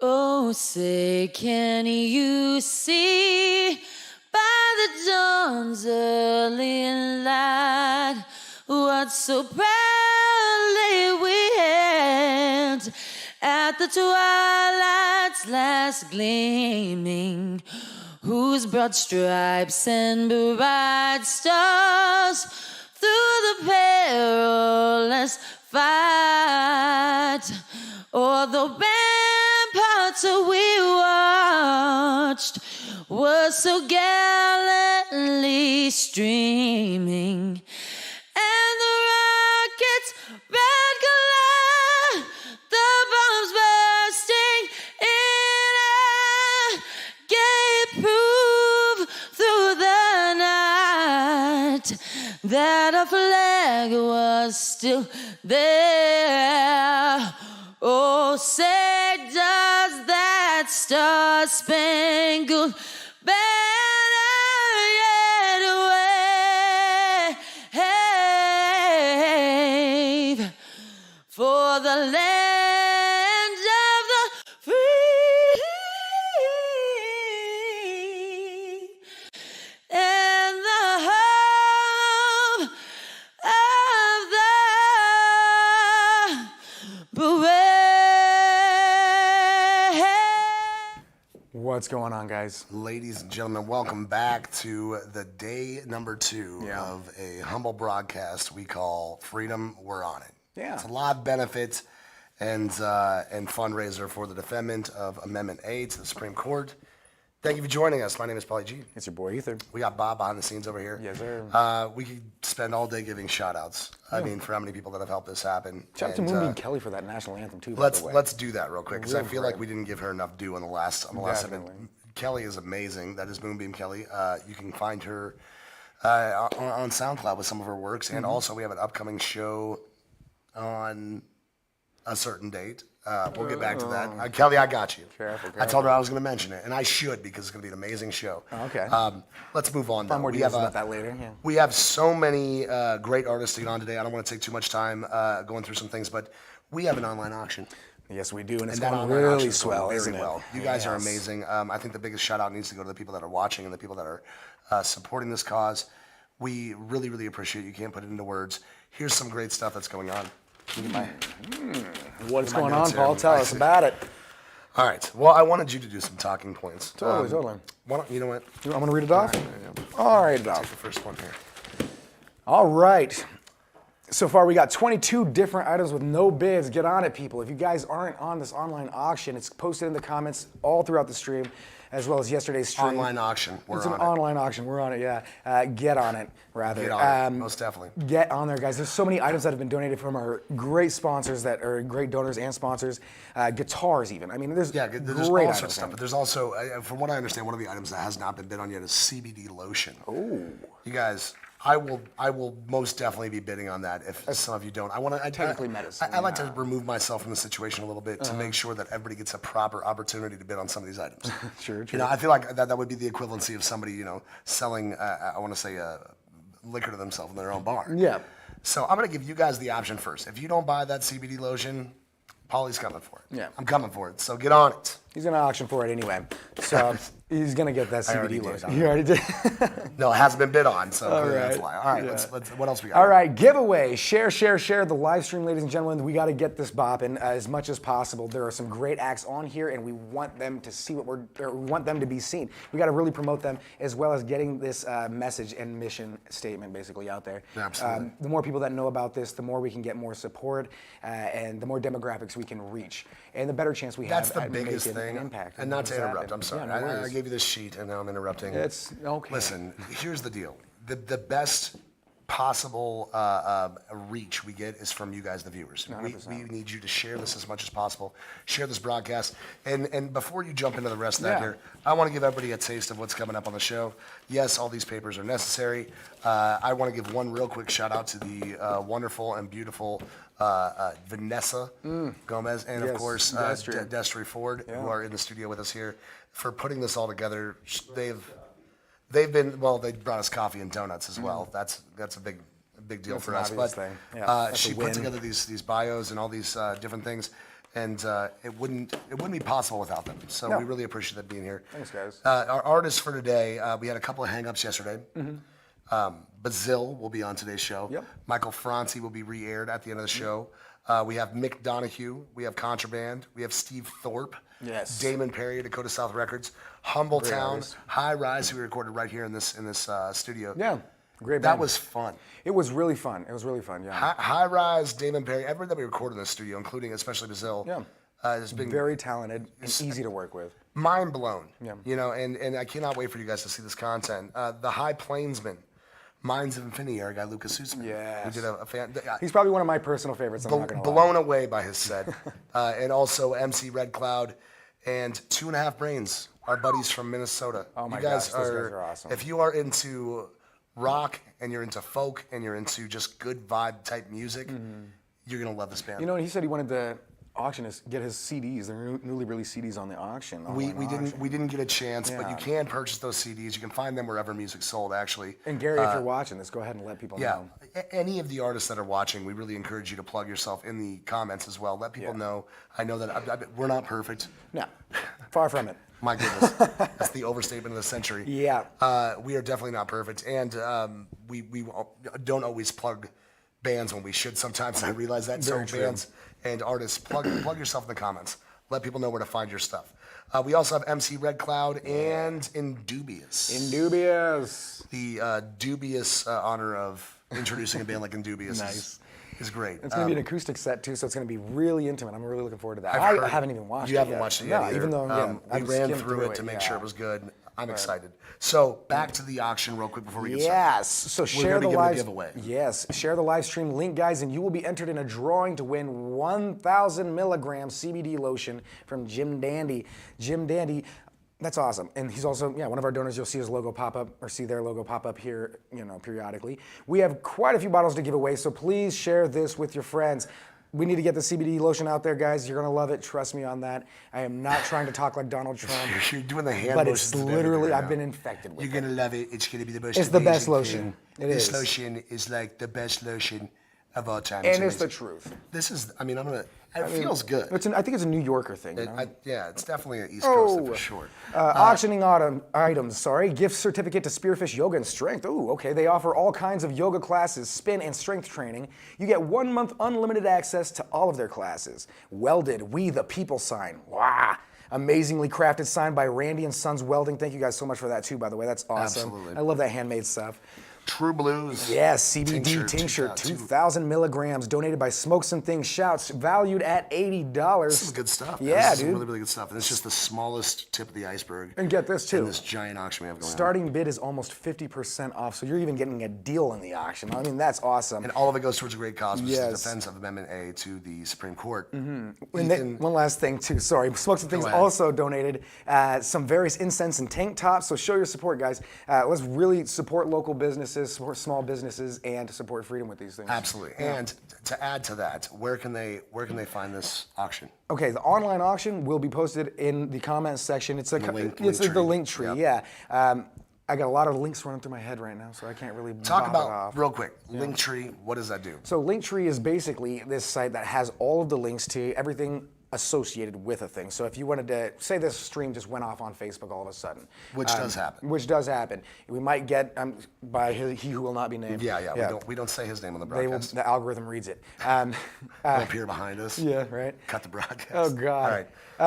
Oh, say, can you see by the dawn's early light what so proudly we hailed at the twilight's last gleaming, whose broad stripes and bright stars through the perilous fight o'er the ramparts we watched were so gallantly streaming, and the rockets' red glare, the bombs bursting in air, gave proof through the night that our flag was still there. Oh, say does that star-spangled banner yet wave for the land of the free and the home of the brave. What's going on, guys? Ladies and gentlemen, welcome back to the day number 2 of a humble broadcast we call Freedom, We're On It. Yeah. It's a lot of benefits and fundraiser for the defendant of Amendment A to the Supreme Court. Thank you for joining us. My name is Paulie G. It's your boy Ether. We got Bob behind the scenes over here. Yes, sir. We could spend all day giving shout-outs. I mean, for how many people that have helped this happen. Shout out to Moonbeam Kelly for that national anthem too. Let's by the way. let's do that real quick because I Real feel quick. like we didn't give her enough due on the last Definitely. segment. Kelly is amazing. That is Moonbeam Kelly. You can find her on SoundCloud with some of her works, and also we have an upcoming show on a certain date. We'll get back to that. Kelly, I got you. Careful, I told her I was going to mention it, and I should because it's going to be an amazing show. Okay. Let's move on. Find Though. more We details have about that later. Yeah. we have so many great artists to get on today. I don't want to take too much time going through some things, but we have an online auction. Yes, we do, and it's And that going online auction really is going swell, very isn't it? well. You guys are Yes. amazing. I think the biggest shout out needs to go to the people that are watching and the people that are supporting this cause. We really, really appreciate you. Can't put it into words. Here's some great stuff that's going on. What's My going on, notes here. Paul? Tell I us see. about it. All right. Well, I wanted you to do some talking points. Totally. Why don't, you know what? I'm going to read it off? All right, Take the first one here. All right. So far, we got 22 different items with no bids. Get on it, people. If you guys aren't on this online auction, it's posted in the comments all throughout the stream, as well as yesterday's stream. Online auction. We're It's an on it. online auction. We're on it, yeah. Get on it, rather. Get on it. Most definitely. Get on there, guys. There's so many items that have been donated from our great sponsors that are great donors and sponsors. Guitars, even. I mean, there's Yeah, there's great all items. sorts of stuff. But there's also, from what I understand, one of the items that has not been bid on yet is CBD lotion. Ooh. You guys, I will most definitely be bidding on that if some of you don't. I want to technically medicine, I like to remove myself from the situation a little bit to make sure that everybody gets a proper opportunity to bid on some of these items. True. You know, I feel like that would be the equivalency of somebody, selling, I want to say, liquor to themselves in their own bar. Yeah. So I'm going to give you guys the option first. If you don't buy that CBD lotion, Paulie's coming for it. Yeah. I'm coming for it. So get on it. He's going to auction for it anyway. So he's going to get that already CBD did. lotion. You already did? No, it hasn't been bid on, so clearly that's a right. lie. All right, Yeah. let's what else we got? All right, giveaway. Share the live stream, ladies and gentlemen. We got to get this bopping as much as possible. There are some great acts on here, and we want them to see we want them to be seen. We got to really promote them, as well as getting this message and mission statement basically out there. Absolutely. The more people that know about this, the more we can get more support, and the more demographics we can reach, and the better chance we That's have the at biggest making thing. an impact. And not to this interrupt, happen. I'm sorry. Yeah, no I worries. gave you this sheet and now I'm interrupting. It's okay. Listen, here's the deal. The best possible reach we get is from you guys, the viewers. We need you to share this as much as possible. Share this broadcast. And before you jump into the rest of that Yeah. here, I want to give everybody a taste of what's coming up on the show. Yes, all these papers are necessary. I want to give one real quick shout out to the wonderful and beautiful Vanessa Gomez and of Yes, course Destry. Destry Ford, Yeah. who are in the studio with us here for putting this all together. They've been, well, they brought us coffee and donuts as well. That's a big deal That's for an us. obvious But thing. Yeah, that's she a put win. together these bios and all these different things. and it wouldn't be possible without them. So No. we really appreciate them being here. Thanks, guys. Our artists for today, we had a couple of hang-ups yesterday. Bazil will be on today's show. Yep. Michael Franzi will be re-aired at the end of the show. We have Mick Donahue. We have Contraband. We have Steve Thorpe. Yes. Damon Perry, Dakota South Records. Humbletown. artist. High Rise, who we recorded right here in this studio. Yeah, great That band. was fun. It was really fun. It was really fun, yeah. High Rise, Damon Perry, everyone that we recorded in the studio, including especially Bazil, Yeah. has been Very talented and easy to work with. mind blown. Yeah. You know, and I cannot wait for you guys to see this content. The High Plainsman, Minds of Infinity, our guy Lucas Sussman. Yes. Who did a fan. He's probably one of my personal favorites, I'm not gonna lie. Blown away by his set. And also MC Red Cloud and 2.5 Brains, our buddies from Minnesota. Oh my you guys gosh, those guys are awesome. If you are into rock and you're into folk and you're into just good vibe type music, you're going to love this band. You know, he said he wanted to get his CDs, their newly released CDs on the auction. we online auction. didn't get a chance, but Yeah. you can purchase those CDs. You can find them wherever music's sold, actually. And Gary, if you're watching this, go ahead and let people Yeah, know. any of the artists that are watching, we really encourage you to plug yourself in the comments as well. Let people Yeah. know. I know that we're not perfect. No, far from it. My goodness, that's the overstatement of the century. Yeah. We are definitely not perfect, and we don't always plug bands when we should sometimes. I realize that. Very So true. bands and artists, plug yourself in the comments. Let people know where to find your stuff. We also have MC Red Cloud and Indubious. Indubious. The dubious honor of introducing a band like Indubious Nice. is great. It's going to be an acoustic set too, so it's going to be really intimate. I'm really looking forward to that. I've I heard- haven't even watched it. You haven't yet. watched it No, yet either. even though we I've ran skimmed through it to make sure yeah. it was good. I'm excited. So back to the auction real quick before we get started. Yes. So share gonna the give a live giveaway. Yes, share the live stream link, guys, and you will be entered in a drawing to win 1,000 milligram CBD lotion from Jim Dandy. Jim Dandy. That's awesome. And he's also, one of our donors. You'll see his logo pop up or see their logo pop up here, periodically. We have quite a few bottles to give away, so please share this with your friends. We need to get the CBD lotion out there, guys. You're going to love it. Trust me on that. I am not trying to talk like Donald Trump. You're doing the hand But motions it's to everything literally, right I've now. been infected with You're it. gonna love it. It's gonna be the most. It's the best amazing lotion. thing. It this is. lotion is like the best lotion of all time. And it's the amazing. truth. This is. I mean, it feels good. I think it's a New Yorker thing. You know? Yeah, it's definitely an East Coast Oh. for sure. Auctioning items, gift certificate to Spearfish Yoga and Strength. Ooh, okay. They offer all kinds of yoga classes, spin and strength training. You get 1 month unlimited access to all of their classes. Welded, We the People sign. Wow. Amazingly crafted sign by Randy and Sons Welding. Thank you guys so much for that too, by the way. That's awesome. Absolutely. I love that handmade stuff. True Blues. Yes, CBD tincture, 2,000 milligrams, donated by Smokes and Things Shouts, valued at $80. This is good stuff. Yeah, this is dude. really, really good stuff. And it's just the smallest tip of the iceberg. And get this, too. In this giant auction we have going on. Starting bid is almost 50% off, so you're even getting a deal in the auction. I mean, that's awesome. And all of it goes towards a great cause, which is Yes. the defense of Amendment A to the Supreme Court. And then, one last thing, too. Sorry, Smokes and Things ahead. also donated some various incense and tank tops. So show your support, guys. Let's really support local businesses, support small businesses, and support freedom with these things. Absolutely. And to add to that, where can they find this auction? Okay, the online auction will be posted in the comments section. It's link it's tree. the link tree. Yep. Yeah. I got a lot of links running through my head right now, so I can't really Talk bop it about, off. real quick, Linktree, what does that do? So Linktree is basically this site that has all of the links to everything associated with a thing. So if you wanted to, say this stream just went off on Facebook all of a sudden. Which does happen. Which does happen. We might get, by he who will not be named. Yeah. We don't say his name on the They will, broadcast. the algorithm reads it. He'll appear behind us. Yeah, right. Cut the broadcast. Oh, God. All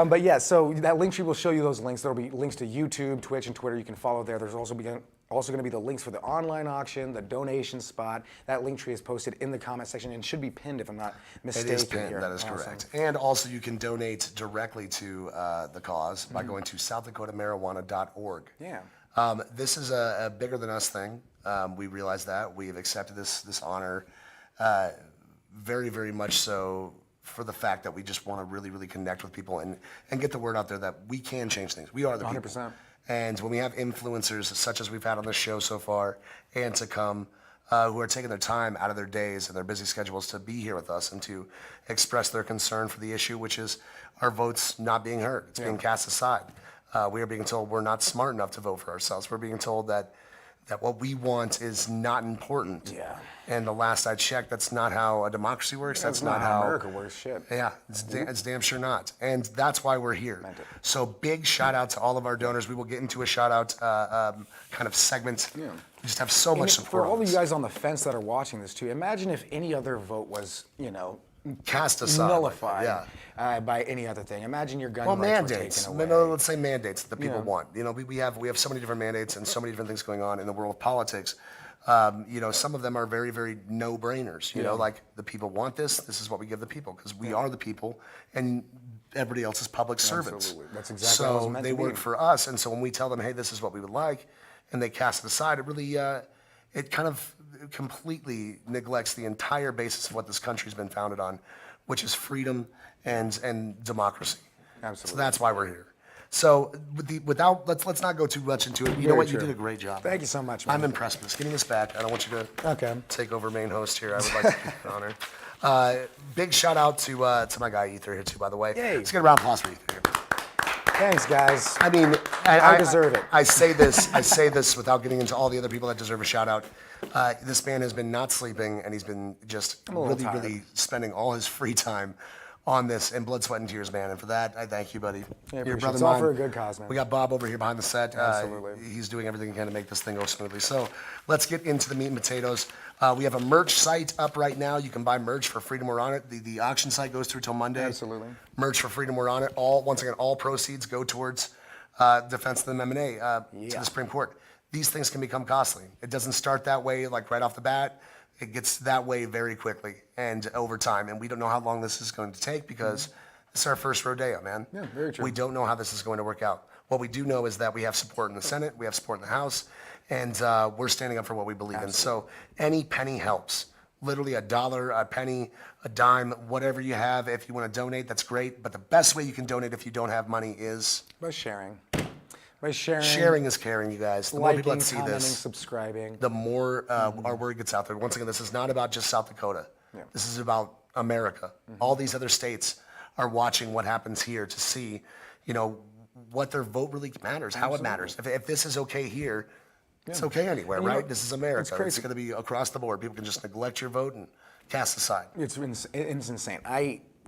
right. But yeah, so that link tree will show you those links. There'll be links to YouTube, Twitch, and Twitter. You can follow there. There's also going to be the links for the online auction, the donation spot. That link tree is posted in the comment section and should be pinned if I'm not It mistaken. is pinned, here. that is Awesome. correct. And also you can donate directly to the cause by going to SouthDakotaMarijuana.org. Yeah. This is a bigger than us thing. We realize that. We have accepted this honor very, very much so for the fact that we just want to really, really connect with people and get the word out there that we can change things. We are the people. 100%. And when we have influencers such as we've had on the show so far and to come, who are taking their time out of their days and their busy schedules to be here with us and to express their concern for the issue, which is our votes not being heard. It's being cast aside. We are being told we're not smart enough to vote for ourselves. We're being told that that what we want is not important. Yeah. And the last I checked, that's not how a democracy works. That's not how America works. Shit. Yeah, it's damn sure not. And that's why we're here. So big shout out to all of our donors. We will get into a shout out kind of segment. Yeah. We just have so much support. For all of you guys on the fence that are watching this too, imagine if any other vote was, cast aside, nullified by any other thing. Imagine your gun rights mandates. were taken away. Let's say mandates that the people want. We have so many different mandates and so many different things going on in the world of politics. Some of them are very, very no-brainers. Like the people want this. This is what we give the people because we are the people, and everybody else is public servants. Absolutely. That's exactly what it was So meant they to work be. for us, and so when we tell them, hey, this is what we would like, and they cast it aside, it really, it kind of completely neglects the entire basis of what this country's been founded on, which is freedom and democracy. Absolutely. So that's why we're here. So let's not go too much into it. You know what? true. You did a great job. Thank you so much, man. I'm impressed with this. Give me this back. I don't want you to take over main host here. I would like to keep the honor. Big shout out to my guy Ether here too, by the way. Yay. Let's get a round of applause for Ether here. Thanks, guys. I mean, I deserve it. I say this without getting into all the other people that deserve a shout out. This man has been not sleeping, and he's been just really spending all his free time on this in blood, sweat, and tears, man. And for that, I thank you, buddy. Yeah, Your it's all for a good cause, man. We got Bob over here behind the set. Absolutely. He's doing everything he can to make this thing go smoothly. So let's get into the meat and potatoes. We have a merch site up right now. You can buy merch for Freedom We're On It. The auction site goes through till Monday. Absolutely. Merch for Freedom We're On It. Once again, all proceeds go towards defense of the MMA to the Supreme Court. These things can become costly. It doesn't start that way, like right off the bat. It gets that way very quickly and over time. And we don't know how long this is going to take because this is our first rodeo, man. Yeah, very true. We don't know how this is going to work out. What we do know is that we have support in the Senate, we have support in the House, and we're standing up for what we believe in. So any penny helps. Literally $1, a penny, a dime, whatever you have. If you want to donate, that's great. But the best way you can donate if you don't have money is By sharing. By sharing. Sharing is caring, you guys. The more people that see commenting, this, subscribing. the more our word gets out there. Once again, this is not about just South Dakota. Yeah. This is about America. All these other states are watching what happens here to see, what their vote really matters, how it matters. If this is okay here, it's okay anywhere, right? This is America. It's going to be across the board. People can just neglect your vote and cast aside. It's insane.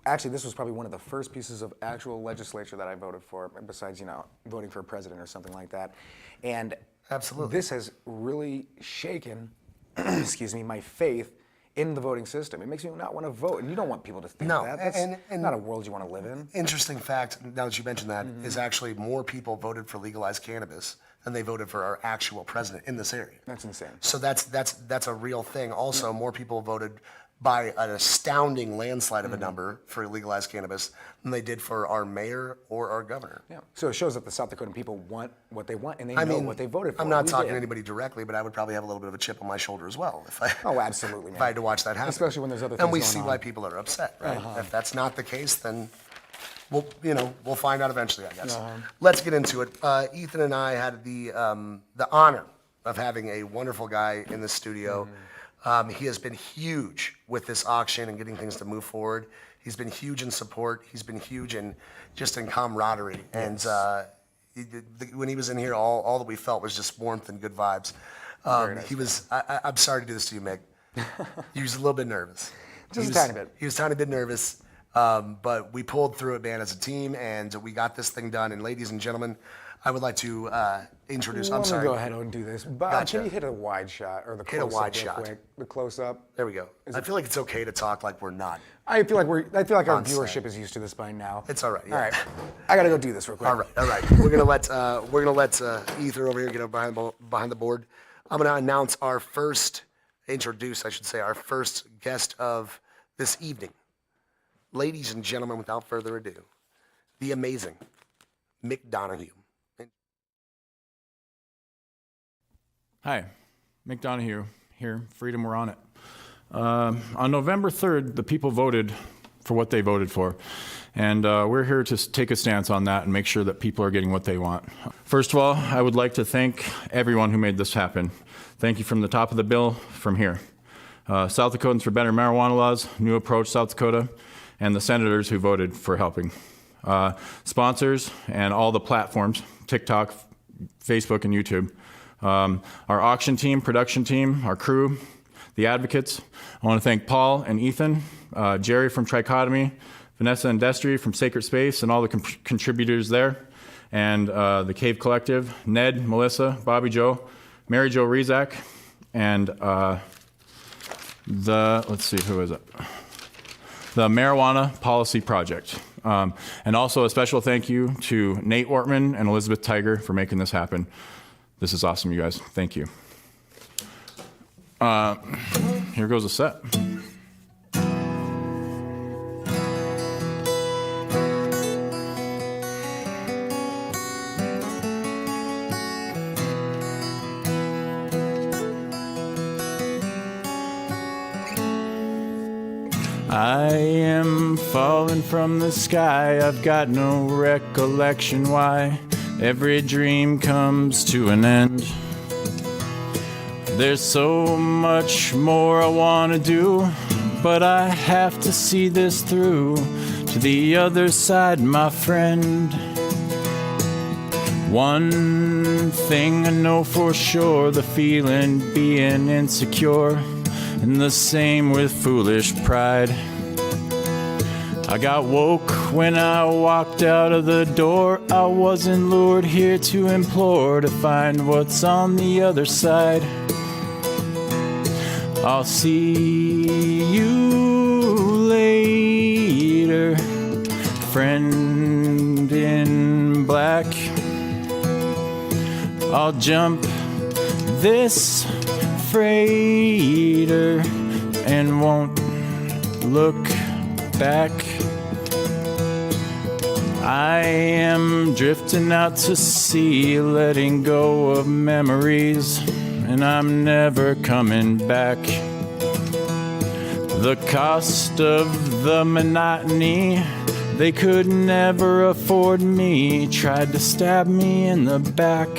Actually, this was probably one of the first pieces of actual legislature that I voted for, besides, voting for a president or something like that. And Absolutely. This has really shaken, excuse me, my faith in the voting system. It makes me not want to vote, and you don't want people to think No, that. That's and not a world you want to live in. Interesting fact, now that you mentioned that, is actually more people voted for legalized cannabis than they voted for our actual president in this area. That's insane. So that's a real thing. Also, more people voted by an astounding landslide of a number for legalized cannabis than they did for our mayor or our governor. Yeah. So it shows that the South Dakotan people want what they want, and they know what they voted for. I'm not We talking did. to anybody directly, but I would probably have a little bit of a chip on my shoulder as well if I, Oh, absolutely, if I had to watch that happen. Especially when there's other And things we going see on. why people are upset, right? If that's not the case, then we'll find out eventually, I guess. Let's get into it. Ethan and I had the honor of having a wonderful guy in the studio. He has been huge with this auction and getting things to move forward. He's been huge in support. He's been huge in just in camaraderie. And when he was in here, all that we felt was just warmth and good vibes. He was. I'm sorry to do this to you, Mick. He was a little bit nervous. Just a tiny bit. He was a tiny bit nervous, but we pulled through it, man, as a team, and we got this thing done. And ladies and gentlemen, I would like to introduce. I'm Let me sorry. go ahead and do this. Bob, Gotcha. can you hit a wide shot or the Hit a close-up wide real shot. quick? The close-up. There we go. I feel like it's okay to talk like we're not. I feel like our On set. viewership is used to this by now. It's all right, yeah. All right. I gotta go do this real quick. All right. We're gonna let Ether over here get up behind the board. I'm gonna announce our first guest of this evening. Ladies and gentlemen, without further ado, the amazing Mick Donahue. Hi, Mick Donahue here, Freedom We're On It. On November 3rd, the people voted for what they voted for. And we're here to take a stance on that and make sure that people are getting what they want. First of all, I would like to thank everyone who made this happen. Thank you from the top of the bill, from here. South Dakotans for Better Marijuana Laws, New Approach South Dakota, and the senators who voted for helping. Sponsors and all the platforms, TikTok, Facebook, and YouTube. Our auction team, production team, our crew, the advocates. I want to thank Paul and Ethan, Jerry from Trichotomy, Vanessa and Destry from Sacred Space, and all the contributors there, and the Cave Collective, Ned, Melissa, Bobby Joe, Mary Jo Rezak, and let's see, who is it? The Marijuana Policy Project. And also a special thank you to Nate Ortman and Elizabeth Tiger for making this happen. This is awesome, you guys. Thank you. Here goes the set. I am falling from the sky. I've got no recollection why every dream comes to an end. There's so much more I want to do, but I have to see this through to the other side, my friend. One thing I know for sure, the feeling being insecure, and the same with foolish pride. I got woke when I walked out of the door. I wasn't lured here to implore to find what's on the other side. I'll see you later, friend in black. I'll jump this freighter and won't look back. I am drifting out to sea, letting go of memories, and I'm never coming back. The cost of the monotony, they could never afford me, tried to stab me in the back.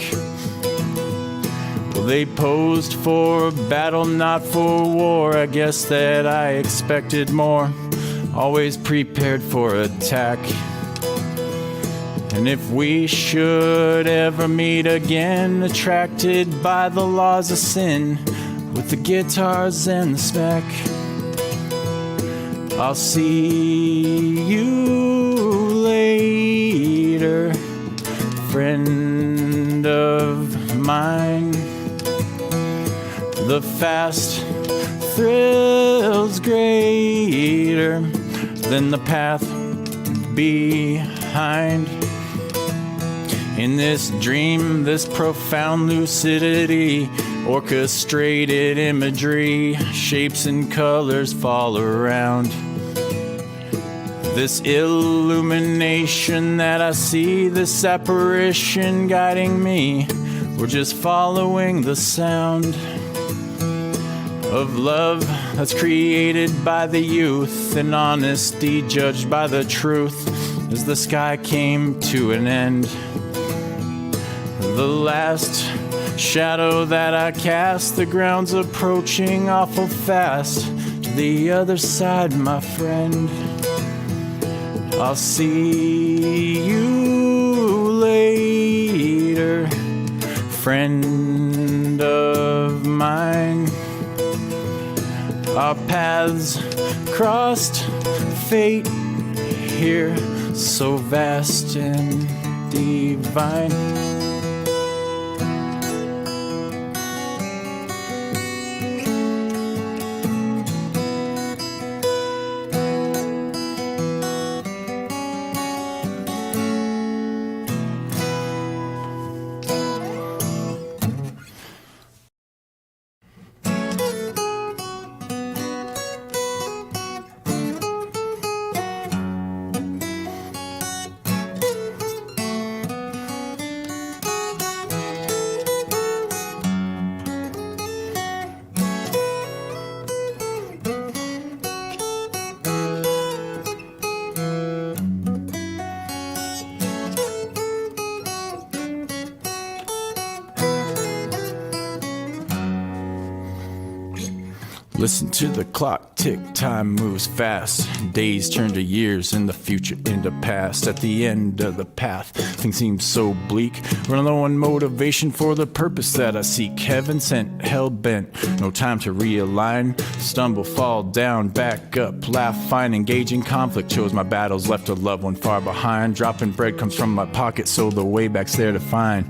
Well, they posed for battle, not for war. I guess that I expected more, always prepared for attack. And if we should ever meet again, attracted by the laws of sin, with the guitars and the smack, I'll see you later, friend of mine. The fast thrill's greater than the path behind. In this dream, this profound lucidity, orchestrated imagery, shapes and colors fall around. This illumination that I see, this apparition guiding me, we're just following the sound of love that's created by the youth, and honesty judged by the truth as the sky came to an end. The last shadow that I cast, the ground's approaching awful fast. To the other side, my friend, I'll see you later, friend of mine. Our paths crossed, fate here so vast and divine. Listen to the clock tick, time moves fast. Days turn to years and the future into past. At the end of the path, things seem so bleak. Run low on motivation for the purpose that I seek. Heaven sent, hell bent, no time to realign. Stumble, fall down, back up, laugh, find engaging conflict. Chose my battles, left a loved one far behind. Dropping bread comes from my pocket, so the way back's there to find.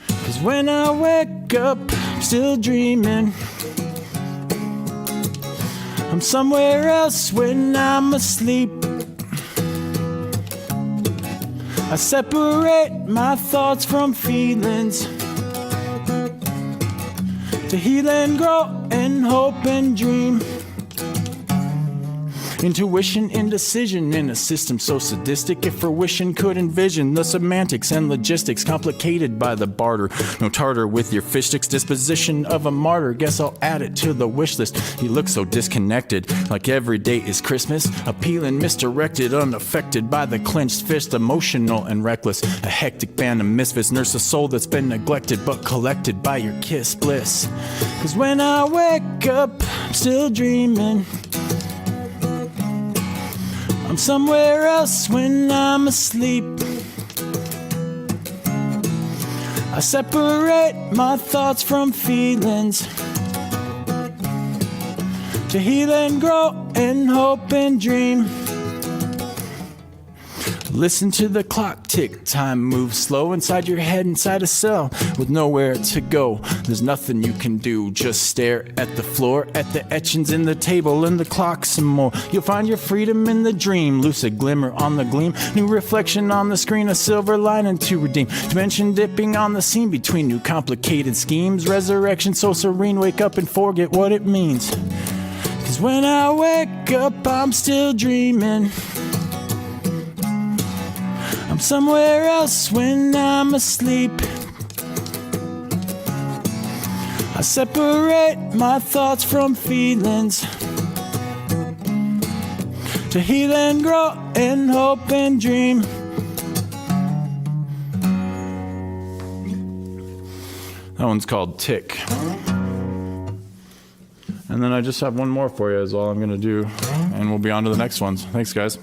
Cause when I wake up, I'm still dreaming. I'm somewhere else when I'm asleep. I separate my thoughts from feelings to heal and grow and hope and dream. Intuition, indecision in a system so sadistic. If fruition could envision the semantics and logistics complicated by the barter. No tartar with your fish sticks, disposition of a martyr. Guess I'll add it to the wish list. He looks so disconnected, like every day is Christmas. Appealing, misdirected, unaffected by the clenched fist. Emotional and reckless, a hectic band of misfits. Nurse a soul that's been neglected but collected by your kiss bliss. Cause when I wake up, I'm still dreaming. I'm somewhere else when I'm asleep. I separate my thoughts from feelings to heal and grow and hope and dream. Listen to the clock tick, time moves slow inside your head, inside a cell with nowhere to go. There's nothing you can do, just stare at the floor, at the etchings in the table and the clock some more. You'll find your freedom in the dream, lucid glimmer on the gleam, new reflection on the screen, a silver lining to redeem. Dimension dipping on the scene between new complicated schemes. Resurrection so serene, wake up and forget what it means. Cause when I wake up, I'm still dreaming. I'm somewhere else when I'm asleep. I separate my thoughts from feelings to heal and grow and hope and dream. That one's called Tick. And then I just have one more for you is all I'm gonna do, and we'll be on to the next ones. Thanks, guys.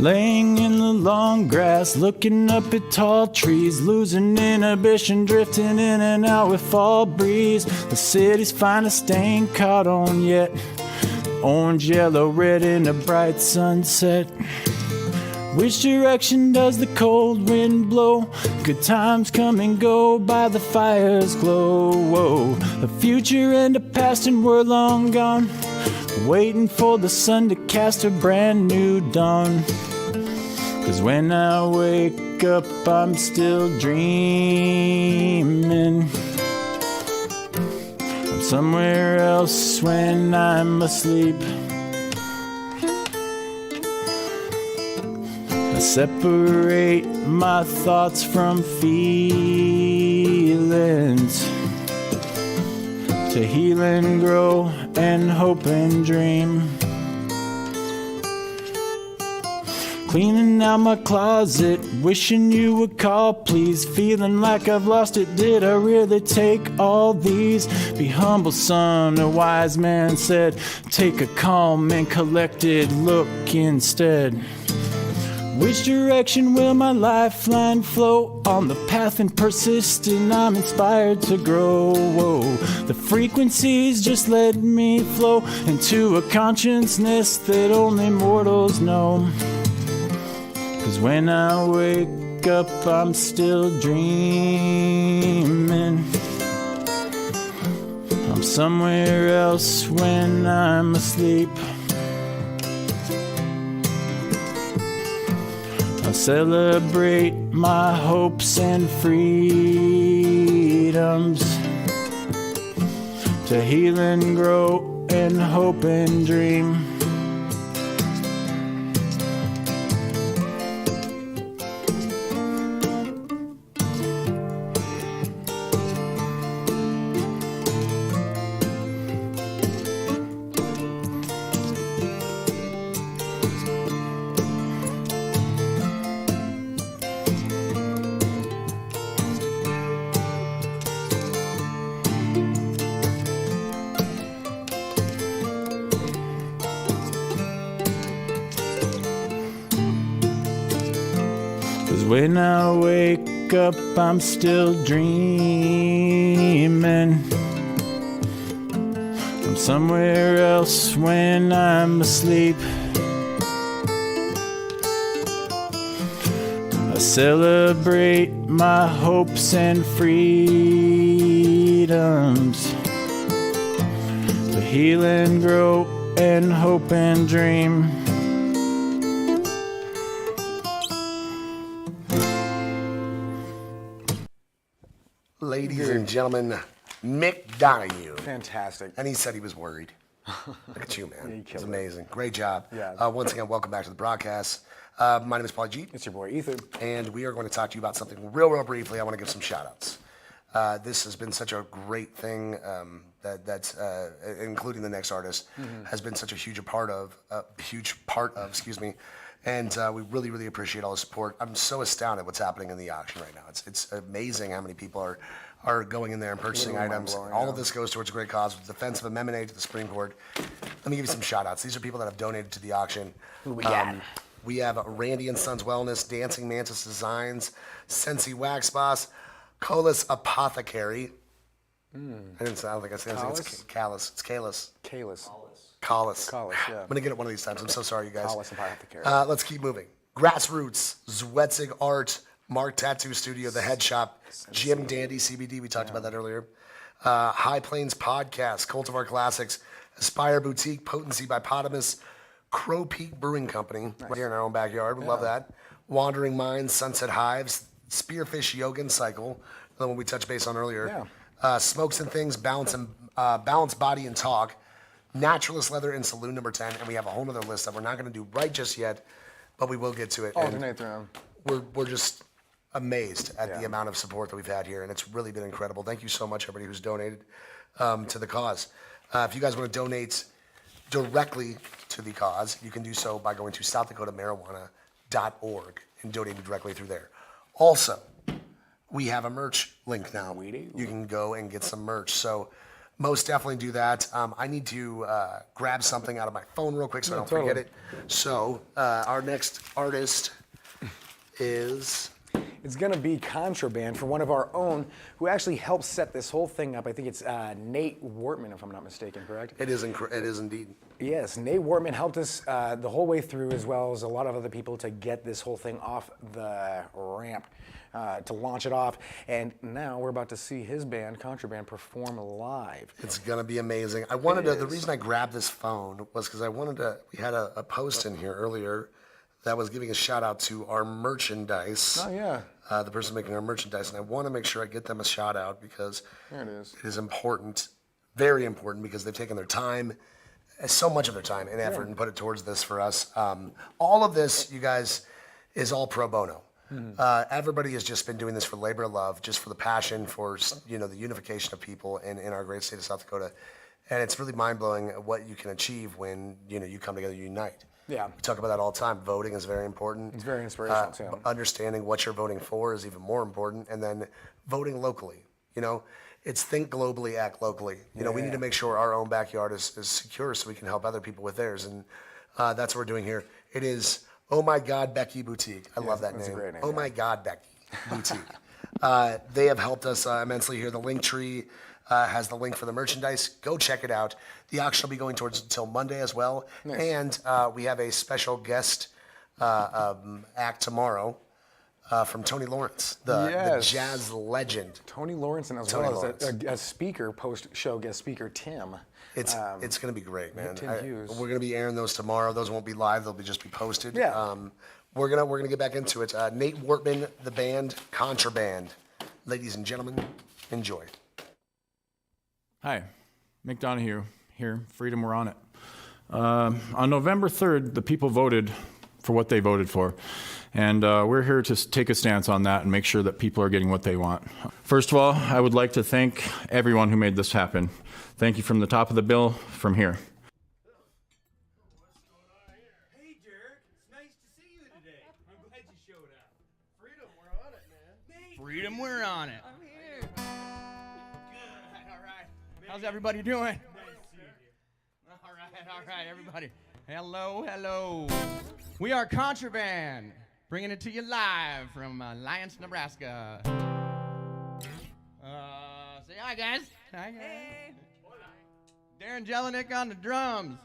Laying in the long grass, looking up at tall trees, losing inhibition, drifting in and out with fall breeze. The city's finest ain't caught on yet. Orange, yellow, red in a bright sunset. Which direction does the cold wind blow? Good times come and go by the fire's glow. Whoa, the future and the past and we're long gone, waiting for the sun to cast a brand new dawn. Cause when I wake up, I'm still dreaming. I'm somewhere else when I'm asleep. I separate my thoughts from feelings to heal and grow and hope and dream. Cleaning out my closet, wishing you would call, please. Feeling like I've lost it, did I really take all these? Be humble, son, a wise man said. Take a calm and collected look instead. Which direction will my lifeline flow? On the path and persistent, I'm inspired to grow. Whoa. The frequencies just let me flow into a consciousness that only mortals know. Cause when I wake up, I'm still dreaming. I'm somewhere else when I'm asleep. I celebrate my hopes and freedoms to heal and grow and hope and dream. 'Cause when I wake up, I'm still dreaming. I'm somewhere else when I'm asleep. I celebrate my hopes and freedoms. To heal and grow and hope and dream. Ladies and gentlemen, Mick Donahue. Fantastic. And he said he was worried. Look at you, man. You It's killed it. amazing. Great job. Yeah. Once again, welcome back to the broadcast. My name is Paulie G. It's your boy Ethan. And we are going to talk to you about something real briefly. I want to give some shout outs. This has been such a great thing that's including the next artist has been such a huge part of, excuse me. And we really appreciate all the support. I'm so astounded what's happening in the auction right now. It's amazing how many people are going in there and purchasing Literally items. mind-blowing, All yeah. of this goes towards a great cause, with the Defense of Amendment 8 to the Supreme Court. Let me give you some shout outs. These are people that have donated to the auction. Who we got? We have Randy and Sons Wellness, Dancing Mantis Designs, Sensi Wax Boss, Colas Apothecary. I don't think I said it. I think it's Callus. It's Calus. Kalis. Collis. Collis, yeah. I'm going to get it one of these times. I'm so sorry, you guys. Collis Apothecary. Let's keep moving. Grassroots, Zwetzig Art, Mark Tattoo Studio, The Head Shop, Jim Dandy CBD. We talked about that earlier. High Plains Podcast, Cultivar Classics, Aspire Boutique, Potency by Potamus, Crow Peak Brewing Company, right here in our own backyard. We love that. Wandering Minds, Sunset Hives, Spearfish Yoga and Cycle, the one we touched base on earlier. Smokes and Things, Balance Body and Talk, Naturalist Leather and Saloon number 10, and we have a whole other list that we're not going to do right just yet, but we will get to it. And Alternate through them. we're just amazed at the amount of support that we've had here, and it's really been incredible. Thank you so much, everybody who's donated to the cause. If you guys want to donate directly to the cause, you can do so by going to SouthDakotaMarijuana.org and donating directly through there. Also, we have a merch link now. We do. You can go and get some merch. So most definitely do that. I need to grab something out of my phone real quick so I don't forget it. So our next artist is... It's going to be Contraband for one of our own who actually helped set this whole thing up. I think it's Nate Wortman, if I'm not mistaken, correct? It is indeed. Yes, Nate Wortman helped us the whole way through, as well as a lot of other people, to get this whole thing off the ramp, to launch it off. And now we're about to see his band, Contraband, perform live. It's gonna be amazing. I wanted to. The reason I grabbed this phone was because I wanted to. We had a post in here earlier that was giving a shout out to our merchandise. Oh, yeah. The person making our merchandise, and I want to make sure I get them a shout out because There it is. it is important, very important, because they've taken their time, so much of their time and effort, and put it towards this for us. All of this, you guys, is all pro bono. Everybody has just been doing this for labor of love, just for the passion, for the unification of people in our great state of South Dakota, and it's really mind blowing what you can achieve when you come together, you unite. Yeah. We talk about that all the time. Voting is very important. It's very inspirational, too. Understanding what you're voting for is even more important, and then voting locally. It's think globally, act locally. We need to make sure our own backyard is secure so we can help other people with theirs, and that's what we're doing here. It is Oh My God Becky Boutique. I love that that's a name. great name, Oh yeah. My God Becky Boutique. They have helped us immensely here. The Linktree has the link for the merchandise. Go check it out. The auction will be going towards until Monday as well. Nice. And we have a special guest act tomorrow from Tony Lawrence, the Yes. jazz legend. Tony Lawrence, and as Tony well as Lawrence. a speaker, post-show guest speaker, Tim. It's going to be great, man. Tim Hughes. We're going to be airing those tomorrow. Those won't be live. They'll just be posted. Yeah. We're gonna get back into it. Nate Wortman, the band Contraband. Ladies and gentlemen, enjoy. Hi, Mick Donahue here. Freedom, we're on it. On November 3rd, the people voted for what they voted for. And we're here to take a stance on that and make sure that people are getting what they want. First of all, I would like to thank everyone who made this happen. Thank you from the top of the bill, from here. Hey, Derek, it's nice to see you today. I'm glad you showed up. Freedom, we're on it, man. Freedom, we're on it. I'm here. Good, all right. How's everybody doing? Nice seeing you. All right, everybody. Hello. We are Contraband. bringing it to you live from Alliance, Nebraska. Say hi, guys. Hi, guys. Darren Jelinek on the drums.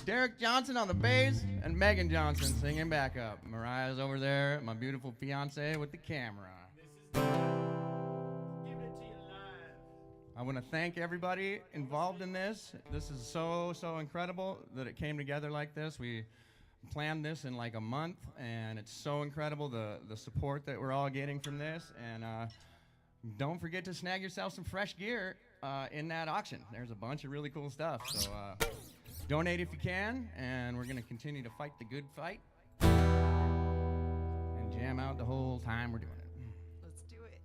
Derek Johnson on the bass, and Megan Johnson singing backup. Mariah's over there, my beautiful fiance with the camera. I want to thank everybody involved in this. This is so incredible that it came together like this. We planned this in like a month, and it's so incredible the support that we're all getting from this. And don't forget to snag yourself some fresh gear in that auction. There's a bunch of really cool stuff. So donate if you can, and we're going to continue to fight the good fight and jam out the whole time we're doing it. Let's do it.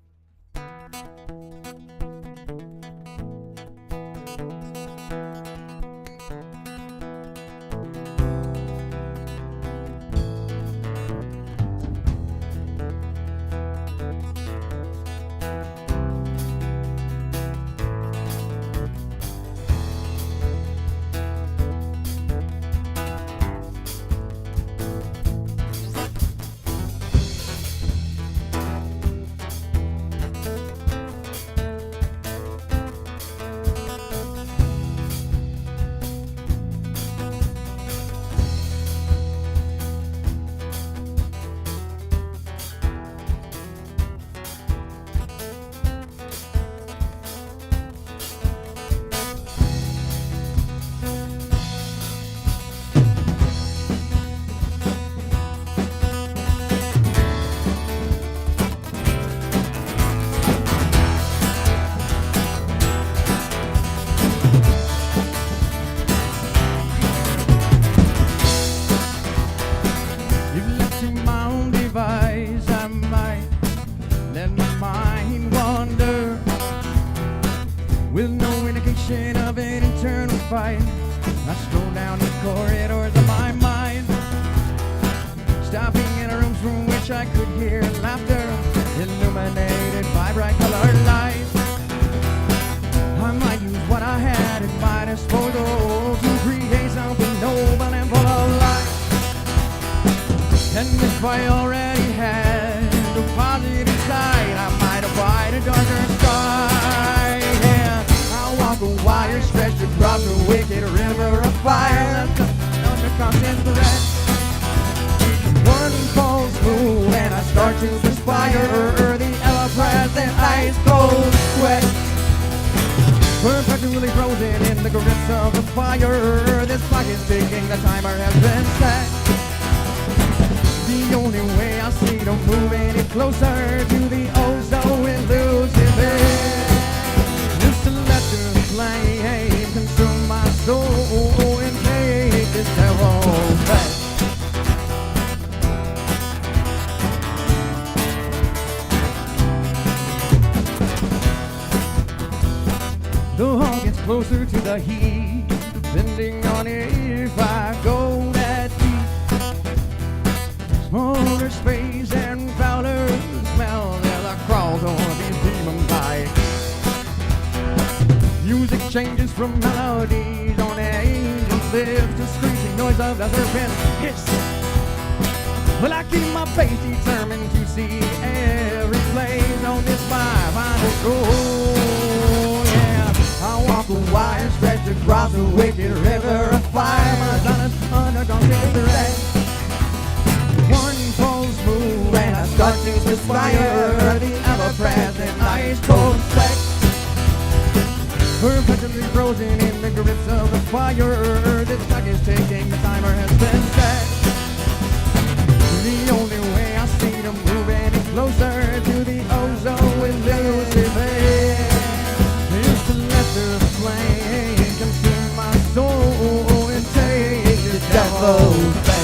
With no indication of an internal fight, I stroll down the corridors of my mind, stopping in rooms from which I could hear laughter, illuminated by bright colored lights. I might use what I had at my disposal to create something noble and full of life. And if I already had a positive side, I might avoid a darker sky. Yeah, I'll walk a wire stretched across a wicked river of fire under constant threat. One false move and I start to perspire, the ever-present ice cold sweat, perpetually frozen in the grips of the fire. This clock is ticking, the timer has been set. The only way I see to move any closer to the oh so elusive end is to let the flame consume my soul and take this terror back. The hall gets closer to the heat, depending on if I go that deep. Smaller space and fouler smell as I crawl toward these demon bites. Music changes from melodies on angel lips to screeching noise of the serpent hiss. Well, I keep my face determined to see every place on this 500 road. Yeah, I walk a wire stretched across a wicked river of fire. My son is undergone threat. One false move and I start to perspire, the ever-present ice cold sweat, perpetually frozen in the grips of the fire. This clock is ticking, the timer has been set. The only way I see to move any closer to the ozone elusive end is to let the flame consume my soul and take the devil's bait.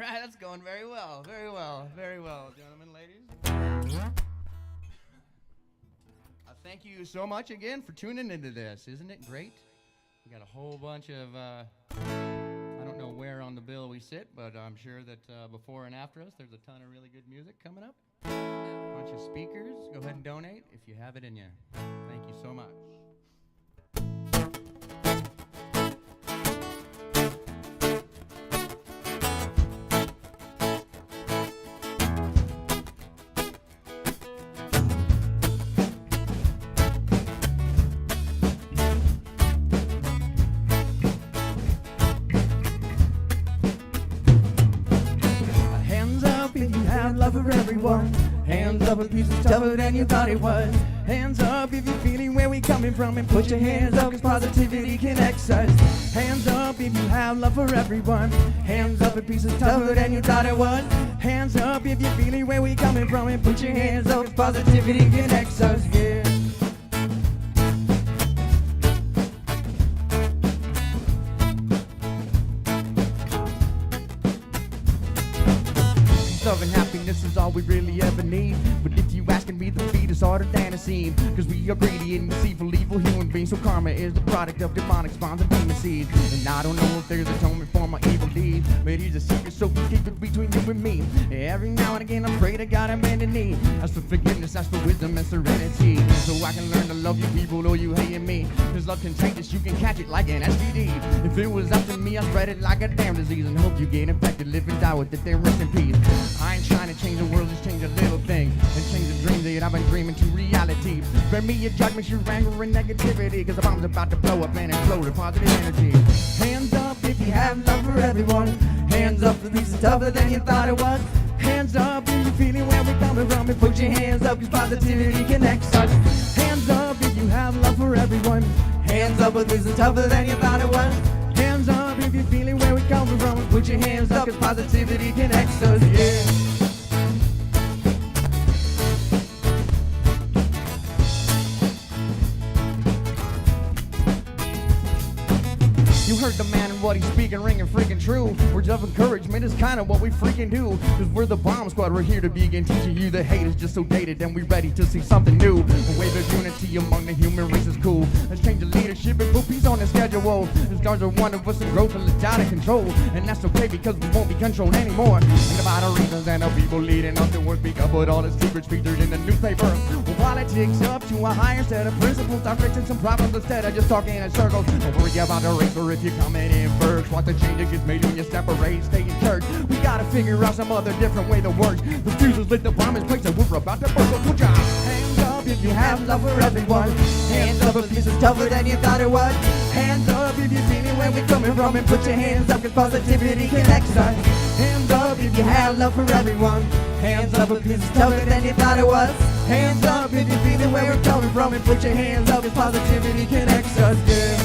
right, that's going very well, very well, very well, gentlemen, ladies. Thank you so much again for tuning into this. Isn't it great? We got a whole bunch of, I don't know where on the bill we sit, but I'm sure that before and after us, there's a ton of really good music coming up. A bunch of speakers. Go ahead and donate if you have it in you. Thank you so much. Love for everyone. Hands up if you're tougher than you thought it was. Hands up if you're feeling where we coming from, and put your hands up 'cause positivity connects us. Hands up if you have love for everyone. Hands up if pieces tougher than you thought it was. Hands up if you're feeling where we coming from, and put your hands up 'cause positivity connects us. Yeah. Love and happiness is all we really ever need. But if you asking me, the beat is harder than it seems. 'Cause we are greedy and deceitful, evil human beings. So karma is the product of demonic spawns and demon seeds. And I don't know if there's atonement for my evil deeds, but here's a secret, so we keep it between you and me. Every now and again I pray to God I'm bending knee. Ask for forgiveness, ask for wisdom and serenity, so I can learn to love you people or you hating me. 'Cause love contagious, you can catch it like an STD. If it was up to me, I'd spread it like a damn disease. And hope you get infected, live and die with it, then rest in peace. I ain't trying to change the world, just change a little thing. And change the dreams that I've been dreaming to reality. Spare me your judgments, your anger and negativity. 'Cause the bomb's about to blow up and explode with positive energy. Hands up if you have love for everyone. Hands up if it's tougher than you thought it was. Hands up if you're feeling where we're coming from, and put your hands up 'cause positivity connects us. Hands up if you have love for everyone. Hands up if it's tougher than you thought it was. Hands up if you're feeling where we're coming from, and put your hands up 'cause positivity connects us. Yeah. You heard the man and what he's speaking, ringing freaking true. Words of encouragement is kind of what we freaking do. 'Cause we're the bomb squad, we're here to begin teaching you the hate is just so dated, and we're ready to see something new. A wave of unity among the human race is cool. Let's change the leadership and put peace on the schedule. The stars are one of us and growth and let out of control. And that's okay because we won't be controlled anymore. Think about the reasons and the people leading us to work. Speak up with all the secrets featured in the newspaper. Well, politics up to a higher set of principles. Start fixing some problems instead of just talking in circles. Don't worry about the race or if you're coming in first. Watch the change that gets made when you separate, stay in church. We gotta figure out some other different way that works. The fuses lit the bomb in place that we're about to burst. So put your hands up if you have love for everyone. Hands up if this is tougher than you thought it was. Hands up if you're feeling where we're coming from, and put your hands up 'cause positivity connects us. Hands up if you have love for everyone. Hands up if this is tougher than you thought it was. Hands up if you're feeling where we're coming from, and put your hands up 'cause positivity connects us. Yeah.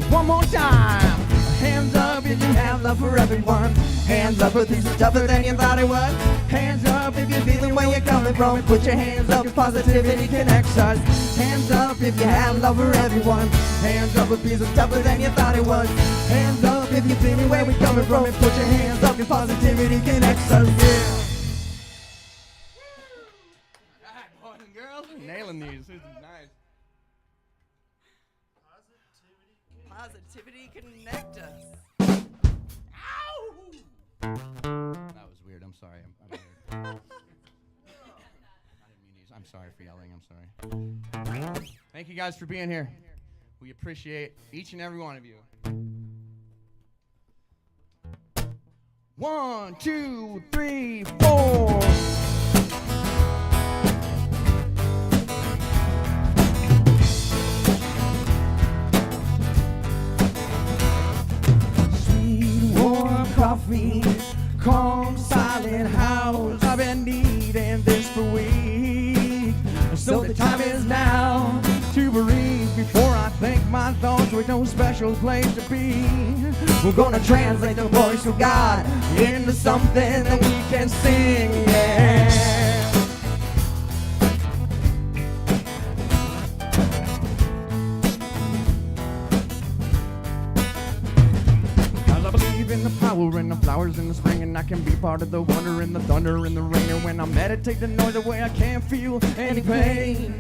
One more time. Hands up if you have love for everyone. Hands up if this is tougher than you thought it was. Hands up if you're feeling where you're coming from, and put your hands up 'cause positivity connects us. Hands up if you have love for everyone. Hands up if this is tougher than you thought it was. Hands up if you're feeling where we're coming from, and put your hands up 'cause positivity connects us. Yeah. All right, boys and girls, nailing these. This is nice. Positivity connect us. Ow! That was weird. I'm sorry. I'm weird. I didn't mean these. I'm sorry for yelling. I'm sorry. Thank you guys for being here. We appreciate each and every one of you. 1, 2, 3, 4. Coffee, calm, silent house. I've been needing this for weeks. So the time is now to breathe before I think my thoughts with no special place to be. We're gonna translate the voice of God into something that we can sing, yeah. part of the wonder and the thunder and the rain. And when I meditate the noise away, I can't feel any pain.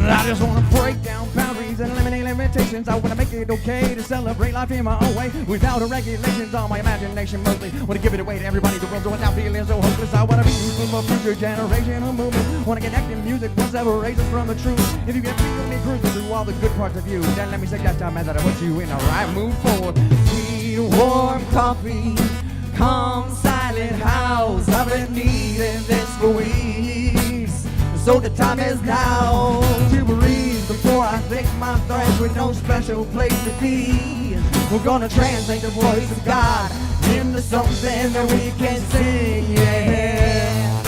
I just wanna break down boundaries and eliminate limitations. I wanna make it okay to celebrate life in my own way, without the regulations on my imagination mostly. Wanna give it away to everybody, the world without feeling so hopeless. I wanna be useful for future generation of movement. Wanna connect in music, what separates us from the truth. If you can feel me cruising through all the good parts of you, then let me suggest a method that puts you in the right mood forward. Sweet warm coffee, calm silent house. I've been needing this for weeks, so the time is now to breathe before I take my threats with no special place to be. We're gonna translate the voice of God into something that we can sing, yeah.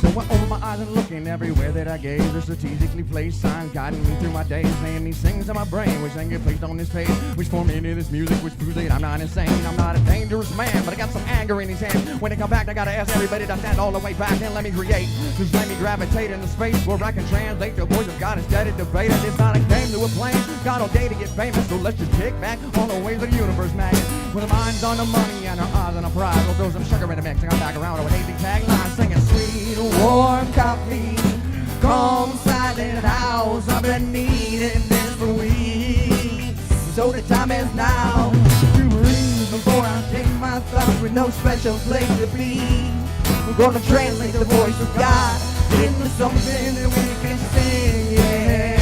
So I open my eyes and looking everywhere that I gaze. There's strategically placed signs guiding me through my days, saying these things in my brain, which then get placed on this page, which form into this music, which proves that I'm not insane. I'm not a dangerous man, but I got some anger in his hand. When they come back, I gotta ask everybody to stand all the way back and let me create. Just let me gravitate in the space where I can translate the voice of God instead of debate. And it's not a game that we're playing. God all day to get famous, so let's just kick back on the waves of the universe, man. With our minds on the money and our eyes on the prize, we'll throw some sugar in the mix and come back around with an 80 tagline singing sweet warm coffee, calm silent house. I've been needing this for weeks, so the time is now to breathe before I take my thoughts with no special place to be. We're gonna translate the voice of God into something that we can sing, yeah.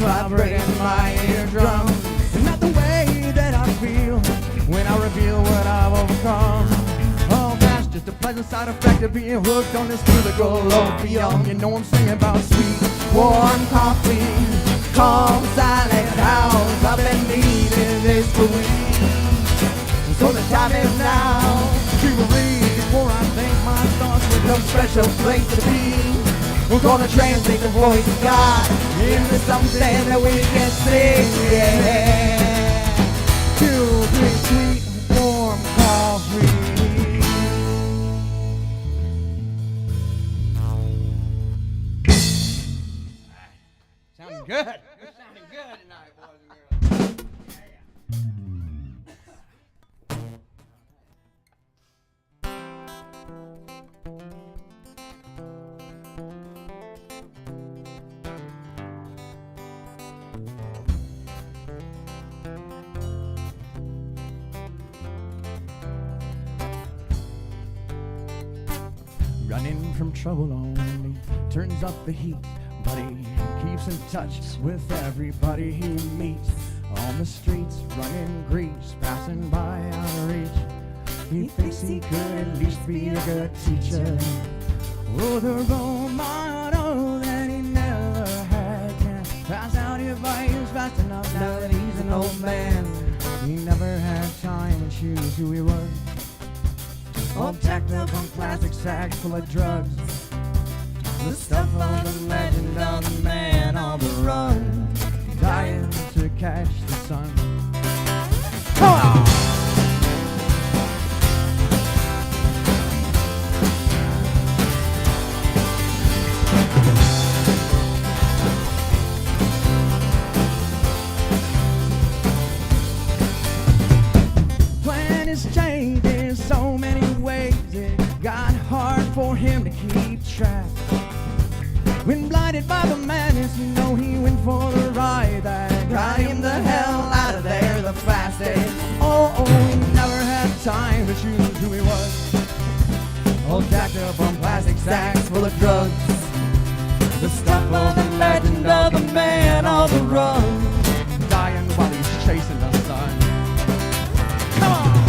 Vibrating my eardrum, and not the way that I feel when I reveal what I've overcome. Oh, that's just a pleasant side effect of being hooked on this musical opium. You know I'm singing about sweet, warm coffee, calm, silent house. I've been needing this for weeks, so the time is now to breathe before I think my thoughts with no special place to be. We're gonna translate the voice of God into something that we can sing, yeah. 2, 3, sweet, warm coffee. Sounding good. You're sounding good tonight, boys and girls. Running from trouble only turns up the heat, but he keeps in touch with everybody he meets. On the streets, running grease, passing by out of reach. He thinks he could at least be a good teacher. Oh, the role model that he never had can pass out advice fast enough now that he's an old man. He never had time to choose who he was. All jacked up on plastic sacks full of drugs. The stuff of the legend of the man on the run, dying to catch the sun. Come on! Plan is changing so many ways. It got hard for him to keep track. When blinded by the madness, you know he went for the ride that got him the hell out of there the fastest. Oh, he never had time to choose who he was. All jacked up on plastic sacks full of drugs. The stuff of the legend of the man on the run, dying while he's chasing the sun. Come on!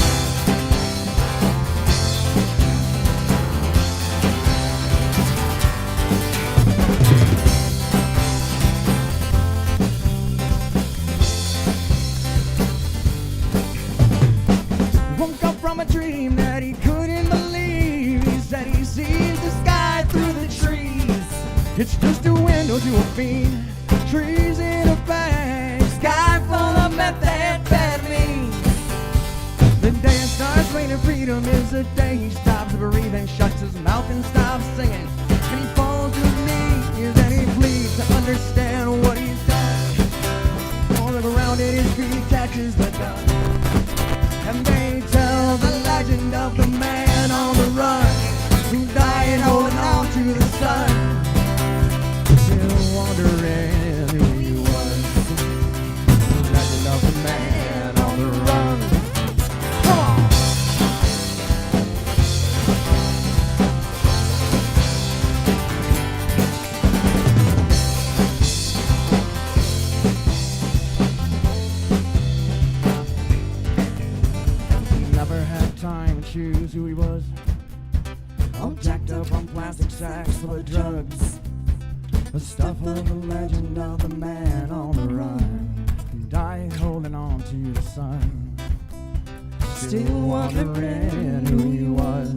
From a dream that he couldn't believe. He said he sees the sky through the trees. It's just a window steel to her feet, trees in her bag, sky full of methamphetamine. The day it starts raining, freedom is the day he stops breathing, shuts his mouth and stops singing. And he falls to his knees and he pleads to understand what he's done. All around at his feet catches the dust. And they tell the legend of the man on the run who died holding on to the sun, still wondering who he was. The legend of the man on the run. Come on! He never had time to choose who he was. All jacked up on plastic sacks full of drugs, the stuff of the legend of the man on the run, who died holding on to the sun, still wondering who he was.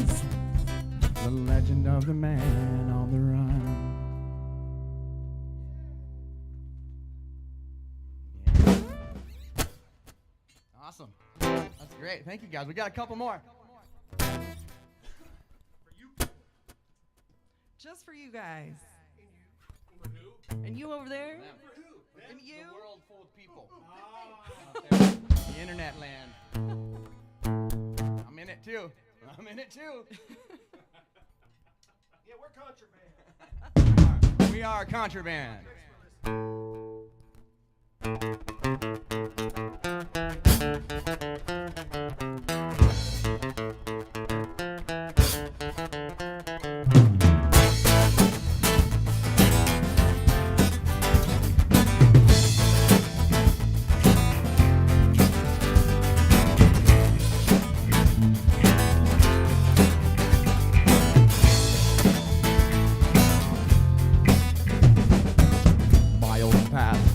The legend of the man on the run. Awesome. That's great. Thank you guys. We got a couple more. Just for you guys. And you over there? And you? The world full of people. Out there. The internet land. I'm in it too. I'm in it too. Yeah, we're contraband. We are contraband.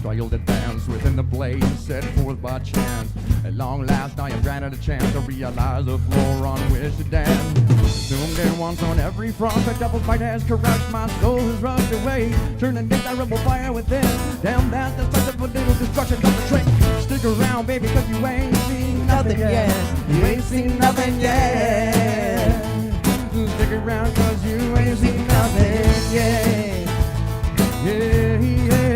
Royal advance within the blaze set forth by chance. At long last I am granted a chance to realize the floor on which to dance. Assumed at once on every front the double fight has crushed, my soul has rushed away, turning desirable fire within. Damn, that's the such of a little destruction of the trick. Stick around, baby, cause you ain't seen nothing yet. You ain't seen nothing yet. Stick around cause you ain't seen nothing yet. Yeah, yeah.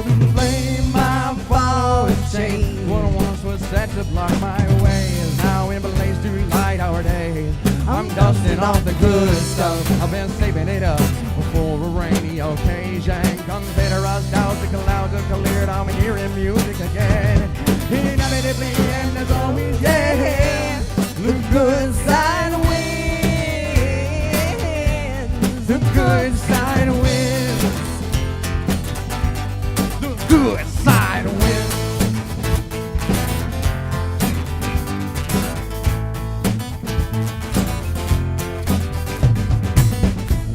The flame I follow is changed. What once was set to block my way is now in blaze to light our day. I'm dusting off the good stuff. I've been saving it up for a rainy occasion. Consider us doused, the clouds are cleared. I'm hearing music again. Inevitably, and as always, yeah, the good side wins. The good side wins. The good side wins.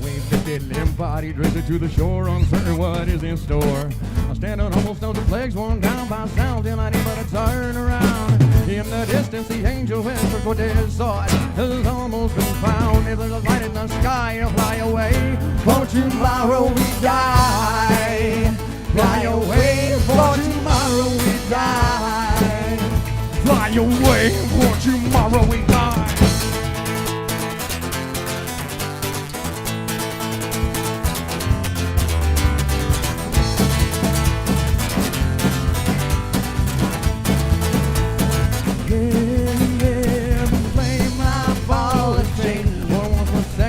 Wave the deadly embodied, drifted to the shore, uncertain what is in store. I stand on almost stones of plagues, worn down by sound, and I need but to turn around. In the distance, the angel whispers what they saw has almost been found. If there's a light in the sky, I'll fly away, for tomorrow we die. Fly away, for tomorrow we die. Fly away, for tomorrow we die.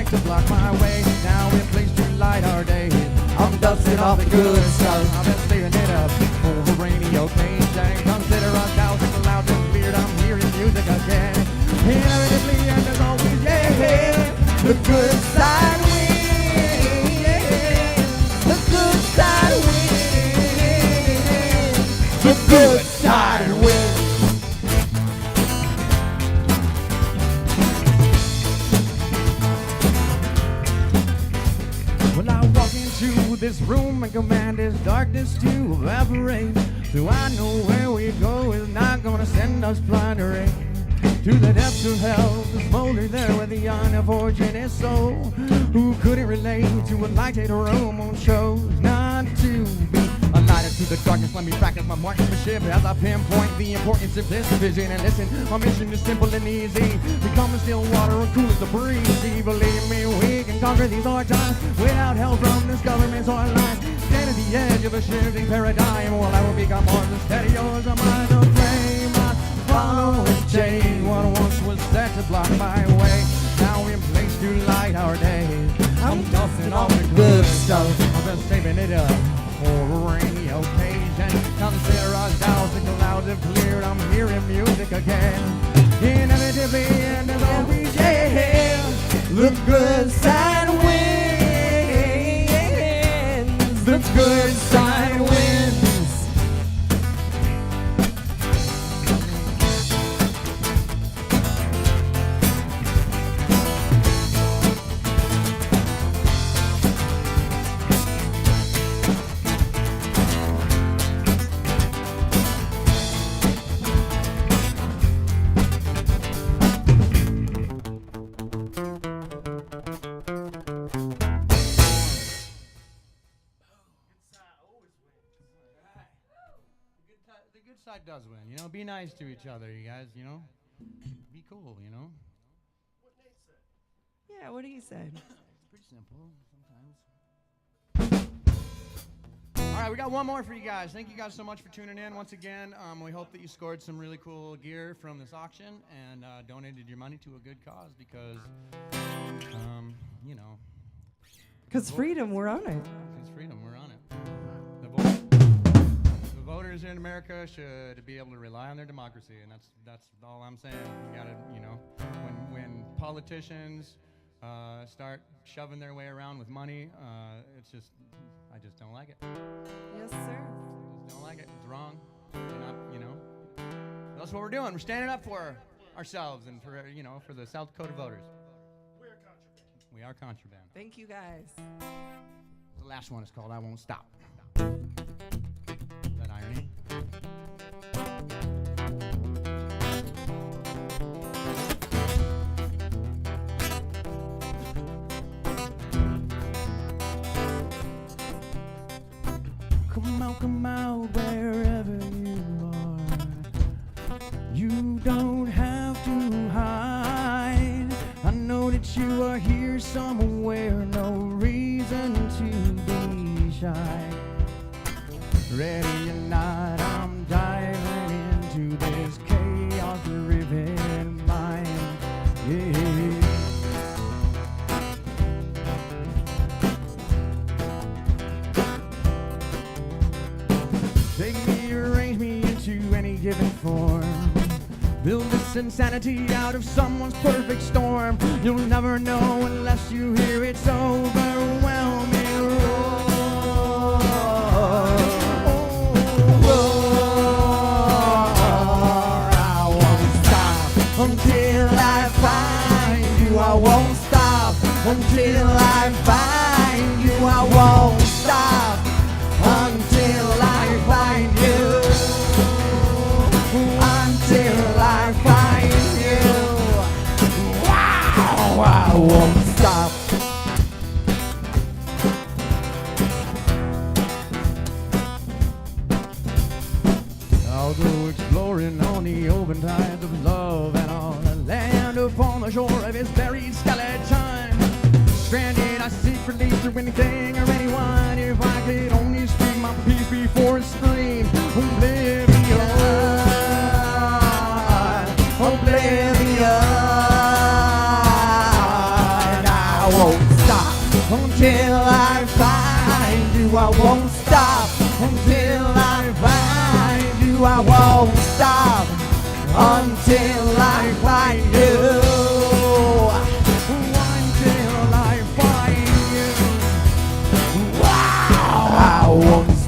To block my way, now in place to light our day. I'm dusting off the good stuff. I've been clearing it up for a rainy occasion. Consider us dousing loud and cleared. I'm hearing music again. Inevitably, and as always, yeah, the good side wins. The good side wins. The good side wins. This room and command this darkness to evaporate. So I know where we go is not gonna send us plundering. to the depths of hell, to smolder there with the unfortunate soul who couldn't relate to a lighted room and chose not to be a lighter to the darkness. Let me practice my marksmanship as I pinpoint the importance of this vision. And listen, my mission is simple and easy. Become as still water and cool as the breeze. See, believe me, we can conquer these hard times without help from this government's hard lines. Stand at the edge of a shifting paradigm. Well, I will become more than steady. Yours are mine to claim. I follow its chain. What once was set to block my way, now in place to light our day. I'm dusting off the good stuff. I'm just saving it up for a rainy occasion. Consider us out, the clouds have cleared. I'm hearing music again. Inevitably, and as always, yeah, the good side wins. The good side wins. The good side does win, you know. Be nice to each other, you guys, you know. Be cool, you know. Yeah, what he said. It's pretty simple sometimes. All right, we got one more for you guys. Thank you guys so much for tuning in once again. We hope that you scored some really cool gear from this auction and donated your money to a good cause because, you know. Because freedom, we're on it. Because freedom, we're on it. The voters in America should be able to rely on their democracy, and that's all I'm saying. You gotta, you know, when politicians start shoving their way around with money, it's just, I just don't like it. Yes, sir. Just don't like it. It's wrong. You're not, you know. That's what we're doing. We're standing up for ourselves and for, you know, for the South Dakota voters. We're contraband. We are contraband. Thank you, guys. The last one is called I Won't Stop. Is that irony? Come out wherever you are. You don't have to hide. I know that you are here somewhere, no reason to be shy. Ready or not, I'm diving into this chaos-driven mind. Yeah. Take me, arrange me into any given form. Build this insanity out of someone's perfect storm. You'll never know unless you hear its overwhelming roar. I won't stop until I find you. I won't stop until I find you. I won't stop until I find you. Until I find you. Wow, I won't stop. I'll go exploring on the open tides of love, and I'll land upon the shore of his buried skeleton. Stranded, I secretly through anything or anyone. If I could only speak my peace before it screamed oblivion. Oblivion. I won't stop until I find you. I won't stop until I find you. I won't stop until I find you. Until I find you. Wow, I won't stop.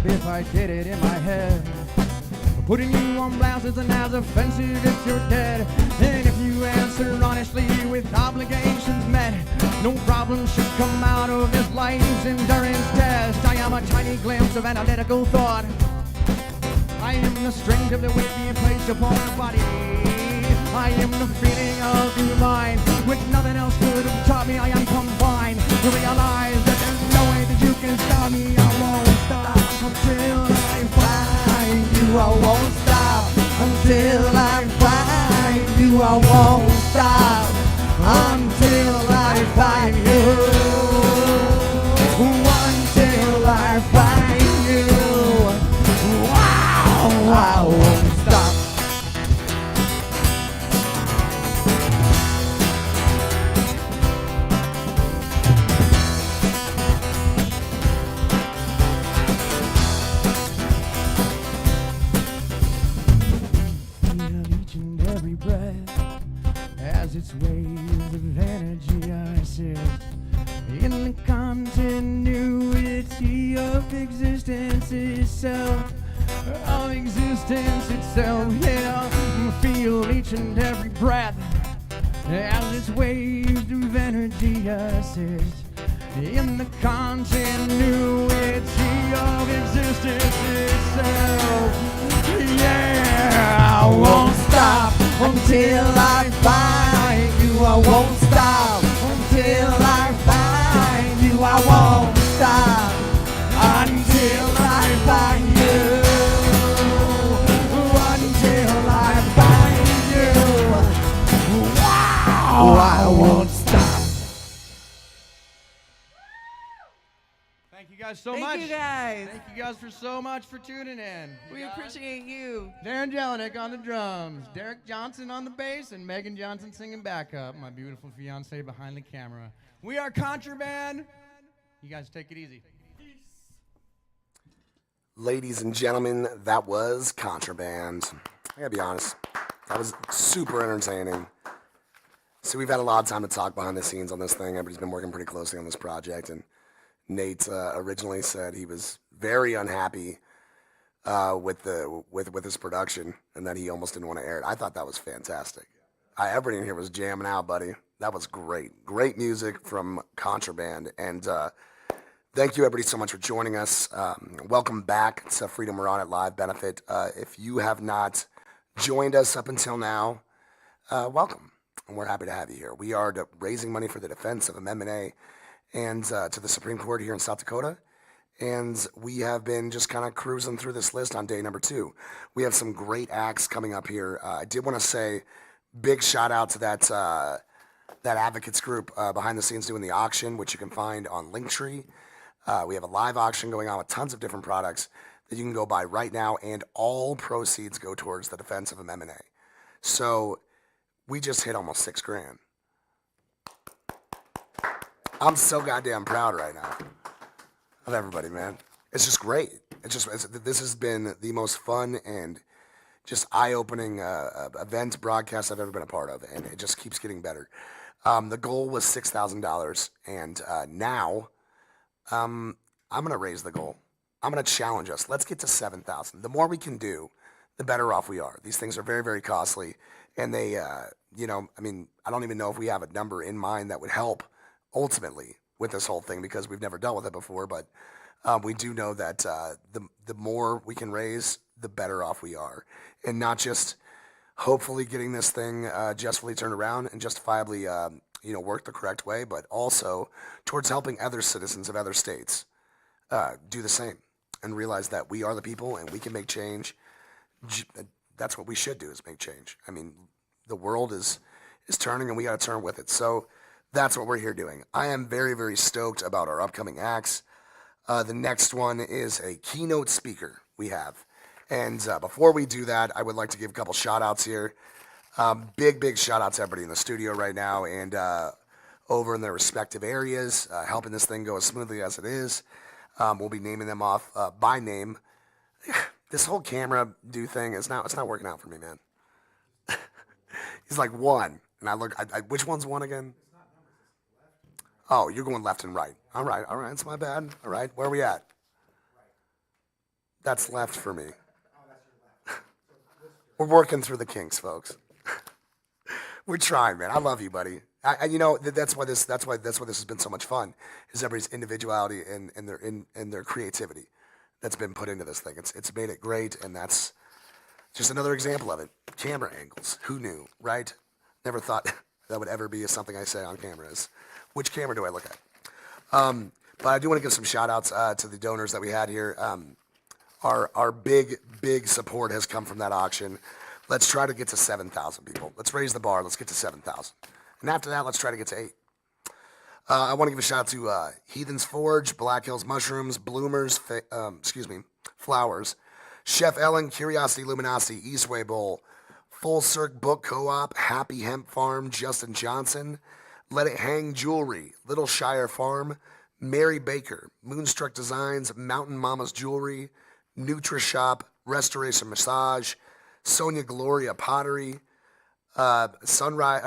If I did it in my head, putting you on blast isn't as offensive if you're dead. And if you answer honestly with obligations met, no problem should come out of this life's indictment. glimpse of analytical thought. I am the strength of the weight being placed upon the body. I am the feeling of the mind, which nothing else could have taught me. I am confined to realize that there's no way that you can stop me. I won't stop until I find you. I won't stop until I find you. I won't stop until I find you. Until I find you. Wow, I won't stop. Each and every breath as its waves of energy assist in the continuity of existence itself. Of existence itself, yeah. Feel each and every breath as its waves of energy assist in the continuity of existence itself. Yeah, I won't stop until I find you. I won't stop until I find you. I won't stop until I find you. Until I find you. Wow, I won't stop. Thank you guys so much. Thank you guys. Thank you guys for so much for tuning in. We appreciate you. Darren Jelinek on the drums, Derek Johnson on the bass, and Megan Johnson singing backup. My beautiful fiance behind the camera. We are Contraband. You guys take it easy. Ladies and gentlemen, that was Contraband. I gotta be honest, that was super entertaining. So we've had a lot of time to talk behind the scenes on this thing. Everybody's been working pretty closely on this project, and Nate originally said he was very unhappy with his production and that he almost didn't want to air it. I thought that was fantastic. Everybody in here was jamming out, buddy. That was great. Great music from Contraband. And thank you, everybody, so much for joining us. Welcome back to Freedom We're On It Live Benefit. If you have not joined us up until now, welcome. And we're happy to have you here. We are raising money for the defense of Amendment A and to the Supreme Court here in South Dakota. And we have been just kind of cruising through this list on day number 2. We have some great acts coming up here. I did want to say big shout out to that advocates group behind the scenes doing the auction, which you can find on Linktree. We have a live auction going on with tons of different products that you can go buy right now, and all proceeds go towards the defense of Amendment A. So we just hit almost $6,000. I'm so goddamn proud right now of everybody, man. It's just great. This has been the most fun and just eye-opening event broadcast I've ever been a part of, and it just keeps getting better. The goal was $6,000, and now I'm gonna raise the goal. I'm gonna challenge us. Let's get to $7,000. The more we can do, the better off we are. These things are very, very costly, and they, I don't even know if we have a number in mind that would help ultimately with this whole thing, because we've never dealt with it before, but we do know that the more we can raise, the better off we are. And not just hopefully getting this thing justly turned around and justifiably worked the correct way, but also towards helping other citizens of other states do the same and realize that we are the people and we can make change. That's what we should do, is make change. I mean, the world is turning, and we got to turn with it. So that's what we're here doing. I am very, very stoked about our upcoming acts. The next one is a keynote speaker we have. And before we do that, I would like to give a couple shout outs here. Big shout out to everybody in the studio right now and over in their respective areas, helping this thing go as smoothly as it is. We'll be naming them off by name. This whole camera do thing it's not working out for me, man. He's like, one. And I look, which one's one again? Oh, you're going left and right. All right, it's my bad. All right, where are we at? That's left for me. We're working through the kinks, folks. We're trying, man. I love you, buddy. That's why this has been so much fun. Is everybody's individuality and their creativity. that's been put into this thing. It's made it great, and that's just another example of it. Camera angles. Who knew, right? Never thought that would ever be something I say on cameras. Which camera do I look at? But I do want to give some shout outs to the donors that we had here. Our big support has come from that auction. Let's try to get to 7,000 people. Let's raise the bar. Let's get to 7,000. And after that, let's try to get to 8. I want to give a shout out to Heathen's Forge, Black Hills Mushrooms, Bloomers, Flowers, Chef Ellen, Curiosity Luminosity, Eastway Bowl, Full Cirque Book Co-op, Happy Hemp Farm, Justin Johnson, Let It Hang Jewelry, Little Shire Farm, Mary Baker, Moonstruck Designs, Mountain Mama's Jewelry, Nutri Shop, Restoration Massage, Sonia Gloria Pottery, Sunrise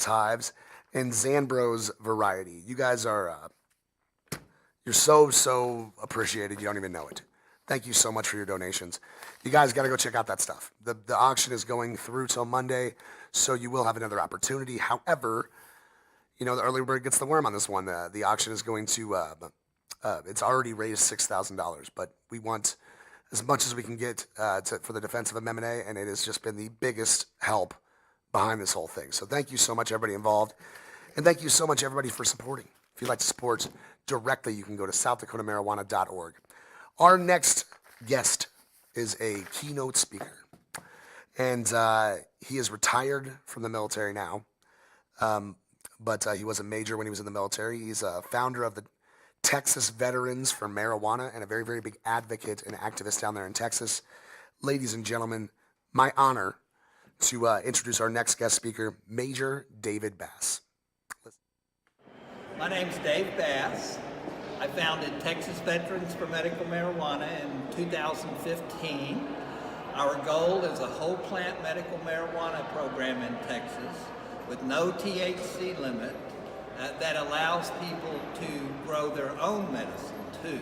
Hives, and Zanbro's Variety. You guys are, you're so appreciated. You don't even know it. Thank you so much for your donations. You guys got to go check out that stuff. The auction is going through till Monday, so you will have another opportunity. However, you know, the early bird gets the worm on this one. The auction is going to, it's already raised $6,000, but we want as much as we can get for the defense of MMA, and it has just been the biggest help behind this whole thing. So thank you so much, everybody involved. And thank you so much, everybody, for supporting. If you'd like to support directly, you can go to southdakota.marijuana.org. Our next guest is a keynote speaker. And he is retired from the military now. But he was a major when he was in the military. He's a founder of the Texas Veterans for Marijuana and a very, very big advocate and activist down there in Texas. Ladies and gentlemen, my honor to introduce our next guest speaker, Major David Bass. My name's Dave Bass. I founded Texas Veterans for Medical Marijuana in 2015. Our goal is a whole plant medical marijuana program in Texas with no THC limit that allows people to grow their own medicine too.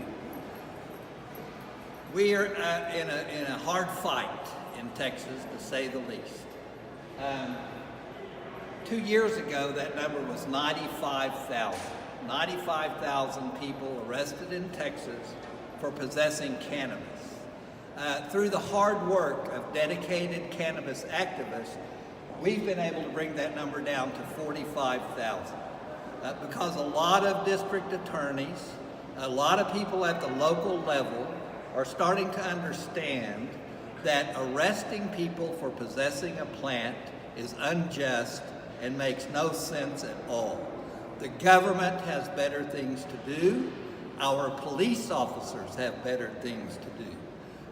We are in a hard fight in Texas, to say the least. 2 years ago, that number was 95,000. 95,000 people arrested in Texas for possessing cannabis. Through the hard work of dedicated cannabis activists, we've been able to bring that number down to 45,000. Because a lot of district attorneys, a lot of people at the local level are starting to understand that arresting people for possessing a plant is unjust and makes no sense at all. The government has better things to do. Our police officers have better things to do.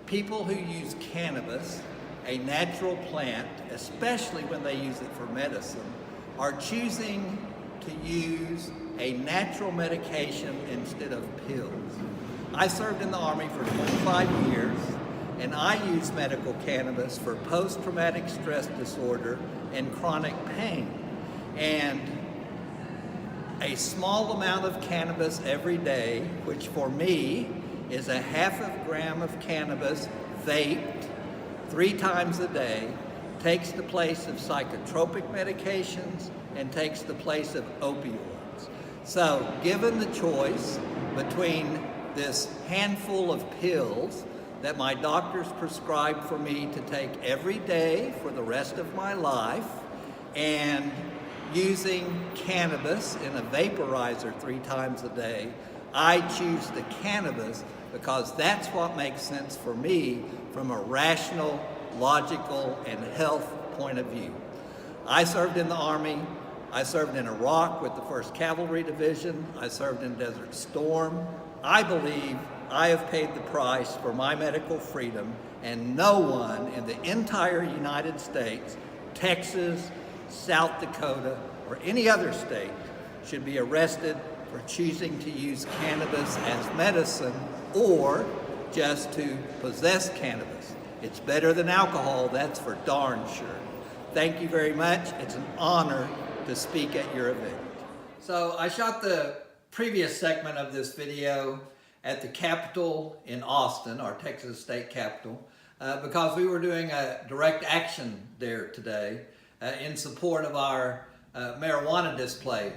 People who use cannabis, a natural plant, especially when they use it for medicine, are choosing to use a natural medication instead of pills. I served in the Army for 25 years, and I use medical cannabis for post-traumatic stress disorder and chronic pain. And a small amount of cannabis every day, which for me is a half a gram of cannabis vaped 3 times a day, takes the place of psychotropic medications and takes the place of opioids. So given the choice between this handful of pills that my doctors prescribed for me to take every day for the rest of my life and using cannabis in a vaporizer 3 times a day, I choose the cannabis because that's what makes sense for me from a rational, logical, and health point of view. I served in the Army. I served in Iraq with the 1st Cavalry Division. I served in Desert Storm. I believe I have paid the price for my medical freedom, and no one in the entire United States, Texas, South Dakota, or any other state should be arrested for choosing to use cannabis as medicine or just to possess cannabis. It's better than alcohol, that's for darn sure. Thank you very much. It's an honor to speak at your event. So I shot the previous segment of this video at the Capitol in Austin, our Texas state capitol, because we were doing a direct action there today in support of our marijuana display,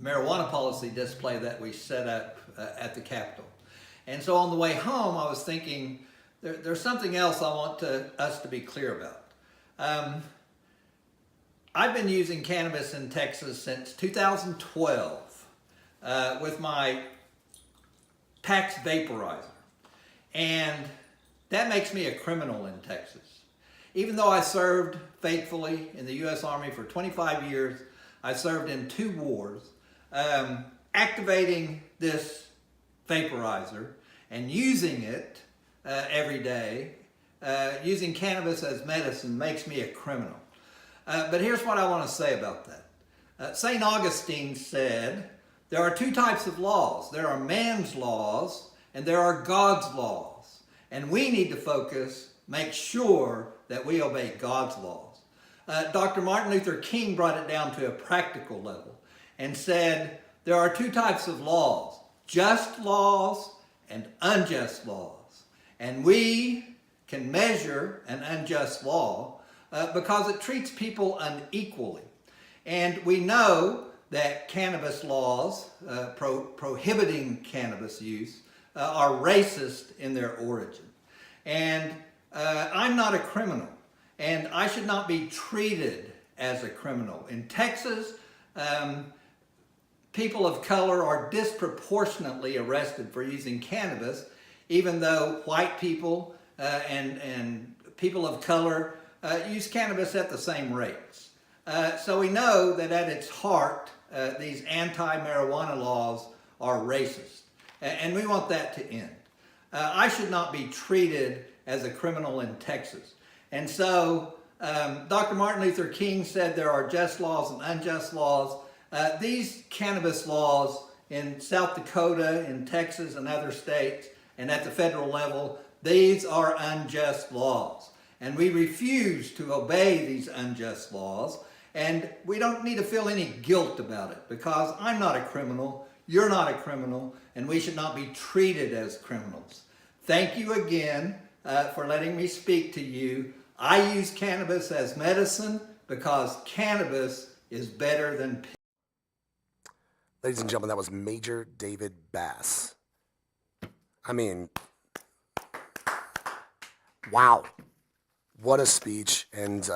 marijuana policy display that we set up at the Capitol. And so on the way home, I was thinking, there's something else I want us to be clear about. I've been using cannabis in Texas since 2012 with my PAX vaporizer. And that makes me a criminal in Texas. Even though I served faithfully in the U.S. Army for 25 years, I served in 2 wars, activating this vaporizer and using it every day, using cannabis as medicine makes me a criminal. But here's what I want to say about that. St. Augustine said, there are 2 types of laws. There are man's laws and there are God's laws. And we need to make sure that we obey God's laws. Dr. Martin Luther King brought it down to a practical level and said, there are 2 types of laws, just laws and unjust laws. And we can measure an unjust law because it treats people unequally. And we know that cannabis laws prohibiting cannabis use are racist in their origin. And I'm not a criminal, and I should not be treated as a criminal. In Texas, people of color are disproportionately arrested for using cannabis, even though white people and people of color use cannabis at the same rates. So we know that at its heart, these anti-marijuana laws are racist, and we want that to end. I should not be treated as a criminal in Texas. And so Dr. Martin Luther King said there are just laws and unjust laws. These cannabis laws in South Dakota, in Texas, and other states, and at the federal level, these are unjust laws. And we refuse to obey these unjust laws. And we don't need to feel any guilt about it, because I'm not a criminal, you're not a criminal, and we should not be treated as criminals. Thank you again for letting me speak to you. I use cannabis as medicine because cannabis is better than pills. Ladies and gentlemen, that was Major David Bass. I mean, wow. What a speech. And,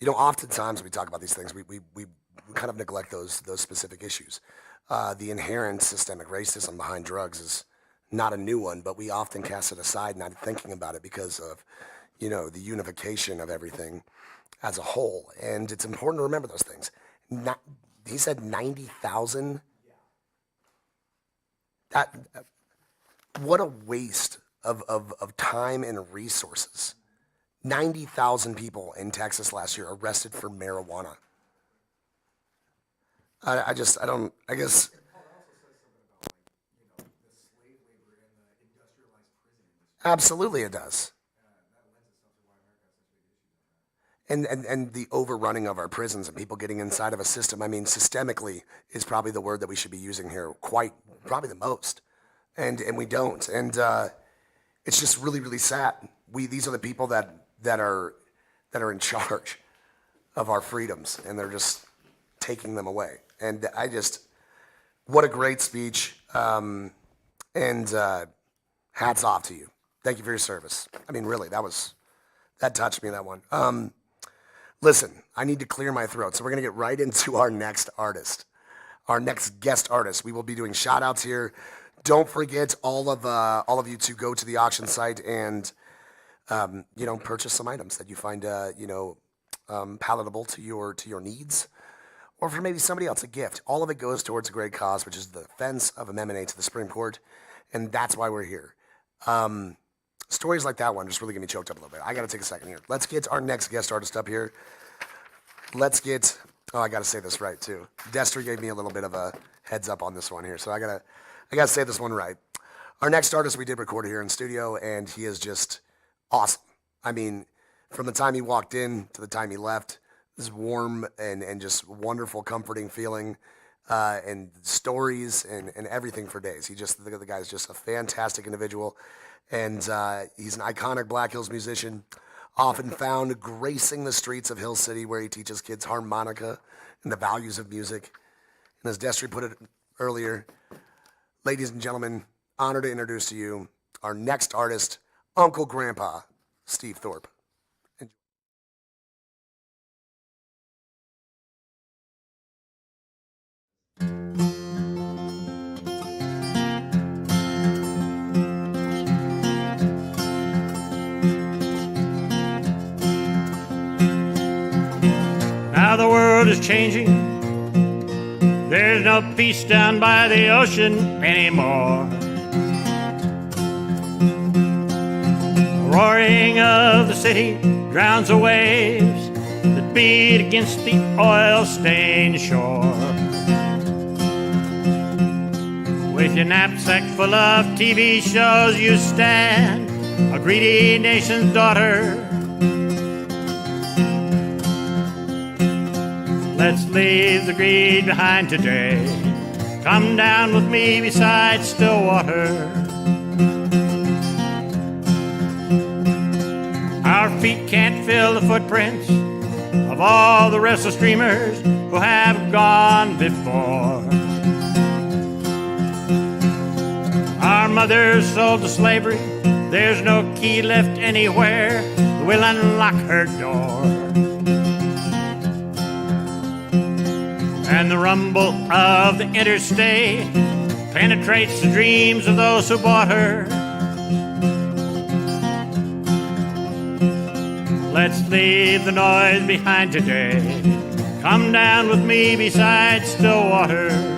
oftentimes when we talk about these things, we kind of neglect those specific issues. The inherent systemic racism behind drugs is not a new one, but we often cast it aside, not thinking about it because of, the unification of everything as a whole. And it's important to remember those things. He said 90,000. What a waste of time and resources. 90,000 people in Texas last year arrested for marijuana. I guess. Absolutely it does. And the overrunning of our prisons and people getting inside of a system, I mean, systemically is probably the word that we should be using here, probably the most. And we don't. And it's just really, really sad. These are the people that are in charge of our freedoms, and they're just taking them away. And what a great speech. And hats off to you. Thank you for your service. I mean, really, that touched me, that one. Listen, I need to clear my throat, so we're going to get right into our next artist, our next guest artist. We will be doing shout outs here. Don't forget all of you to go to the auction site and, purchase some items that you find, palatable to your needs, or for maybe somebody else, a gift. All of it goes towards a great cause, which is the defense of MMA to the Supreme Court, and that's why we're here. Stories like that one just really get me choked up a little bit. I got to take a second here. Let's get our next guest artist up here. I got to say this right too. Destry gave me a little bit of a heads up on this one here, so I got to say this one right. Our next artist we did record here in studio, and he is just awesome. I mean, from the time he walked in to the time he left, this warm and just wonderful, comforting feeling, and stories and everything for days. The guy's just a fantastic individual. And he's an iconic Black Hills musician, often found gracing the streets of Hill City, where he teaches kids harmonica and the values of music. And as Destry put it earlier, ladies and gentlemen, honored to introduce to you our next artist, Uncle Grandpa, Steve Thorpe. Now the world is changing. There's no peace down by the ocean anymore. The roaring of the city drowns the waves that beat against the oil-stained shore. With your knapsack full of TV shows, you stand, a greedy nation's daughter. Let's leave the greed behind today. Come down with me beside Stillwater. Our feet can't fill the footprints of all the restless dreamers who have gone before. Our mothers sold to slavery. There's no key left anywhere that will unlock her door. And the rumble of the interstate penetrates the dreams of those who bought her. Let's leave the noise behind today. Come down with me beside Stillwater.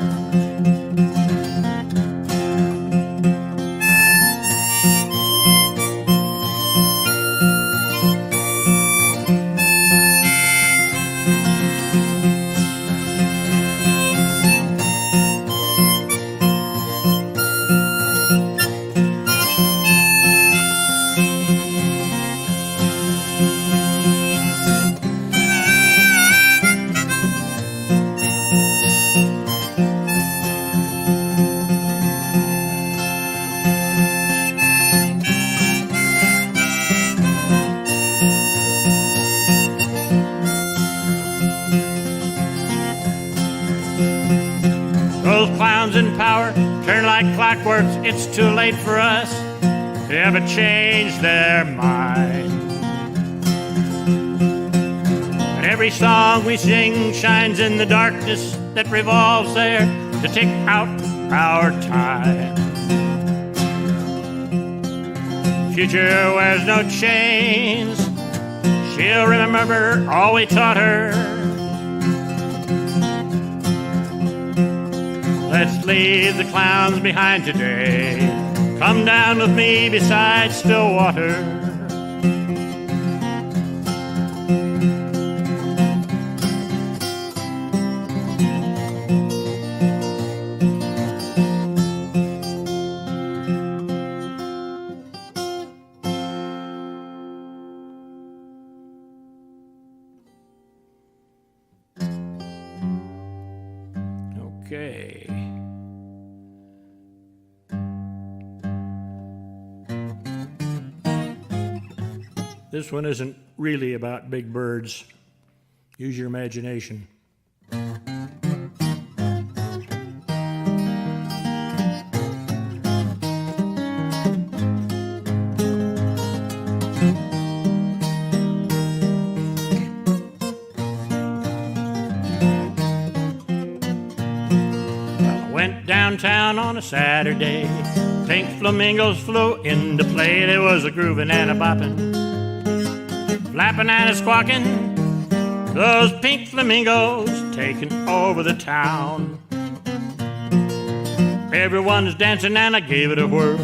Those clowns in power turn like clockworks. It's too late for us to ever change their mind. And every song we sing shines in the darkness that revolves there to tick out our time. Future wears no chains. She'll remember all we taught her. Let's leave the clowns behind today. Come down with me beside Stillwater. Okay. This one isn't really about big birds. Use your imagination. Went downtown on a Saturday. Pink flamingos flew into play. There was a grooving and a bopping, flapping and a squawking. Those pink flamingos taking over the town. Everyone's dancing and I gave it a whirl.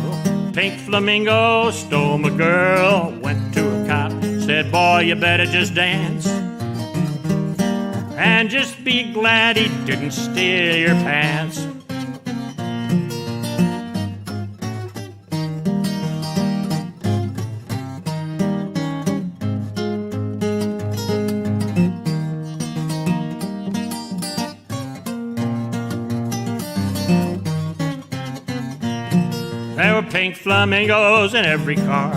Pink flamingo stole my girl. Went to a cop, said, boy, you better just dance. And just be glad he didn't steal your pants. There were pink flamingos in every car,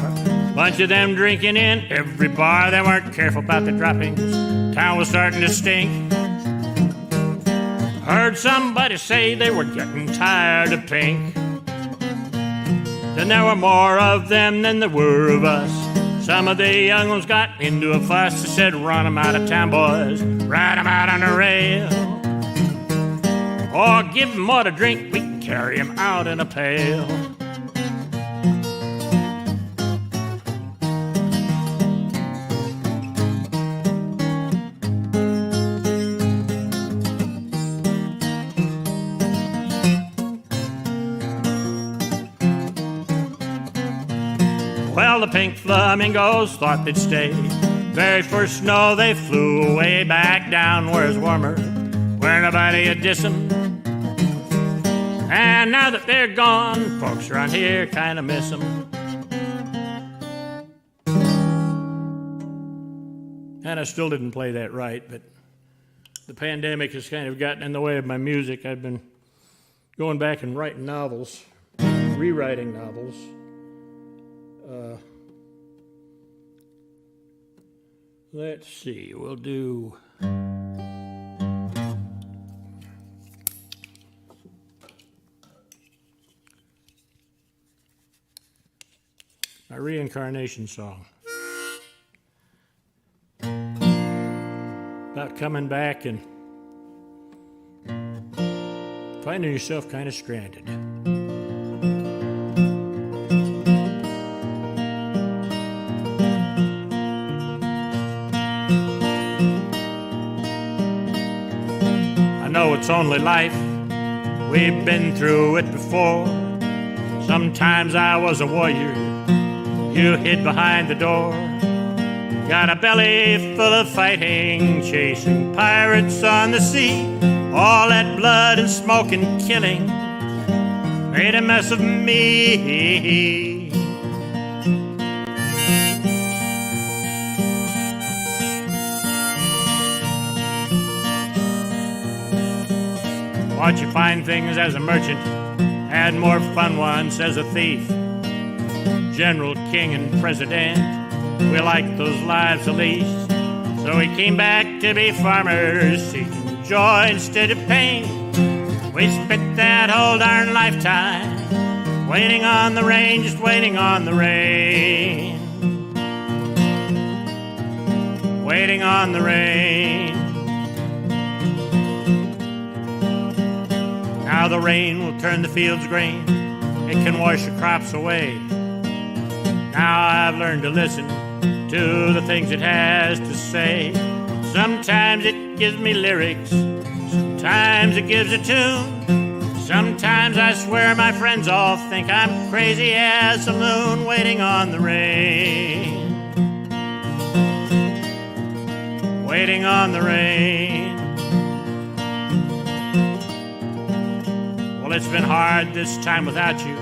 bunch of them drinking in every bar. They weren't careful about the droppings. Town was starting to stink. Heard somebody say they were getting tired of pink. Then there were more of them than there were of us. Some of the young ones got into a fuss. They said, run 'em out of town, boys, ride 'em out on the rail. Or give 'em more to drink, we can carry 'em out in a pail. Well, the pink flamingos thought they'd stay. Very first snow they flew away back down where it's warmer, where nobody would diss 'em. And now that they're gone, folks around here kind of miss 'em. And I still didn't play that right, but the pandemic has kind of gotten in the way of my music. I've been going back and writing novels, rewriting novels. Let's see, we'll do my reincarnation song. About coming back and finding yourself kind of stranded. I know it's only life, we've been through it before. Sometimes I was a warrior, you hid behind the door. Got a belly full of fighting, chasing pirates on the sea. All that blood and smoke and killing made a mess of me. Watch you find things as a merchant, had more fun once as a thief. General, king, and president, we liked those lives the least. So we came back to be farmers, seeking joy instead of pain. We spent that whole darn lifetime waiting on the rain, just waiting on the rain. Waiting on the rain. Now the rain will turn the fields green, it can wash the crops away. Now I've learned to listen to the things it has to say. Sometimes it gives me lyrics, sometimes it gives a tune. Sometimes I swear my friends all think I'm crazy as a loon, waiting on the rain. Waiting on the rain. Well, it's been hard this time without you.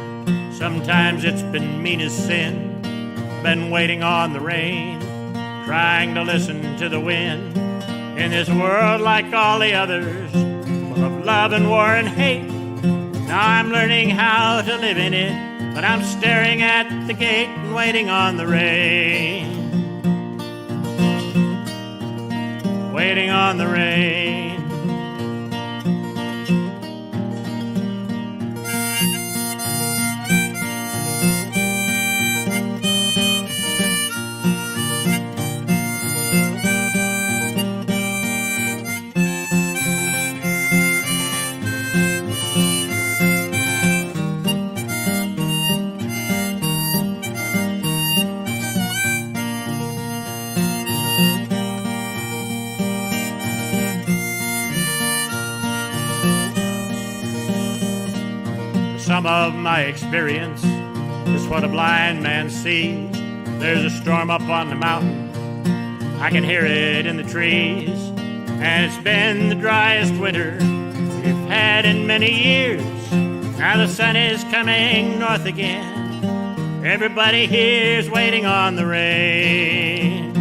Sometimes it's been mean as sin. Been waiting on the rain, trying to listen to the wind. In this world like all the others, full of love and war and hate. Now I'm learning how to live in it, but I'm staring at the gate and waiting on the rain. Waiting on the rain. Some of my experience is what a blind man sees. There's a storm up on the mountain, I can hear it in the trees. And it's been the driest winter we've had in many years. Now the sun is coming north again, everybody here's waiting on the rain.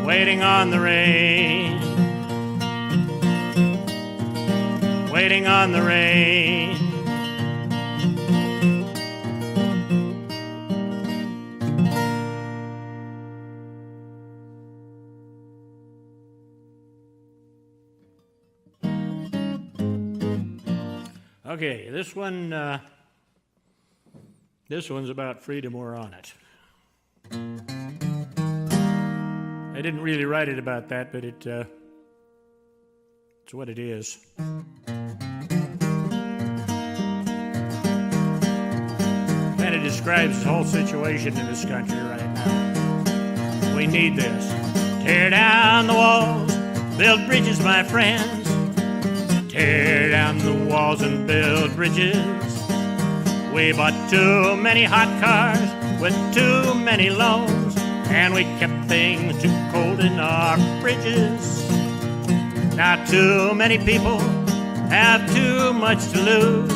Waiting on the rain. Waiting on the rain. Okay, this one This one's about freedom, we're on it. I didn't really write it about that, but it's what it is. And it describes the whole situation in this country right now. We need this. Tear down the walls, build bridges, my friends. Tear down the walls and build bridges. We bought too many hot cars with too many loans, and we kept things too cold in our fridges. Now too many people have too much to lose,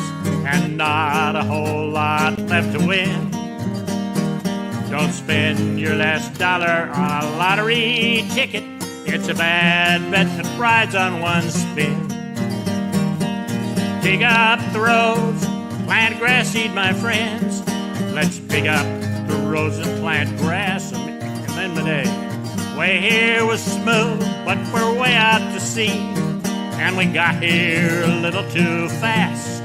and not a whole lot left to win. Don't spend your last dollar on a lottery ticket. It's a bad bet that rides on one spin. Dig up the roads, plant grass seed, my friends. Let's dig up the roads and plant grass and then the day. Way here was smooth, but we're way out to sea, and we got here a little too fast.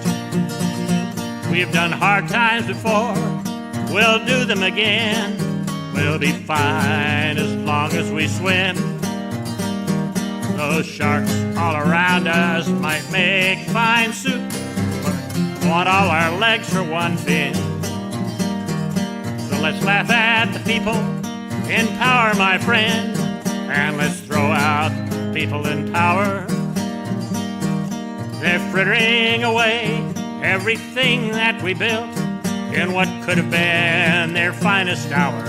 We've done hard times before, we'll do them again. We'll be fine as long as we swim. Those sharks all around us might make fine soup, but want all our legs for one fin. So let's laugh at the people in power, my friend, and let's throw out people in power. They're frittering away everything that we built in what could have been their finest hour.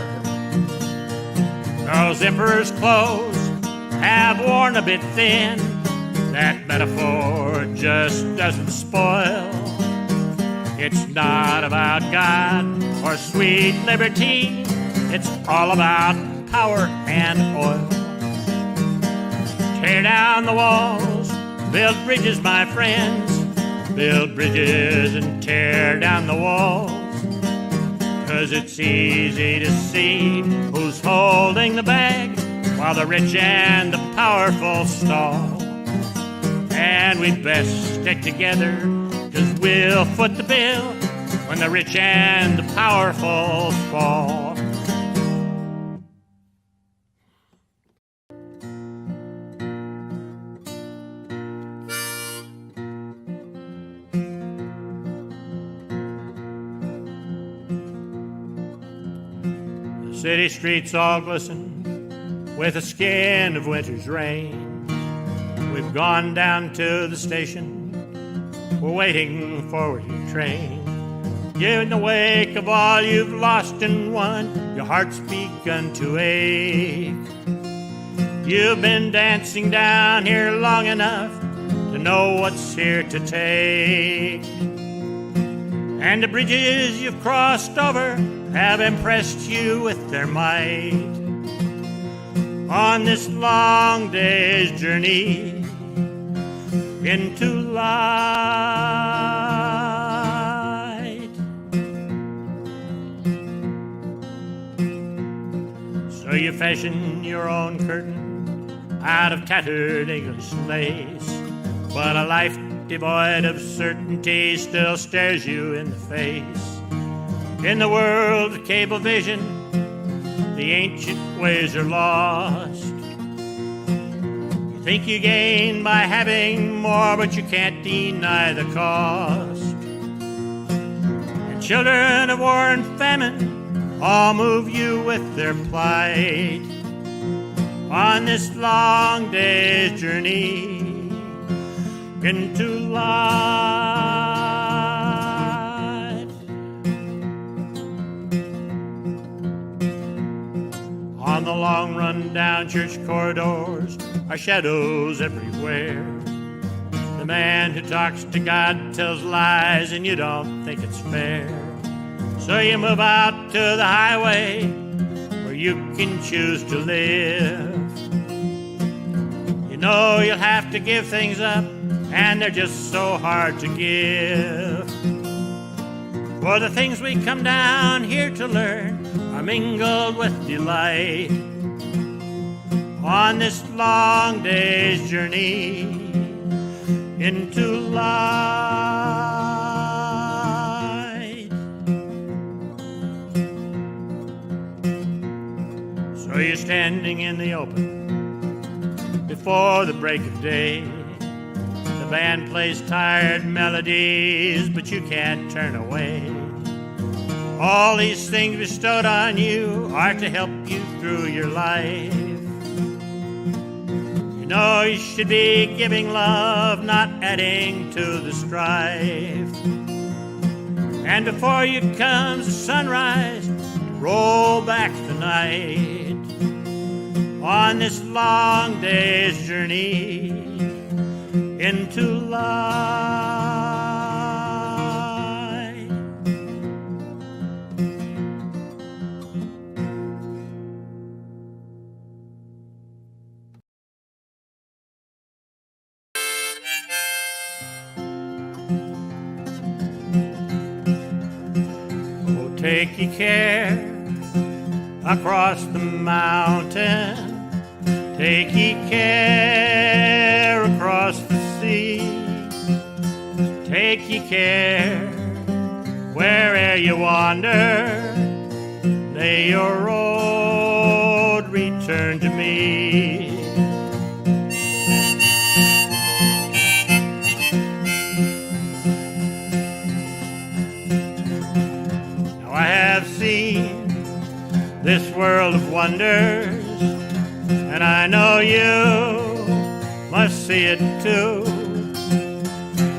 Those emperor's clothes have worn a bit thin. That metaphor just doesn't spoil. It's not about God or sweet liberty. It's all about power and oil. Tear down the walls, build bridges, my friends. Build bridges and tear down the walls. 'Cause it's easy to see who's holding the bag while the rich and the powerful stall. And we'd best stick together, 'cause we'll foot the bill when the rich and the powerful fall. The city streets all glisten with the skin of winter's rain. We've gone down to the station, we're waiting for your train. In the wake of all you've lost and won, your heart's begun to ache. You've been dancing down here long enough to know what's here to take. And the bridges you've crossed over have impressed you with their might. On this long day's journey into light. So you fashion your own curtain out of tattered English lace, but a life devoid of certainty still stares you in the face. In the world of cable vision, the ancient ways are lost. You think you gain by having more, but you can't deny the cost. And children of war and famine all move you with their plight. On this long day's journey into light. On the long run down church corridors are shadows everywhere. The man who talks to God tells lies and you don't think it's fair. So you move out to the highway where you can choose to live. You know you'll have to give things up, and they're just so hard to give. For the things we come down here to learn are mingled with delight. On this long day's journey into light. sing in the open before the break of day. The band plays tired melodies, but you can't turn away. All these things bestowed on you are to help you through your life. You know you should be giving love, not adding to the strife. And before you comes the sunrise, roll back the night on this long day's journey into life. Oh, take ye care across the mountain. Take ye care across the sea. Take ye care where'er you wander. May your road return to me. Now I have seen this world of wonders, and I know you must see it too.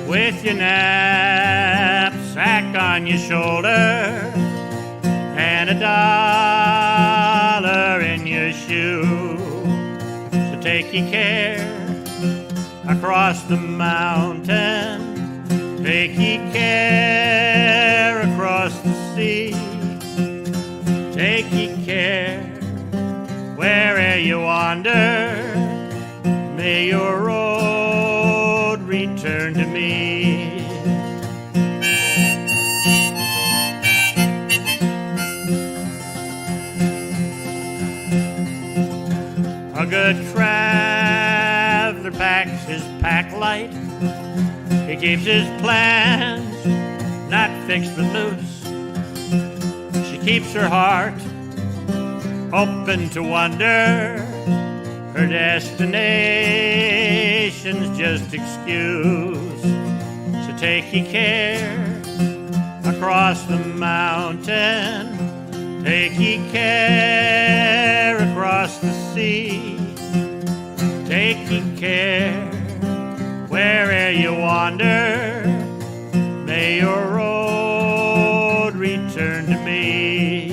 With your knapsack on your shoulder and $1 in your shoe. So take ye care across the mountain. Take ye care across the sea. Take ye care where'er you wander. May your road return to me. A good traveler packs his pack light. He keeps his plans not fixed but loose. She keeps her heart open to wonder. Her destination's just excuse. So take ye care across the mountain. Take ye care across the sea. Take ye care where'er you wander. May your road return to me.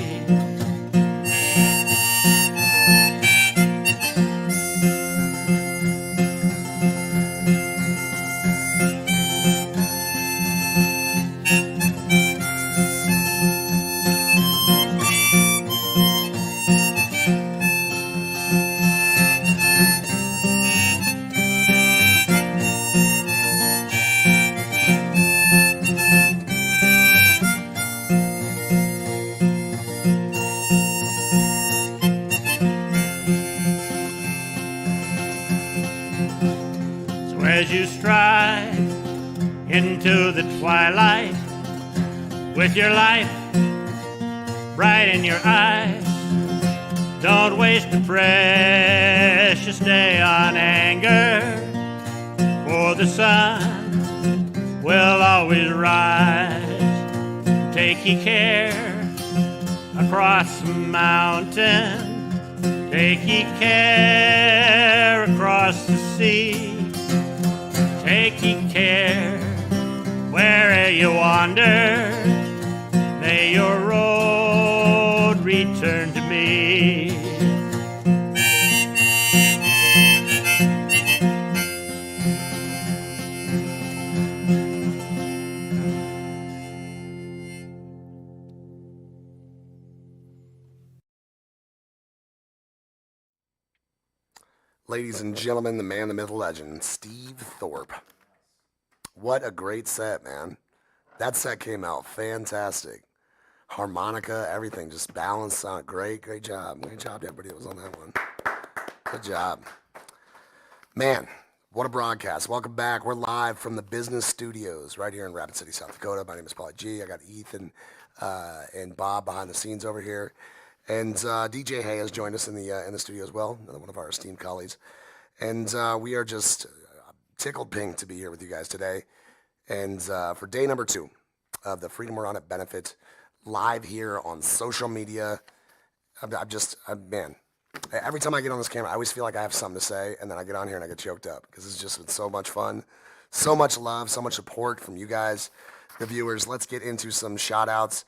As you stride into the twilight with your life bright in your eyes, don't waste a precious day on anger, for the sun will always rise. Take ye care across the mountain. Take ye care across the sea. Take ye care where'er you wander. May your road return to me. Ladies and gentlemen, the man, the myth, the legend, Steve Thorpe. What a great set, man. That set came out fantastic. Harmonica, everything, just balanced, sound great. Great job. Great job to everybody that was on that one. Good job. Man, what a broadcast. Welcome back. We're live from the business studios right here in Rapid City, South Dakota. My name is Paulie G. I got Ethan and Bob behind the scenes over here. And DJ Hay has joined us in the studio as well, another one of our esteemed colleagues. And we are just tickled pink to be here with you guys today. And for day number 2 of the Freedom We're On It benefit, live here on social media. Man, every time I get on this camera, I always feel like I have something to say, and then I get on here and I get choked up because it's just been so much fun, so much love, so much support from you guys, the viewers. Let's get into some shout outs.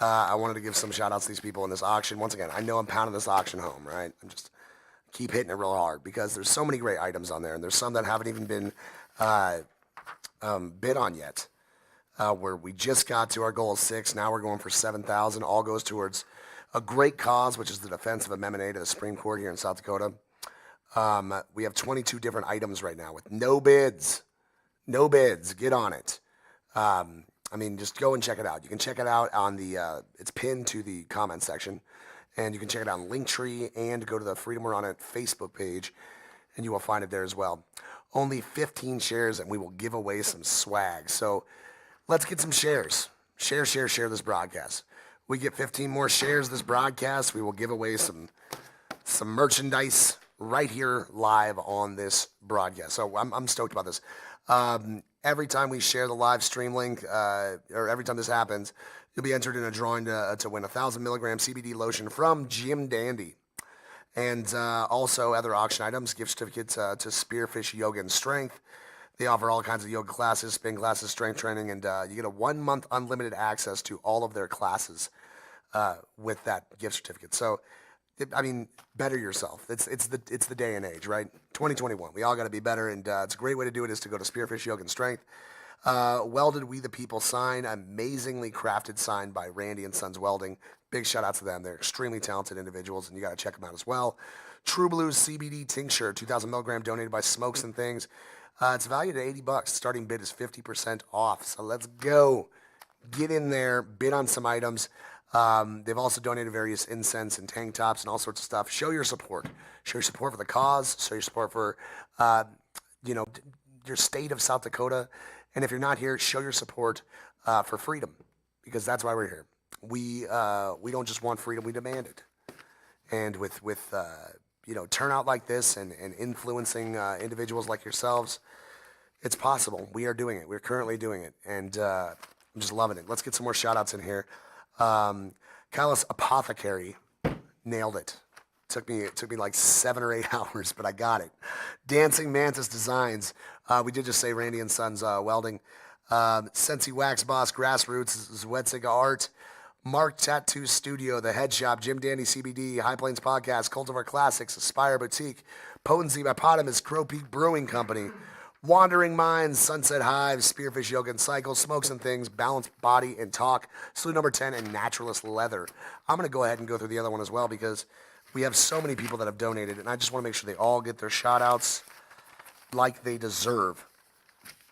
I wanted to give some shout outs to these people in this auction. Once again, I know I'm pounding this auction home, right? I'm just keep hitting it real hard because there's so many great items on there, and there's some that haven't even been bid on yet. Where we just got to our goal of 6, now we're going for 7,000. All goes towards a great cause, which is the defense of Amendment A to the Supreme Court here in South Dakota. We have 22 different items right now with no bids. No bids. Get on it. Just go and check it out. You can check it out on the, it's pinned to the comment section, and you can check it out on Linktree and go to the Freedom We're On It Facebook page, and you will find it there as well. Only 15 shares, and we will give away some swag. So let's get some shares. Share this broadcast. We get 15 more shares of this broadcast, we will give away some merchandise right here live on this broadcast. So I'm stoked about this. Every time we share the live stream link, or every time this happens, you'll be entered in a drawing to win 1,000 milligram CBD lotion from Jim Dandy. And also other auction items, gift certificates to Spearfish Yoga and Strength. They offer all kinds of yoga classes, spin classes, strength training, and you get a 1-month unlimited access to all of their classes with that gift certificate. So, better yourself. It's the day and age, right? 2021. We all got to be better, and it's a great way to do it is to go to Spearfish Yoga and Strength. Welded We the People sign, amazingly crafted sign by Randy and Sons Welding. Big shout out to them. They're extremely talented individuals, and you got to check them out as well. True Blues CBD tincture, 2,000 milligram, donated by Smokes and Things. It's valued at $80. Starting bid is 50% off. So let's go. Get in there, bid on some items. They've also donated various incense and tank tops and all sorts of stuff. Show your support. Show your support for the cause. Show your support for, your state of South Dakota. And if you're not here, show your support for freedom, because that's why we're here. We don't just want freedom; we demand it. And with turnout like this and influencing individuals like yourselves, it's possible. We are doing it. We're currently doing it, and I'm just loving it. Let's get some more shout-outs in here. Kylos Apothecary nailed it. It took me like 7 or 8 hours, but I got it. Dancing Mantis Designs. We did just say Randy and Sons Welding. Sensi Wax Boss Grassroots, Zwetzig Art. Mark Tattoo Studio, The Head Shop, Jim Dandy CBD, High Plains Podcast, Cultivar Classics, Aspire Boutique, Potency by Potamus, Crow Peak Brewing Company, Wandering Minds, Sunset Hives, Spearfish Yoga and Cycle, Smokes and Things, Balanced Body and Talk, Salute Number 10, and Naturalist Leather. I'm going to go ahead and go through the other one as well because we have so many people that have donated, and I just want to make sure they all get their shout-outs like they deserve.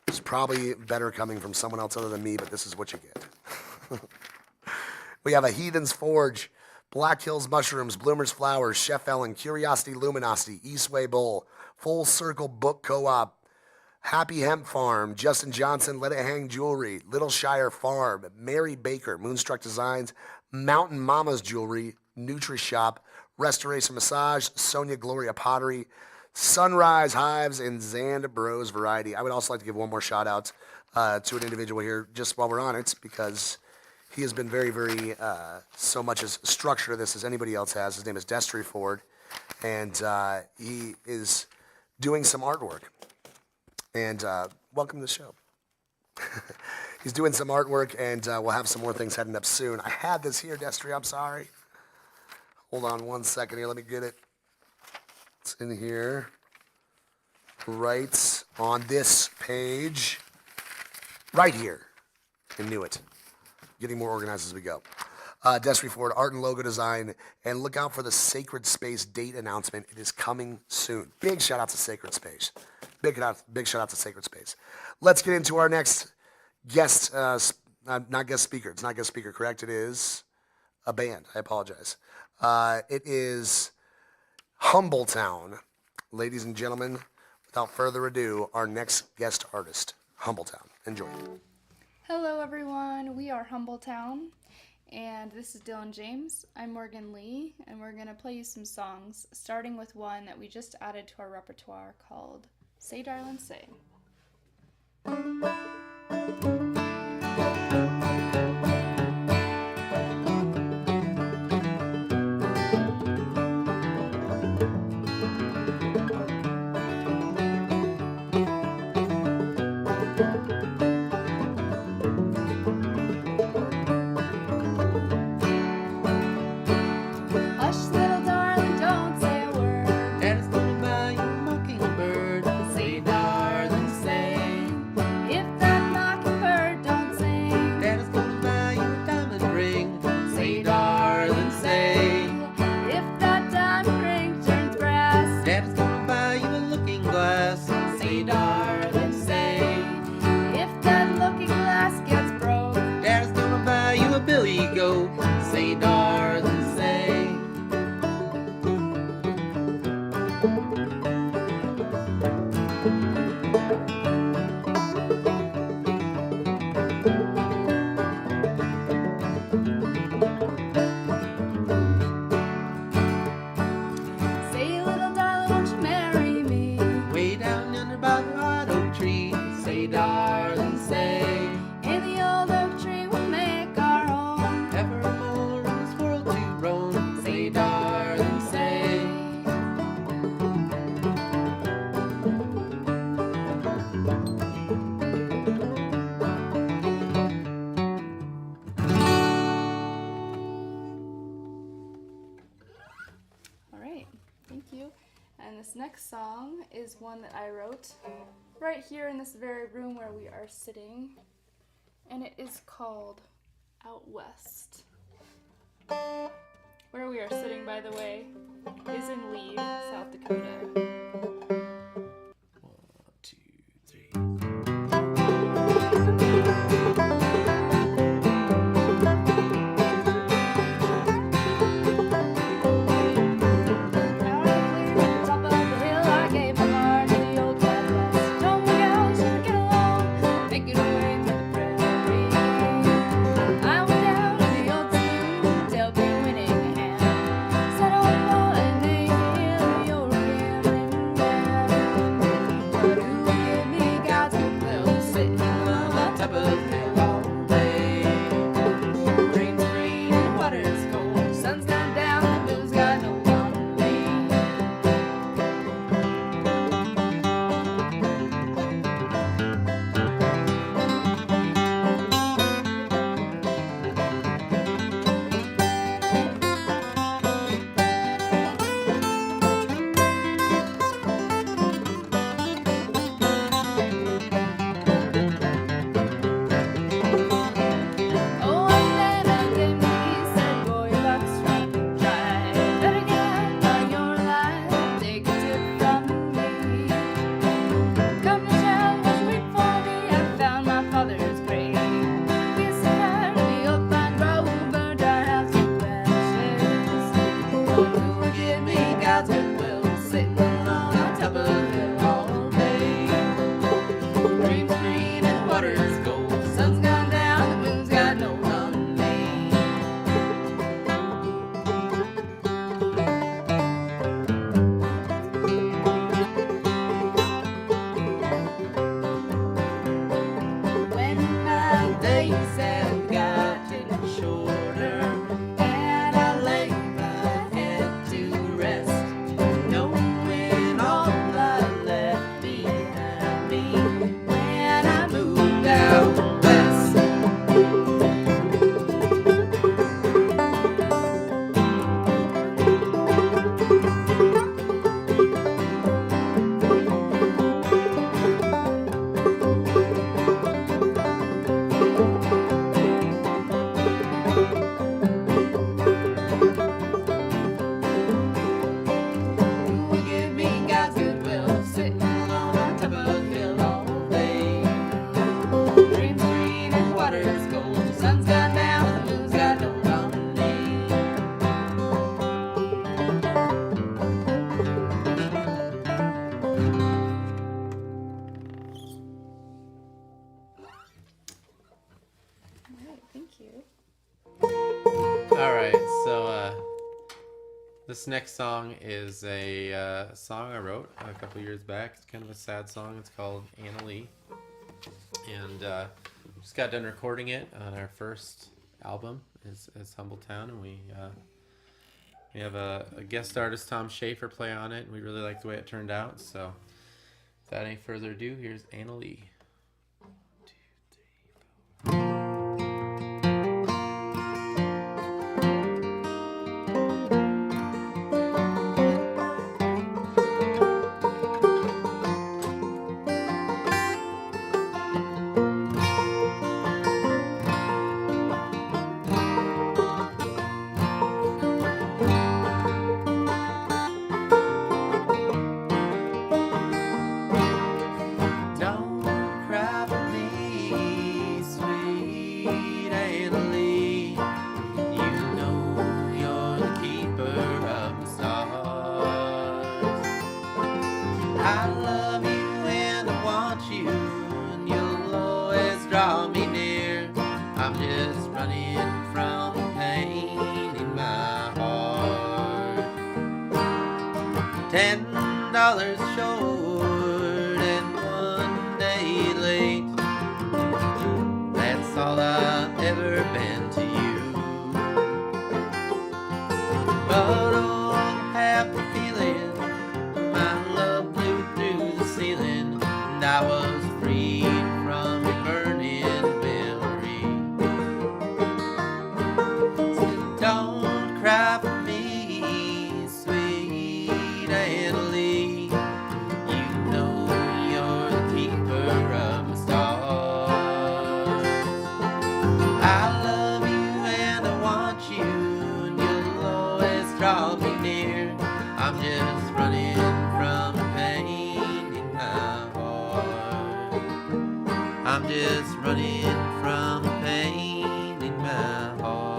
It's probably better coming from someone else other than me, but this is what you get. We have a Heathen's Forge, Black Hills Mushrooms, Bloomers Flowers, Chef Ellen, Curiosity Luminosity, Eastway Bowl, Full Circle Book Co-op, Happy Hemp Farm, Justin Johnson, Let It Hang Jewelry, Little Shire Farm, Mary Baker, Moonstruck Designs, Mountain Mama's Jewelry, Nutri Shop, Restoration Massage, Sonia Gloria Pottery, Sunrise Hives, and Zand Bros Variety. I would also like to give one more shout out to an individual here just while we're on it, because he has been very, very, so much as structured to this as anybody else has. His name is Destry Ford, and he is doing some artwork. And welcome to the show. He's doing some artwork, and we'll have some more things heading up soon. I had this here, Destry, I'm sorry. Hold on 1 second here, let me get it. It's in here, right on this page, right here. I knew it. Getting more organized as we go. Destry Ford, art and logo design, and look out for the Sacred Space date announcement. It is coming soon. Big shout out to Sacred Space. Big shout out to Sacred Space. Let's get into our next guest, not guest speaker. It's not guest speaker, correct? It is a band. I apologize. It is Humbletown. Ladies and gentlemen, without further ado, our next guest artist, Humbletown. Enjoy. Hello everyone, we are Humbletown, And this is Dylan James. I'm Morgan Lee, and we're going to play you some songs, starting with one that we just added to our repertoire called Say Darlin' Say. Hush, little darling, don't say a word. Daddy's gonna buy you a mockingbird. Say, darling, say. If that mockingbird don't sing, Daddy's gonna buy you a diamond ring. Say, darling, say. if that diamond ring turns brass, Daddy's gonna buy you a looking glass. Say, darling, say. if that looking glass gets broke, Daddy's gonna buy you a billy goat. Say, darling, say. say, little darling, won't you marry me? Way down yonder by the hot oak tree. Say, darling, say. In the old oak tree we'll make our home. Evermore in this world to roam. Say, darling, say. All right, thank you. And this next song is one that I wrote right here in this very room where we are sitting. And it is called Out West. Where we are sitting, by the way, is in Lee, South Dakota. 1, 2, 3. Out on the top of the hill, I gave my heart to the old Wild West. Told me how we should get along, make it away to the prairie. I went down to the old saloon, tailgate winning a hand. Said, oh boy, and they hear me over gambling man. But who will give me God's goodwill, sitting on the top of the hill all day? Rain's green and water's cold, sun's gone down, the moon's got no on me. Oh, and then I came to me, said, boy, your luck's running dry. Better get on your line, take a tip from me. Come to town, was waiting for me, I found my father's grave. We sat on the old pine grove, burned our house to ashes. Who will give me God's goodwill, sitting on top of the hill all day? Rain's green and water's cold, sun's gone down, the moon's got no on me. When my days have gotten shorter and I lay my head to rest, knowing all I left behind me when I moved out west. Who will give me God's goodwill, sitting on top of a hill all day? Dreams green and water's cold, sun's gone down, the moon's got no on me. All right, thank you. This next song is a song I wrote a couple years back. It's kind of a sad song. It's called Anna Lee. And just got done recording it on our first album is Humble Town. And we have a guest artist, Tom Schaefer, play on it. And we really like the way it turned out. So without any further ado, here's Anna Lee. $10 short and 1 day late. That's all I've ever been to you. But oh, happy feeling, my love blew through the ceiling, and I was freed from your burning memory. So don't cry for me, sweet Anna Lee. You know you're the keeper of my stars. I love you and I want you, and you'll always draw me near. I'm just running from the pain in my heart. I'm just running from the pain in my heart.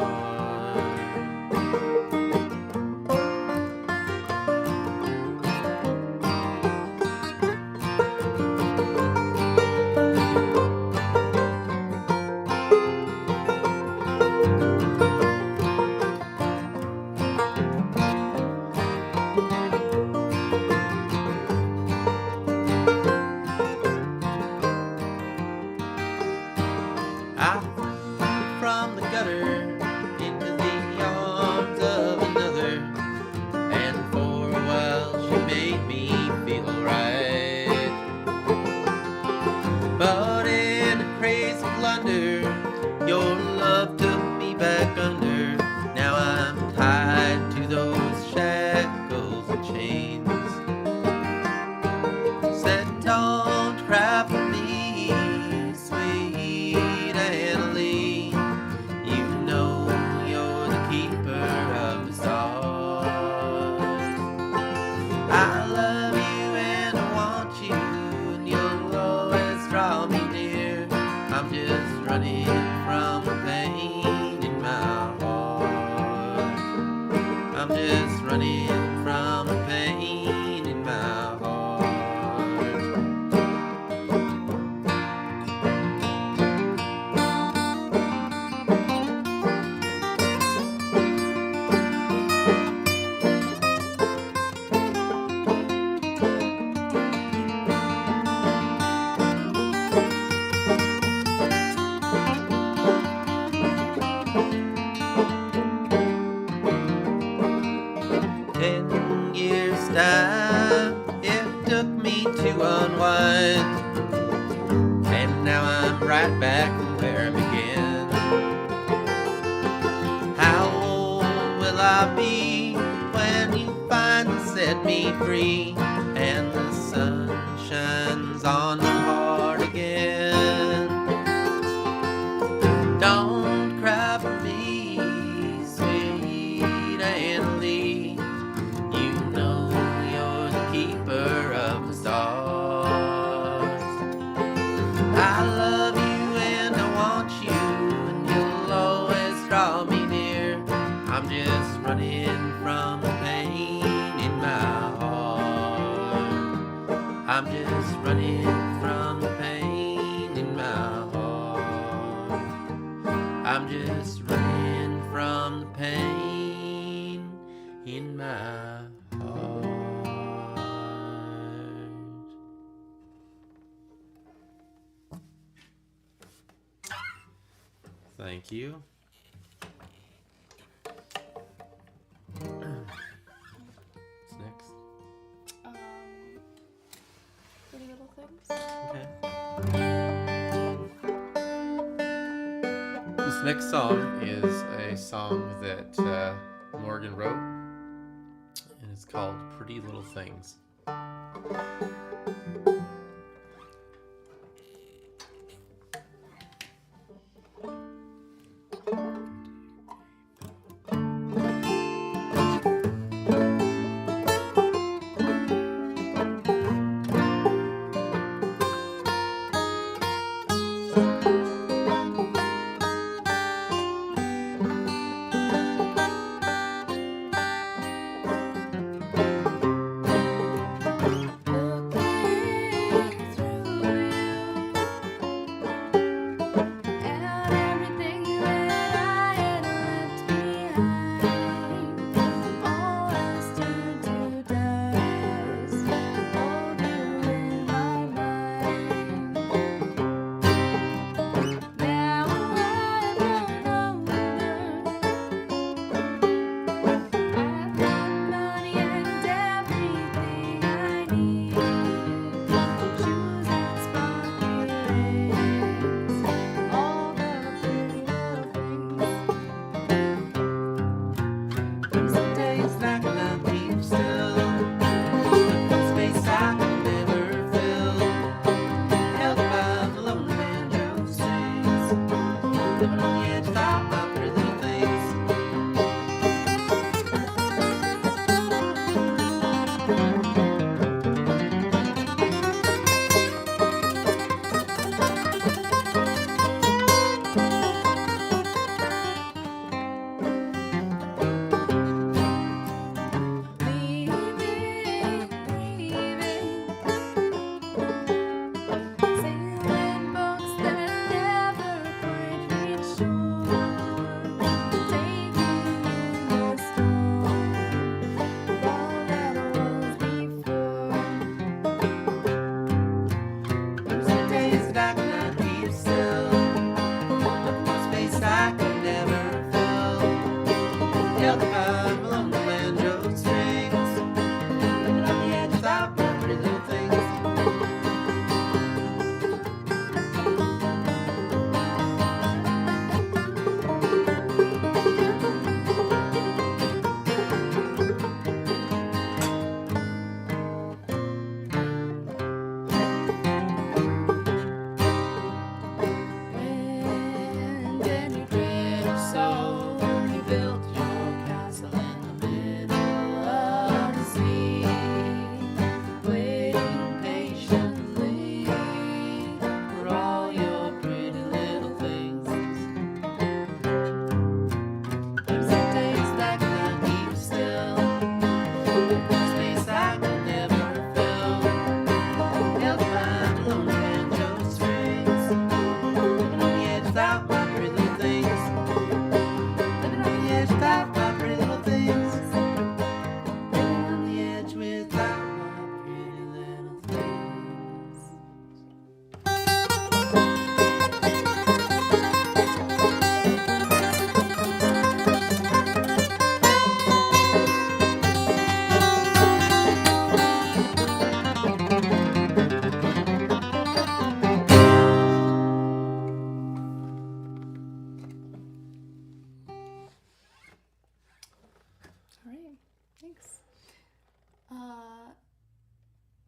I flew from the gutter into the arms of another, and for a while she made me feel alright. But in a crazy blunder, your love took me back under. Now I'm tied to those shackles and chains. Said don't cry for me, sweet Anna Lee. You know you're the keeper of the stars. I love you and I want you, and you'll always draw me near. I'm just running from the pain in my heart. I'm just running from the pain in my heart. Time it took me to unwind, and now I'm right back where I began. How old will I be when you finally set me free and the sun shines on my heart again? Don't cry for me, sweet Anna Lee. You know you're the keeper of the stars. I love you and I want you, and you'll always draw me near. I'm just running from the pain in my heart. I'm just running from the pain in my heart. I'm just running from the pain in my my heart. Thank you. What's next? Pretty Little Things. Okay. This next song is a song that Morgan wrote, and it's called Pretty Little Things.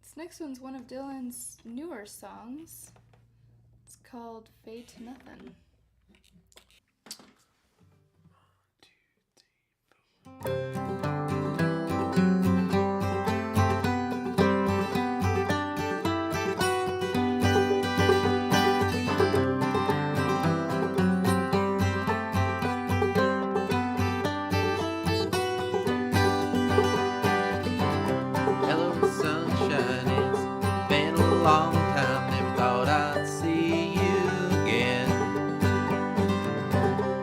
This next one's one of Dylan's newer songs. It's called Fade to Nothing. Long time, never thought I'd see you again.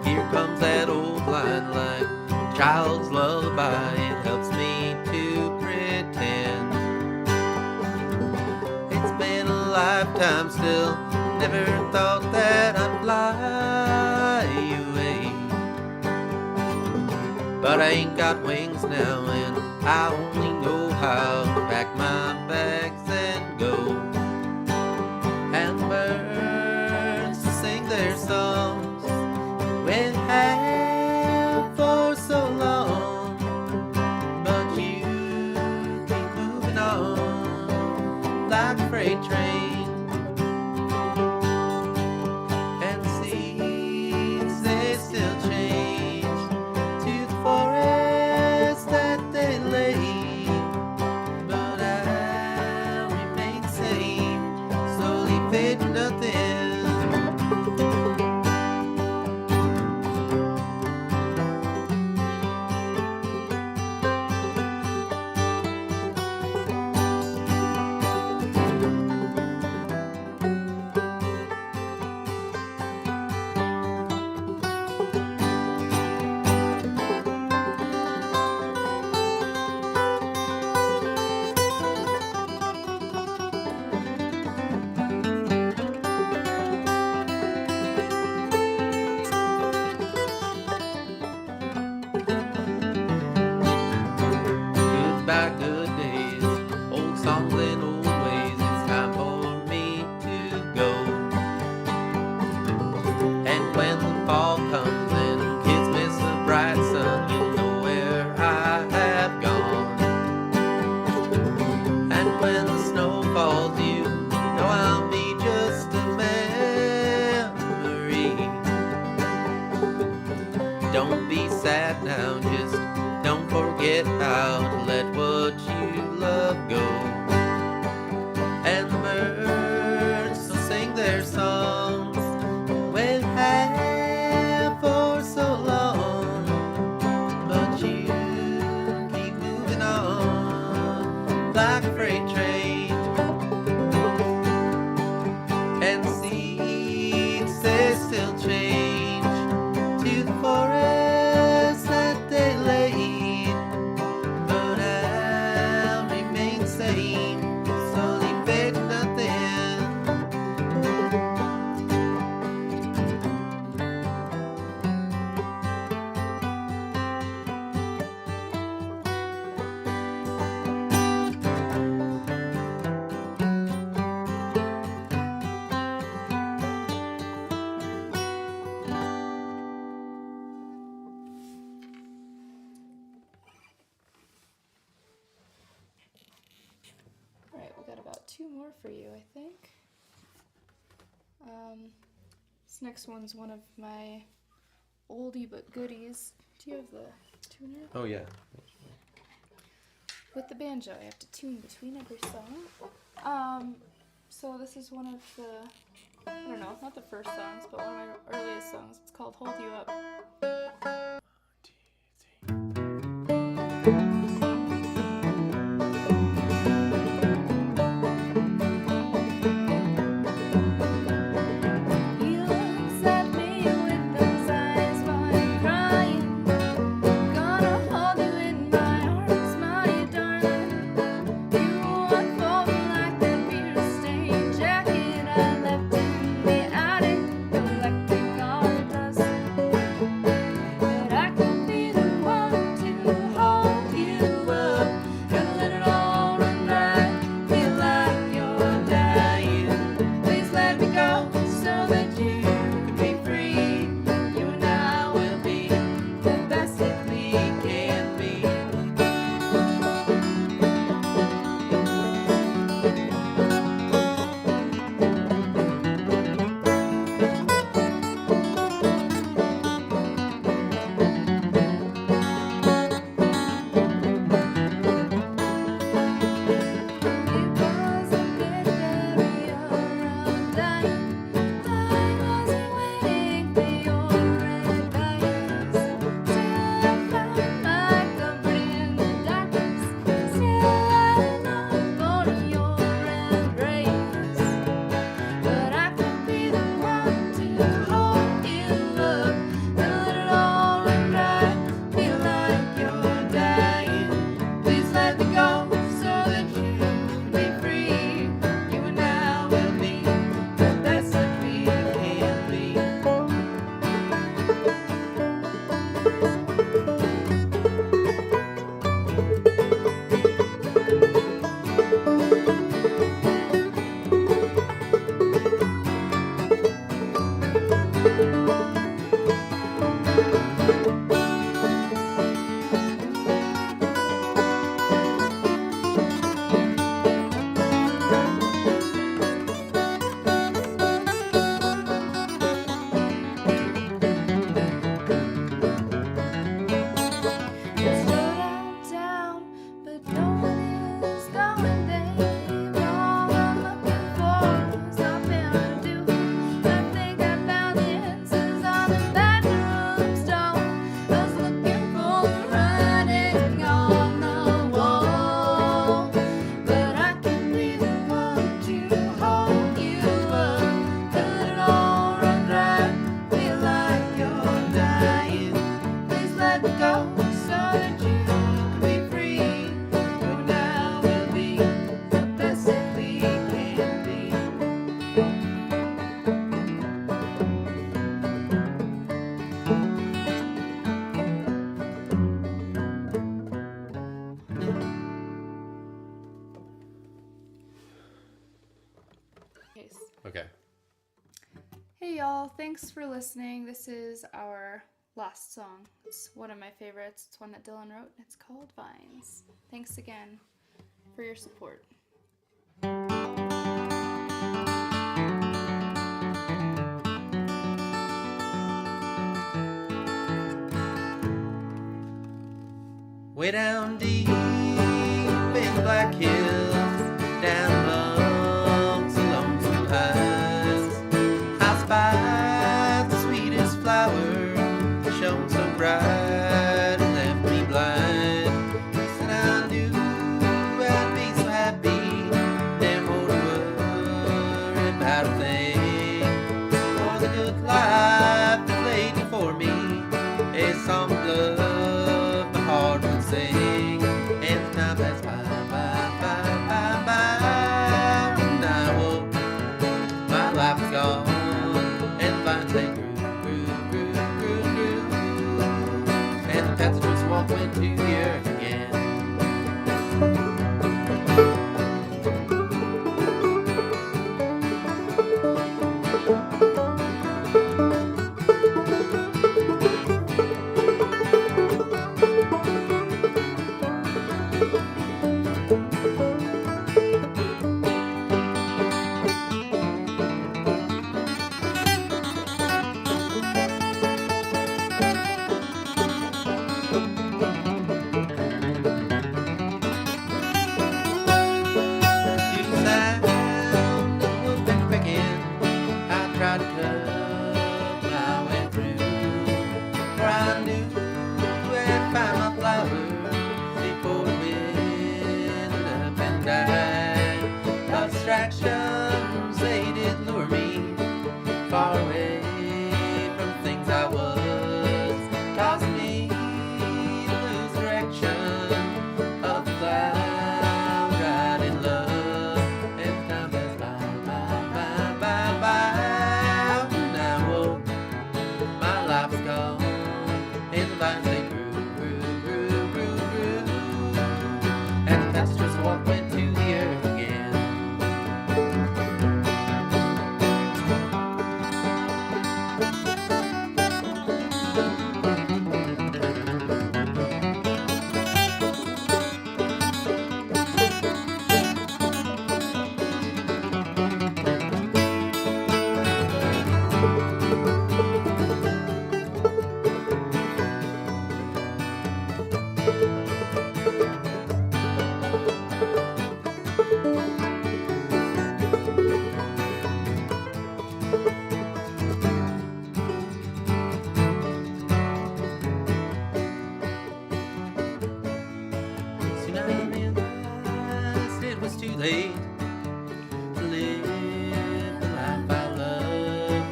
Here comes that old blind light, child's lullaby, it helps me time still. Never thought that I'd fly away. But I ain't got wings now, and I only know how to pack my bags and go. And birds sing their songs with have for so long, but you keep moving on like a freight train. And seeds, they still change to the forest that they laid, but I remain the same, slowly fade to nothing. Goodbye, good days, old songs and old ways. It's time for me to go. And when the fall comes and kids miss the bright sun, you'll know where I have gone. And when the snow falls, you know I'll be just a memory. Don't be sad now, just don't forget how to let what you love go. And the birds will sing their songs with have for so long, but you keep moving on like a freight train. And seeds, they still change to the forest that they laid, but I'll remain the same, slowly fade to nothing. Alright, we got about 2 more for you, I think. This next one's one of my oldie but goodies. Do you have the tuner? Oh yeah. With the banjo, I have to tune between every song. So this is one of the, I don't know, not the first songs, but one of my earliest songs. It's called Hold You Up. He looks at me with those eyes while I'm crying. Gonna hold you in my arms, my darling. You unfold like that beer-stained jacket I left in the attic, collecting all the dust. It's downtown, but no one is going, babe. All I'm looking for is something to do. I think I found answers on the bathroom stall. I was looking for the writing on the wall, but I can be the one to hold you up. Let it all run dry. Feel like you're dying. Please let go so that you can be free. You and I will be the best that we can be. Okay. Hey y'all, thanks for listening. This is our last song. It's one of my favorites. It's one that Dylan wrote. It's called Vines. Thanks again for your support. Way down deep in Black Hills, down amongst the lonesome pines, I spied the sweetest flower, shone so bright and left me blind. Said I knew I'd be so happy, never more to worry about a thing. For the good life that laid before me, a song of love my heart would sing. And the time passed by, and I woke, my life was gone, and the vines they grew, and the path just walked into the earth again. Distractions, they did lure me far away from the things I was, causing me to lose direction of the cloud, right in love. And time passed by, and I woke, my life was gone, and the vines they grew, and the past just walked into the earth again. Soon I realized it was too late to live the life I love.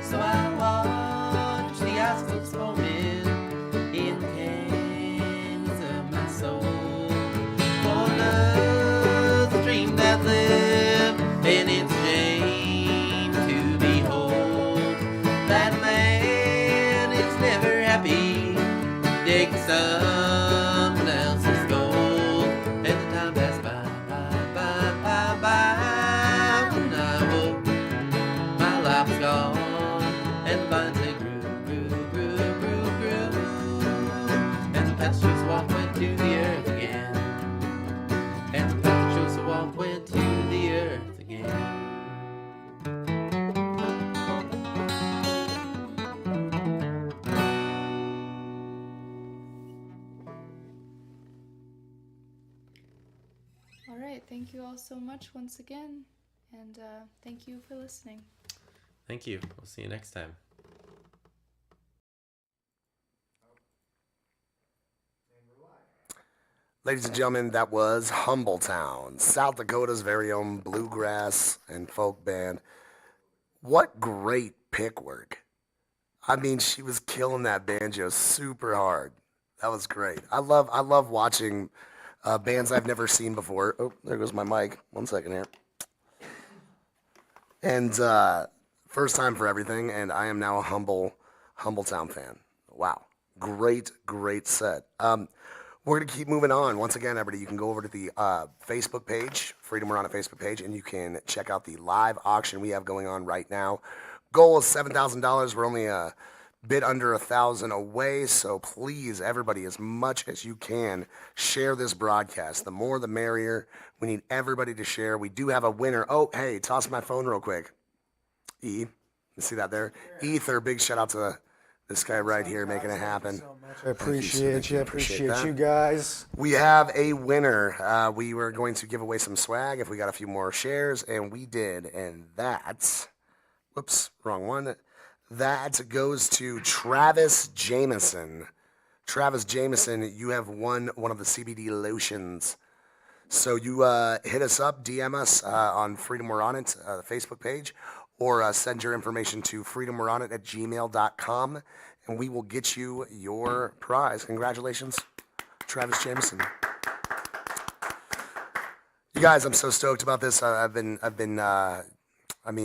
So I watched the icicles forming in the canyons of my soul. For love's a dream that lived, and it's a shame to behold that man is never happy, digging someone else's gold. And the time passed by, when I woke, my life was gone, and the vines they grew, grew, grew, grew, grew. And the pastures walk went to the earth again. And the pastures walk went to the earth again. All right, thank you all so much once again, and thank you for listening. Thank you. We'll see you next time. Ladies and gentlemen, that was Humbletown, South Dakota's very own bluegrass and folk band. What great pick work. I mean, she was killing that banjo super hard. That was great. I love watching bands I've never seen before. Oh, there goes my mic. 1 second here. And first time for everything, and I am now a Humbletown fan. Wow. Great set. We're going to keep moving on. Once again, everybody, you can go over to the Facebook page, Freedom We're On It Facebook page, and you can check out the live auction we have going on right now. Goal is $7,000. We're only a bit under 1,000 away, so please, everybody, as much as you can, share this broadcast. The more, the merrier. We need everybody to share. We do have a winner. Oh, hey, toss my phone real quick. You see that there? Ether, big shout out to this guy right here making it happen. I appreciate you guys. We have a winner. We were going to give away some swag if we got a few more shares, and we did. And that's, whoops, wrong one. That goes to Travis Jameson. Travis Jameson, you have won one of the CBD lotions. So you hit us up, DM us on Freedom We're On It, the Facebook page, or send your information to freedomwe'reonit@gmail.com, and we will get you your prize. Congratulations, Travis Jameson. You guys, I'm so stoked about this. I've been,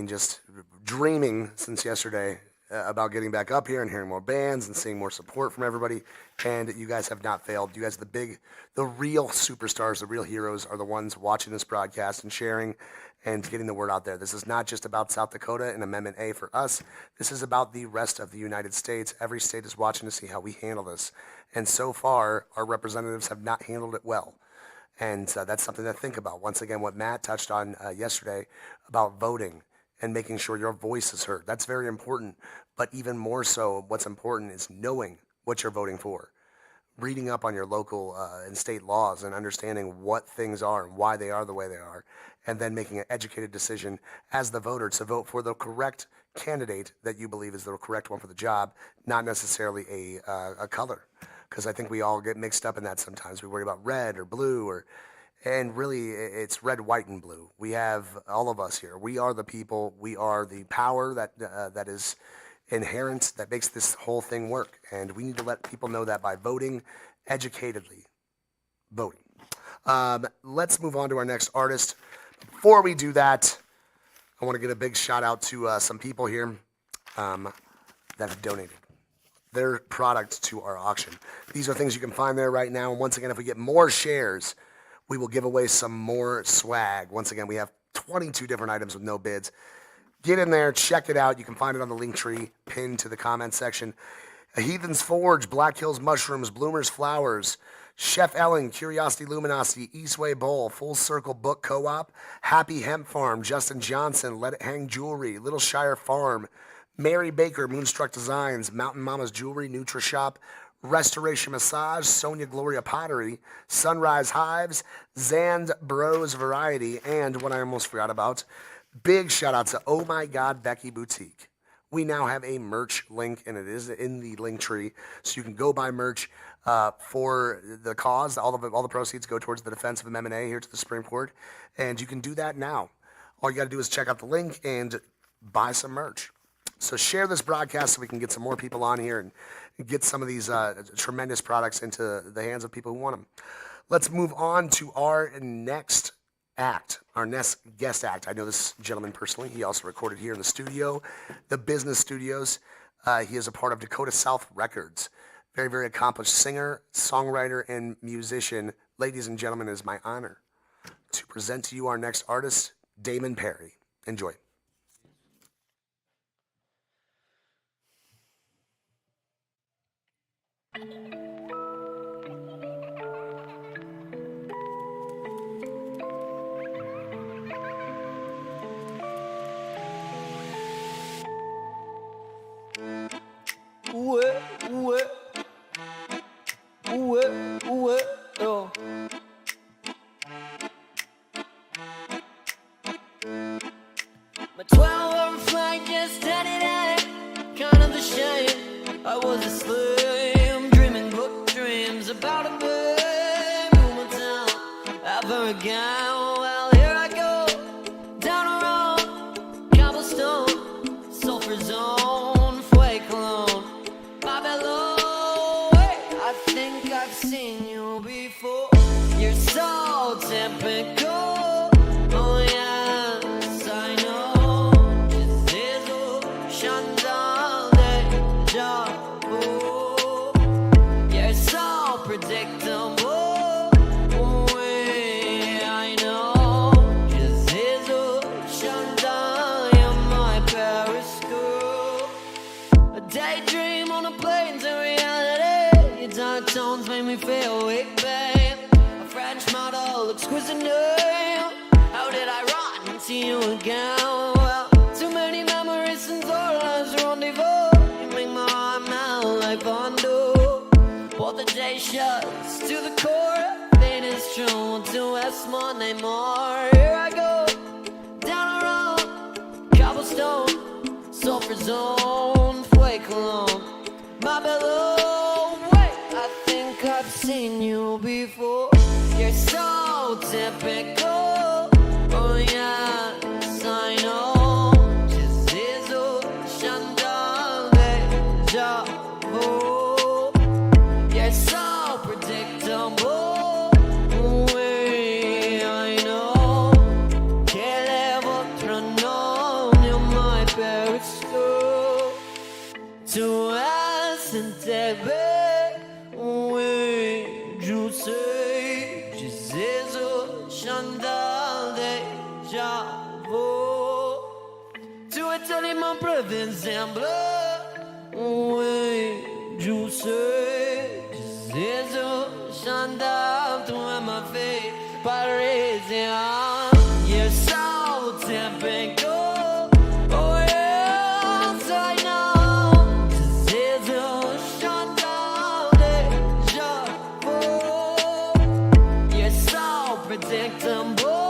just dreaming since yesterday about getting back up here and hearing more bands and seeing more support from everybody. And you guys have not failed. You guys, the real superstars, the real heroes are the ones watching this broadcast and sharing and getting the word out there. This is not just about South Dakota and Amendment A for us. This is about the rest of the United States. Every state is watching to see how we handle this. And so far, our representatives have not handled it well. And that's something to think about. Once again, what Matt touched on yesterday about voting and making sure your voice is heard. That's very important. But even more so, what's important is knowing what you're voting for. Reading up on your local and state laws and understanding what things are and why they are the way they are. And then making an educated decision as the voter to vote for the correct candidate that you believe is the correct one for the job, not necessarily a color. Because I think we all get mixed up in that sometimes. We worry about red or blue and really, it's red, white, and blue. We have all of us here. We are the people. We are the power that is inherent that makes this whole thing work. And we need to let people know that by voting educatedly. Voting. Let's move on to our next artist. Before we do that, I want to give a big shout out to some people here that have donated their product to our auction. These are things you can find there right now. And once again, if we get more shares, we will give away some more swag. Once again, we have 22 different items with no bids. Get in there, check it out. You can find it on the link tree pinned to the comment section. A Heathen's Forge, Black Hills Mushrooms, Bloomers Flowers, Chef Ellen, Curiosity Luminosity, Eastway Bowl, Full Circle Book Co-op, Happy Hemp Farm, Justin Johnson, Let It Hang Jewelry, Little Shire Farm, Mary Baker, Moonstruck Designs, Mountain Mama's Jewelry, NutriShop, Restoration Massage, Sonia Gloria Pottery, Sunrise Hives, Zand Bros Variety, and what I almost forgot about, big shout out to Oh My God Becky Boutique. We now have a merch link, and it is in the link tree, so you can go buy merch for the cause. All the proceeds go towards the defense of Amendment A here to the Supreme Court, and you can do that now. All you got to do is check out the link and buy some merch. So share this broadcast so we can get some more people on here and get some of these tremendous products into the hands of people who want them. Let's move on to our next act, our next guest act. I know this gentleman personally. He also recorded here in the studio, the Business Studios. He is a part of Dakota South Records. Very, very accomplished singer, songwriter, and musician. Ladies and gentlemen, it is my honor to present to you our next artist, Damon Perry. Enjoy. Oh. My 12-hour flight just headed out, kind of a shame. I was a slave, dreaming book dreams about a big woman town. Ever again, well, here I go, down a road, cobblestone, sulfur zone, fuego cologne, Babylon. Wait, I think I've seen you before. You're so typical. Oh yes, I know. This is Chandal deja vu. You're so predictable. Oui, I know. This is Chandal in my Paris school. A daydream on a plane to reality. Your dark tones make me feel weak, babe. A French model, exquisite nail. How did I run into you again? Well, too many memories since our last rendezvous. You make my heart melt like fondue. Pour the day shuts to the core. Fate is true to Westmore, Neymar. Here I go, down a road, cobblestone, sulfur zone, fuego cologne, my bellow. Wait, I think I've seen you before. You're so typical. Oh yes, I know. This is Chandal deja vu. You're so predictable. Oui, I know. Quel est votre nom? You're my Paris school. To SNTV. Oui, je sais. This is Chandal deja vu. Tu es tellement provincial. Oui, je sais. This is Chandal, tu es ma fille parisienne. You're so typical. Oh yes, I know. This is Chandal deja vu. You're so predictable.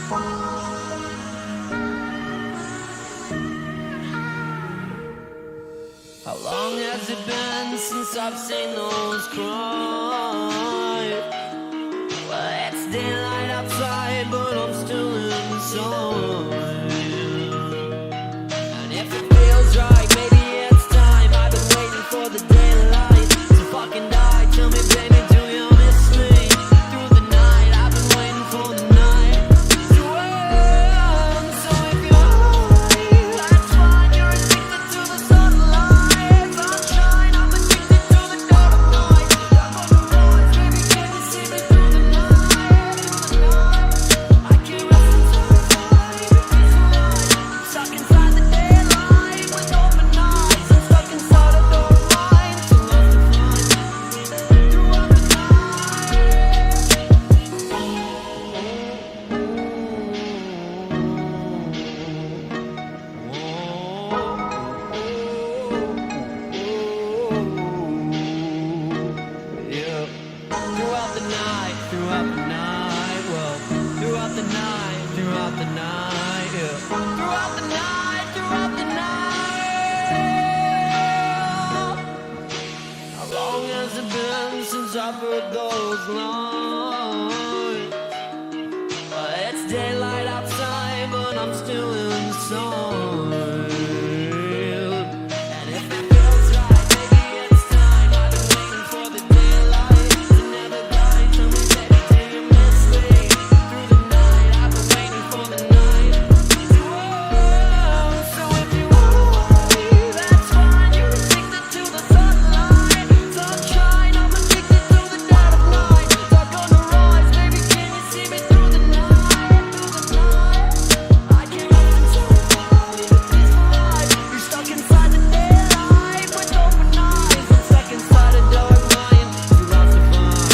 How long has it been since I've seen those cry? Well, it's daylight outside, but I'm still inside. And if it feels right, maybe it's time. I've been waiting for the daylight to fucking die. Tell me, baby, do you miss me? Through the night, I've been waiting for the night to end. So if you're hungry, that's fine. You're addicted to the sunlight, sunshine. I'm addicted to the dark of night. I'm on the rise, baby, can you see me through the night? I can't rest until the time. It's alive. Stuck inside the daylight with open eyes. I'm stuck inside a dark mind. Too lost to find throughout the night. Yeah. Throughout the night, well, throughout the night, yeah. Throughout the night. How long has it been since I've heard those lines? It's daylight outside, but I'm still inside. And if it feels right, maybe it's time. I've been waiting for the daylight to never die. Tell me, baby, do you miss me? Through the night, I've been waiting for the night to end. So if you wanna leave, that's fine. You're addicted to the sunlight, sunshine. I'm addicted to the dead of night. Stuck on the rise, baby, can you see me through the night? I can't rest until the morning. It's alive. You're stuck inside the daylight with open eyes. I'm stuck inside a dark mind. Too lost to find throughout the night.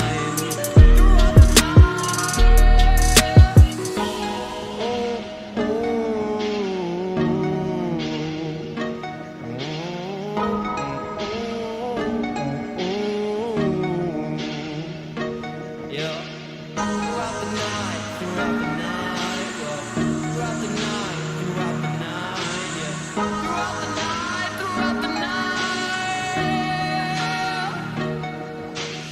Yeah. Throughout the night, well, throughout the night, yeah. Throughout the night.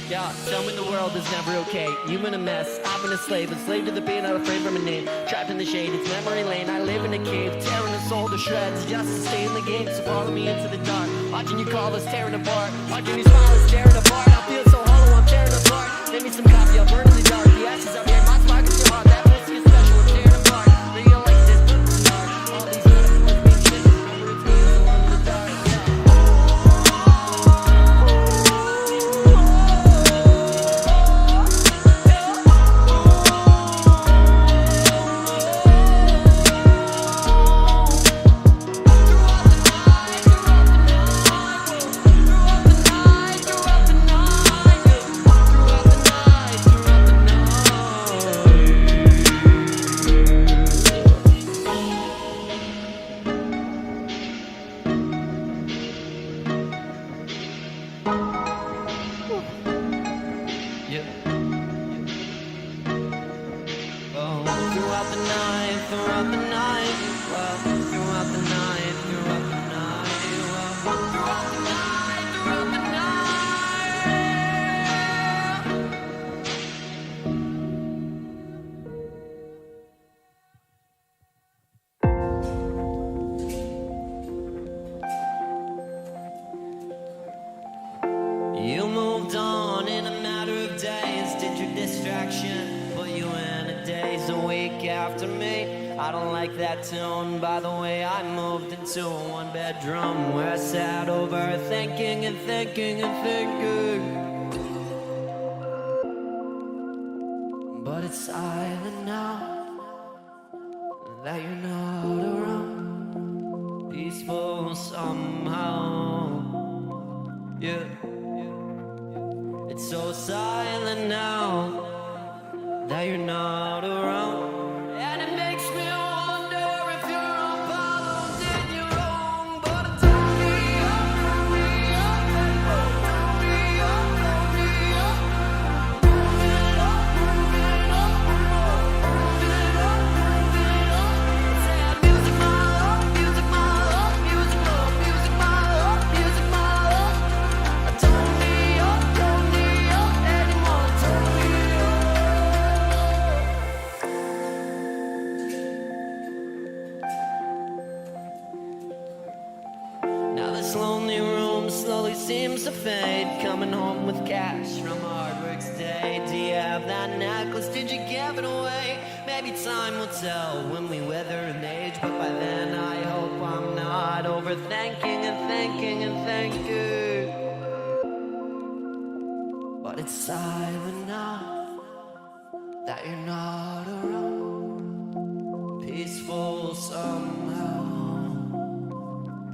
Yeah, tell me the world is never okay. You in a mess, I've been a slave to the pain, not afraid from a name. Trapped in the shade, it's memory lane. I live in a cave, tearing a soul to shreds just to stay in the game. So follow me into the dark. Watching you call us tearing apart. Watching you smile us tearing apart. I feel so hollow, I'm tearing apart. Make me some coffee, I'll burn in the dark. The ashes up here, my spark is too hard. That pussy is special, I'm tearing apart. Real like this, but it's dark. All these metaphors mean shit. Remember it's me, the one in the dark. You moved on in a matter of days. Did your distraction put you in a daze a week after me? I don't like that tune. By the way, I moved into a one-bedroom where I sat over thinking and thinking and thinking. But it's silent now that you're not around. Peaceful somehow, yeah. It's so silent now that you're not around. And it makes me wonder if you're all followed in your own. But tell me, seems to fade. Coming home with cash from hard work's day. Do you have that necklace? Did you give it away? Maybe time will tell when we wither and age. But by then I hope I'm not overthinking and thinking and thinking. But it's silent now that you're not around. Peaceful somehow.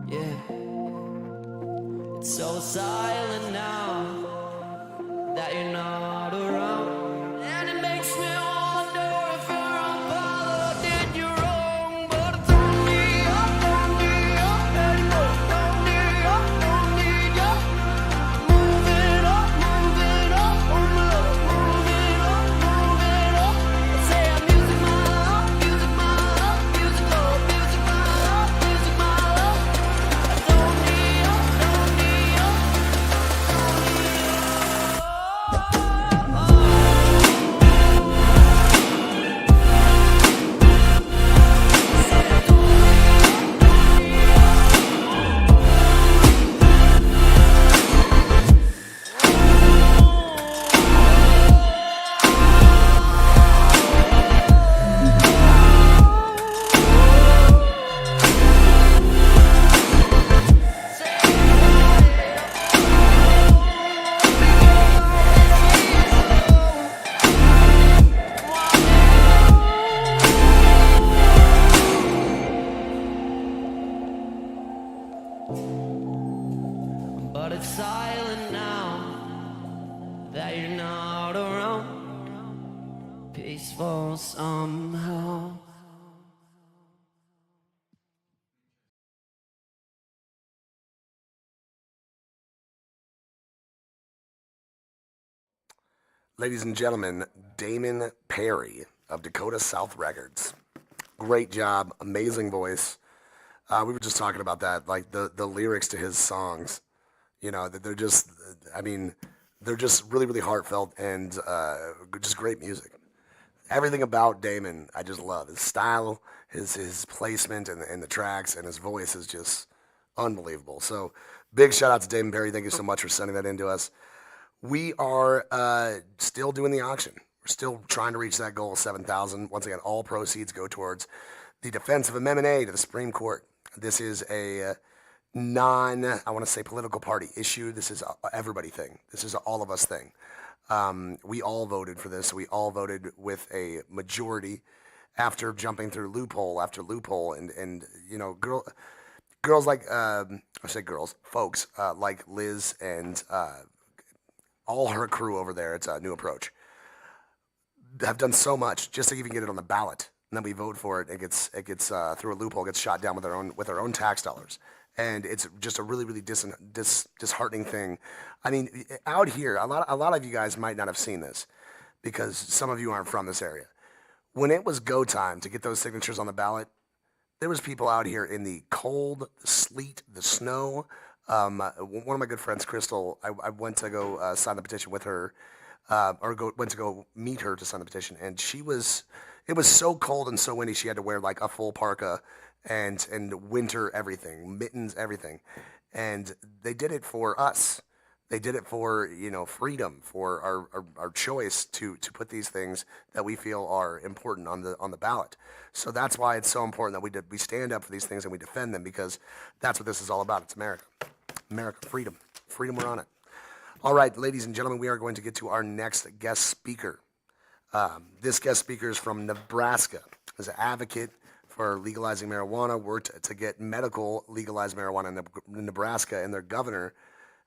Yeah. It's so silent now that you're not around. And it makes me wonder if you're Apollo, did you wrong? But it's only anymore. Don't need ya. Moving up, moving up, moving up. Say I'm using my love, using my love, music love, music my love, music my love. Don't need ya, don't need ya. But it's silent now that you're not around. Peaceful somehow. Ladies and gentlemen, Damon Perry of Dakota South Records. Great job, amazing voice. We were just talking about that, like the lyrics to his songs. You know, they're just, I mean, they're just really, really heartfelt and just great music. Everything about Damon, I just love. His style, his placement and the tracks, and his voice is just unbelievable. So big shout out to Damon Perry. Thank you so much for sending that in to us. We are still doing the auction. We're still trying to reach that goal of 7,000. Once again, all proceeds go towards the defense of Amendment A to the Supreme Court. This is a I want to say political party issue. This is a everybody thing. This is an all of us thing. We all voted for this. We all voted with a majority after jumping through loophole after loophole. And you know, girls like, I say girls, folks like Liz and all her crew over there, it's a New Approach, have done so much just to even get it on the ballot. And then we vote for it. It gets through a loophole, gets shot down with our own tax dollars. And it's just a really, really disheartening thing. I mean, out here, a lot of you guys might not have seen this because some of you aren't from this area. When it was go time to get those signatures on the ballot, there was people out here in the cold, the sleet, the snow. One of my good friends, Crystal, I went to go sign the petition with her, went to go meet her to sign the petition, and it was so cold and so windy she had to wear like a full parka and winter everything, mittens, everything. And they did it for us. They did it for, you know, freedom, for our choice to put these things that we feel are important on the ballot. So that's why it's so important that we stand up for these things and we defend them, because that's what this is all about. It's America. America, freedom. Freedom, we're on it. All right, ladies and gentlemen, we are going to get to our next guest speaker. This guest speaker is from Nebraska. He's an advocate for legalizing marijuana, worked to get medical legalized marijuana in Nebraska, and their governor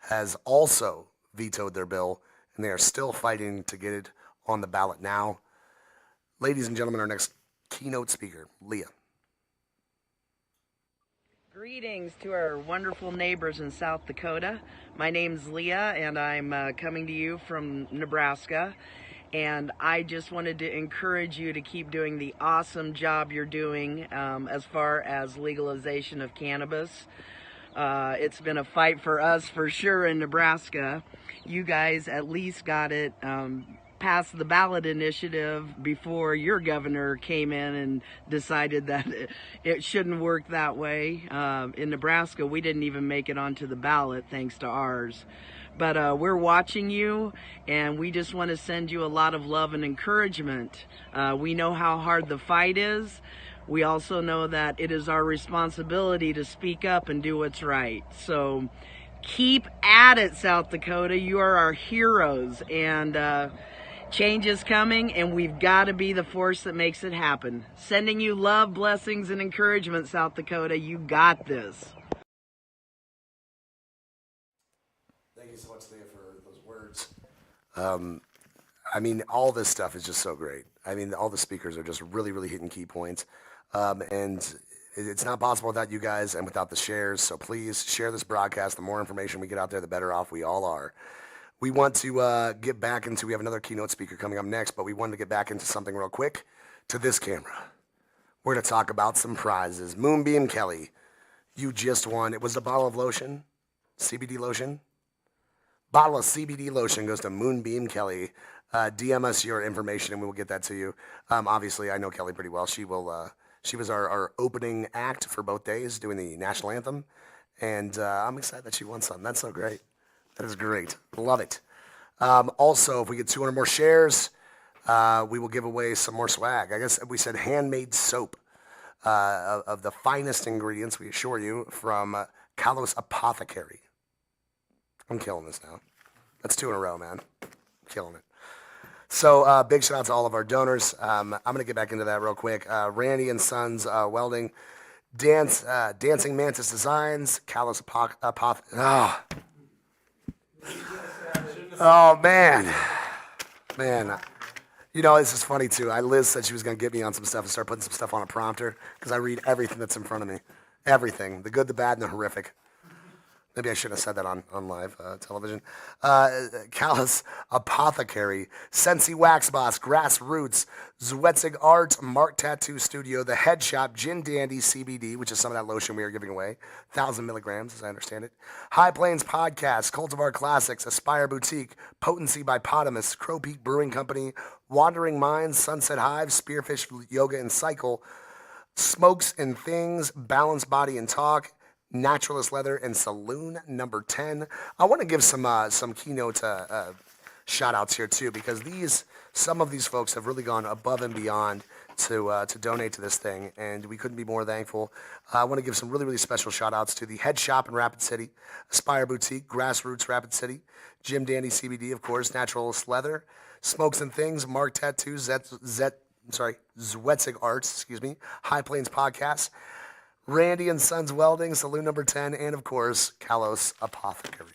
has also vetoed their bill, and they are still fighting to get it on the ballot now. Ladies and gentlemen, our next keynote speaker, Leah. Greetings to our wonderful neighbors in South Dakota. My name's Leah, and I'm coming to you from Nebraska. And I just wanted to encourage you to keep doing the awesome job you're doing as far as legalization of cannabis. It's been a fight for us for sure in Nebraska. You guys at least got it passed the ballot initiative before your governor came in and decided that it shouldn't work that way. In Nebraska, we didn't even make it onto the ballot thanks to ours. But we're watching you, and we just want to send you a lot of love and encouragement. We know how hard the fight is. We also know that it is our responsibility to speak up and do what's right. So keep at it, South Dakota. You are our heroes, and change is coming, and we've got to be the force that makes it happen. Sending you love, blessings, and encouragement, South Dakota. You got this. Thank you so much, Leah, for those words. I mean, all this stuff is just so great. I mean, all the speakers are just really, really hitting key points. And it's not possible without you guys and without the shares. So please share this broadcast. The more information we get out there, the better off we all are. We want to get back into, we have another keynote speaker coming up next, but we wanted to get back into something real quick to this camera. We're going to talk about some prizes. Moonbeam Kelly, you just won. It was a bottle of lotion, CBD lotion. Bottle of CBD lotion goes to Moonbeam Kelly. DM us your information and we will get that to you. Obviously, I know Kelly pretty well. She was our opening act for both days doing the national anthem. And I'm excited that she won something. That's so great. That is great. Love it. Also, if we get 200 more shares, we will give away some more swag. I guess we said handmade soap of the finest ingredients, we assure you, from Kalos Apothecary. I'm killing this now. That's 2 in a row, man. Killing it. So big shout out to all of our donors. I'm going to get back into that real quick. Randy and Sons Welding, Dancing Mantis Designs, Kalos Apothecary. Oh, man. Man. You know, this is funny, too. Liz said she was going to get me on some stuff and start putting some stuff on a prompter because I read everything that's in front of me. Everything. The good, the bad, and the horrific. Maybe I shouldn't have said that on live television. Kalos Apothecary, Sensi Wax Boss, Grassroots, Zwetzig Art, Mark Tattoo Studio, The Head Shop, Gin Dandy CBD, which is some of that lotion we are giving away, 1,000 milligrams, as I understand it. High Plains Podcast, Cultivar Classics, Aspire Boutique, Potency by Potamus, Crow Peak Brewing Company, Wandering Minds, Sunset Hive, Spearfish Yoga and Cycle, Smokes and Things, Balanced Body and Talk, Naturalist Leather, and Saloon Number 10. I want to give some keynote shout outs here too, because some of these folks have really gone above and beyond to donate to this thing, and we couldn't be more thankful. I want to give some really, really special shout outs to the Head Shop in Rapid City, Aspire Boutique, Grassroots Rapid City, Jim Dandy CBD, of course, Naturalist Leather, Smokes and Things, Mark Tattoos, Zwetzig Arts, High Plains Podcast, Randy and Sons Welding, Saloon Number 10, and of course, Kalos Apothecary.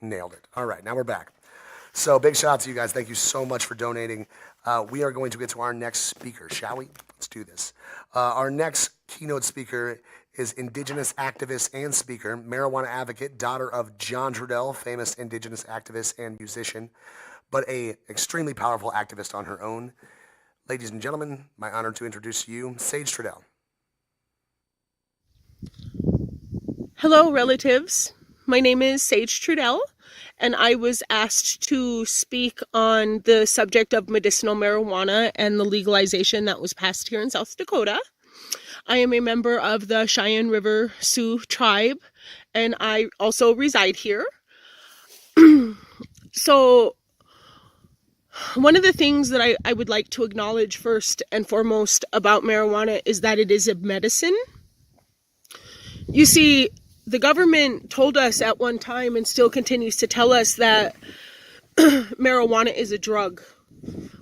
Nailed it. All right, now we're back. So big shout out to you guys. Thank you so much for donating. We are going to get to our next speaker, shall we? Let's do this. Our next keynote speaker is Indigenous activist and speaker, marijuana advocate, daughter of John Trudell, famous Indigenous activist and musician, but a extremely powerful activist on her own. Ladies and gentlemen, my honor to introduce to you, Sage Trudell. Hello, relatives. My name is Sage Trudell, and I was asked to speak on the subject of medicinal marijuana and the legalization that was passed here in South Dakota. I am a member of the Cheyenne River Sioux tribe, and I also reside here. So, one of the things that I would like to acknowledge first and foremost about marijuana is that it is a medicine. You see, the government told us at one time and still continues to tell us that marijuana is a drug,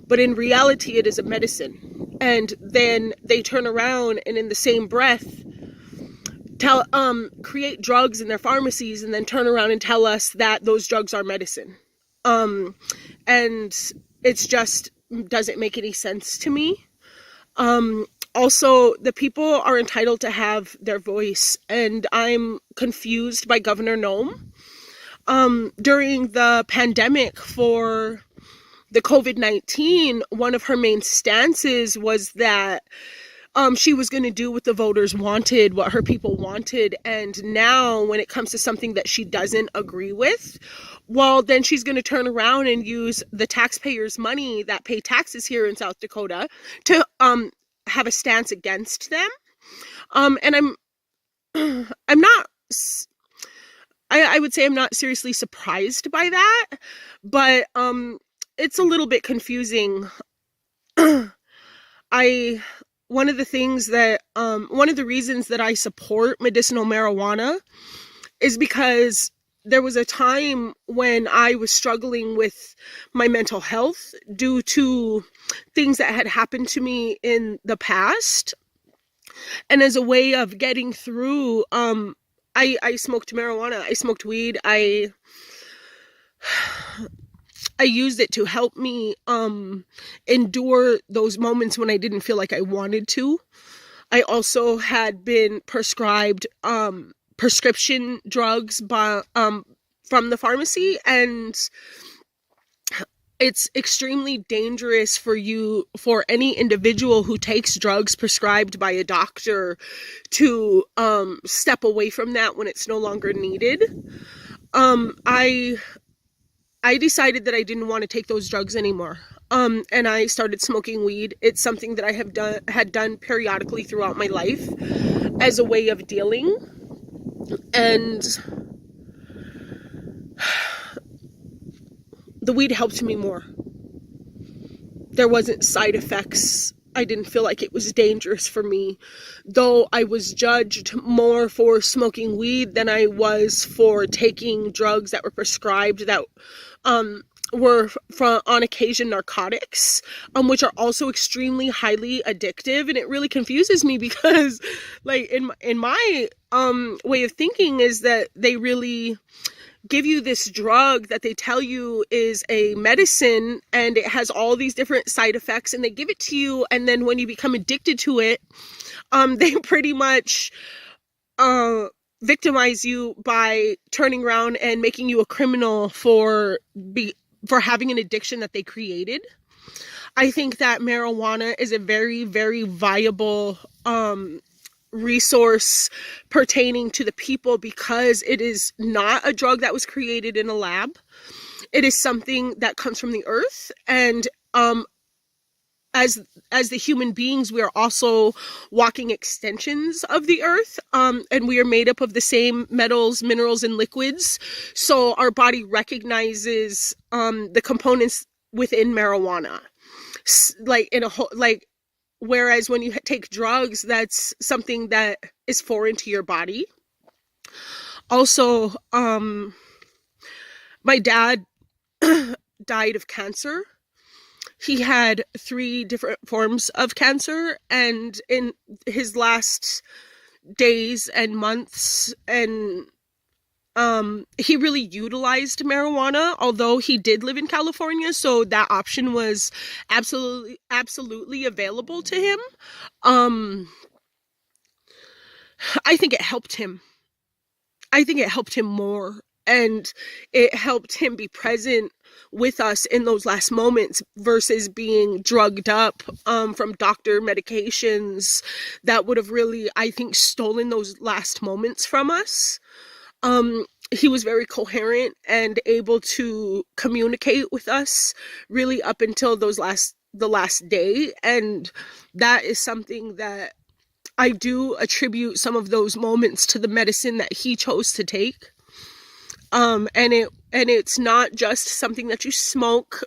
but in reality it is a medicine. And then they turn around and in the same breath create drugs in their pharmacies and then turn around and tell us that those drugs are medicine. And it's just doesn't make any sense to me. Also, the people are entitled to have their voice, and I'm confused by Governor Noem. During the pandemic for the COVID-19, one of her main stances was that she was going to do what the voters wanted, what her people wanted. And now when it comes to something that she doesn't agree with, well, then she's going to turn around and use the taxpayers' money that pay taxes here in South Dakota to have a stance against them. And I'm not, I would say I'm not seriously surprised by that, but it's a little bit confusing. One of the reasons that I support medicinal marijuana is because there was a time when I was struggling with my mental health due to things that had happened to me in the past. And as a way of getting through, I smoked marijuana, I smoked weed, I used it to help me endure those moments when I didn't feel like I wanted to. I also had been prescribed prescription drugs from the pharmacy, and it's extremely dangerous for any individual who takes drugs prescribed by a doctor to step away from that when it's no longer needed. I decided that I didn't want to take those drugs anymore. And I started smoking weed. It's something that I had done periodically throughout my life as a way of dealing. And the weed helped me more. There wasn't side effects. I didn't feel like it was dangerous for me, though I was judged more for smoking weed than I was for taking drugs that were prescribed that were on occasion narcotics, which are also extremely highly addictive. And it really confuses me because, like, in my way of thinking is that they really give you this drug that they tell you is a medicine, and it has all these different side effects, and they give it to you, and then when you become addicted to it, they pretty much victimize you by turning around and making you a criminal for having an addiction that they created. I think that marijuana is a very, very viable resource pertaining to the people because it is not a drug that was created in a lab. It is something that comes from the earth, and as the human beings, we are also walking extensions of the earth, and we are made up of the same metals, minerals, and liquids. So our body recognizes the components within marijuana, whereas when you take drugs, that's something that is foreign to your body. Also, my dad died of cancer. He had 3 different forms of cancer, and in his last days and months, and he really utilized marijuana, although he did live in California, so that option was absolutely available to him. I think it helped him. I think it helped him more, and it helped him be present with us in those last moments versus being drugged up from doctor medications that would have really, I think, stolen those last moments from us. He was very coherent and able to communicate with us really up until the last day, and that is something that I do attribute some of those moments to the medicine that he chose to take. And it's not just something that you smoke.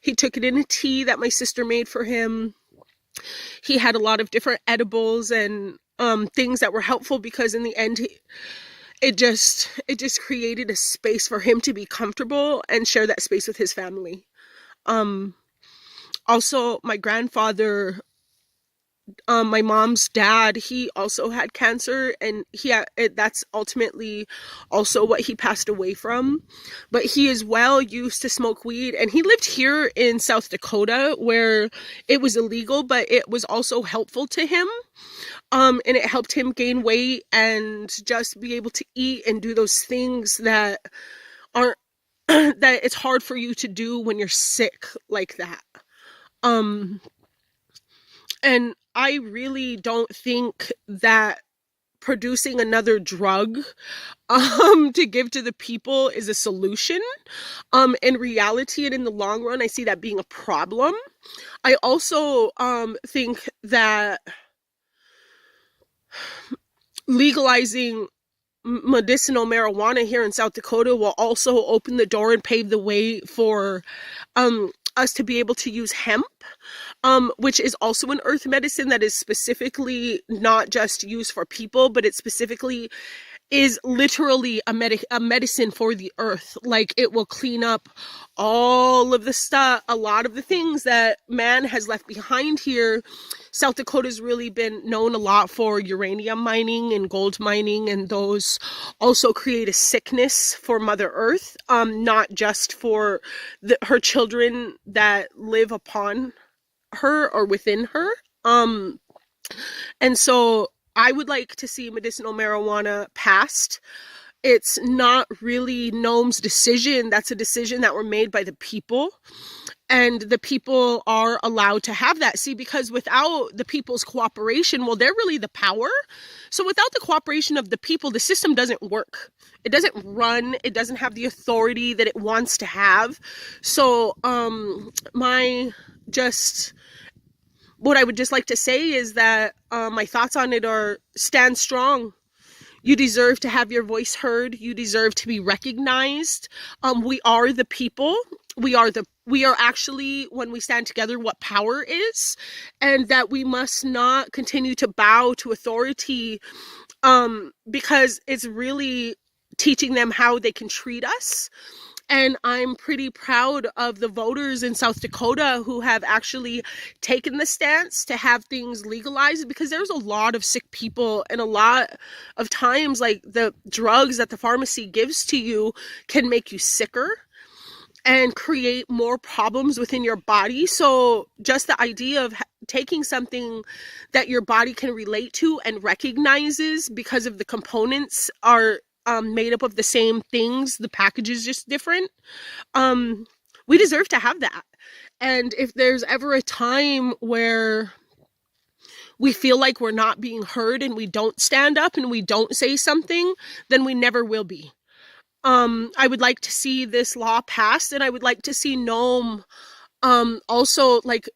He took it in a tea that my sister made for him. He had a lot of different edibles and things that were helpful because in the end, it just created a space for him to be comfortable and share that space with his family. Also, my grandfather, my mom's dad, he also had cancer, and that's ultimately also what he passed away from. But he as well used to smoke weed, and he lived here in South Dakota where it was illegal, but it was also helpful to him. And it helped him gain weight and just be able to eat and do those things that aren't that it's hard for you to do when you're sick like that. And I really don't think that producing another drug to give to the people is a solution. In reality and in the long run, I see that being a problem. I also think that legalizing medicinal marijuana here in South Dakota will also open the door and pave the way for us to be able to use hemp, which is also an earth medicine that is specifically not just used for people, but it specifically is literally a medicine for the earth. Like, it will clean up all of the stuff, a lot of the things that man has left behind here. South Dakota's really been known a lot for uranium mining and gold mining, and those also create a sickness for Mother Earth, not just for her children that live upon her or within her. And so I would like to see medicinal marijuana passed. It's not really NOME's decision. That's a decision that were made by the people. And the people are allowed to have that. See, because without the people's cooperation, well, they're really the power. So without the cooperation of the people, the system doesn't work. It doesn't run. It doesn't have the authority that it wants to have. So what I would just like to say is that my thoughts on it are: stand strong. You deserve to have your voice heard. You deserve to be recognized. We are the people. We are actually, when we stand together, what power is, and that we must not continue to bow to authority, because it's really teaching them how they can treat us. And I'm pretty proud of the voters in South Dakota who have actually taken the stance to have things legalized, because there's a lot of sick people, and a lot of times, like, the drugs that the pharmacy gives to you can make you sicker and create more problems within your body. So just the idea of taking something that your body can relate to and recognizes, because of the components are made up of the same things, the package is just different. We deserve to have that. And if there's ever a time where we feel like we're not being heard and we don't stand up and we don't say something, then we never will be. I would like to see this law passed, and I would like to see NOME also, like,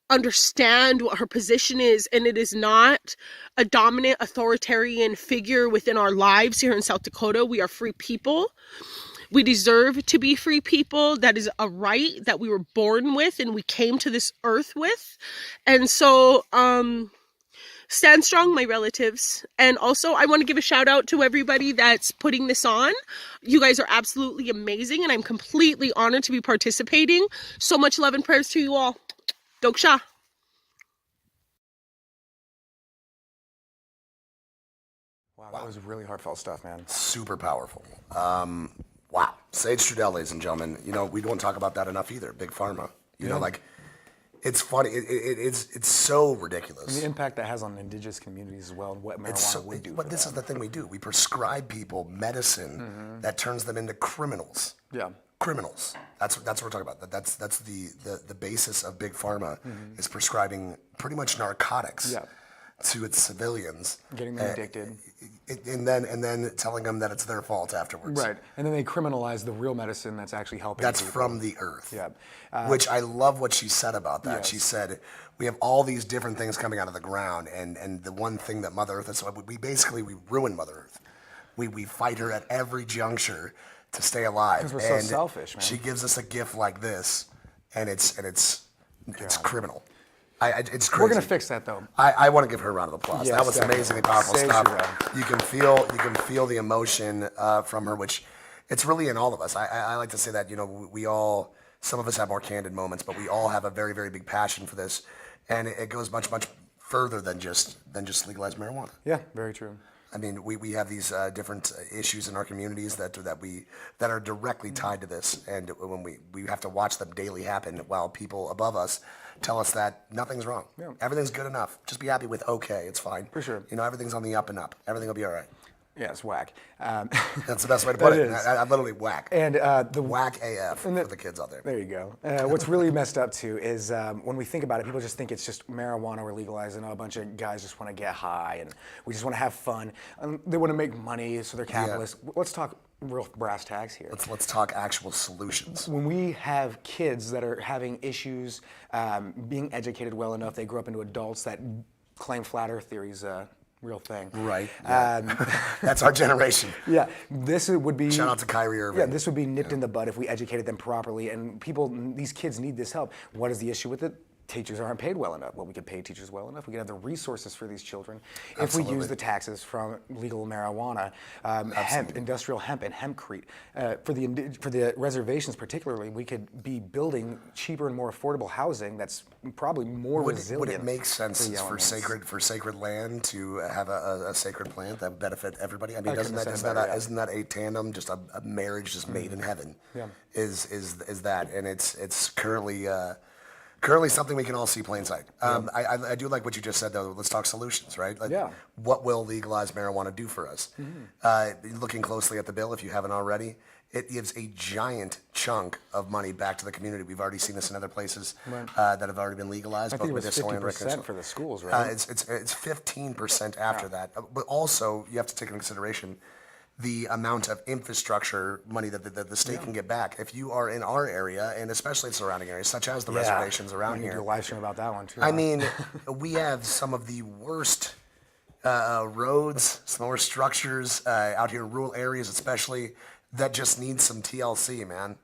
understand what her position is, and it is not a dominant authoritarian figure within our lives here in South Dakota. We are free people. We deserve to be free people. That is a right that we were born with and we came to this earth with. And so stand strong, my relatives. And also, I want to give a shout out to everybody that's putting this on. You guys are absolutely amazing, and I'm completely honored to be participating. So much love and prayers to you all. Doksha. Wow, that was really heartfelt stuff, man. Super powerful. Wow. Sage Strudel, ladies and gentlemen. You know, we don't talk about that enough either. Big Pharma. You know, like, it's funny. It's so ridiculous. And the impact that has on indigenous communities as well, and what marijuana would do. But this is the thing we do. We prescribe people medicine that turns them into criminals. Yeah. Criminals. That's what we're talking about. That's the basis of Big Pharma is prescribing pretty much narcotics to its civilians, getting them addicted, and then telling them that it's their fault afterwards. Right, and then they criminalize the real medicine that's actually helping. That's people. from the earth. Yeah, which I love what she said about that. Yes. She said we have all these different things coming out of the ground, and the one thing that Mother Earth is, so we ruin Mother Earth. We fight her at every juncture to stay alive. Because we're so selfish, man. She gives us a gift like this, and it's criminal. It's crazy. We're gonna fix that though. I want to give her a round of applause. Yes, that was definitely. amazingly powerful Sage stuff. Strudel. You can feel the emotion from her, which it's really in all of us. I like to say that, you know, we all, some of us have more candid moments, but we all have a very, very big passion for this, and it goes much, much further than just legalized marijuana. Yeah, very true. I mean, we have these different issues in our communities that are directly tied to this, and when we have to watch them daily happen while people above us tell us that nothing's wrong. Yeah. Everything's good enough. Just be happy with okay, it's fine. For sure. You know, everything's on the up and up. Everything will be all right. Yeah, it's whack. That's the best way to put That it. is. I literally whack. And the Whack AF for the kids out there. There you go. What's really messed up too is when we think about it, people just think it's just marijuana we're legalizing. A bunch of guys just want to get high and we just want to have fun. They want to make money, so they're capitalists. Let's talk real brass tacks here. Let's talk actual solutions. When we have kids that are having issues being educated well enough, they grow up into adults that claim flat Earth theories. Real thing. Right. That's our generation. Yeah, this would be. Shout out to Kyrie Irving. Yeah, this would be nipped in the bud if we educated them properly. And these kids need this help. What is the issue with it? Teachers aren't paid well enough. Well, we could pay teachers well enough. We could have the resources for these children if we use the taxes from legal marijuana, hemp, industrial hemp, and hempcrete. For the reservations, particularly, we could be building cheaper and more affordable housing that's probably more resilient. Would it make sense the for elements. sacred land to have a sacred plant that would benefit everybody? I mean, couldn't have said it better, isn't that a tandem, just a marriage just made in heaven? Yeah. Is that, and it's currently something we can all see plain sight. I do like what you just said, though. Let's talk solutions, right? Like, Yeah. What will legalized marijuana do for us? Looking closely at the bill, if you haven't already, it gives a giant chunk of money back to the community. We've already seen this in other places that have already been legalized. I think it was medicinal and 50% recreational. for the schools, right? It's 15% after that. But also, you have to take into consideration the amount of infrastructure money that the state can get back. If you are in our area, and especially surrounding areas, such as the reservations around We need to here. do a live stream about that one too. I mean, we have some of the worst roads, some of the worst structures out here in rural areas especially, that just need some TLC, man.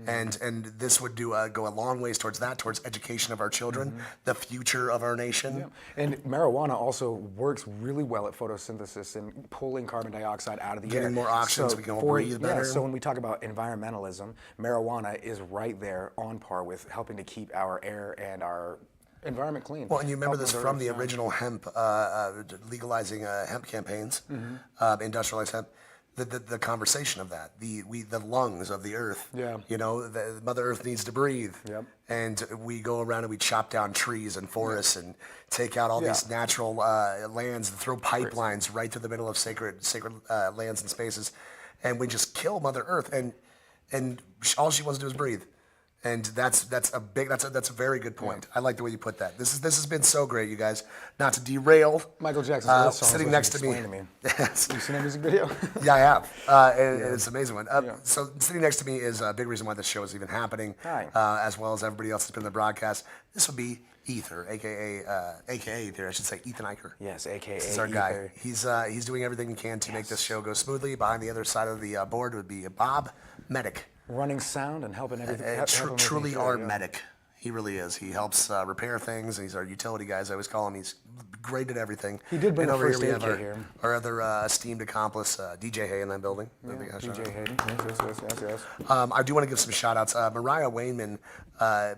And this would go a long ways towards that, towards education of our children, the future of our nation. Yeah. And marijuana also works really well at photosynthesis and pulling carbon dioxide out of the air. Getting more oxygen so we can all breathe better. So when we talk about environmentalism, marijuana is right there on par with helping to keep our air and our environment clean. Well, and you remember Helping this with from Earth, the yeah. original hemp, legalizing hemp campaigns, industrialized hemp. The conversation of that, the lungs of the earth. Yeah. You know, the Mother Earth needs to breathe. Yep. And we go around and we chop down trees and forests and take out all these natural lands and throw pipelines right through the middle of sacred lands and spaces, and we just kill Mother Earth. And all she wants to do is breathe. And that's a very good point. I like the way you put that. This has been so great, you guys. Not to derail. Michael Jackson's last song. Sitting is what next you to me. explained Yes. You seen that music video? Yeah, I have. And it's an amazing one. So sitting next to me is a big reason why this show is even happening. Hi. As well as everybody else that's been in the broadcast. This would be Ether, aka Ether, I should say, Ethan Eicher. Yes, aka This is our Ether. guy. He's doing everything he can to make this show go smoothly. Behind the other side of the board would be Bob Medic. Running sound and helping everything. Truly our medic. He really is. He helps repair things. He's our utility guy, as I always call him. He's great at everything. He did bring and a over first here we aid have kit here. our other esteemed accomplice, DJ Hay, in that building. DJ Hayden. Yes. I do want to give some shout outs. Mariah Wainman,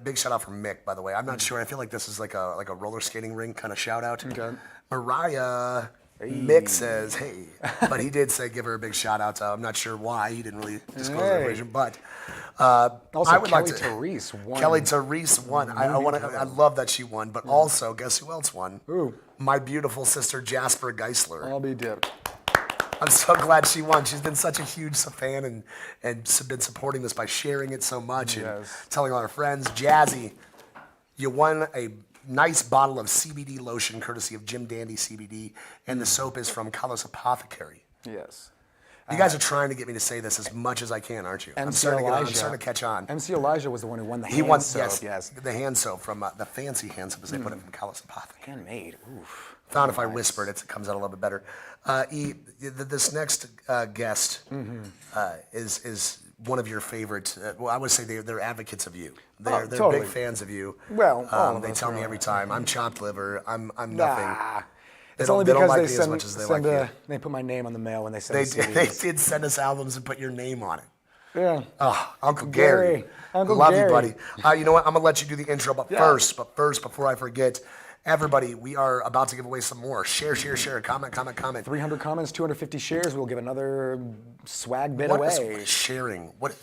big shout out from Mick, by the way. I'm not sure. I feel like this is like a roller skating rink kind of shout out. Okay. Mariah. Mick says, hey, but he did say give her a big shout out. I'm not sure why. He didn't really disclose the information, but Also, I would Kelly like to. Therese won. Kelly Therese won. I love that she won, but also, guess who else won? Who? My beautiful sister Jasper Geisler. I'll be dipped. I'm so glad she won. She's been such a huge fan and been supporting this by sharing it so much and telling all her friends. Jazzy, you won a nice bottle of CBD lotion courtesy of Jim Dandy CBD, and the soap is from Carlos Apothecary. Yes. You guys are trying to get me to say this as much as I can, aren't you? I'm starting to catch on. MC Elijah was the one who won the He hand won, soap. yes, the hand soap from the fancy hand soap, as they put it from Carlos Apothecary. Handmade. Oof. Found if I whispered it comes out a little bit better. This next guest is one of your favorites. Well, I would say they're advocates of you. They're totally. big fans of you. Well, all of they us tell me are. every time, I'm chopped liver, I'm nothing. Nah. They It's don't- only they don't because like they me as send, much as they like you. they put my name on the mail when they send They CDs. did send us albums and put your name on it. Yeah. Oh, Uncle Gary. Uncle Love Gary. you, buddy. You know what? I'm going to let you do the intro, but first, before I forget, everybody, we are about to give away some more. Share, comment. 300 comments, 250 shares. We'll give another swag bit What away. is sharing? What?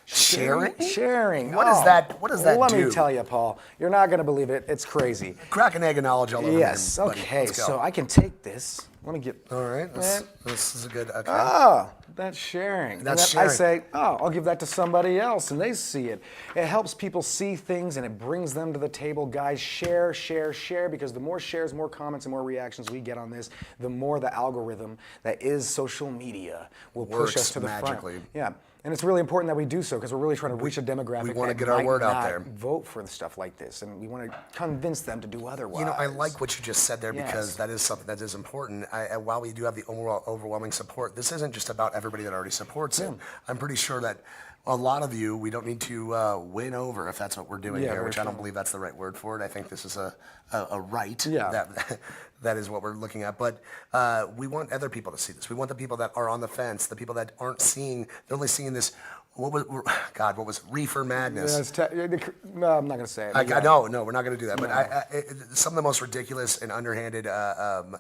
Sharing? Sharing. What is that? What does that Let do? me tell you, Paul. You're not going to believe it. It's crazy. Crack an egg of knowledge all over Yes. him, buddy. Okay. Let's go. So I can take this Let me get. All right, this is a good. Okay. Ah, that's sharing. That's And then I sharing. say, oh, I'll give that to somebody else, and they see it. It helps people see things, and it brings them to the table. Guys, share, share, share, because the more shares, more comments, and more reactions we get on this, the more the algorithm that is social media will push Works us to the magically. front. Yeah. And it's really important that we do so because we're really trying to reach a demographic. We wanna that get our might word out not there. Vote for the stuff like this, and we want to convince them to do otherwise. You know, I like what you just said there Yes. because that is something that is important. While we do have the overwhelming support, this isn't just about everybody that already supports it. I'm pretty sure that a lot of you, we don't need to win over if that's what we're doing Yeah, here, very which I don't true. believe that's the right word for it. I think this is a right. Yeah. That is what we're looking at. But we want other people to see this. We want the people that are on the fence, the people that aren't seeing, they're only seeing this. What was Reefer Madness? Yeah, no, I'm not going to say it. No, we're not going to do that. But some of the most ridiculous and underhanded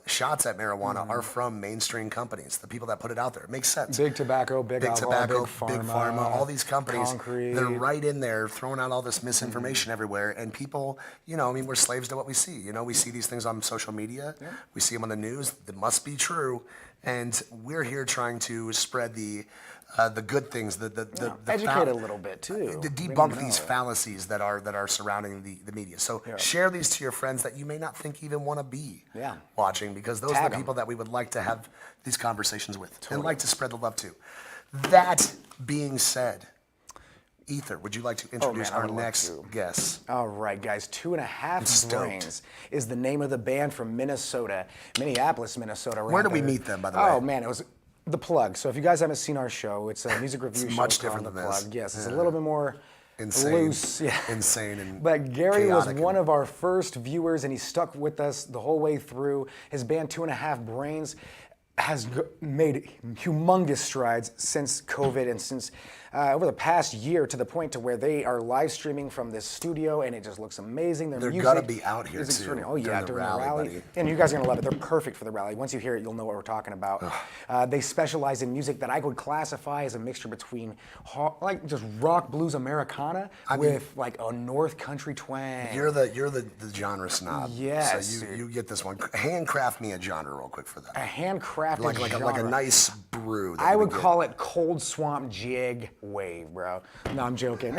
shots at marijuana are from mainstream companies, the people that put it out there. It makes sense. Big tobacco, big alcohol, big pharma, all these companies, concrete. they're right in there throwing out all this misinformation everywhere. And people, we're slaves to what we see. We see these things on social media. Yeah. We see them on the news. It must be true. And we're here trying to spread the good things, educate a little bit too. To debunk these fallacies that are surrounding the media. So share these to your friends that you may not think even want to be watching, because those are the people that we would like to have these conversations with and like to spread the love to. That being said, Ether, would you like to introduce our next guest? All right, guys. 2.5 Brains is the name of the band from Minnesota, Minneapolis, Minnesota. Where did we meet them, by the way? Oh man, it was The Plug. So if you guys haven't seen our show, it's a music review show much called different The than this. Plug. Yes, it's a little bit more insane, loose. Yeah. Insane and But Gary was chaotic one of our first viewers, and he stuck with us the whole way through. His band 2.5 Brains has made humongous strides since COVID and since over the past year, to the point to where they are live streaming from this studio, and it just looks amazing. Their They're music gonna be out here is too. extraordinary. Oh yeah, during the rally. buddy. And you guys are gonna love it. They're perfect for the rally. Once you hear it, you'll know what we're talking about. They specialize in music that I would classify as a mixture between like just rock, blues, Americana with like a North Country twang. You're the genre snob. Yes. So you get this one. Handcraft me a genre real quick for that. A handcrafted like a genre. nice brew. That I you would get. call it Cold Swamp Jig Wave, bro. No, I'm joking.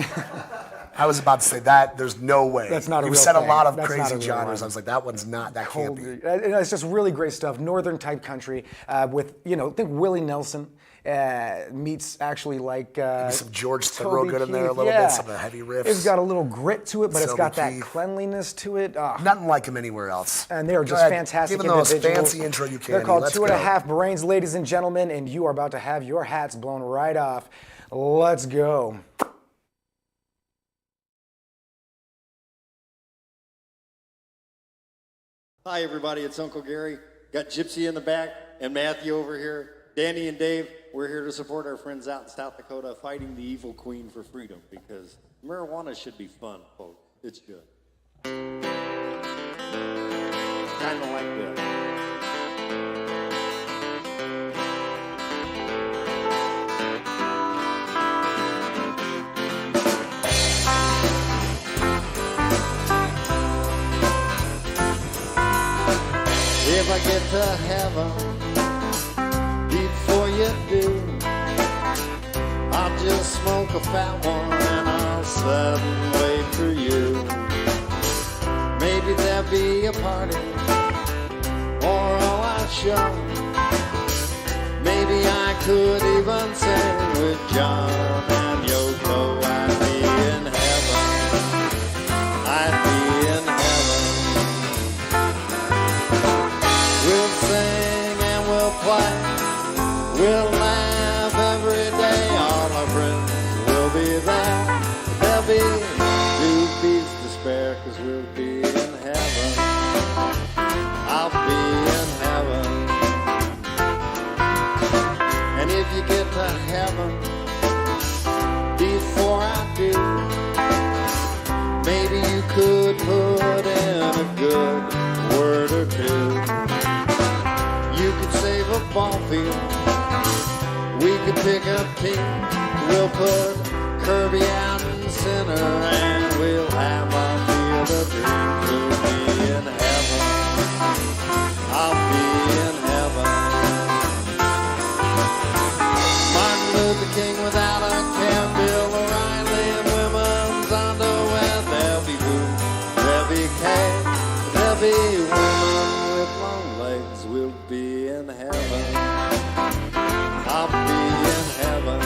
I was about to say that. There's no way. That's not a You've real said a thing. lot of That's not crazy a real genres. one. I was like, that one's not. That can't be. It's just really great stuff. Northern type country with, think Willie Nelson meets actually like some George Toby Thorogood in there a Keith. little bit, some of the heavy riffs. It's got a little grit to it, but it's Toby got that Keith. cleanliness to it. Nothing like him anywhere else. And they are Go just ahead. fantastic Give them the most individuals. fancy intro you can. They're called Let's 2.5 Brains, ladies and gentlemen, and you are about to have your hats blown right off. Let's go. Hi, everybody. It's Uncle Gary. Got Gypsy in the back and Matthew over here. Danny and Dave, we're here to support our friends out in South Dakota fighting the evil queen for freedom, because marijuana should be fun, folks. It's good. Kind of like this. If I get to heaven before you do, I'll just smoke a fat one and I'll sit and wait for you. Maybe there'll be a party or a live show. Maybe I could even sing with John and Yoko. I'd be in heaven. I'd be in heaven. We'll sing and we'll play. We'll laugh every day. All our friends will be there. There'll be 2 feet to spare, 'cause we'll be in heaven. I'll be in heaven. And if you get to heaven before I do, maybe you could put in a good word or two. You could save a ball field. We could pick up teams. We'll put Kirby out in center, and we'll have our field of dreams. We'll be in heaven. I'll be in heaven. there'll be women with long legs. We'll be in heaven. I'll be in heaven.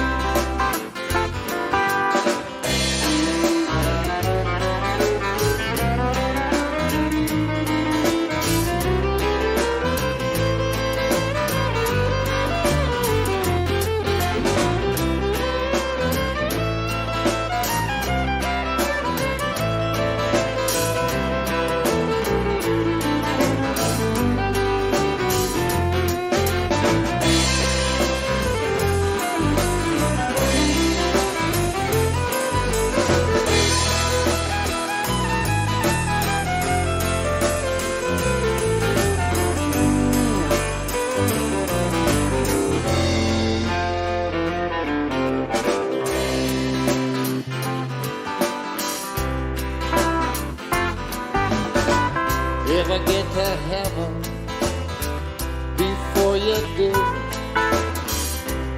If I get to heaven before you do,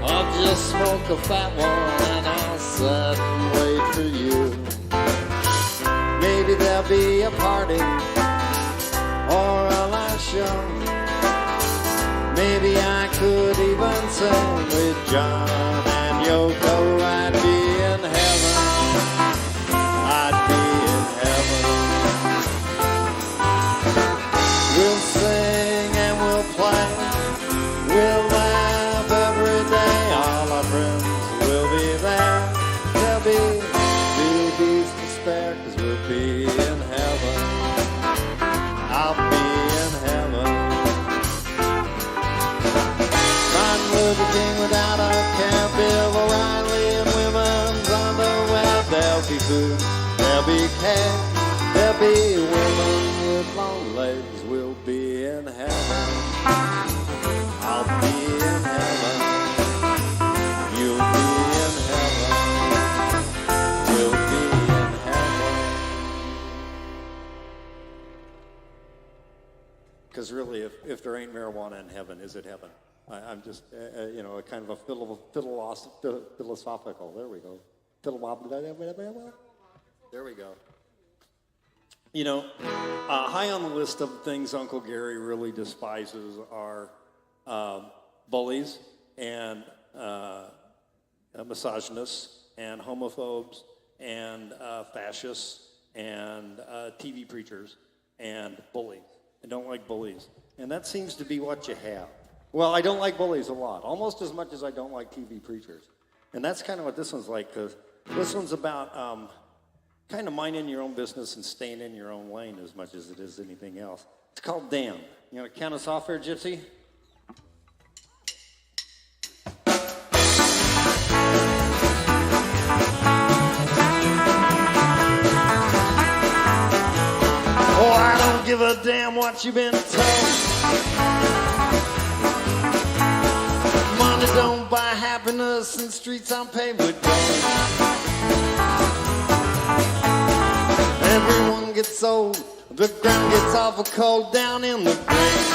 I'll just smoke a fat one and I'll sit and wait for you. Maybe there'll be a party or a live show. Maybe I could even sing with John and Yoko. I'd be in heaven. I'd be in heaven. We'll sing and we'll play. We'll laugh every day. All our friends will be there. There'll be babies to spare, 'cause we'll be in heaven. I'll be in heaven. Martin Luther King without a care, Bill O'Reilly and women's underwear. There'll be food, there'll be care, there'll be women with long legs. We'll be in heaven. I'll be in heaven. You'll be in heaven. We'll be in heaven. Because really, if there ain't marijuana in heaven, is it heaven? I'm just, you know, a kind of a philosophical. There we go. There we go. You know, high on the list of things Uncle Gary really despises are bullies and misogynists and homophobes and fascists and TV preachers and bullies. I don't like bullies. And that seems to be what you have. Well, I don't like bullies a lot, almost as much as I don't like TV preachers. And that's kind of what this one's like, because this one's about kind of minding your own business and staying in your own lane as much as it is anything else. It's called Damn. You want to count us off here, Gypsy? Oh, I don't give a damn what you've been told. Money don't buy happiness and streets aren't paved with gold. Everyone gets old, the ground gets awful cold down in the grave.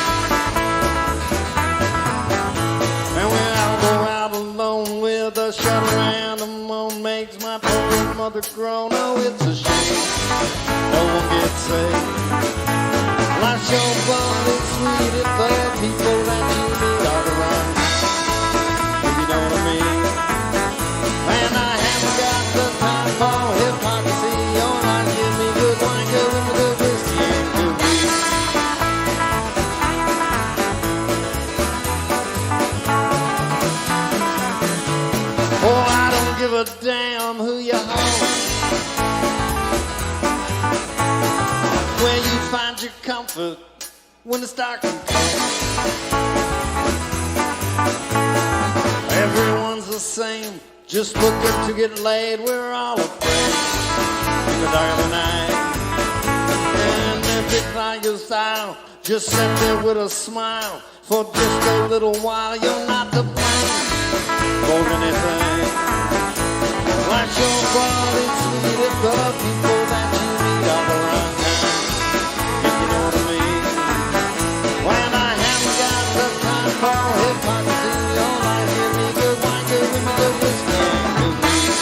And when I go out alone with a shudder and a moan, makes my poor mother groan. Oh, it's a shame, no one gets saved. Life's your fun, it's sweet if the people that you meet are around. If you know what I mean. And I haven't got the time for hypocrisy. All I give me good wine, good women, good whiskey, and good weed. Oh, I don't give a damn who you home, where you find your comfort when it's dark and cold. Everyone's the same, just looking to get laid. We're all afraid in the dark of the night. And if you find your style, just sit there with a smile. For just a little while, you're not to blame for anything. Like your body sweet if the people that you meet are the wrong kind. If you know what I mean. When I haven't got the time for hypocrisy, all I give me good wine, good women, good whiskey, and good weed.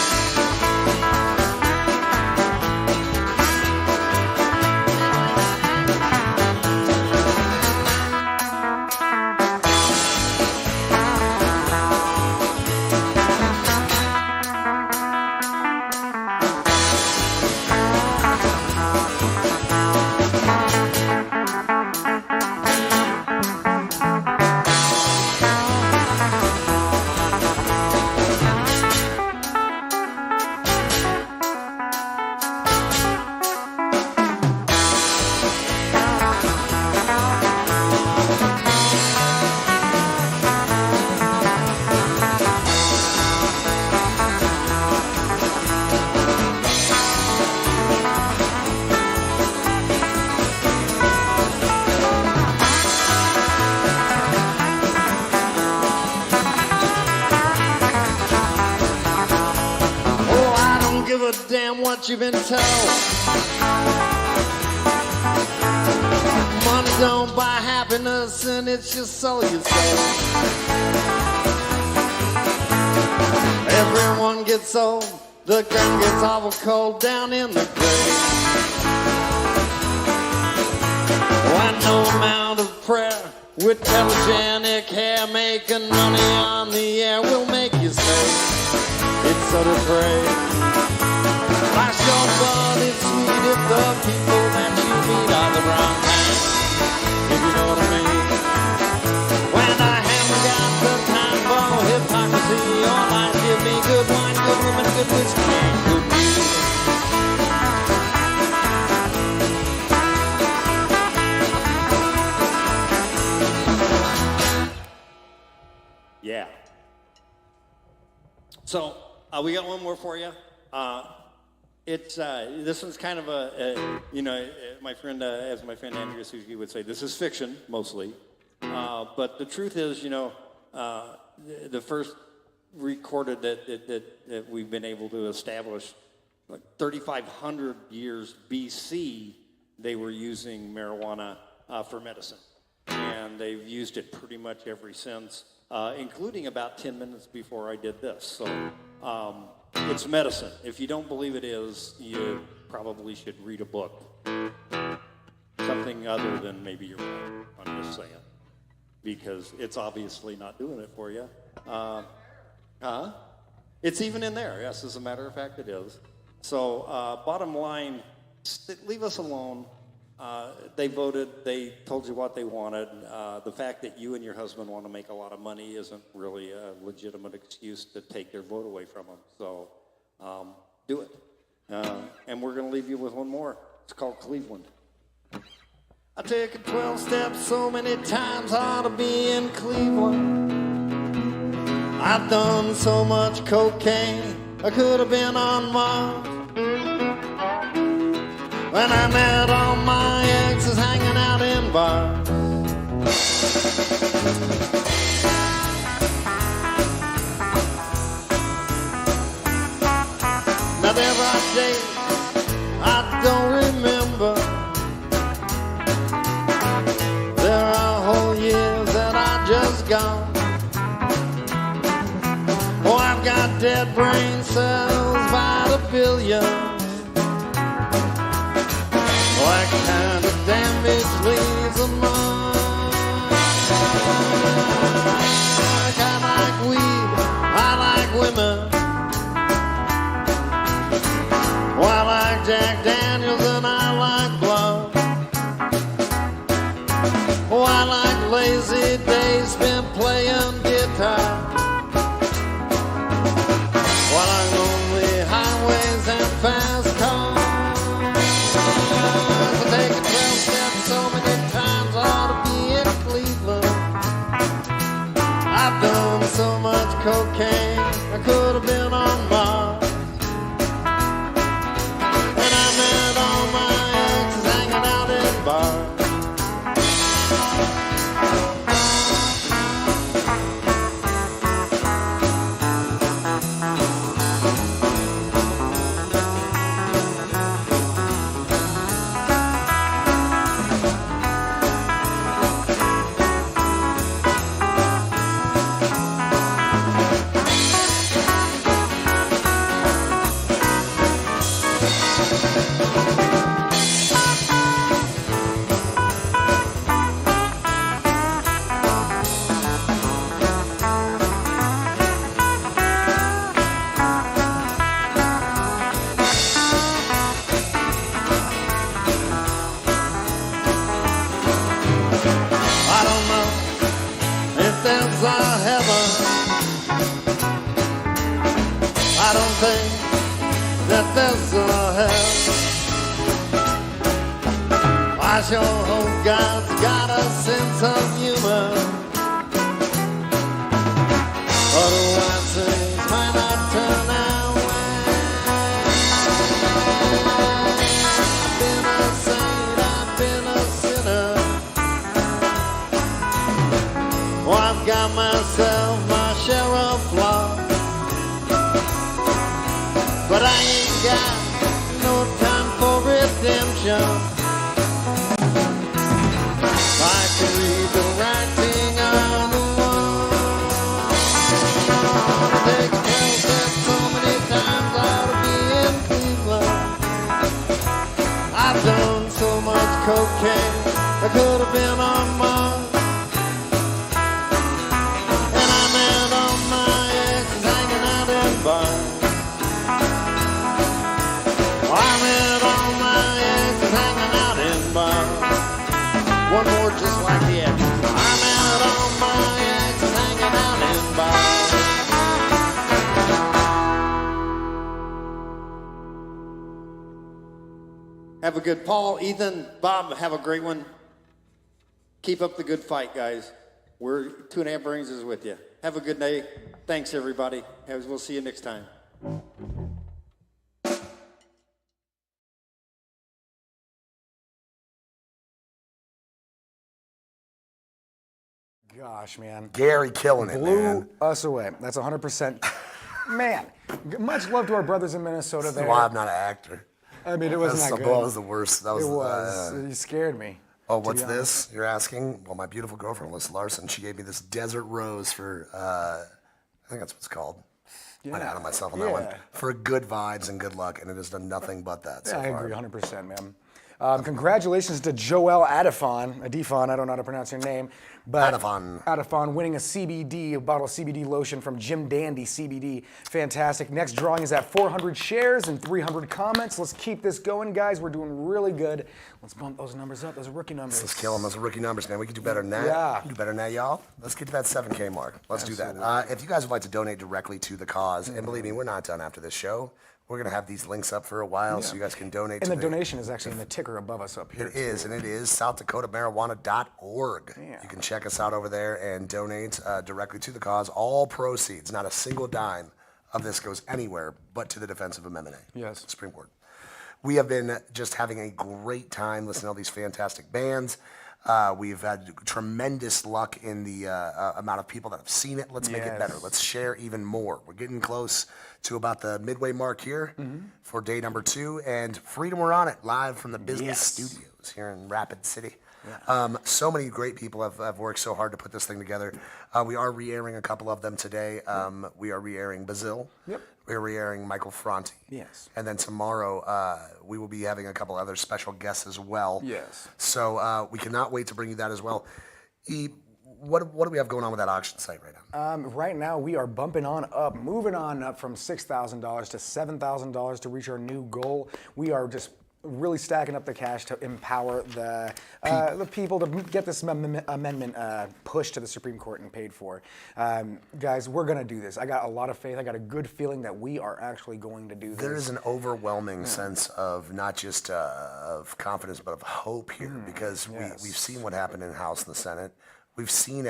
what you've been told. Money don't buy happiness, and it's your soul you sold. Everyone gets old, the ground gets awful cold down in the grave. When no amount of prayer with telegenic hair making money on the air will make you say it's so depraved. Flash your blood, it's sweet if the people that you meet are the wrong kind, if you know what I mean. When I haven't got the time for hypocrisy, all I give me good wine, good women, good whiskey, and good music. Yeah. So we got one more for you. It's this one's kind of my friend, as my friend Andrew Suzuki would say, this is fiction mostly. But the truth is, the first recorded that we've been able to establish, like 3,500 years BC, they were using marijuana for medicine, and they've used it pretty much ever since. Including about 10 minutes before I did this. So it's medicine. If you don't believe it is, you probably should read a book. Something other than maybe your Bible, I'm just saying. Because it's obviously not doing it for you. It's even in there. Yes, as a matter of fact, it is. So bottom line, leave us alone. They voted, they told you what they wanted. The fact that you and your husband want to make a lot of money isn't really a legitimate excuse to take their vote away from them. So do it. And we're going to leave you with one more. It's called Cleveland. I taken 12 steps so many times, I ought to be in Cleveland. I've done so much cocaine, I could have been on Mars. When I met all my exes hanging out in bars. Now there are days I don't remember. There are whole years that I just gone. Oh, I've got dead brain cells by the billion. What kind of damage leaves a mark? I like weed, I like women. Well, I like Jack Daniels and I like blood. Oh, I like lazy days spent playing guitar. Well, I like lonely highways and fast cars. Taking 12 steps so many times, I ought to be in Cleveland. I've done so much cocaine, I could have been on Mars. And I met all my exes hanging out in bars. I don't think that there's a hell. I sure hope God's got a sense of humor. Otherwise things might not turn out well. I've been a saint, I've been a sinner. Oh, I've got myself my share of flaws. But I ain't got okay. I could have been on Mars. And I met all my exes hanging out in bars. I met all my exes hanging out in bars. One more just like the exes. I met all my exes hanging out in bars. Have a good Paul, Ethan, Bob, have a great one. Keep up the good fight, guys. We're 2.5 Brains is with you. Have a good day. Thanks, everybody. We'll see you next time. Gosh, man. Gary killing it, Blew man. us away. That's 100%. Man, much love to our brothers in Minnesota That's there. why I'm not an actor. I mean, it wasn't that good. That was the worst. That was, it was. You scared me. Oh, to what's be honest. this? You're asking? Well, my beautiful girlfriend, Alyssa Larson, she gave me this desert rose for, I think that's what it's called. I'm out of myself on that one. For good vibes and good luck, and it has done nothing but that so I far. agree 100%, man. Congratulations to Joelle Adifon, I don't know how to pronounce your name, but Adifon winning a bottle of CBD lotion from Jim Dandy CBD. Fantastic. Next drawing is at 400 shares and 300 comments. Let's keep this going, guys. We're doing really good. Let's bump those numbers up. Those are rookie numbers. Let's kill them. Those are rookie numbers, man. We can do better than that. Yeah. We can do better than that, y'all. Let's get to that 7K mark. Let's do that. If you guys would like to donate directly to the cause, and believe me, we're not done after this show. We're going to have these links up for a while so you guys can donate. And the donation is actually in the ticker above us up here. It is, and it is SouthDakotaMarijuana.org. You can check us out over there and donate directly to the cause. All proceeds, not a single dime of this goes anywhere but to the defense of Amendment A. Yes. Supreme Court. We have been just having a great time listening to all these fantastic bands. We've had tremendous luck in the amount of people that have seen it. Let's make it better. Let's share even more. We're getting close to about the midway mark here for day number 2. And Freedom, we're on it live from the business studios here in Rapid City. So many great people have worked so hard to put this thing together. We are re-airing a couple of them today. We are re-airing Bazil. We're re-airing Michael Franti. Yes. And then tomorrow we will be having a couple other special guests as well. Yes. So we cannot wait to bring you that as well. What do we have going on with that auction site right now? Right now, we are bumping on up, moving on up from $6,000 to $7,000 to reach our new goal. We are just really stacking up the cash to empower the people to get this amendment pushed to the Supreme Court and paid for. Guys, we're going to do this. I got a lot of faith. I got a good feeling that we are actually going to do this. There is an overwhelming sense of not just of confidence, but of hope here because we've seen what happened in the House and the Senate. We've seen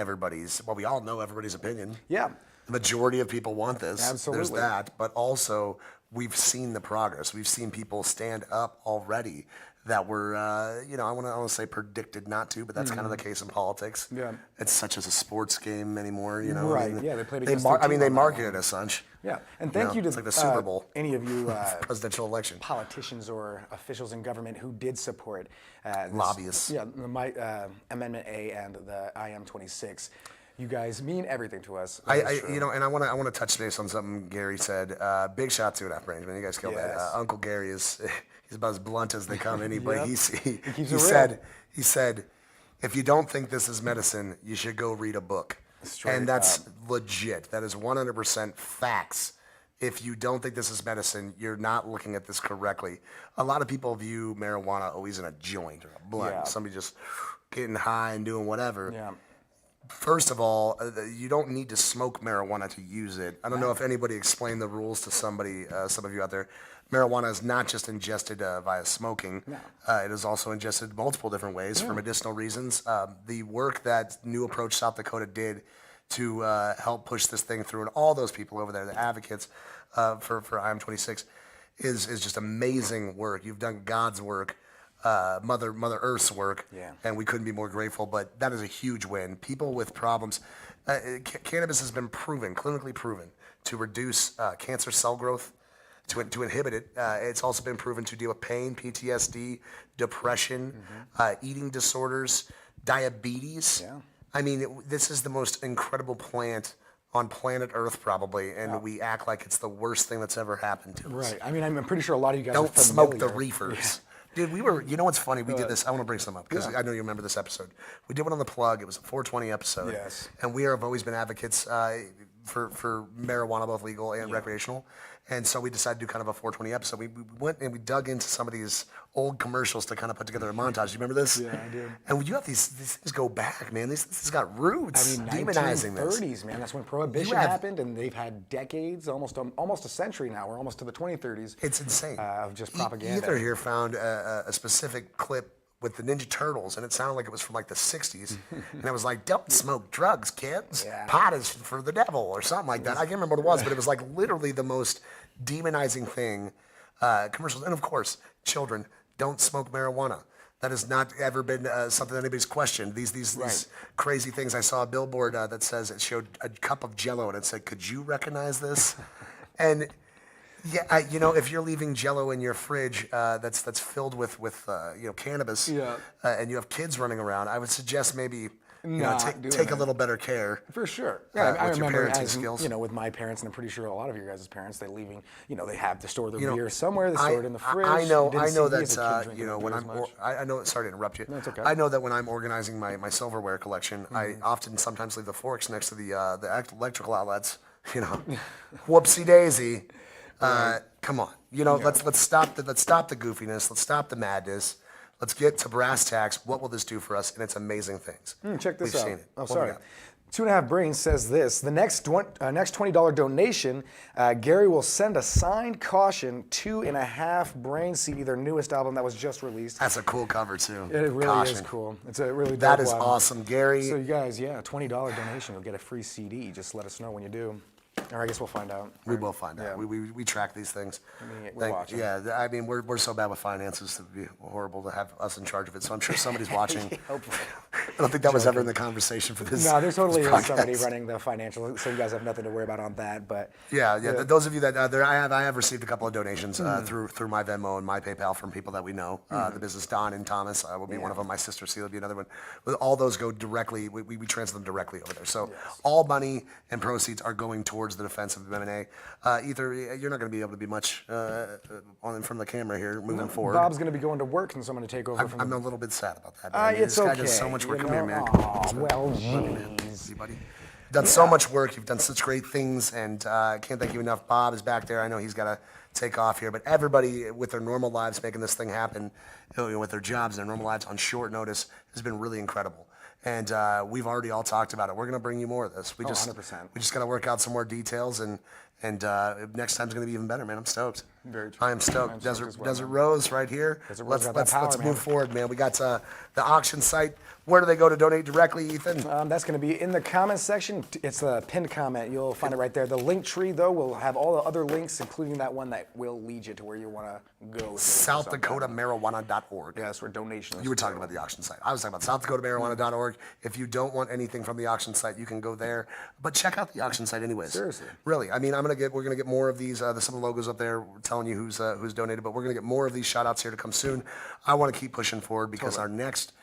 we all know everybody's opinion. Yeah. The majority of people want this. Absolutely. There's that. But also, we've seen the progress. We've seen people stand up already that were, I want to say predicted not to, but that's kind of the case in politics. Yeah. It's such as a sports game anymore, you know. Right, They played they against their team they on that market one. it as such. Yeah, and thank you to it's like the Super Bowl. any of you presidential election politicians or officials in government who did support this, lobbyists. Yeah, the Amendment A and the IM-26. You guys mean everything to us. And I want to touch base on something Gary said. Big shout to 2.5 Brains, man. You guys killed that. Uncle Gary he's about as blunt as they come. Anybody he said, if you don't think this is medicine, you should go read a book. And that's legit. That is 100% facts. If you don't think this is medicine, you're not looking at this correctly. A lot of people view marijuana always in a joint or a blunt. Somebody just getting high and doing whatever. Yeah. First of all, you don't need to smoke marijuana to use it. I don't know if anybody explained the rules to somebody, some of you out there. Marijuana is not just ingested via smoking. No. It is also ingested multiple different ways for medicinal reasons. The work that New Approach South Dakota did to help push this thing through, and all those people over there, the advocates for IM-26, is just amazing work. You've done God's work. Mother Earth's work, and we couldn't be more grateful, but that is a huge win. People with problems, cannabis has been proven, clinically proven, to reduce cancer cell growth, to inhibit it. It's also been proven to deal with pain, PTSD, depression, eating disorders, diabetes. Yeah. I mean, this is the most incredible plant on planet Earth probably, and we act like it's the worst thing that's ever happened to us. Right. I mean, I'm pretty sure a lot of you guys don't are smoke the familiar. reefers. Dude, you know what's funny? We did this. I want to bring some up because I know you remember this episode. We did one on the plug. It was a 420 episode. Yes. And we have always been advocates for marijuana, both legal and recreational. And so we decided to do kind of a 420 episode. We went and we dug into some of these old commercials to kind of put together a montage. You remember this? Yeah, I do. And you have these things go back, man. This has got roots. I mean, demonizing 1930s, this. man. That's when Prohibition happened, and they've had decades, almost a century now. We're almost to the 2030s. It's insane. Of just propaganda. Ether here found a specific clip with the Ninja Turtles, and it sounded like it was from like the 60s. And it was like, don't smoke drugs, kids. Yeah. Pot is for the devil, or something like that. I can't remember what it was, but it was like literally the most demonizing thing. Commercials, and of course, children, don't smoke marijuana. That has not ever been something anybody's questioned. These crazy things. I saw a billboard that says it showed a cup of Jell-O, and it said, could you recognize this? And yeah, if you're leaving Jell-O in your fridge that's filled with cannabis, and you have kids running around, I would suggest maybe take a little better care. For sure. Yeah, I with your remember parenting as skills. with my parents, and I'm pretty sure a lot of your guys' parents, they leaving, they have to store their beer somewhere. They store it in the fridge. I know Didn't see me that as a kid drinking when beer I'm as much. I know. Sorry to interrupt you. No, it's okay. I know that when I'm organizing my silverware collection, I often sometimes leave the forks next to the electrical outlets. Whoopsie daisy. Come on. Let's stop the goofiness. Let's stop the madness. Let's get to brass tacks. What will this do for us? And it's amazing things. Check this We've out. seen it. Oh, What we sorry. got? 2.5 Brains says this. The next $20 donation, Gary will send a signed Caution 2.5 Brains CD, their newest album that was just released. That's a cool cover too. It really Caution. is cool. It's a really dope That is album. awesome, Gary. So you guys, $20 donation, you'll get a free CD. Just let us know when you do. Or I guess we'll find out. We will find out. Yeah. We track these things. we're watching. Yeah, I mean, we're so bad with finances. It would be horrible to have us in charge of it. So I'm sure somebody's watching. I don't think that was ever in the conversation for this. No, there totally this is somebody podcast. running the financial, so you guys have nothing to worry about on that. But Yeah. Those of you that I have received a couple of donations through my Venmo and my PayPal from people that we know. The business Don and Thomas will be one of them. My sister Celia will be another one. All those go directly. We transfer them directly over there. So all money and proceeds are going towards the defense of the MMA. Either you're not going to be able to be much on from the camera here moving forward. Bob's going to be going to work, and so I'm going to take over. I'm a little bit sad about that. Man. It's This guy okay. does so much work. you Come here, know? man. Aw, well, jeez. Buddy. You've done so much work. You've done such great things, and I can't thank you enough. Bob is back there. I know he's got to take off here, but everybody with their normal lives making this thing happen, with their jobs and their normal lives on short notice, has been really incredible. And we've already all talked about it. We're going to bring you more of this. We just 100%. We just got to work out some more details, and next time's going to be even better, man. I'm stoked. Very true. I am stoked. I'm stoked as well, Desert man. Rose right here. Desert Rose got that Let's power, man. move forward, man. We got the auction site. Where do they go to donate directly, Ethan? That's going to be in the comments section. It's a pinned comment. You'll find it right there. The link tree, though, will have all the other links, including that one that will lead you to where you want to go. SouthDakotaMarijuana.org. Yeah, that's where donations. You were talking about the auction site. I was talking about SouthDakotaMarijuana.org. If you don't want anything from the auction site, you can go there. But check out the auction site anyways. Seriously. Really. I mean, we're gonna get more of these. Some of the logos up there telling you who's donated. But we're gonna get more of these shout outs here to come soon. I want to keep pushing forward because our next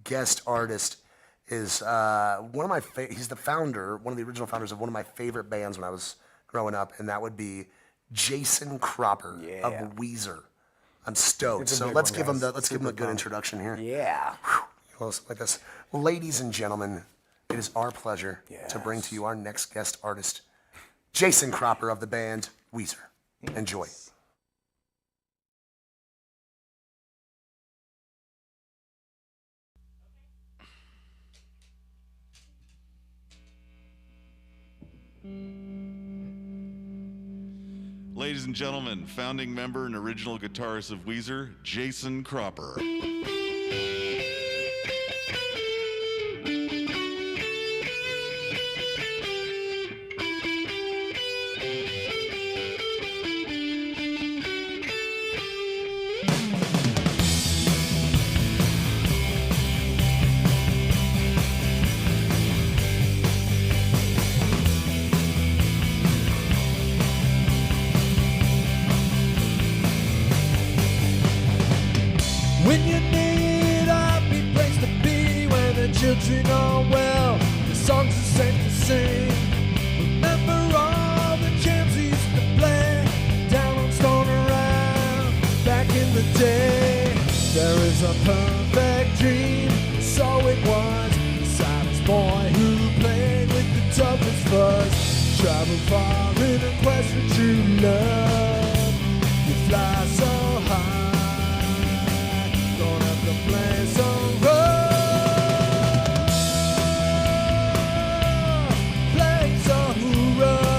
guest artist is one of my. He's the founder, one of the original founders of one of my favorite bands when I was growing up, and that would be Jason Cropper of Weezer. I'm stoked. It's a So big let's one, give him guys. let's give him a good introduction here. Yeah. Close like this. Ladies and gentlemen, it is our pleasure to bring to you our next guest artist, Jason Cropper of the band Weezer. Enjoy. Ladies and gentlemen, founding member and original guitarist of Weezer, Jason Cropper. When you need a happy place to be, where the children are well, the songs are safe to sing. Remember all the jams we used to play down on Stone Around back in the day. was a perfect dream, so it was. The silent boy who played with the toughest fuzz, traveled far in a quest for true love. You fly so high, don't have to play so rough. Play so rough.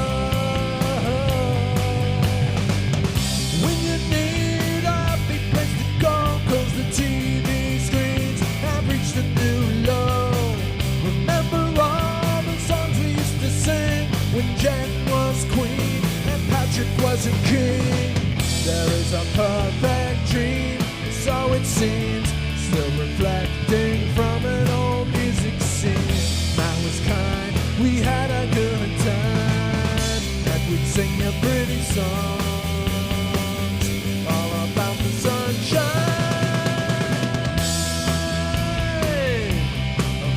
When you need a big place to go, 'cause the TV screens have reached a new low. Remember all the songs we used to sing when Jen was queen and Patrick wasn't king. There is a perfect dream, so it seems, still reflecting from an old music scene. That was kind, we had a good time, and we'd sing a pretty songs all about the sunshine,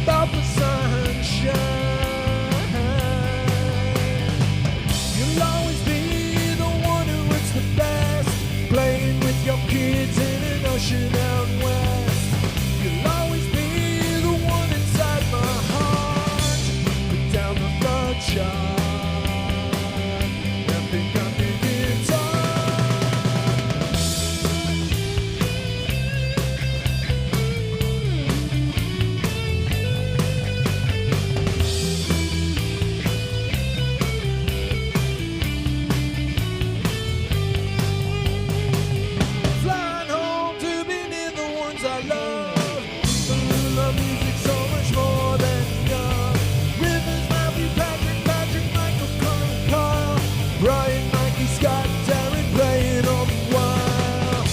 about the sunshine. You'll always be the one who is the best, playing with your kids in an ocean out west. You'll always be the one inside my heart, put down the third chart and pick up your guitar. Flying home to be near the ones I love. Love music so much more than enough. Rivers, Matthew, Patrick, Michael, Colin, Carl, Brian, Mikey, Scott, Darren, playing all the while.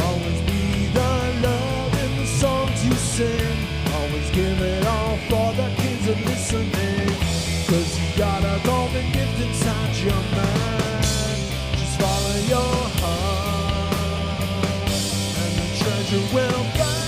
Always be the love in the songs you sing. Always give it all for the kids that listening. 'Cause you got a golden gift inside your mind. Just follow your heart and the treasure will find.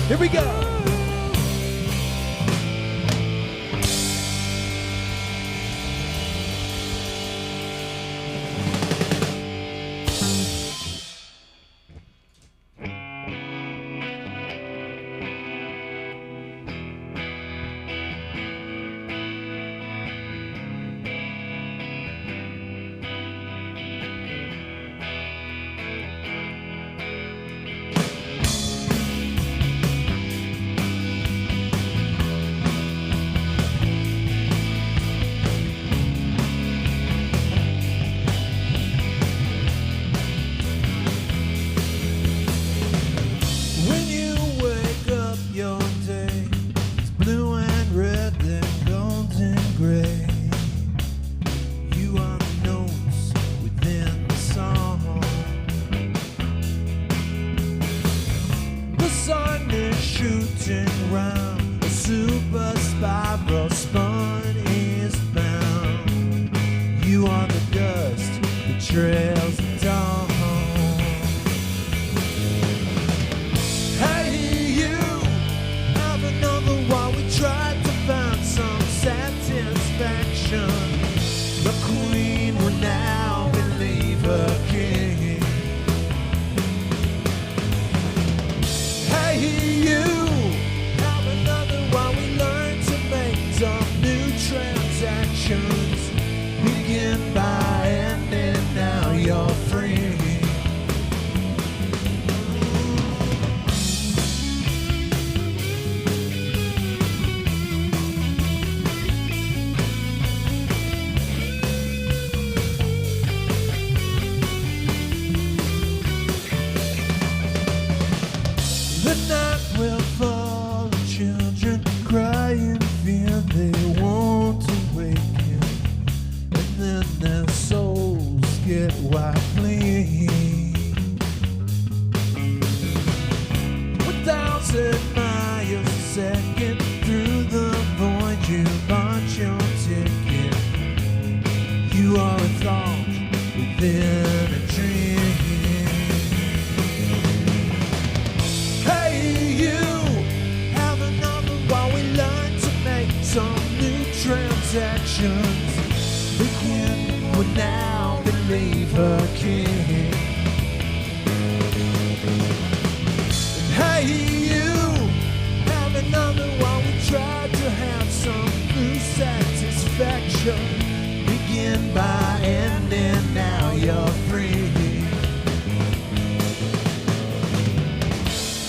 Here we go. When you wake up, your day is blue and red, then gold and gray. You are the notes within the song. The sun is shooting round, a super spiral spun eastbound. You are the dust that trails the dawn. Hey, you have another while we tried to find some satisfaction. The queen will now believe her king. Hey, you have another while we learn to make some new transactions. Begin by ending, now you're free. The night will fall, children crying fear they won't awaken, and then their souls get wide clean. 100 miles a second through the void. You bought your ticket. You are a thought within a dream. Hey, you have a number while we learn to make some new transactions. The queen would now believe her king. Hey, you have another while we try to have some new satisfaction. Begin by ending, now you're free.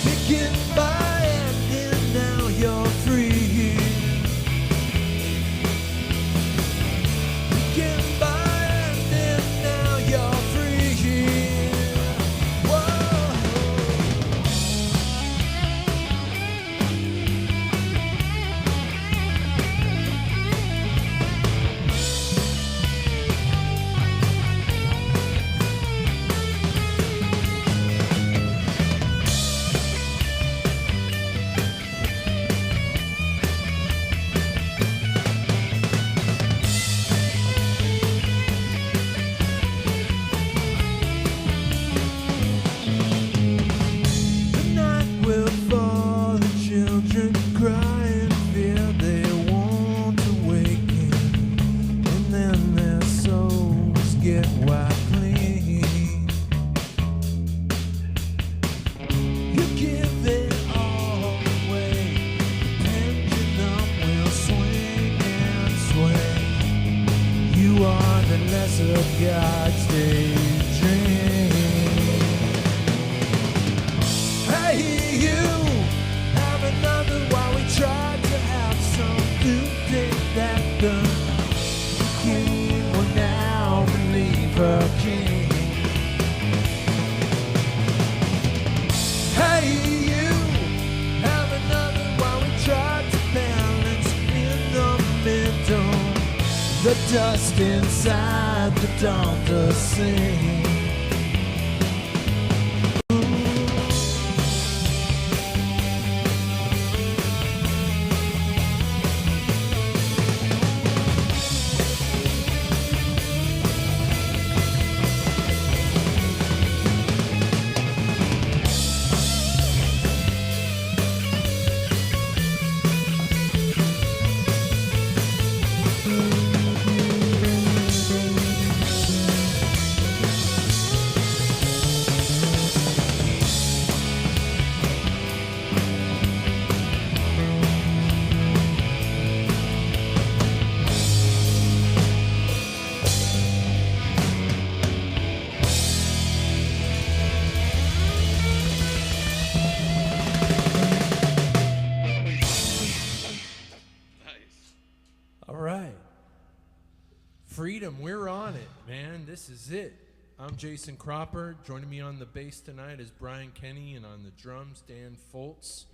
Begin by ending, now you're free. Begin by ending, now you're free. Whoa. The night will fall, the children cry and fear they won't awaken, and then their souls get wiped clean. You give it all away, the pendulum will swing and sway. You are the lesser God's daydream. Hey, you have another while we try to have some new day that the queen will now believe her king. Hey, you have another while we try to balance in the middle. The dust inside the dawn to sing. All right. Freedom, we're on it, man. This is it. I'm Jason Cropper. Joining me on the bass tonight is Brian Kenny, and on the drums, Dan Foltz.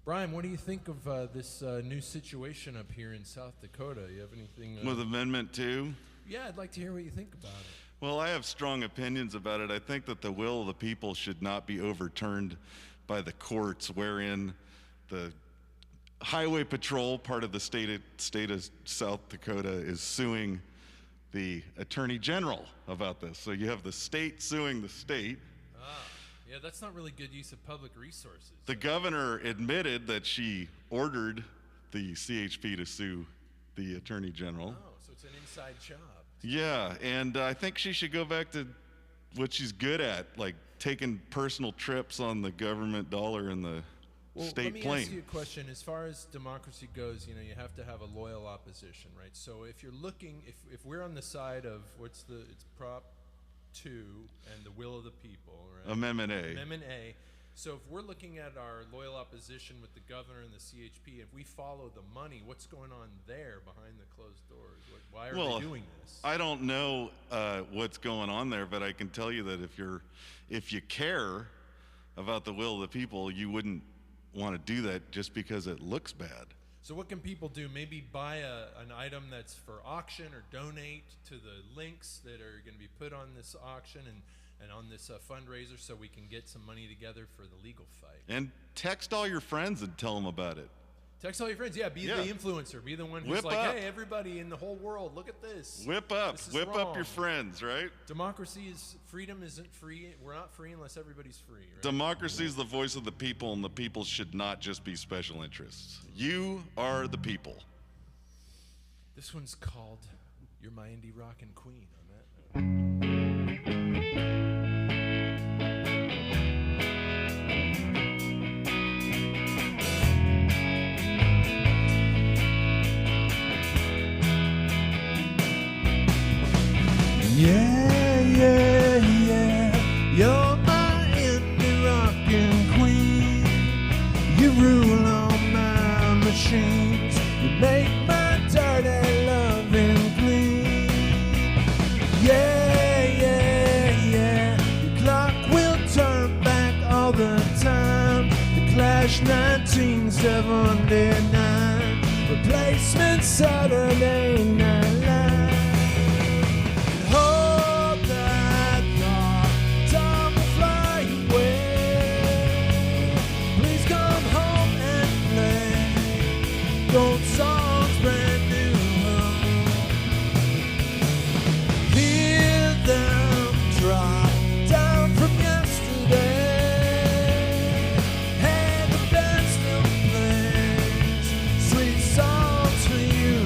Brian, what do you think of this new situation up here in South Dakota? You have anything? With Amendment 2? Yeah, I'd like to hear what you think about it. Well, I have strong opinions about it. I think that the will of the people should not be overturned by the courts, wherein the Highway Patrol, part of the state of South Dakota, is suing the Attorney General about this. So you have the state suing the state. Yeah, that's not really good use of public resources. The governor admitted that she ordered the CHP to sue the Attorney General. Oh, so it's an inside job. Yeah, and I think she should go back to what she's good at, like taking personal trips on the government dollar and the state plane. Let me ask you a question. As far as democracy goes, you know, you have to have a loyal opposition, right? So if you're looking, if we're on the side of it's Prop 2 and the will of the people, right? Amendment A. Amendment A. So if we're looking at our loyal opposition with the governor and the CHP, if we follow the money, what's going on there behind the closed doors? Why are they doing this? I don't know what's going on there, but I can tell you that if you care about the will of the people, you wouldn't want to do that just because it looks bad. So what can people do? Maybe buy an item that's for auction or donate to the links that are going to be put on this auction and and on this fundraiser so we can get some money together for the legal fight. And text all your friends and tell them about it. Text all your friends. Yeah, be the influencer. Be the one who's Whip like, up. hey, everybody in the whole world, look at this. Whip up. This is Whip up your wrong. friends, right? Freedom isn't free. We're not free unless everybody's free, right? Democracy is the voice of the people, and the people should not just be special interests. You are the people. This one's called You're My Indie Rockin' Queen on that note. Yeah, yeah, yeah, you're my indie rockin' queen. You rule all my machines. You make my dirty loving clean. Yeah, yeah, yeah, your clock will turn back all the time. The Clash 1979, replacement Saturday Night Live. Hold that thought, time will fly away. Please come home and play gold songs brand new. Hear them drop down from yesterday. Hey, the band still plays sweet songs for you.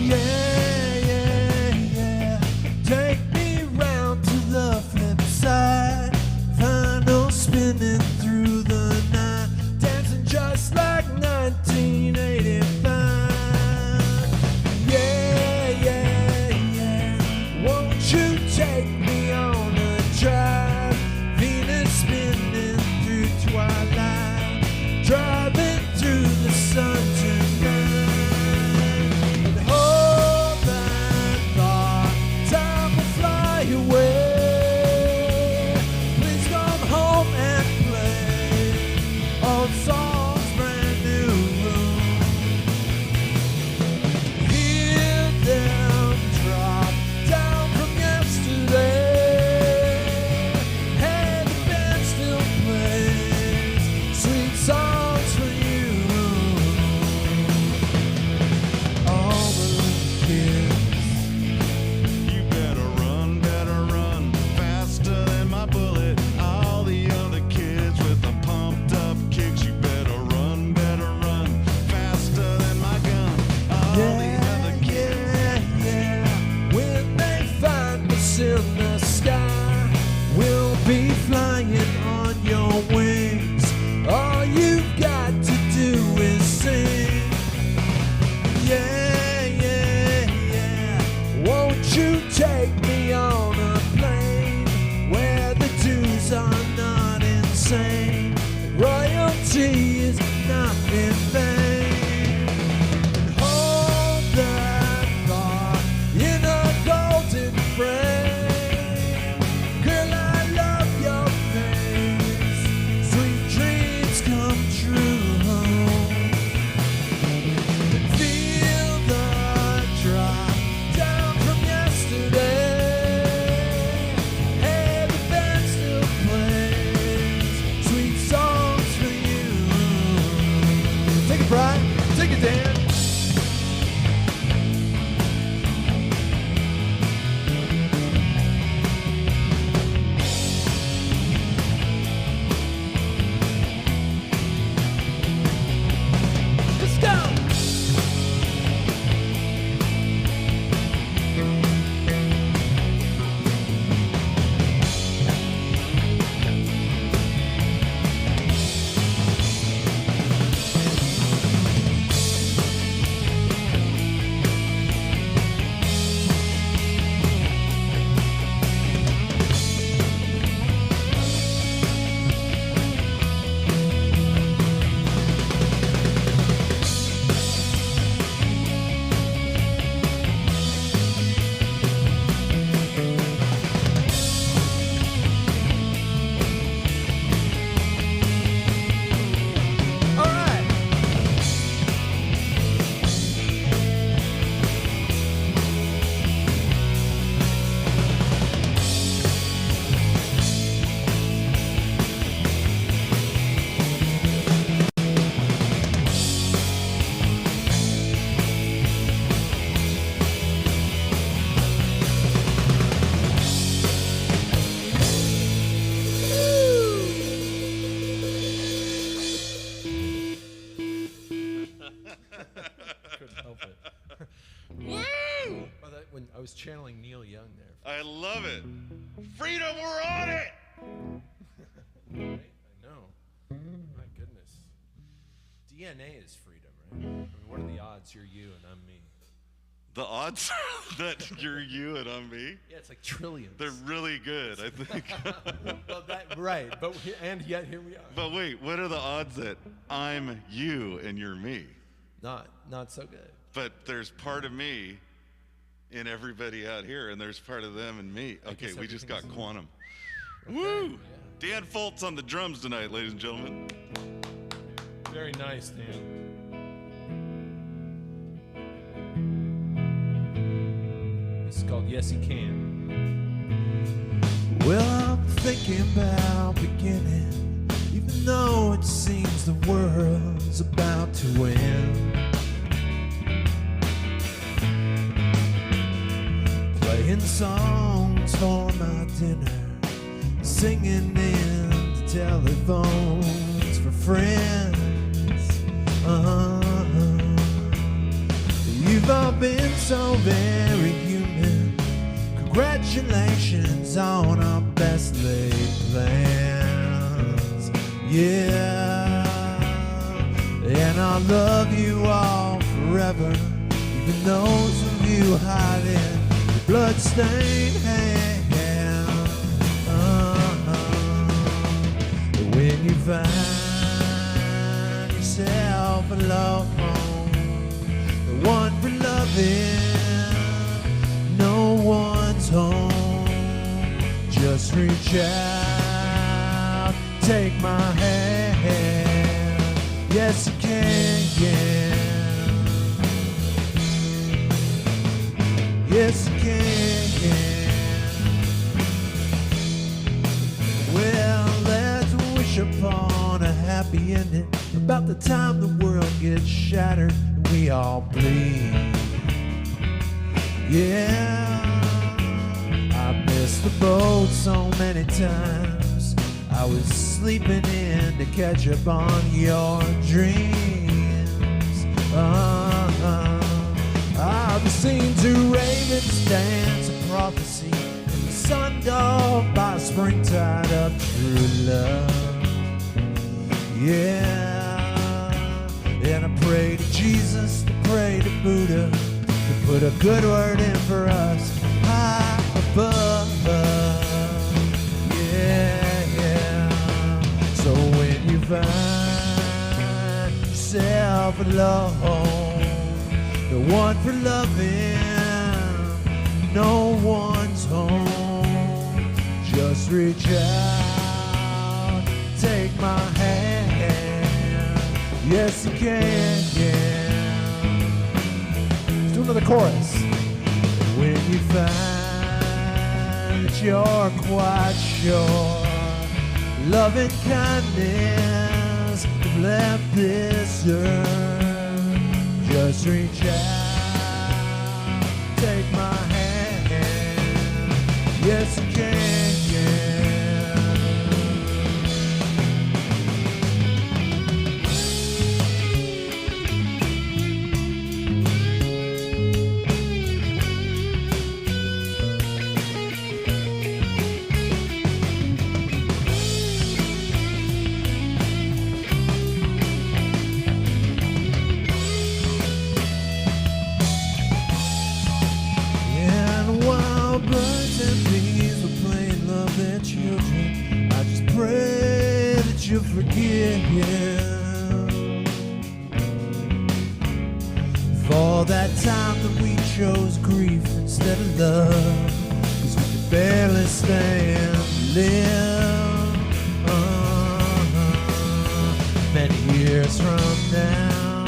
Yeah, yeah, yeah. Take me round to the flip side. Final spinning through the night. Dancing just like 1985. Yeah, yeah, yeah. Won't you take me on a drive? Venus spinning through twilight. Driving through the sun tonight. And hold that thought, time will fly away. Please come home and play old songs brand new. Hear them drop down from yesterday. Hey, the band still plays sweet songs for you. All the kids, You better run faster than my bullet. All the other kids with the pumped up kicks. You better run faster than my gun. All the other yeah, yeah. When they find us in the sky, we'll be flying on your wings. All you've got to do is sing. Yeah, yeah, yeah. Won't you take me on a plane where the dues are not insane? Royalty is not in vain. Hold that thought in a golden frame. Girl, I love your face. Sweet dreams come true. Feel the drop down from yesterday. Hey, the band still plays sweet channeling Neil Young there. I love it. Freedom, we're on it! Right? I know. My goodness. DNA is freedom, right? I mean, what are the odds you're you and I'm me? The odds that you're you and I'm me? Yeah, it's like trillions. They're really good, I think. Well, right, but and yet here we are. But wait, what are the odds that I'm you and you're me? Not so good. But there's part of me in everybody out here, and there's part of them and me. Okay, we just got quantum. Woo! Dan Foltz on the drums tonight, ladies and gentlemen. Very nice, Dan. It's called Yes He Can. Well, I'm thinking about beginning, even though it seems the world's about to end. Playing songs for my dinner, singing in the telephones for friends. You've all been so very human. Congratulations on our best laid plans. Yeah, and I'll love you all forever, even those of you hiding your bloodstained hand. When you find yourself alone, the one for loving, no one's home. Just reach out, take my hand. Yes, you can. Yes, you can. Well, let's wish upon a happy ending. About the time the world gets shattered and we all bleed. Yeah, I missed the boat so many times. I was sleeping in to catch up on your dreams. I've seen two ravens dance a prophecy in the sundog by springtide of true love. Yeah, and I pray to Jesus, to pray to Buddha, to put a good word in for us high above. Yeah. So when you find yourself alone, the one for loving, no one's home. Just reach out, take my hand. Yes, you can. Let's do another chorus. When you find that you're quite sure love and kindness have left this earth, just reach out, take my hand. Yes, you can. Pray that you forgive for that time that we chose grief instead of love, 'cause we could barely stay and live. Many years from now,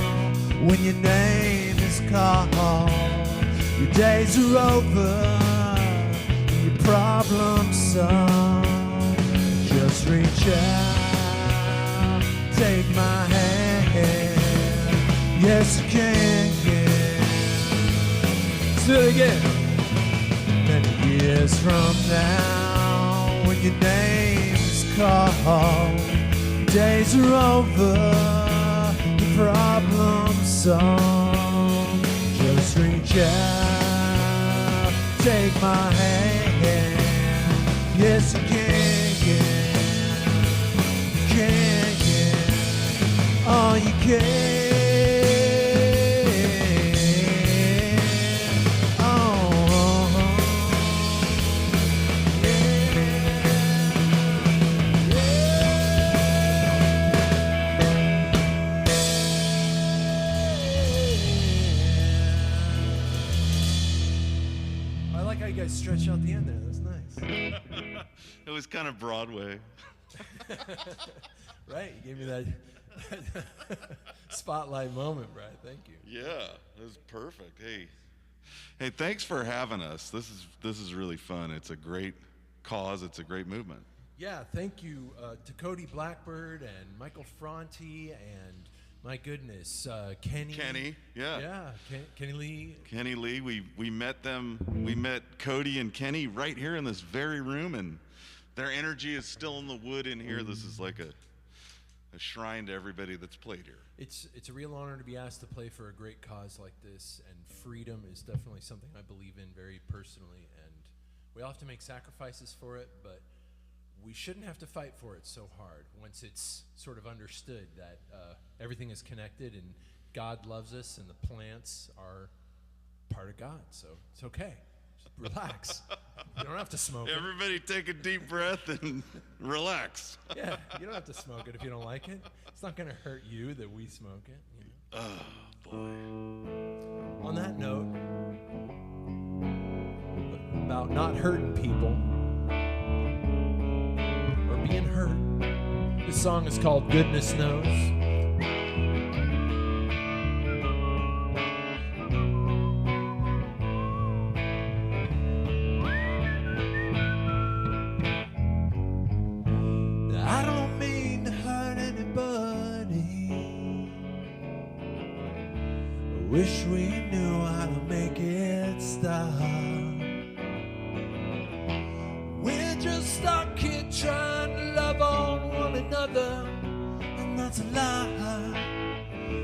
when your name is called, your days are over, your problems solved. Just reach out, take my hand. Yes, you can. Let's do it again. Many years from now, when your name is called, days are over, the problem's solved. Just reach out, take my hand. Yes, you can. Oh, you can. I like how you guys stretch out the end there. That's nice. It was kind of Broadway. Right, you gave me that spotlight moment, Brad. Thank you. Yeah, it was perfect. Hey, thanks for having us. This is really fun. It's a great cause. It's a great movement. Yeah, thank you to Cody Blackbird and Michael Franti and my goodness, Kenny. Kenny, yeah. Yeah, Kenny Lee. Kenny Lee. We met them. We met Cody and Kenny right here in this very room, and their energy is still in the wood in here. This is like a shrine to everybody that's played here. It's a real honor to be asked to play for a great cause like this, and freedom is definitely something I believe in very personally, and we all have to make sacrifices for it, but we shouldn't have to fight for it so hard once it's sort of understood that everything is connected and God loves us and the plants are part of God, so it's okay. Just relax. You don't have to smoke it. Everybody take a deep breath and relax. Yeah, you don't have to smoke it if you don't like it. It's not going to hurt you that we smoke it. You know? Oh, boy. On that note, about not hurting people or being hurt, this song is called Goodness Knows. I don't mean to hurt anybody. I wish we knew how to make it stop. We're just stuck here trying to love on one another, and that's a lie.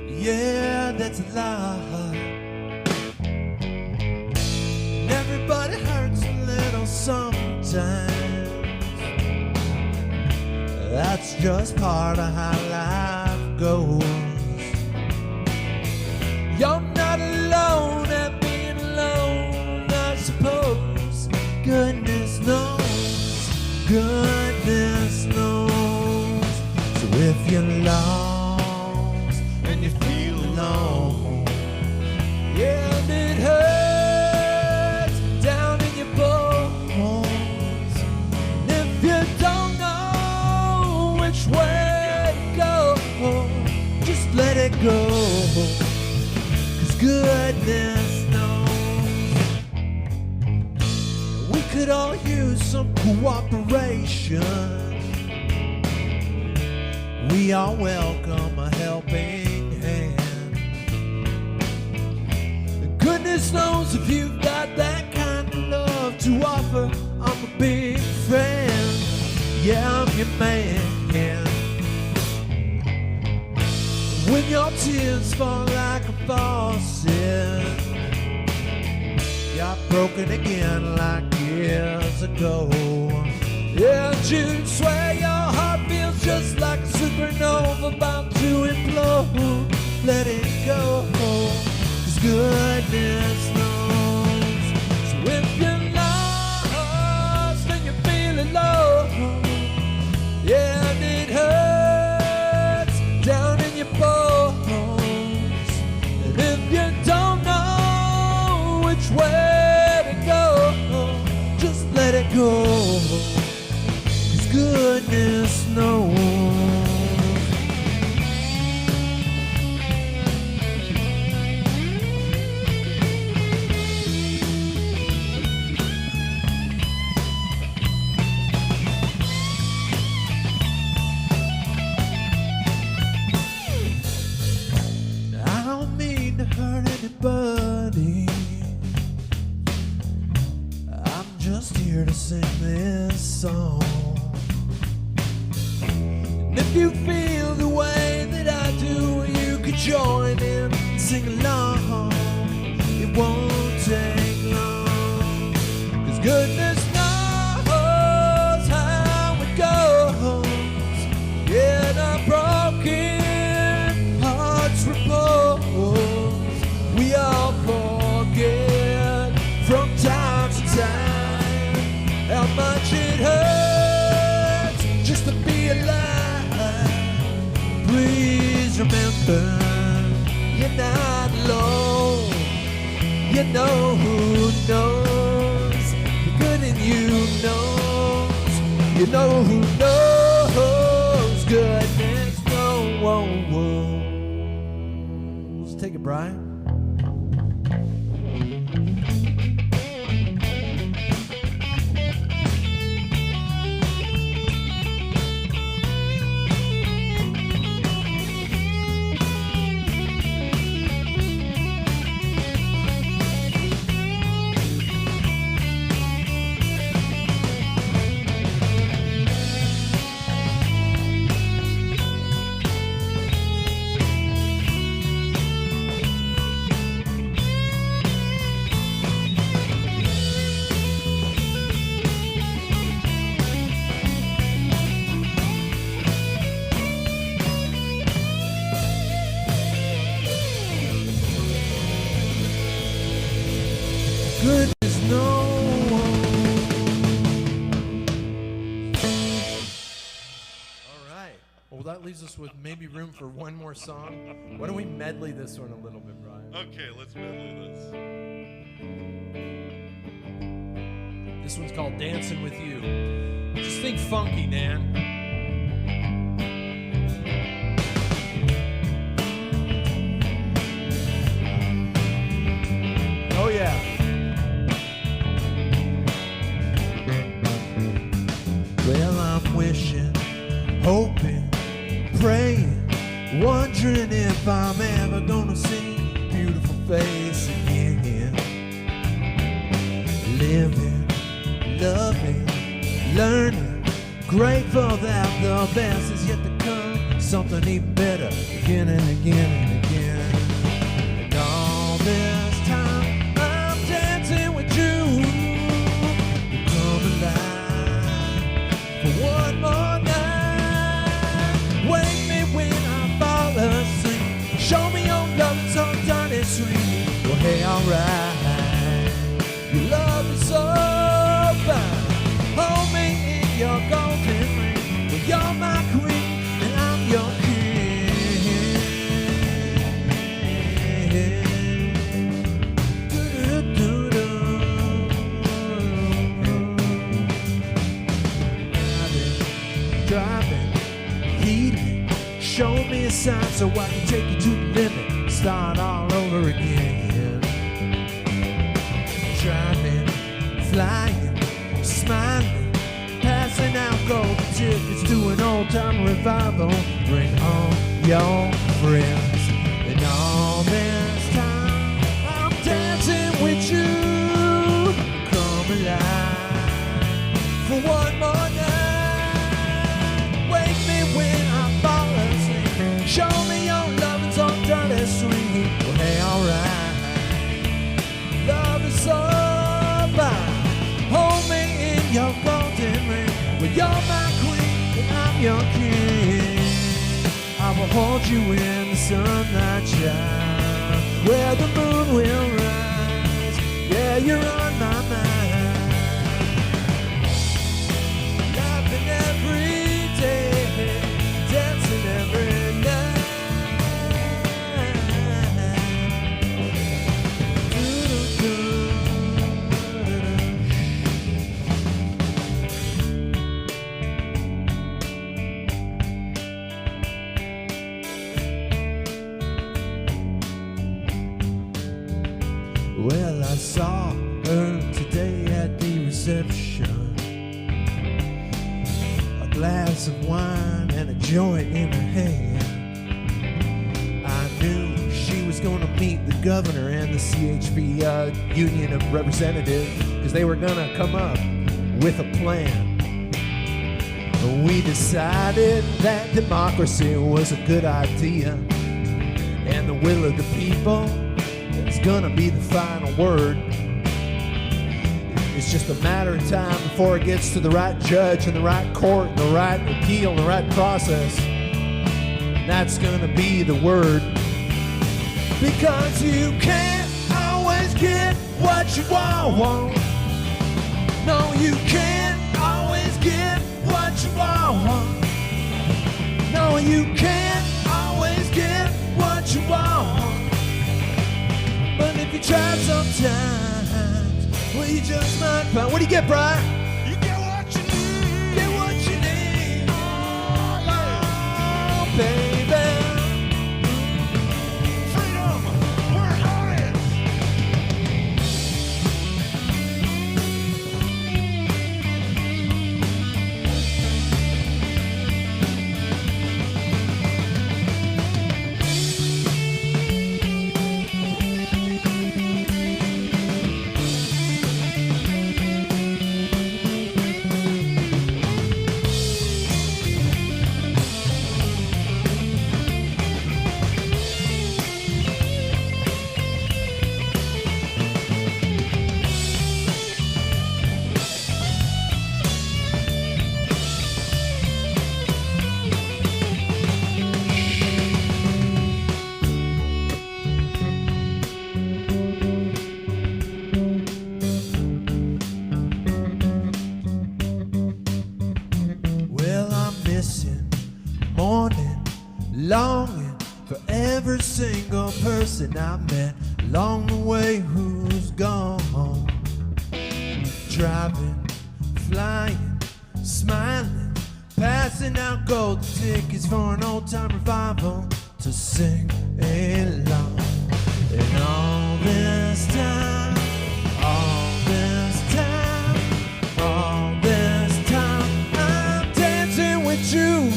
Yeah, that's a lie. And everybody hurts a little sometimes. That's just part of how life goes. You're not alone at being alone, I suppose. Goodness knows, goodness knows. So if you're lost and you feel alone, yeah, and it hurts down in your bones. And if you don't know which way to go, just let it go. 'Cause goodness knows we could all use some cooperation. We all welcome a helping hand. Goodness knows if you've got that kind of love to offer, I'm a big fan. Yeah, I'm your man. When your tears fall like a faucet, you're broken again like years ago. Yeah, you swear your heart feels just like a supernova about to implode. Let it go, 'cause goodness knows. So if you're lost and you're feeling low, yeah, and it hurts down in your bones. And if you don't know which way to go, just let it go. 'Cause goodness knows. I don't mean to hurt anybody. I'm just here to sing this song. And if you feel the way that I do, you could join in and sing along. It won't take long. Goodness knows how it goes. In a broken heart's repose, we all forget from time to time how much it hurts just to be alive. Please remember, you're not alone. You know who knows the good in you knows. You know who knows goodness knows. Take it, Brian. Goodness knows. All right. Well, that leaves us with maybe room for one more song. Why don't we medley this one a little bit, Brian? Okay, let's medley this. This one's called Dancing With You. Just think funky, Nan. Oh, yeah. Well, I'm wishing, hoping, praying, wondering if I'm ever gonna see a beautiful face again. Living, loving, learning, grateful that the best is yet to come. Something even better, again and again and again. And all this time, I'm dancing with you. You come alive for one more night. Wake me when I fall asleep. Show me your love, it's so darn and sweet. Well, hey, alright. Your love is so fine. Hold me in your golden ring. Well, you're my queen and I'm your king. Do-do-do-do. Driving, heating. Show me a sign so I can take you to the limit. Start all over again. Driving, flying, smiling, passing out gold tickets to an old-time revival. Bring on your friends. And all this time, I'm dancing with you. Come alive for one more night. Wake me when I fall asleep. Show me your love, it's so darn and sweet. Well, hey, alright. Love is so fine. Hold me in your golden ring. Well, you're my queen and I'm your king. I will hold you in the sunlight shine, where the moon will rise. Yeah, you're on my mind. Laughing every day, dancing every night. Well, I saw her today at the reception. A glass of wine and a joint in her hand. I knew she was going to meet the governor and the CHP Union of Representatives, because they were going to come up with a plan. We decided that democracy was a good idea, and the will of the people is gonna be the final word. It's just a matter of time before it gets to the right judge and the right court and the right appeal and the right process. And that's gonna be the word. Because you can't always get what you want. No, you can't always get what you want. No, you can't always get what you want. But if you try sometimes, well, you just might find. What do you get, Brian? You get what you need. Get what you need. Oh, baby. Freedom, we're on it. Well, I'm missing, mourning, longing for every single person I met along the way who's gone. Driving, flying, smiling, passing out gold tickets for an old time revival to sing along. And all this time, all this time, all this time, I'm dancing with you.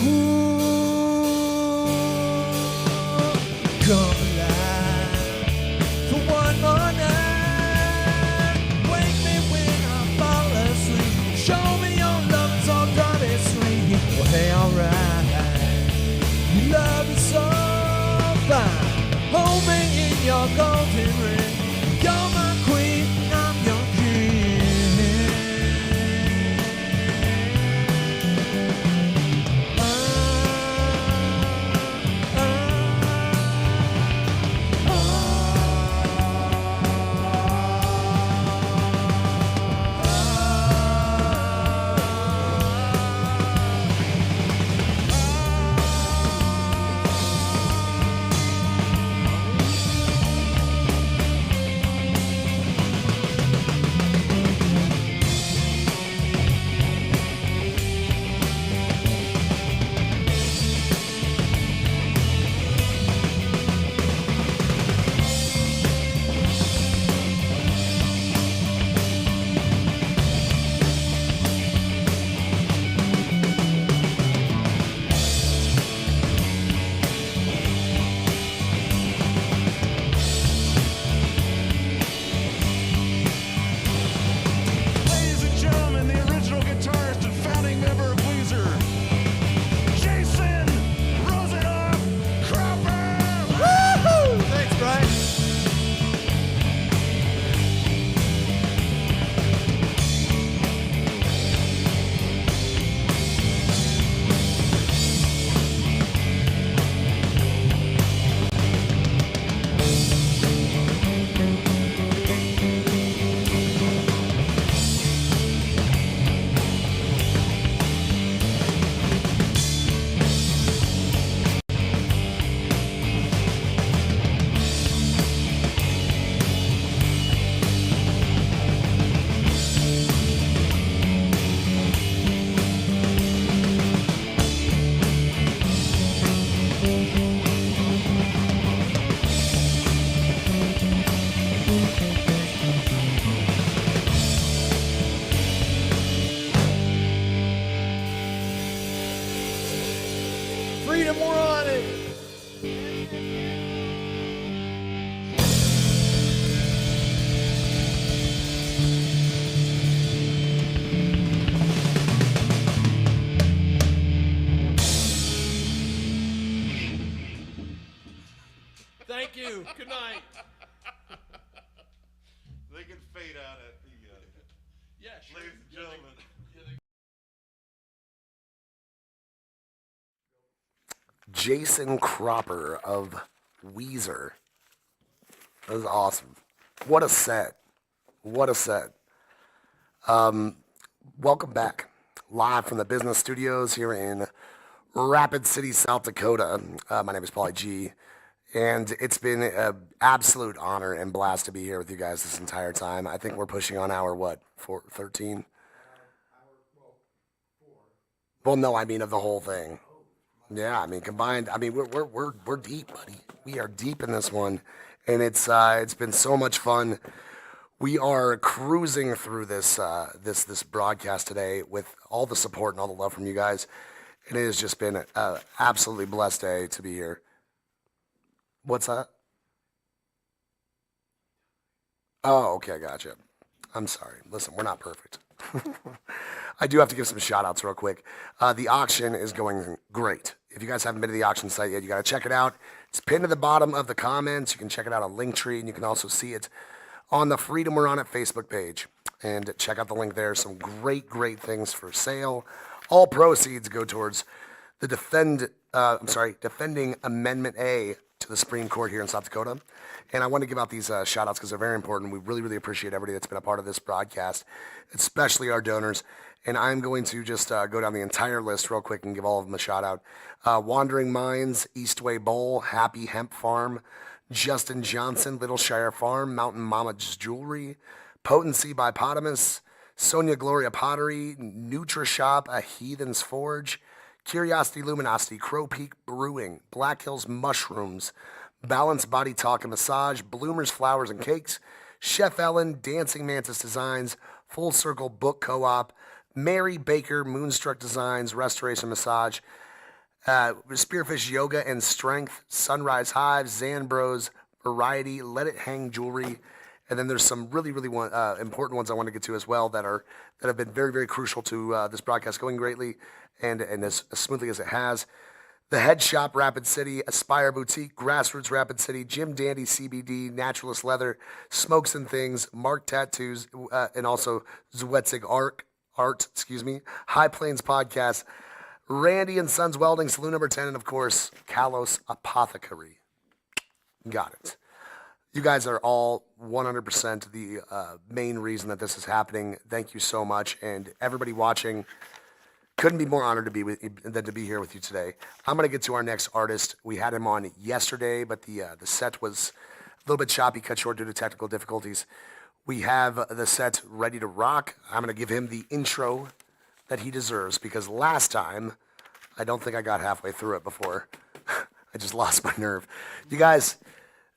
Come alive for one more night. Wake me when I fall asleep. Show me your love, it's all dark and sweet. Well, hey, alright. You love me so fine. Hold me in your golden ring. You're my queen, I'm your king. Ladies and gentlemen, the original guitarist and founding member of Weezer, Jason Rosenoff Cropper. Woohoo! Thanks, Brian. Freedom, we're on it. Thank you. Good night. They can fade out at the. Yeah, sure. Ladies and gentlemen. Jason Cropper of Weezer. That was awesome. What a set. What a set. Welcome back. Live from the business studios here in Rapid City, South Dakota. My name is Paulie G. And it's been an absolute honor and blast to be here with you guys this entire time. I think we're pushing on hour, 13? Well, no, I mean of the whole thing. Yeah, I mean combined. I mean we're deep, buddy. We are deep in this one, and it's been so much fun. We are cruising through this this broadcast today with all the support and all the love from you guys, and it has just been an absolutely blessed day to be here. What's that? Oh, okay, I gotcha. I'm sorry. Listen, we're not perfect. I do have to give some shout outs real quick. The auction is going great. If you guys haven't been to the auction site yet, you got to check it out. It's pinned to the bottom of the comments. You can check it out on Linktree, and you can also see it on the Freedom We're On It Facebook page. And check out the link there. Some great, great things for sale. All proceeds go towards the defending Amendment A to the Supreme Court here in South Dakota. And I want to give out these shout outs because they're very important. We really, really appreciate everybody that's been a part of this broadcast, especially our donors. And I'm going to just go down the entire list real quick and give all of them a shout out. Wandering Minds, Eastway Bowl, Happy Hemp Farm, Justin Johnson, Little Shire Farm, Mountain Mama's Jewelry, Potency by Potamus, Sonia Gloria Pottery, NutriShop, A Heathen's Forge, Curiosity Luminosity, Crow Peak Brewing, Black Hills Mushrooms, Balanced Body Talk and Massage, Bloomers Flowers and Cakes, Chef Ellen, Dancing Mantis Designs, Full Circle Book Co-op, Mary Baker, Moonstruck Designs, Restoration Massage, Spearfish Yoga and Strength, Sunrise Hives, Zan Bros, Variety, Let It Hang Jewelry, and then there's some really, really important ones I want to get to as well that have been very, very crucial to this broadcast going greatly and as smoothly as it has. The Head Shop Rapid City, Aspire Boutique, Grassroots Rapid City, Jim Dandy CBD, Naturalist Leather, Smokes and Things, Mark Tattoos, and also Zwetzig Art, High Plains Podcast, Randy and Sons Welding, Saloon Number 10, and of course, Kalos Apothecary. Got it. You guys are all 100% the main reason that this is happening. Thank you so much. And everybody watching, couldn't be more honored than to be here with you today. I'm going to get to our next artist. We had him on yesterday, but the set was a little bit choppy, cut short due to technical difficulties. We have the set ready to rock. I'm going to give him the intro that he deserves because last time, I don't think I got halfway through it before. I just lost my nerve. You guys,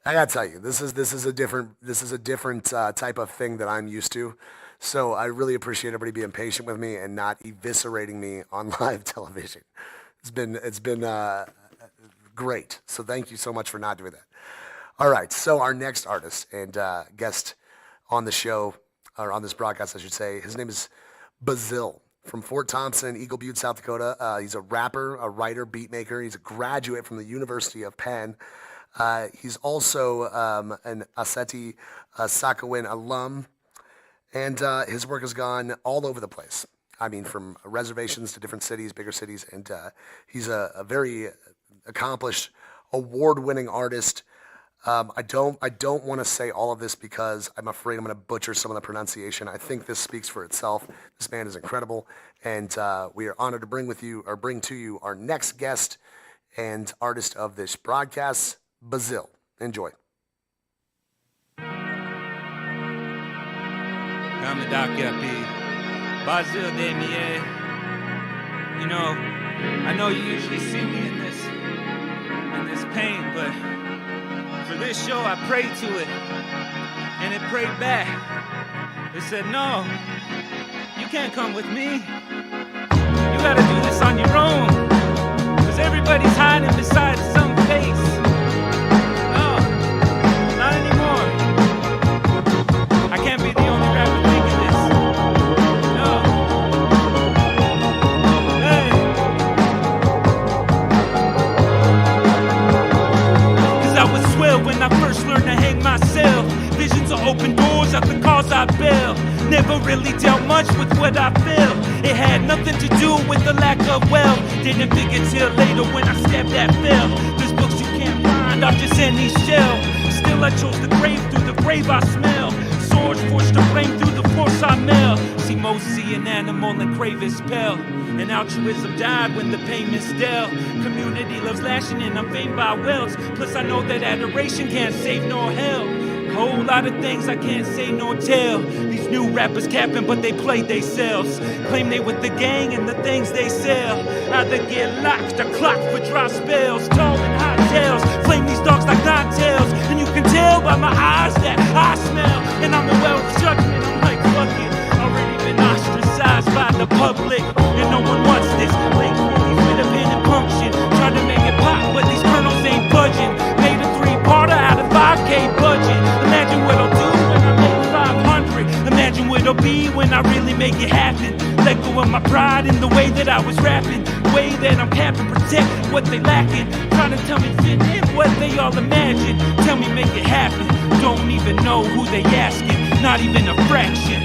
I gotta tell you, this is a different type of thing that I'm used to. So I really appreciate everybody being patient with me and not eviscerating me on live television. It's been great. So thank you so much for not doing that. All right, so our next artist and guest on the show, or on this broadcast, I should say, his name is Bazil from Fort Thompson, Eagle Butte, South Dakota. He's a rapper, a writer, beat maker. He's a graduate from the University of Penn. He's also an Aseti Sakowin alum, and his work has gone all over the place. I mean, from reservations to different cities, bigger cities, and he's a very accomplished, award-winning artist. I don't want to say all of this because I'm afraid I'm going to butcher some of the pronunciation. I think this speaks for itself. This man is incredible, and we are honored to bring to you our next guest and artist of this broadcast, Bazil. Enjoy. Bazil Demier. You know, I know you usually see me in this pain, but for this show I prayed to it, and it prayed back. It said, no, you can't come with me. You gotta do this on your own, because everybody's hiding beside some face. No, not anymore. I can't be the only rapper thinking this. No. Hey. Cause I was swell when I first learned to hang myself. Visions of open doors at the cause I bail. Never never really dealt much with what I feel. It had nothing to do with the lack of wealth. Didn't figure till later when I stepped that fell. There's books you can't find off just any shelf. Still I chose the grave through the grave I smell. Swords forged to flame through the force I mail. See most see an animal and crave his spell. And altruism died when the payments dealt. Community loves lashing and I'm famed by welts. Plus I know that adoration can't save nor hell. Whole lot of things I can't say nor tell. These new rappers capping but they play they selves. Claim they with the gang and the things they sell. Either get locked or clocked for dry spells. Tall and hot tails, flame these dogs like nine tails. And you can tell by my eyes that I smell. And I'm a well judgment, I'm like fuck it. Already been ostracized by the public. And no one wants this. Late 40s with a pen and punction. Trying to make it pop but these kernels ain't budging. Made a 3-parter out of 5K budget. Imagine what I'll do when I make 500. Imagine what it'll be when I really make it happen. Let go of my pride in the way that I was rapping. Way that I'm capping, protect what they lacking. Trying to tell me fit in what they all imagine. Tell me make it happen. Don't even know who they asking. Not even a fraction.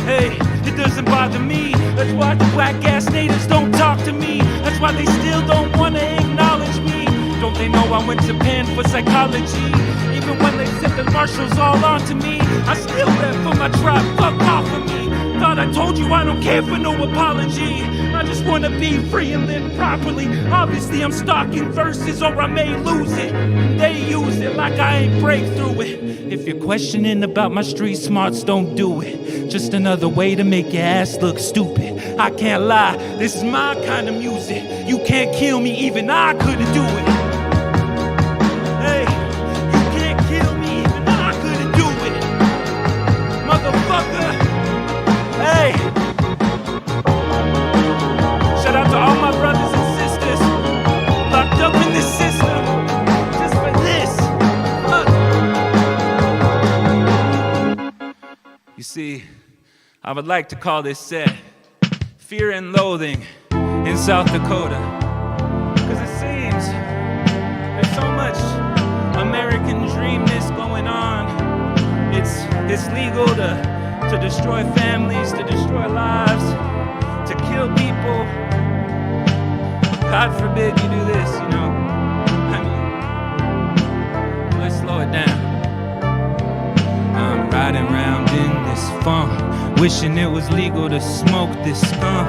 Hey, it doesn't bother me. That's why the black ass natives don't talk to me. That's why they still don't wanna acknowledge me. Don't they know I went to Penn for psychology? Even when they said the marshals all onto me, I still rap for my tribe, fuck off of me. Thought I told you I don't care for no apology. I just wanna be free and live properly. Obviously I'm stalking verses or I may lose it. They use it like I ain't break through it. If you're questioning about my street smarts, don't do it. Just another way to make your ass look stupid. I can't lie, this is my kind of music. You can't kill me, even I couldn't do it. Hey, you can't kill me, even I couldn't do it. Motherfucker. Hey. Shout out to all my brothers and sisters locked up in this system just for this. You see, I would like to call this set Fear and Loathing in South Dakota. Because it seems there's so much American dreamness going on. It's legal to destroy families, to destroy lives, to kill people. God forbid you do this, you know. I mean, let's slow it down. I'm riding around in this funk, wishing it was legal to smoke this skunk.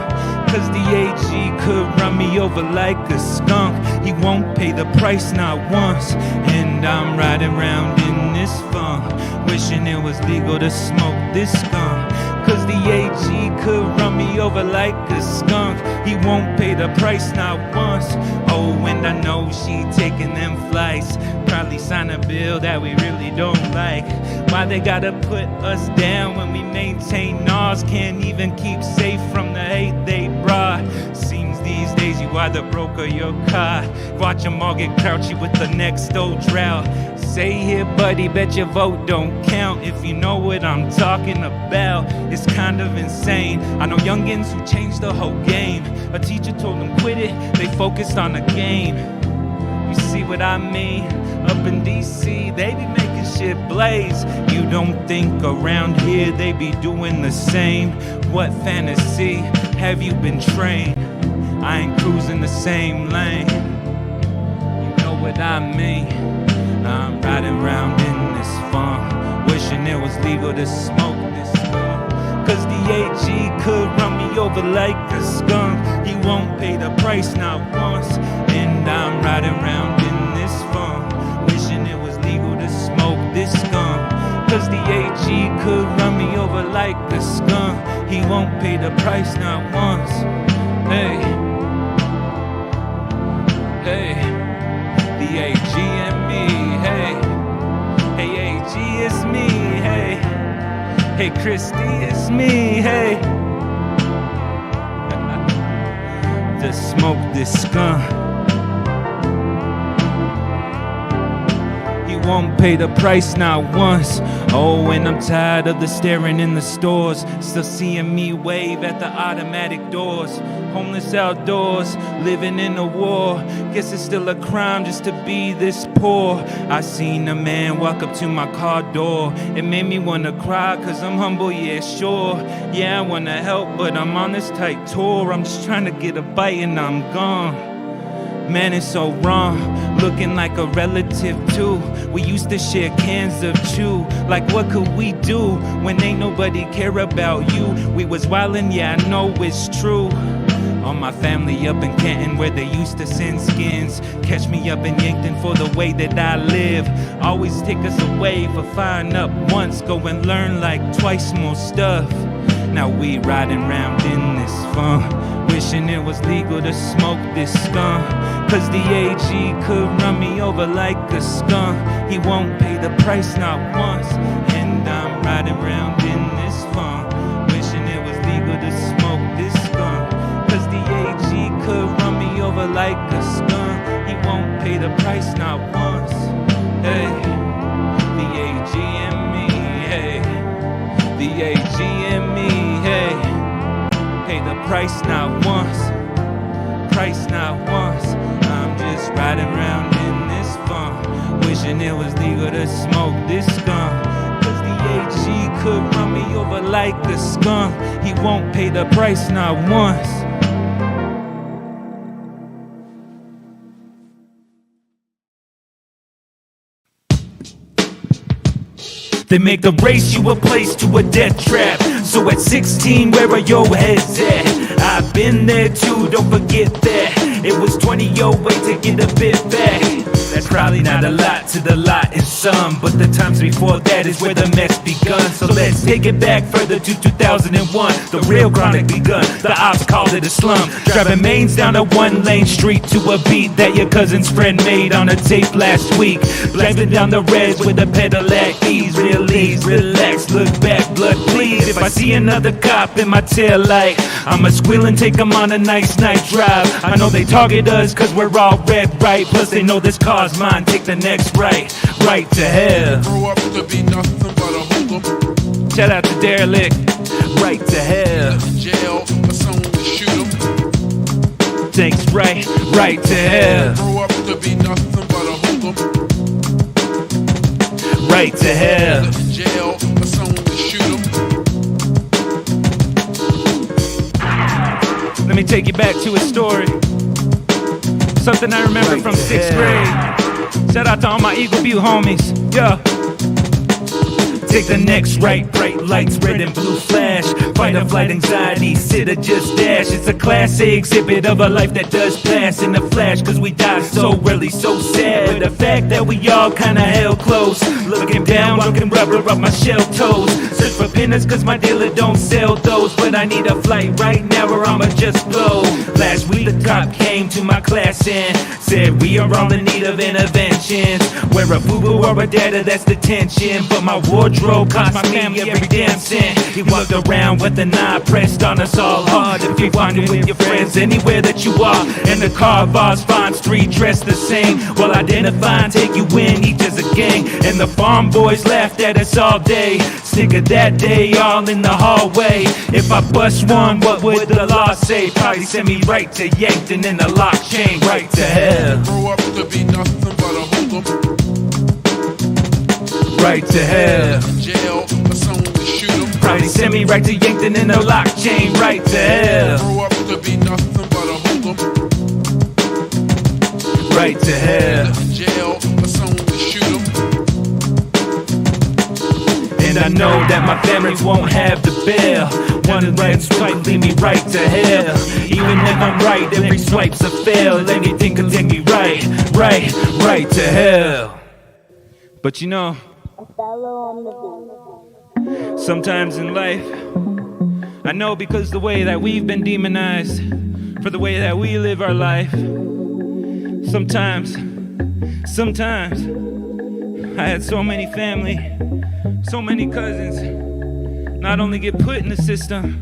Cause the AG could run me over like a skunk. He won't pay the price not once. And I'm riding around in this funk, wishing it was legal to smoke this skunk. Cause the AG could run me over like a skunk. He won't pay the price not once. Oh, and I know she taking them flights. Probably sign a bill that we really don't like. Why they gotta put us down when we maintain ours? Can't even keep safe from the hate they brought. Seems these days you either broke or you're caught. Watch them all get crouchy with the next old drought. Say here buddy, bet your vote don't count. If you know what I'm talking about, it's kind of insane. I know youngins who changed the whole game. A teacher told them quit it, they focused on the game. You see what I mean? Up in DC, they be making shit blaze. You don't think around here they be doing the same? What fantasy have you been trained? I ain't cruising the same lane. You know what I mean? I'm riding around in this funk, wishing it was legal to smoke this skunk. Cause the AG could run me over like a skunk. He won't pay the price not once. And I'm riding around in this funk, wishing it was legal to smoke this skunk. Cause the AG could run me over like a skunk. He won't pay the price not once. Hey, hey, the AG and me, hey, hey AG it's me, hey, hey Christy it's me, hey, to smoke this skunk. Won't pay the price not once. Oh, and I'm tired of the staring in the stores, still seeing me wave at the automatic doors. Homeless outdoors, living in a war. Guess it's still a crime just to be this poor. I seen a man walk up to my car door. It made me wanna cry, cause I'm humble, yeah, sure. Yeah, I wanna help, but I'm on this tight tour. I'm just trying to get a bite and I'm gone. Man, it's so wrong, looking like a relative too. We used to share cans of chew. Like what could we do when ain't nobody care about you? We was wildin', yeah, I know it's true. All my family up in Canton where they used to send skins. Catch me up in Yankton for the way that I live. Always take us away for firing up once. Go and learn like twice more stuff. Now we riding round in this fun, wishing it was legal to smoke this skunk. Cause the AG could run me over like a skunk. He won't pay the price not once. And I'm riding round in this fun, wishing it was legal to smoke this skunk. Cause the AG could run me over like a skunk. He won't pay the price not once. Hey, the AG and me, hey. The AG and me, hey. Pay the price not once. Price not once. I'm just riding around in this fun, wishing it was legal to smoke this skunk. Cause the AG could run me over like a skunk. He won't pay the price not once. They make the race you a place to a death trap. So at 16, where are your heads at? I've been there too, don't forget that. It was 20 your way to get a bit back. That's probably not a lot to the lot in some, but the times before that is where the mess begun. So let's take it back further to 2001. The real chronic begun, the ops called it a slum. Driving mains down a one-lane street to a beat that your cousin's friend made on a tape last week. Blasting down the reds with a pedal at ease. Release, relax, look back, blood please. If I see another cop in my tail light, I'ma squeal and take them on a nice night drive. I know they target us cause we're all red, right? Plus they know this car's mine, take the next right, right to hell. Grow up to be nothing but a hoodlum. Shout out to Derelict, right to hell. Jail for someone to shoot him. Thanks, right to hell. Grow up to be nothing but a hoodlum. Right to hell. Jail for someone to shoot him. Let me take you back to a story. Something I remember from 6th grade. Shout out to all my Eagle View homies. Yeah. Take the next right, bright lights, red and blue flash. Fight or flight anxiety, sit or just dash. It's a class A exhibit of a life that does pass in a flash. Cause we die so early, so sad. But the fact that we all kinda held close. Looking down, looking rubber up my shell toes. Search for pinners cause my dealer don't sell those. But I need a flight right now or I'ma just blow. Last week the cop came to my class and said we are all in need of interventions. Wear a boo-boo or a data, that's detention. But my wardrobe cost my family every damn cent. He walked around with an eye pressed on us all hard. If you find it with your friends anywhere that you are, and the car bars, Font Street dressed the same. Well, identify and take you in, each as a gang. And the farm boys laughed at us all day. Sick of that day, all in the hallway. If I bust one, what would the law say? Probably send me right to Yankton in a lock chain, right to hell. Grow up to be nothing but a hoodlum. Right to hell. Jail for someone to shoot him. Probably send me right to Yankton in a lock chain, right to hell. Grow up to be nothing but a hoodlum. Right to hell. Jail for someone to shoot him. And I know that my family won't have the bail. One red swipe lead me right to hell. Even if I'm right, every swipe's a fail. Anything can take me right to hell. But you know, sometimes in life, I know because the way that we've been demonized for the way that we live our life, sometimes I had so many family, so many cousins not only get put in the system,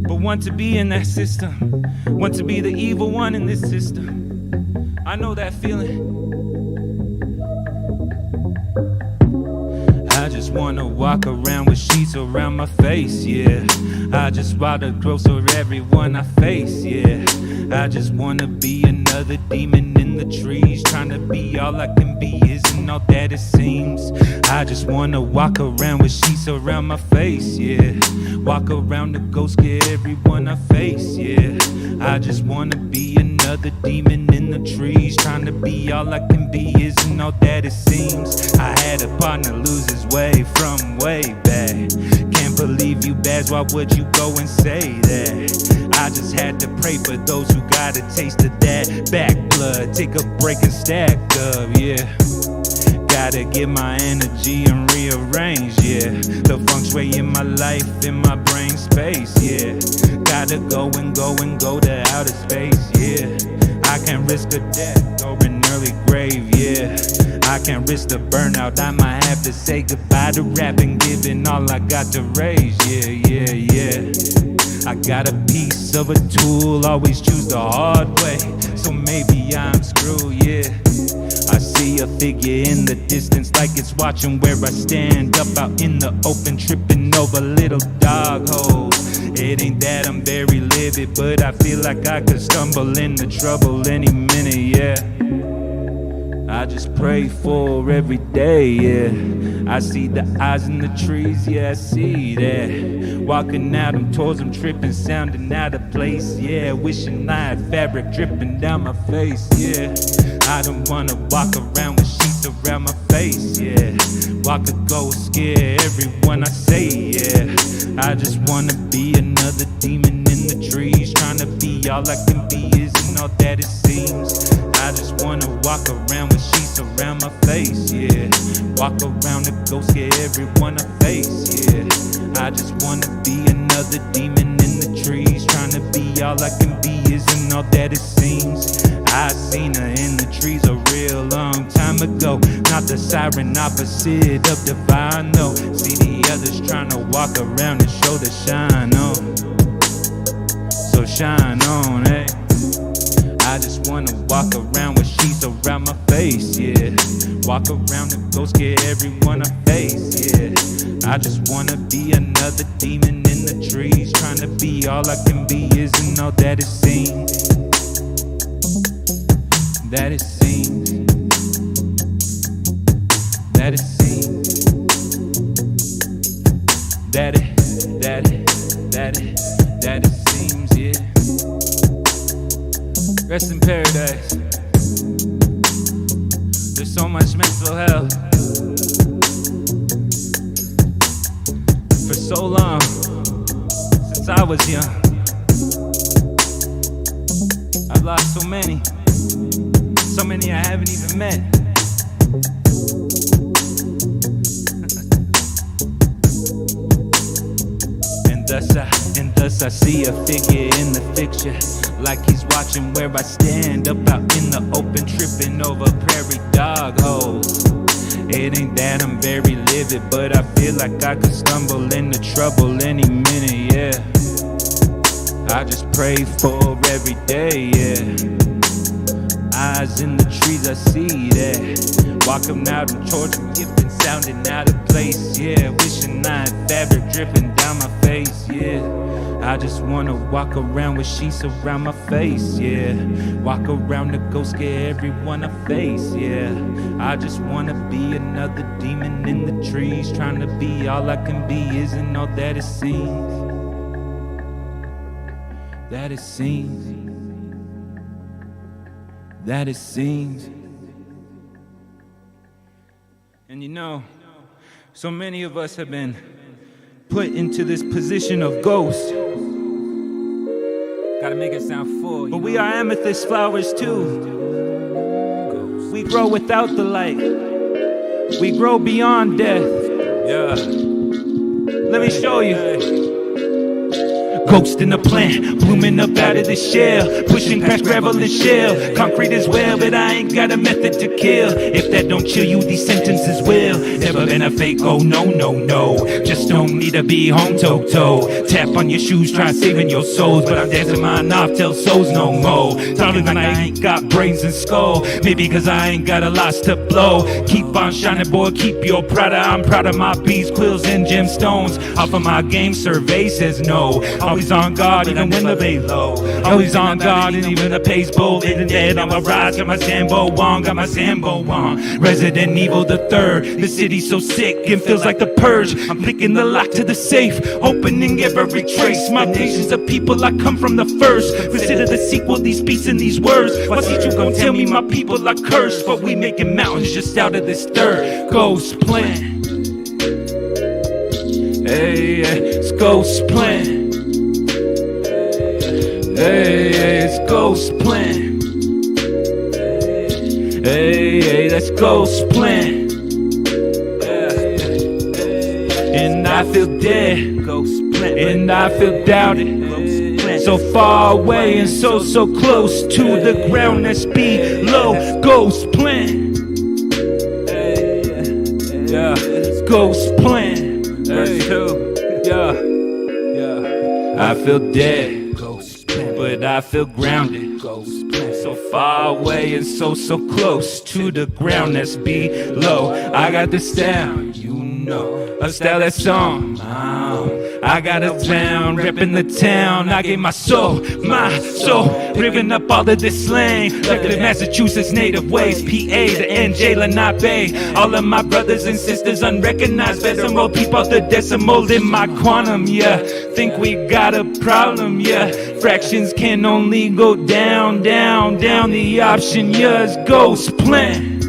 but want to be in that system, want to be the evil one in this system. I know that feeling. I just wanna walk around with sheets around my face, yeah. I just wanna gross for everyone I face, yeah. I just wanna be another demon in the trees, trying to be all I can be isn't all that it seems. I just wanna walk around with sheets around my face, yeah. Walk around the ghost, get everyone I face, yeah. I just wanna be another demon in the trees, trying to be all I can be isn't all that it seems. I had a partner lose his way from way back. Can't believe you bad, why would you go and say that? I just had to pray for those who got a taste of that back blood. Take a break and stack up, yeah. Gotta get my energy and rearrange, yeah. The feng shui in my life, in my brain space, yeah. Gotta go and go and go to outer space, yeah. I can't risk a death or an early grave, yeah. I can't risk the burnout, I might have to say goodbye to rap and giving all I got to raise, yeah. I got a piece of a tool, always choose the hard way, so maybe I'm screwed, yeah. I see a figure in the distance like it's watching where I stand up out in the open, tripping over little dog holes. It ain't that I'm very livid, but I feel like I could stumble into trouble any minute, yeah. I just pray for every day, yeah. I see the eyes in the trees, yeah, I see that. Walking out, I'm towards them tripping, sounding out of place, yeah. Wishing I had fabric dripping down my face, yeah. I don't wanna walk around with sheets around my face, yeah. Walk a ghost, scare everyone I say, yeah. I just wanna be another demon in the trees, trying to be all I can be isn't all that it seems. I just wanna walk around with sheets around my face, yeah. Walk around the ghost, scare everyone I face, yeah. I just wanna be another demon in the trees, trying to be all I can be isn't all that it seems. I seen her in the trees a real long time ago, not the siren opposite of divine, no. See the others trying to walk around and show the shine on, so shine on, hey. I just wanna walk around with sheets around my face, yeah. Walk around the ghost, get everyone I face, yeah. I just wanna be another demon in the trees, trying to be all I can be isn't all that it seems. That it seems. That it seems. That it seems, yeah. Rest in paradise. There's so much mental health. For so long, since I was young, I've lost so many I haven't even met. And thus I see a figure in the picture, like he's watching where I stand up out in the open, tripping over prairie dog holes. It ain't that I'm very livid, but I feel like I could stumble into trouble any minute, yeah. I just pray for every day, yeah. Eyes in the trees, I see that. Walking out and towards them, gifting, sounding out of place, yeah. Wishing I had fabric dripping down my face, yeah. I just wanna walk around with sheets around my face, yeah. Walk around the ghost, scare everyone I face, yeah. I just wanna be another demon in the trees, trying to be all I can be isn't all that it seems. That it seems. That it seems. And you know, so many of us have been put into this position of ghost. Gotta make it sound full. But we are amethyst flowers too. We grow without the light. We grow beyond death. Yeah. Let me show you. Ghost in the plant, blooming up out of the shell, pushing past gravel and shell. Concrete as well, but I ain't got a method to kill. If that don't chill you, these sentences will. Never been a fake, oh no, no, no. Just don't need to be home toe. Tap on your shoes, try saving your souls, but I'm dancing mine off till souls no more. Talking like I ain't got brains and skull, maybe cause I ain't got a lot to blow. Keep on shining, boy, keep your Prada. I'm proud of my bees, quills, and gemstones. Off of my game, survey says no. Always on guard, even when the bay low. Always on guard, and even the pace bold. Living dead on my rise, got my Zambo on, got my Zambo on. Resident Evil the third, the city's so sick, it feels like the purge. I'm picking the lock to the safe, opening every trace. My nation's of people, I come from the first. Consider the sequel, these beats and these words. Why see you gon' tell me my people are cursed? But we making mountains just out of this dirt. Ghost plan. Hey, it's ghost plan. Hey, it's ghost plan. Hey, that's ghost plan. And I feel dead, ghost plan. And I feel doubted. So far away and so close to the ground that's below. Ghost plan. Yeah, ghost plan. Verse 2. Yeah. I feel dead, ghost plan, but I feel grounded. Ghost plan. So far away and so close to the ground that's below. I got the style, you know, a style that's on. I got a town, reppin' the town. I gave my soul, ripping up all of this slang. Left the Massachusetts native ways, PA to NJ Lenape. All of my brothers and sisters unrecognized. Decimal, peep out the decimal in my quantum, yeah. Think we got a problem, yeah. Fractions can only go down. The option, yeah, is ghost plan.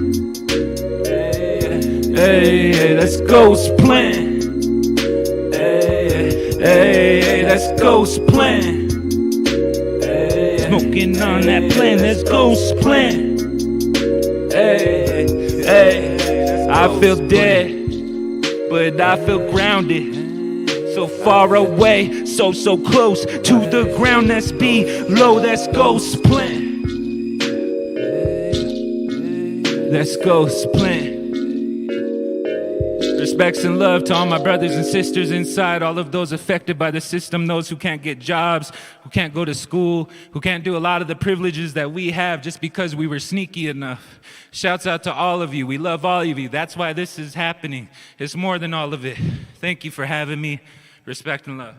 Hey, that's ghost plan. Hey, that's ghost plan. Smoking on that plan, that's ghost plan. Hey, I feel dead, but I feel grounded. So far away, so close to the ground that's below. That's ghost plan. That's ghost plan. Respects and love to all my brothers and sisters inside, all of those affected by the system, those who can't get jobs, who can't go to school, who can't do a lot of the privileges that we have just because we were sneaky enough. Shouts out to all of you. We love all of you. That's why this is happening. It's more than all of it. Thank you for having me. Respect and love.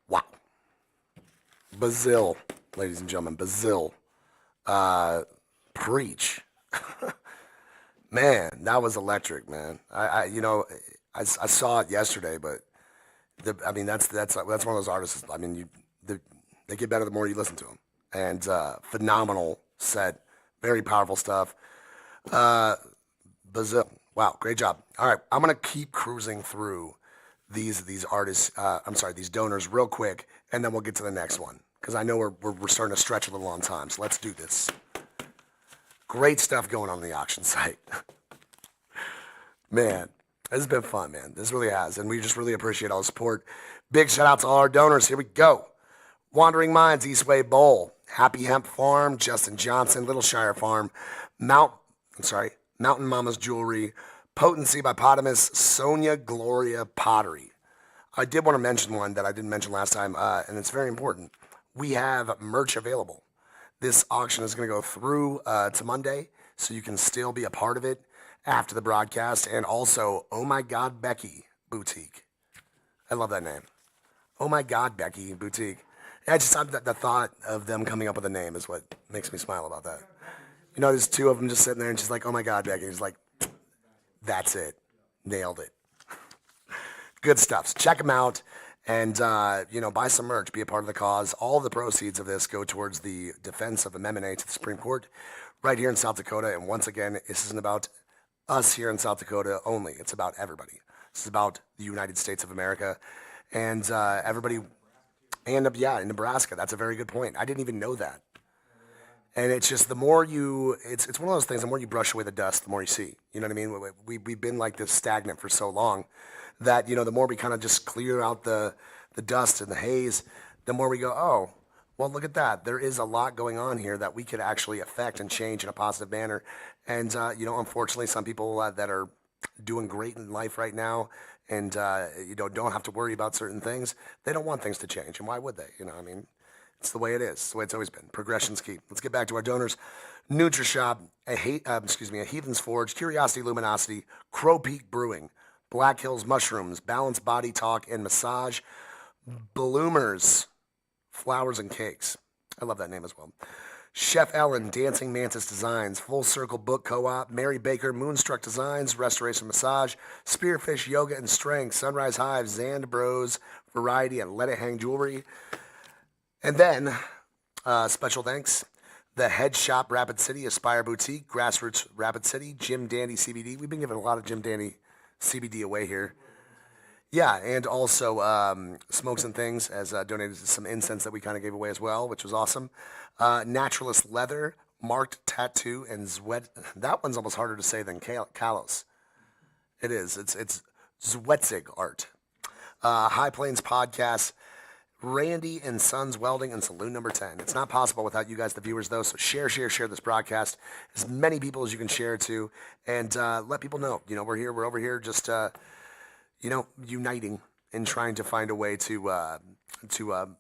Wow. Bazil, ladies and gentlemen, Bazil. Preach. Man, that was electric, man. I saw it yesterday, but that's one of those artists. I mean, they get better the more you listen to them. And phenomenal set, very powerful stuff. Bazil, wow, great job. All right, I'm gonna keep cruising through these artists. These donors real quick, and then we'll get to the next one because I know we're starting to stretch a little on time. So let's do this. Great stuff going on the auction site. Man, this has been fun, man. This really has. And we just really appreciate all the support. Big shout out to all our donors. Here we go. Wandering Minds, Eastway Bowl, Happy Hemp Farm, Justin Johnson, Little Shire Farm, Mountain Mama's Jewelry, Potency by Potamus, Sonia Gloria Pottery. I did want to mention one that I didn't mention last time, and it's very important. We have merch available. This auction is going to go through to Monday, so you can still be a part of it after the broadcast. And also, Oh My God Becky Boutique. I love that name. Oh My God Becky Boutique. I just the thought of them coming up with a name is what makes me smile about that. You know, there's two of them just sitting there and she's like, oh my God, Becky. He's like, that's it. Nailed it. Good stuff. So check them out and, buy some merch. Be a part of the cause. All of the proceeds of this go towards the defense of Amendment A to the Supreme Court right here in South Dakota. And once again, this isn't about us here in South Dakota only. It's about everybody. This is about the United States of America and everybody. And, in Nebraska. That's a very good point. I didn't even know that. And it's just the more you, it's one of those things, the more you brush away the dust, the more you see. You know what I mean? We've been like this stagnant for so long that, you know, the more we kind of just clear out the dust and the haze, the more we go, oh, well, look at that. There is a lot going on here that we could actually affect and change in a positive manner. And, you know, unfortunately, some people that are doing great in life right now and, you know, don't have to worry about certain things, they don't want things to change. And why would they? You know, I mean, it's the way it is. It's the way it's always been. Progression's key. Let's get back to our donors. NutriShop, a Heathen's Forge, Curiosity Luminosity, Crow Peak Brewing, Black Hills Mushrooms, Balanced Body Talk and Massage, Bloomers, Flowers and Cakes. I love that name as well. Chef Ellen, Dancing Mantis Designs, Full Circle Book Co-op, Mary Baker, Moonstruck Designs, Restoration Massage, Spearfish Yoga and Strength, Sunrise Hive, Zand Bros, Variety, and Let It Hang Jewelry. And then, special thanks, The Head Shop Rapid City, Aspire Boutique, Grassroots Rapid City, Jim Dandy CBD. We've been giving a lot of Jim Dandy CBD away here. Yeah, and also Smokes and Things has donated some incense that we kind of gave away as well, which was awesome. Naturalist Leather, Marked Tattoo, and Zwed. That one's almost harder to say than Kalos. It is. It's Zwetzig Art. High Plains Podcast, Randy and Sons Welding, and Saloon Number 10. It's not possible without you guys, the viewers, though. So share this broadcast. As many people as you can share it to, and let people know. You know, we're here. We're over here just, you know, uniting and trying to find a way to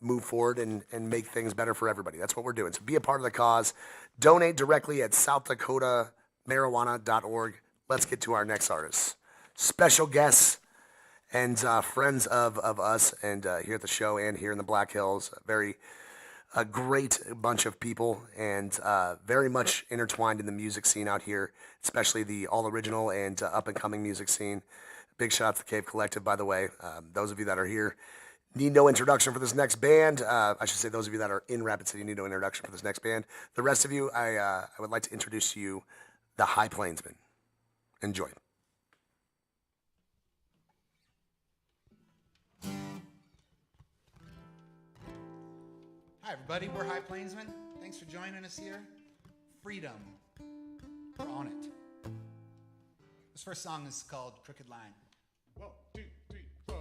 move forward and make things better for everybody. That's what we're doing. So be a part of the cause. Donate directly at SouthDakotaMarijuana.org. Let's get to our next artist. Special guests and friends of us and here at the show and here in the Black Hills. A great bunch of people and very much intertwined in the music scene out here, especially the all original and up and coming music scene. Big shout out to the Cave Collective, by the way. Those of you that are here need no introduction for this next band. I should say those of you that are in Rapid City need no introduction for this next band. The rest of you, I would like to introduce to you the High Plainsmen. Enjoy. Hi, everybody. We're High Plainsmen. Thanks for joining us here. Freedom. We're on it. This first song is called Crooked Line. 1, 2, 3, 4.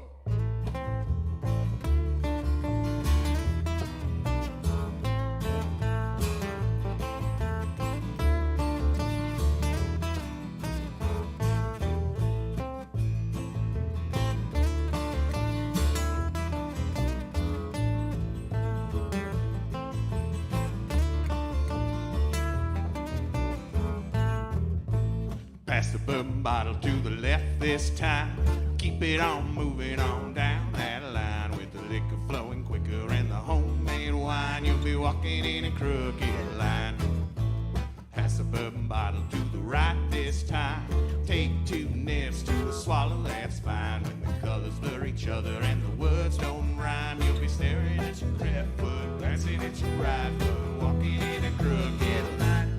Pass the bourbon bottle to the left this time. Keep it on moving on down that line with the liquor flowing quicker and the homemade wine. You'll be walking in a crooked line. Pass the bourbon bottle to the right this time. Take 2 nips to the swallow, that's fine. When the colors blur each other and the words don't rhyme, you'll be staring at your left foot, glancing at your right foot, walking in a crooked line.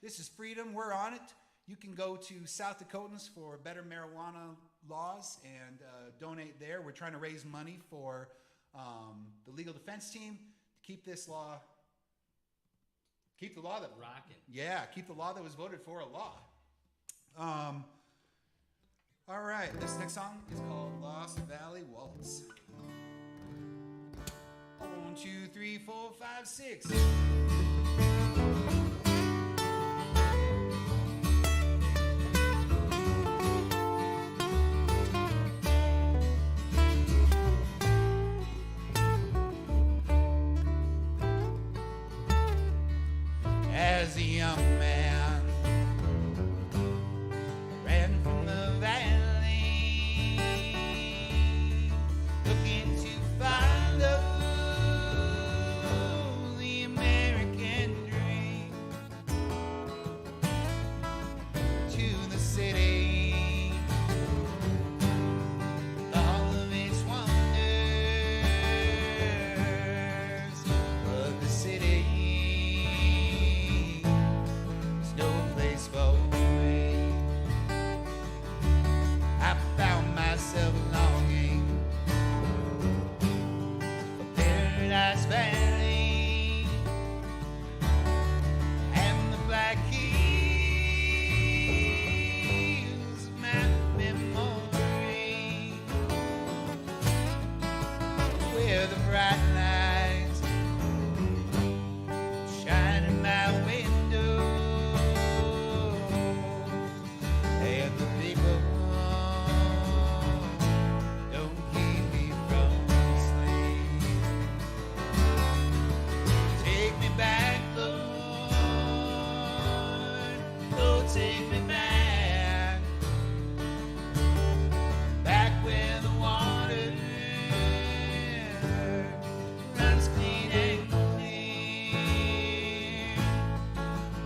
this is Freedom. We're on it. You can go to South Dakotans for better marijuana laws and donate there. We're trying to raise money for the legal defense team to keep this law, keep the law that rocking. Yeah, keep the law that was voted for a law. All right, this next song is called Lost Valley Waltz. 1, 2, 3, 4, 5, 6. As a young man ran from the valley, looking to follow the American dream, to the city, all of its wonders, but the city is no place for me. I found myself longing for Paradise Valley and the black hills of my memory, where the bright lights shine in my window, and the people don't keep me from sleep. Take me back, Lord, oh, take me back, back where the water runs clean and clear,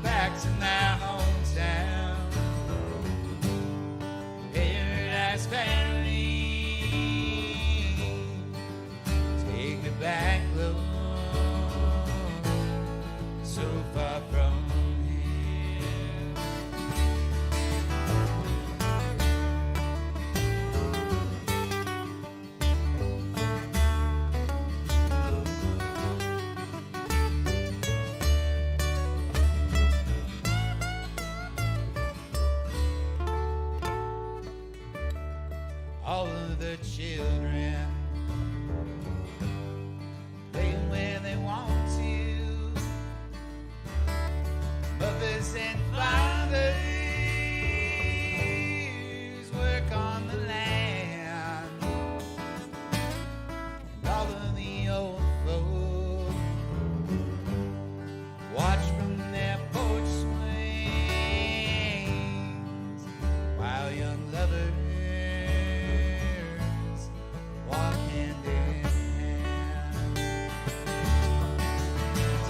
back to my hometown, Paradise Valley. Take me back, Lord, so far from here. All of the children playing where they want to, mothers and fathers work on the land, and all of the old folk watch from their porch swings while young lovers walk hand in hand.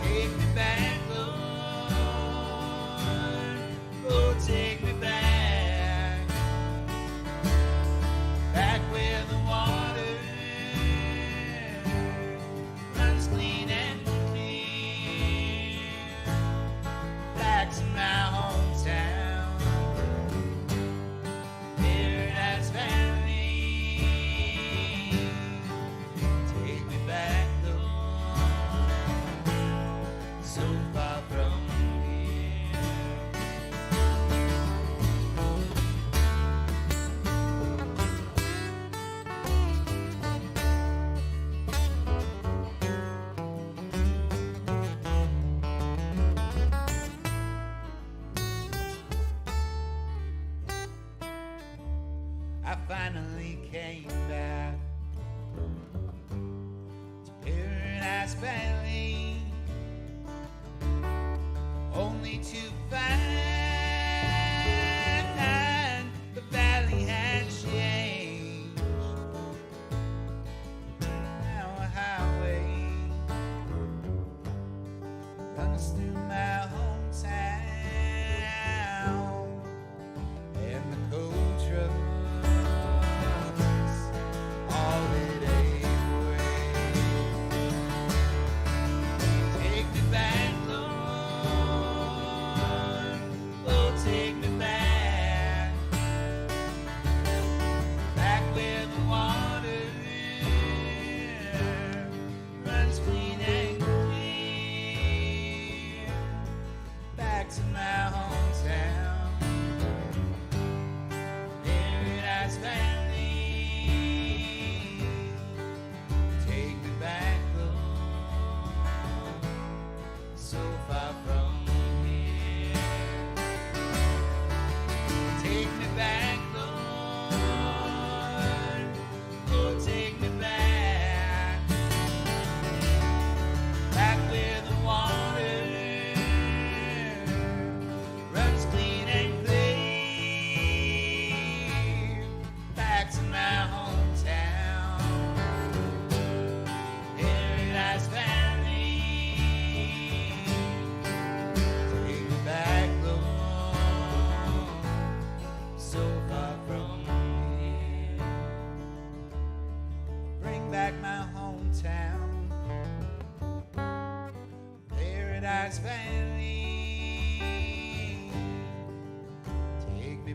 Take me back, Lord, oh, take me back, back where the water runs clean and clear, back to my hometown, Paradise Valley. Take me back, Lord, so far from here. I finally came back to Paradise Valley, only to find the valley had changed. Now a highway runs through my hometown, and the cold trucks all it away. Take me back, Lord,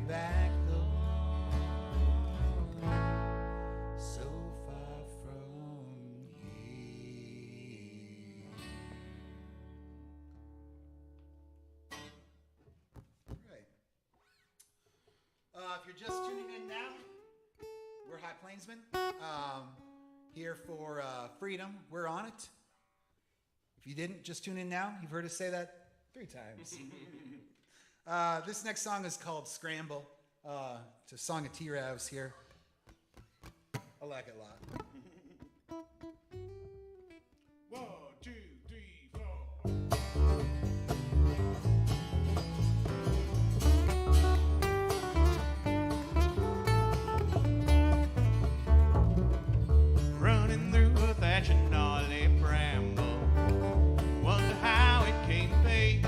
back home, so far from here. Right. If you're just tuning in now, we're High Plainsmen, here for freedom. We're on it. If you didn't just tune in now, you've heard us say that 3 times. This next song is called Scramble. It's a song of T-Rav's here. I like it a lot. 1, 2, 3, 4. Running through a thatch and gnarly bramble. Wonder how it came to be.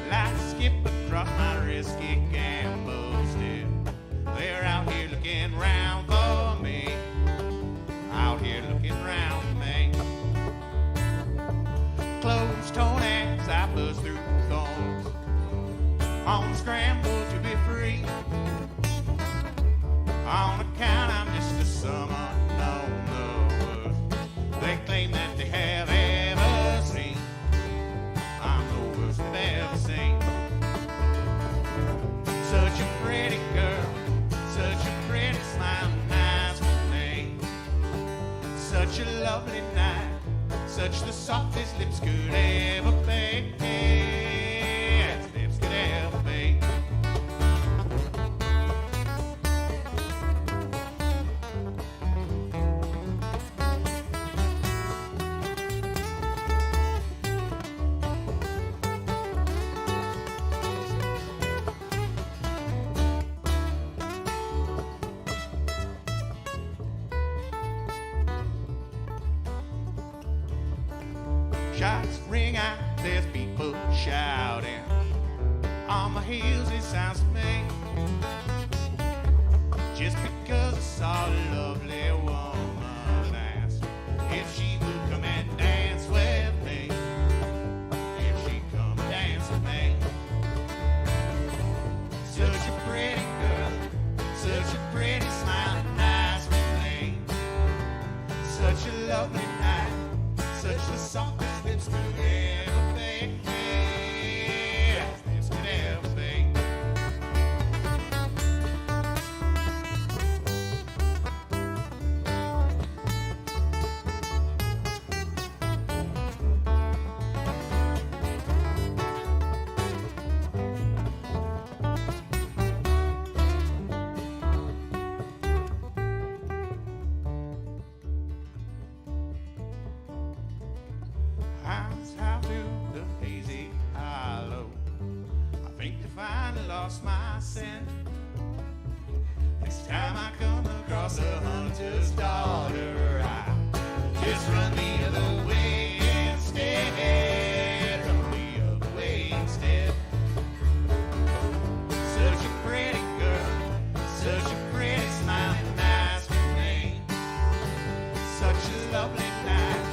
Like to skip across my risky gamble still. They're out here looking round for me. Out here looking round for me. Clothes torn as I buzz through thorns. On the scramble to be free. On account I'm just a summer unknown lover. They claim that they have ever seen. I'm the worst they've ever seen. Such a pretty girl, such a pretty smiling eyes with me. Such a lovely night, such the softest lips could ever be. As lips could ever be. Shots ring out, there's people shouting. On my heels it sounds to me. Just because I saw a lovely woman ask if she would come and dance with me. If she'd come and dance with me. Such a pretty girl, such a pretty smiling eyes with me. Such a lovely night, such the softest lips could ever be. As lips could ever be. Eyes out through the hazy hollow. I think I finally lost my scent. Next time I come across a hunter's daughter, I just run the other way instead. Run the other way instead. Such a pretty girl, such a pretty smiling eyes with me. Such a lovely night,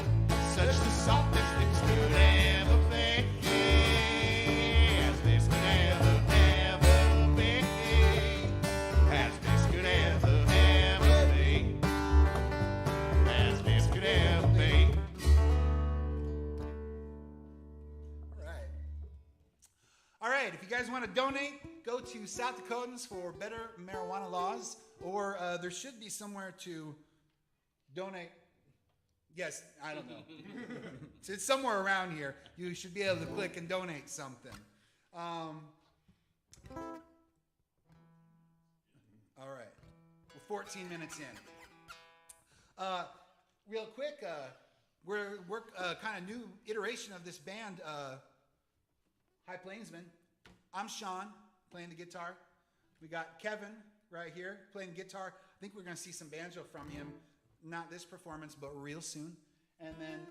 such the softest lips could ever be. As lips could ever, ever be. As lips could ever, ever be. As lips could ever be. All right, if you guys want to donate, go to South Dakotans for Better Marijuana Laws, or there should be somewhere to donate. Yes, I don't know. It's somewhere around here. You should be able to click and donate something. All right, we're 14 minutes in. Real quick, we're kind of new iteration of this band, High Plainsmen. I'm Sean, playing the guitar. We got Kevin right here playing guitar. I think we're going to see some banjo from him. Not this performance, but real soon. And then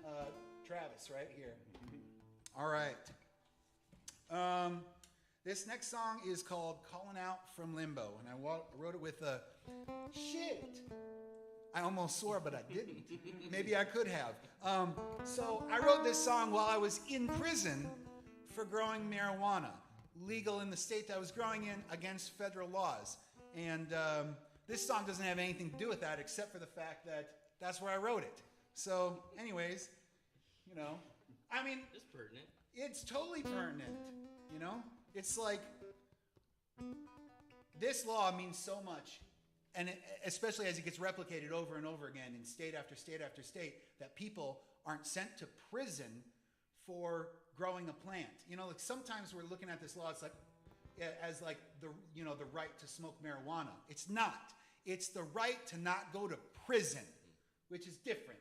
Travis right here. All right. This next song is called Calling Out from Limbo. And I wrote it with a... Shit! I almost swore, but I didn't. Maybe I could have. So I wrote this song while I was in prison for growing marijuana. legal in the state that I was growing in against federal laws. And this song doesn't have anything to do with that except for the fact that that's where I wrote it. So, anyways, you know, I mean, It's pertinent. it's totally pertinent, you know? It's like, this law means so much, and especially as it gets replicated over and over again in state after state after state, that people aren't sent to prison for growing a plant. You know, like sometimes we're looking at this law, it's like, as like the, you know, the right to smoke marijuana. It's not. It's the right to not go to prison, which is different.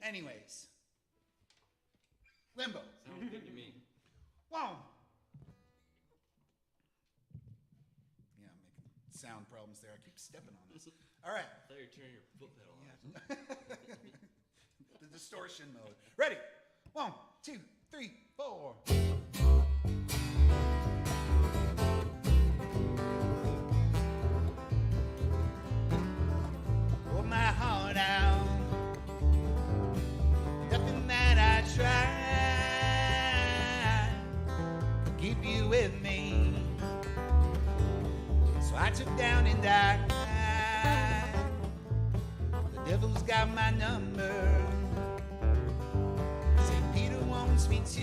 Anyways, Limbo. Sounds good to me. Wow. Yeah, I'm making sound problems there. I keep stepping on this. All right. I thought you were turning your foot pedal on. The distortion mode. Ready? 1, 2, 3, 4. Hold my heart out. Nothing that I tried could keep you with me. So I took down and died. The devil's got my number. St. Peter wants me to.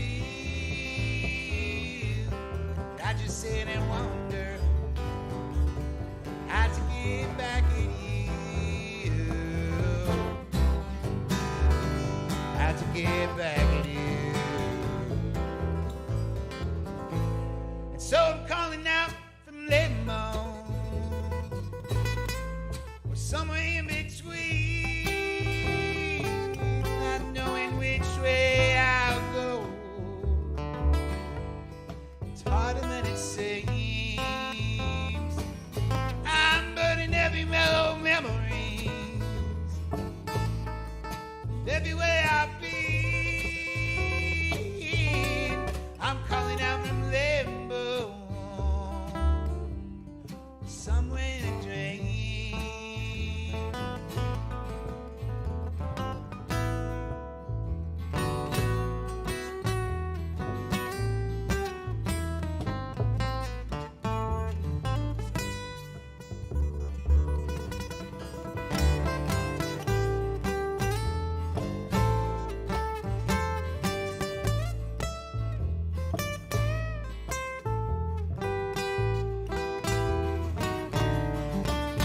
But I just sit and wonder how to get back at you. How to get back at you. And so I'm calling out from Limbo, or somewhere in between, not knowing which way I'll go. It's harder than it seems. I'm burning every mellow memories, everywhere I've been. I'm calling out from Limbo, somewhere in a dream.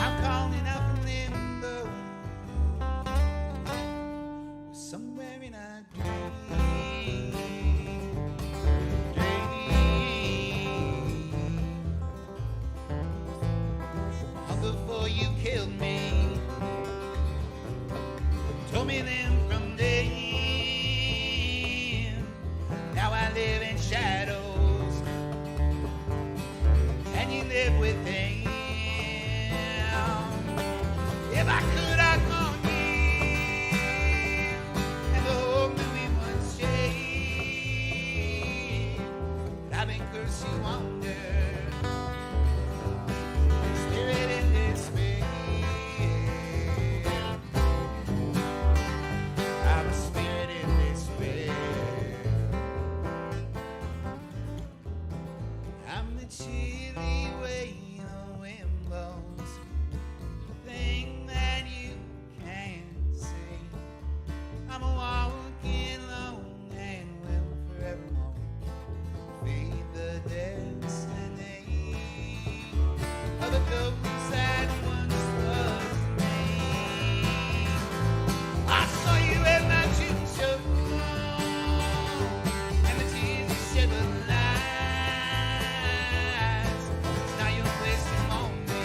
I'm calling out from Limbo, somewhere in a dream. Long before you killed me, told me then from then. Now I live in shadows, and you live within. If I could, I'd call you, and the hope that we once shared. But I've been cursed you under, spirit in despair. I'm a spirit in despair. I'm the chilly way the wind blows, the thing that you can't see. I'm a walking alone and will forevermore feed the destiny of a ghost that once was me. I saw you at my June show, and the tears you shed were lies. Now you're wasting on me.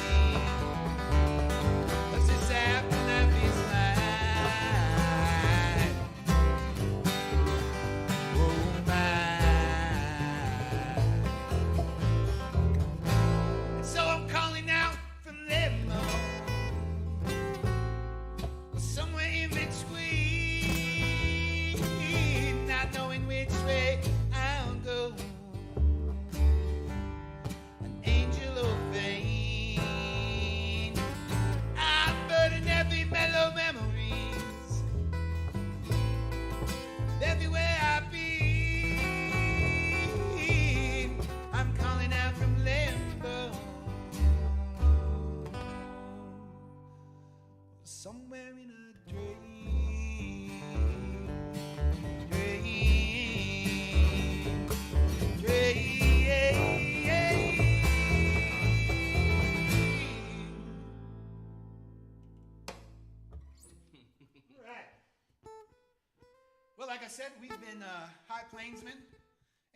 said, we've been High Plainsmen,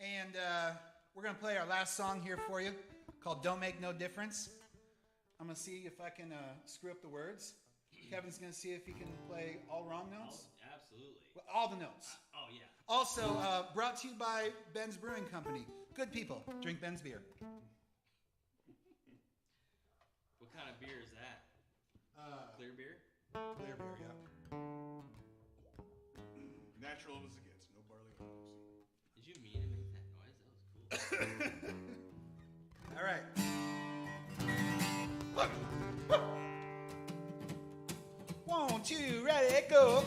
and we're going to play our last song here for you called Don't Make No Difference. I'm going to see if I can screw up the words. Kevin's going to see if he can play all wrong notes. Oh, absolutely. Well, all the notes. Oh, yeah. Also, brought to you by Ben's Brewing Company. Good people. Drink Ben's beer. What kind of beer is that? Clear beer? Clear beer, yeah. Natural as it gets, no barley or hops. Did you mean to make that noise? That was cool. All right. One, two, ready, go.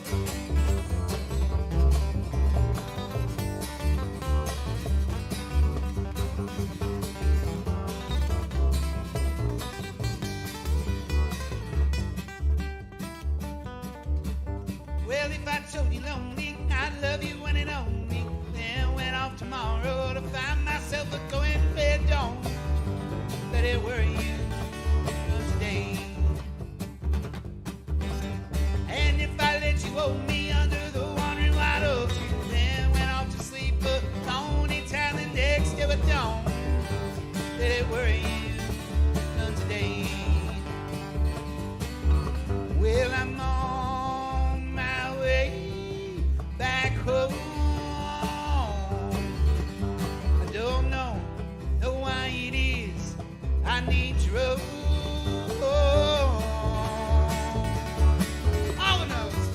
Well, if I told you lonely, I'd love you when it owned me. Then went off tomorrow to find myself a going bed. Don't let it worry you today. And if I let you hold me under the wandering wide oaks, you then went off to sleep alone in town the next day. But don't let it worry you today. Well, I'm on my way back home. I don't know why it is I need to roll. All the notes.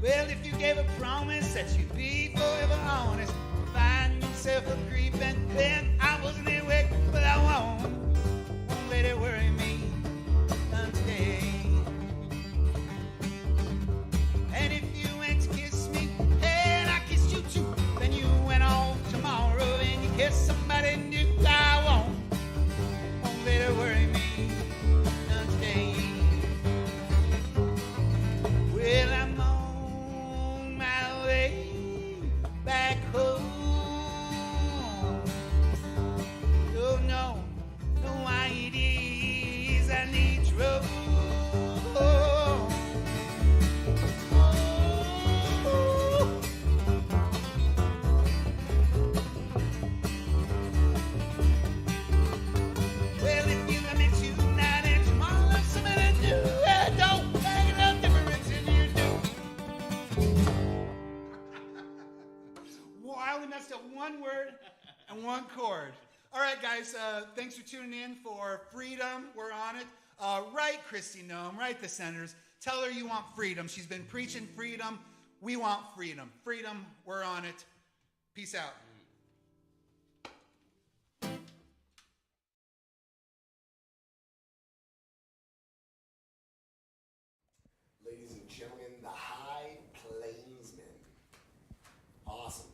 Well, if you gave a promise that you'd be forever honest, find yourself a creeping, then I wasn't awake, but I won't let it worry me today. And if you went to kiss me, and I kissed you too, then you went off tomorrow and you kissed somebody new. I won't let it worry me today. Well, I'm on my way back home. Don't know why it is I need to roll. Well, if you love me tonight and tomorrow love somebody new, it don't make no difference if you do. Well, I only messed up one word and one chord. All right, guys, thanks for tuning in for Freedom. We're on it. Right, Kristi Noem, right, the senators. Tell her you want freedom. She's been preaching freedom. We want freedom. Freedom, we're on it. Peace out. Ladies and gentlemen, the High Plainsmen. Awesome.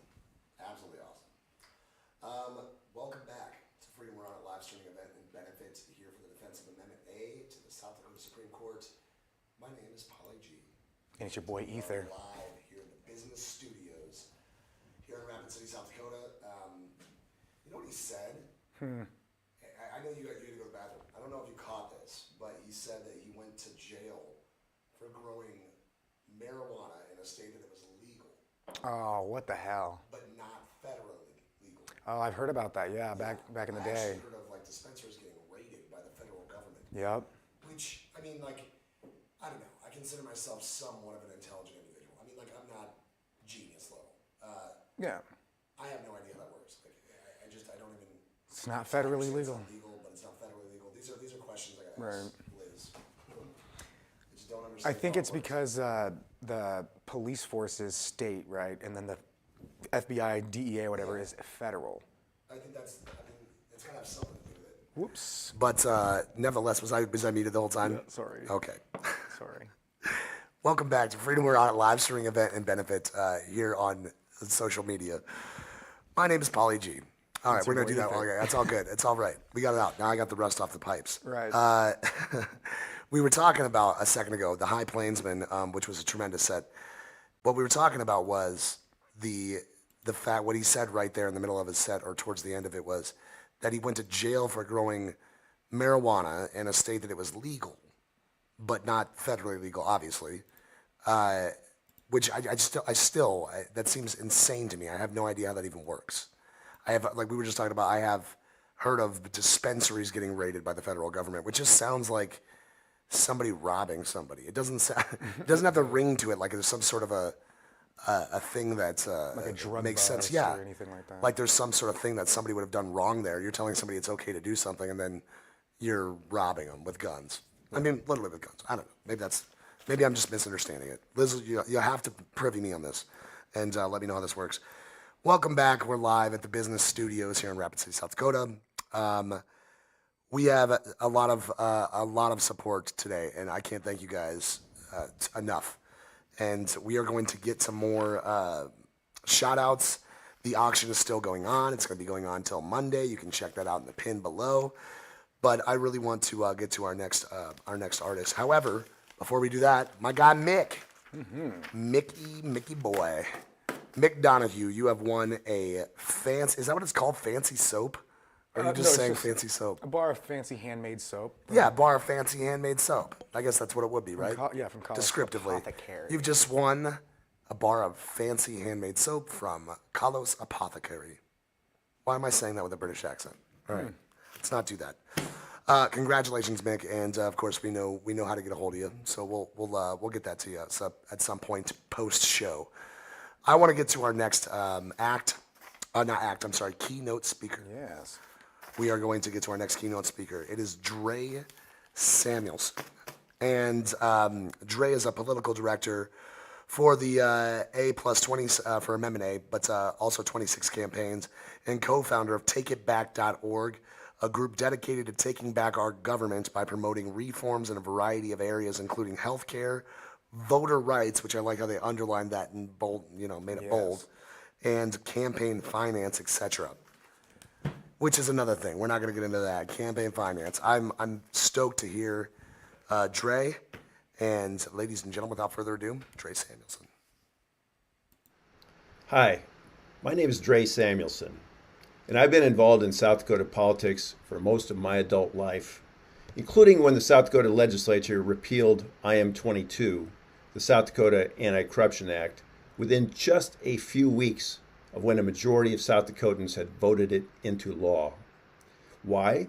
Absolutely awesome. Welcome back to Freedom We're On It live streaming event and benefit here for the defense of Amendment A to the South Dakota Supreme Court. My name is Polly G. And it's your boy Ether. We're live here in the business studios here in Rapid City, South Dakota. You know what he said? I know you had to go to the bathroom. I don't know if you caught this, but he said that he went to jail for growing marijuana in a state that it was legal, Oh, what the hell? but not federally legal. Oh, I've heard about that. Yeah, back in the I day. actually heard of like dispensaries getting raided by the federal government. Yep. Which, I mean, like, I don't know. I consider myself somewhat of an intelligent individual. I mean, like, I'm not genius level. Yeah. I have no idea how that works. Like, I don't even. It's not federally legal. It's not legal, but it's not federally legal. These are questions I gotta Right. ask Liz. I just don't I understand. think how it's it works. because the police force is state, right? And then the FBI, DEA, whatever, is federal. I think it's gotta have something to do with it. Whoops. But nevertheless, was I muted the whole time? Yeah, sorry. Okay. Sorry. Welcome back to Freedom We're On It live streaming event and benefit here on social media. My name is Polly G. All right, That's we're your gonna do boy that. Ether. Okay, that's all good. It's all right. We got it out. Now I got the rust off the pipes. Right. We were talking about a second ago the High Plainsmen, which was a tremendous set. What we were talking about was the fact what he said right there in the middle of his set or towards the end of it was that he went to jail for growing marijuana in a state that it was legal, but not federally legal, obviously. Which I still that seems insane to me. I have no idea how that even works. I have, like we were just talking about, I have heard of dispensaries getting raided by the federal government, which just sounds like somebody robbing somebody. It doesn't sound, it doesn't have the ring to it like there's some sort of a thing that Like a drug makes sense. bust Yeah, or anything like that. like there's some sort of thing that somebody would have done wrong there. You're telling somebody it's okay to do something, and then you're robbing them with guns. I mean, literally with guns. I don't know. Maybe I'm just misunderstanding it. Liz, you have to privy me on this, and let me know how this works. Welcome back. We're live at the business studios here in Rapid City, South Dakota. We have a lot of support today, and I can't thank you guys enough. And we are going to get some more shout outs. The auction is still going on. It's going to be going on until Monday. You can check that out in the pin below. But I really want to get to our next artist. However, before we do that, my guy Mick, Mickey boy, Mick Donahue, you have won a fancy. Is that what it's called? Fancy soap? Or are you just saying fancy soap? A bar of fancy handmade soap. Yeah, a bar of fancy handmade soap. I guess that's what it would be, right? From Carlos Descriptively. Apothecary. You've just won a bar of fancy handmade soap from Carlos Apothecary. Why am I saying that with a British accent? All right, let's not do that. Congratulations, Mick, and of course we know how to get a hold of you, so we'll get that to you at some point post show. I want to get to our next keynote speaker. Yes. We are going to get to our next keynote speaker. It is Dre Samuelson. And Dre is a political director for the A plus 20 for Amendment A, but also 26 campaigns, and co-founder of TakeItBack.org, a group dedicated to taking back our government by promoting reforms in a variety of areas, including healthcare, voter rights, which I like how they underlined that in bold, made it bold, and campaign finance, etc. Which is another thing. We're not going to get into that. Campaign finance. I'm stoked to hear Dre. And ladies and gentlemen, without further ado, Dre Samuelson. Hi, my name is Dre Samuelson, and I've been involved in South Dakota politics for most of my adult life, including when the South Dakota legislature repealed IM-22, the South Dakota Anti-Corruption Act, within just a few weeks of when a majority of South Dakotans had voted it into law. Why?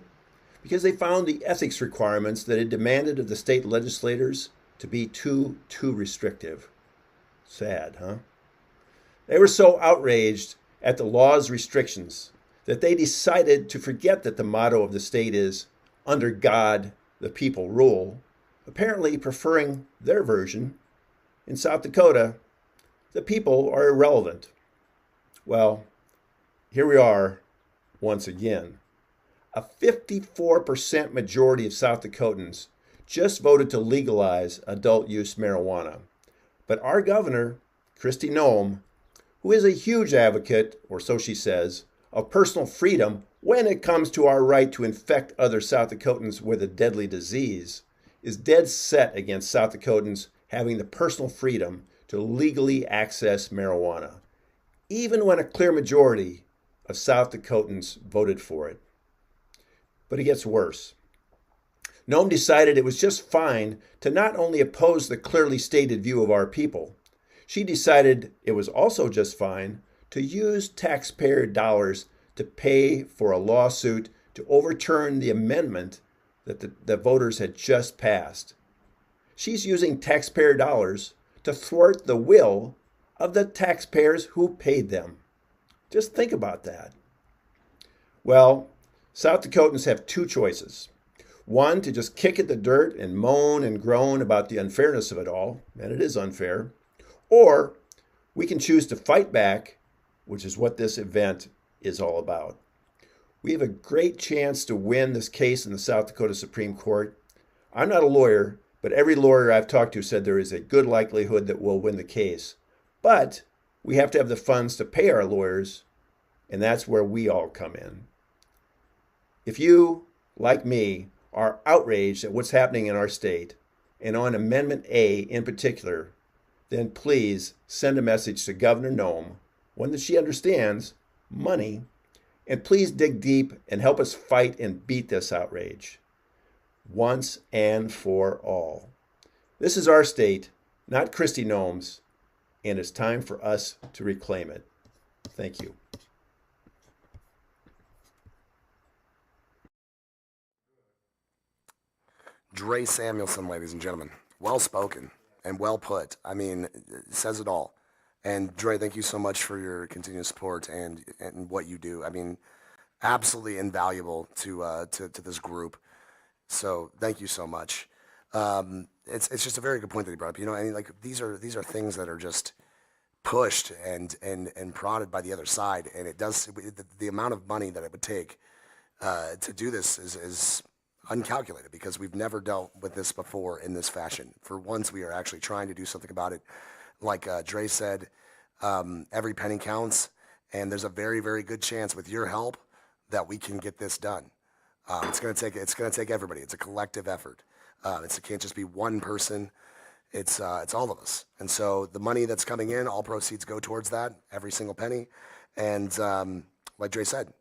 Because they found the ethics requirements that it demanded of the state legislators to be too restrictive. Sad, huh? They were so outraged at the law's restrictions that they decided to forget that the motto of the state is, "Under God, the people rule," apparently preferring their version. In South Dakota, the people are irrelevant. Well, here we are once again. A 54% majority of South Dakotans just voted to legalize adult use marijuana. But our governor, Kristi Noem, who is a huge advocate, or so she says, of personal freedom when it comes to our right to infect other South Dakotans with a deadly disease, is dead set against South Dakotans having the personal freedom to legally access marijuana, even when a clear majority of South Dakotans voted for it. But it gets worse. Noem decided it was just fine to not only oppose the clearly stated view of our people, she decided it was also just fine to use taxpayer dollars to pay for a lawsuit to overturn the amendment that the voters had just passed. She's using taxpayer dollars to thwart the will of the taxpayers who paid them. Just think about that. Well, South Dakotans have two choices. One, to just kick at the dirt and moan and groan about the unfairness of it all, and it is unfair. Or we can choose to fight back, which is what this event is all about. We have a great chance to win this case in the South Dakota Supreme Court. I'm not a lawyer, but every lawyer I've talked to said there is a good likelihood that we'll win the case. But we have to have the funds to pay our lawyers, and that's where we all come in. If you, like me, are outraged at what's happening in our state, and on Amendment A in particular, then please send a message to Governor Noem one that she understands, money, and please dig deep and help us fight and beat this outrage once and for all. This is our state, not Kristi Noem's, and it's time for us to reclaim it. Thank you. Dre Samuelson, ladies and gentlemen. Well spoken and well put. I mean, it says it all. And Dre, thank you so much for your continued support and what you do. I mean, absolutely invaluable to this group. So thank you so much. It's just a very good point that you brought up. You know, I mean, like these are things that are just pushed and prodded by the other side, and it does the amount of money that it would take to do this is uncalculated, because we've never dealt with this before in this fashion. For once, we are actually trying to do something about it. Like Dre said, every penny counts, and there's a very, very good chance with your help that we can get this done. It's gonna take everybody. It's a collective effort. It can't just be one person. It's all of us. And so the money that's coming in, all proceeds go towards that, every single penny. And like Dre said,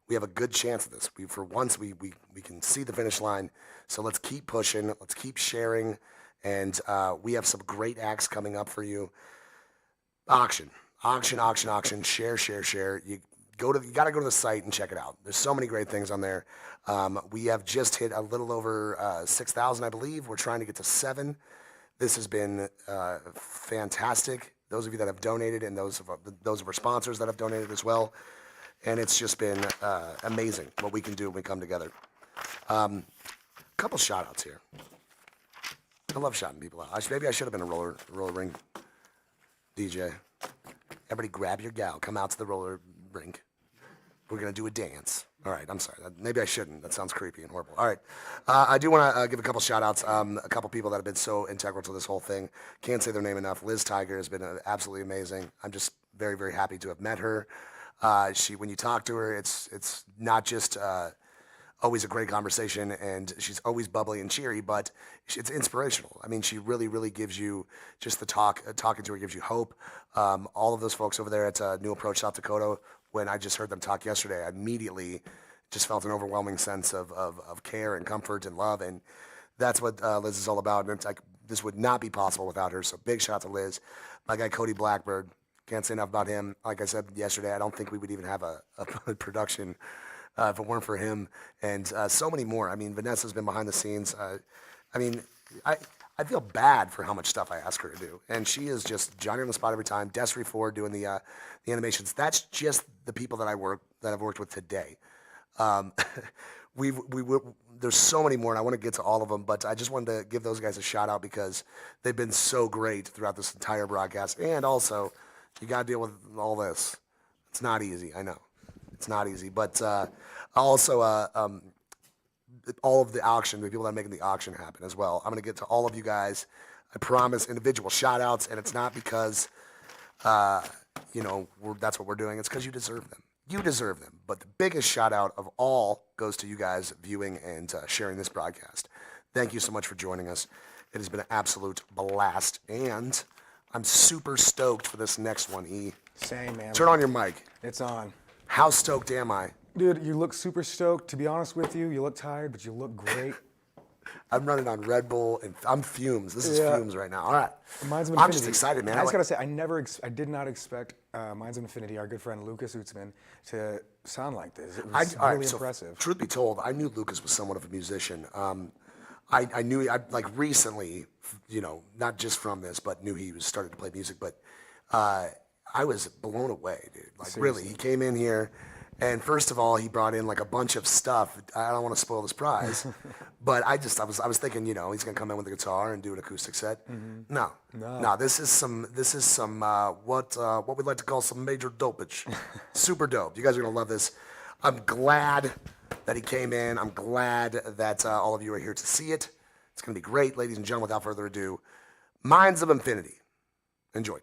we have a good chance of this. For once, we can see the finish line. So let's keep pushing. Let's keep sharing. And we have some great acts coming up for you. Auction. Share. You got to go to the site and check it out. There's so many great things on there. We have just hit a little over 6,000, I believe. We're trying to get to 7. This has been fantastic. Those of you that have donated, and those of our sponsors that have donated as well. And it's just been amazing what we can do when we come together. Couple shout outs here. I love shouting people out. Maybe I should have been a roller ring DJ. Everybody grab your gal. Come out to the roller rink. We're going to do a dance. All right, I'm sorry. Maybe I shouldn't. That sounds creepy and horrible. All right. I do want to give a couple shout outs. A couple people that have been so integral to this whole thing. Can't say their name enough. Liz Tiger has been absolutely amazing. I'm just very, very happy to have met her. When you talk to her, it's not just always a great conversation, and she's always bubbly and cheery, but it's inspirational. I mean, she really, really gives you just the talking to her gives you hope. All of those folks over there at New Approach South Dakota, when I just heard them talk yesterday, I immediately just felt an overwhelming sense of care and comfort and love, and that's what Liz is all about. And it's like, this would not be possible without her, so big shout out to Liz. My guy Cody Blackbird, can't say enough about him. Like I said yesterday, I don't think we would even have a production if it weren't for him, and so many more. I mean, Vanessa's been behind the scenes. I mean, I feel bad for how much stuff I ask her to do, and she is just Johnny on the spot every time. Desiree Ford doing the animations. That's just the people that I've worked with today. There's so many more, and I want to get to all of them, but I just wanted to give those guys a shout out because they've been so great throughout this entire broadcast, and also, you got to deal with all this. It's not easy. I know. It's not easy. But also, all of the auction, the people that are making the auction happen as well. I'm going to get to all of you guys. I promise individual shout outs. And it's not because, that's what we're doing. It's because you deserve them. You deserve them. But the biggest shout out of all goes to you guys viewing and sharing this broadcast. Thank you so much for joining us. It has been an absolute blast. And I'm super stoked for this next one, E. Same, man. Turn on your mic. It's on. How stoked am I? Dude, you look super stoked. To be honest with you, you look tired, but you look great. I'm running on Red Bull, and I'm fumes. This is fumes right now. All right. Minds of I'm Infinity. just excited, man. I just got to say, I did not expect Minds of Infinity, our good friend Lucas Utzman, to sound like this. It was really impressive. Truth be told, I knew Lucas was somewhat of a musician. I knew, recently, not just from this, but knew he was starting to play music. But I was blown away, dude. Like, seriously. Really, he came in here, and first of all, he brought in like a bunch of stuff. I don't want to spoil the surprise, but I was thinking, he's gonna come in with a guitar and do an acoustic set. Mm-hmm. No. This is some what we'd like to call some major dopage. Super dope. You guys are gonna love this. I'm glad that he came in. I'm glad that all of you are here to see it. It's gonna be great, ladies and gentlemen. Without further ado, Minds of Infinity. Enjoy.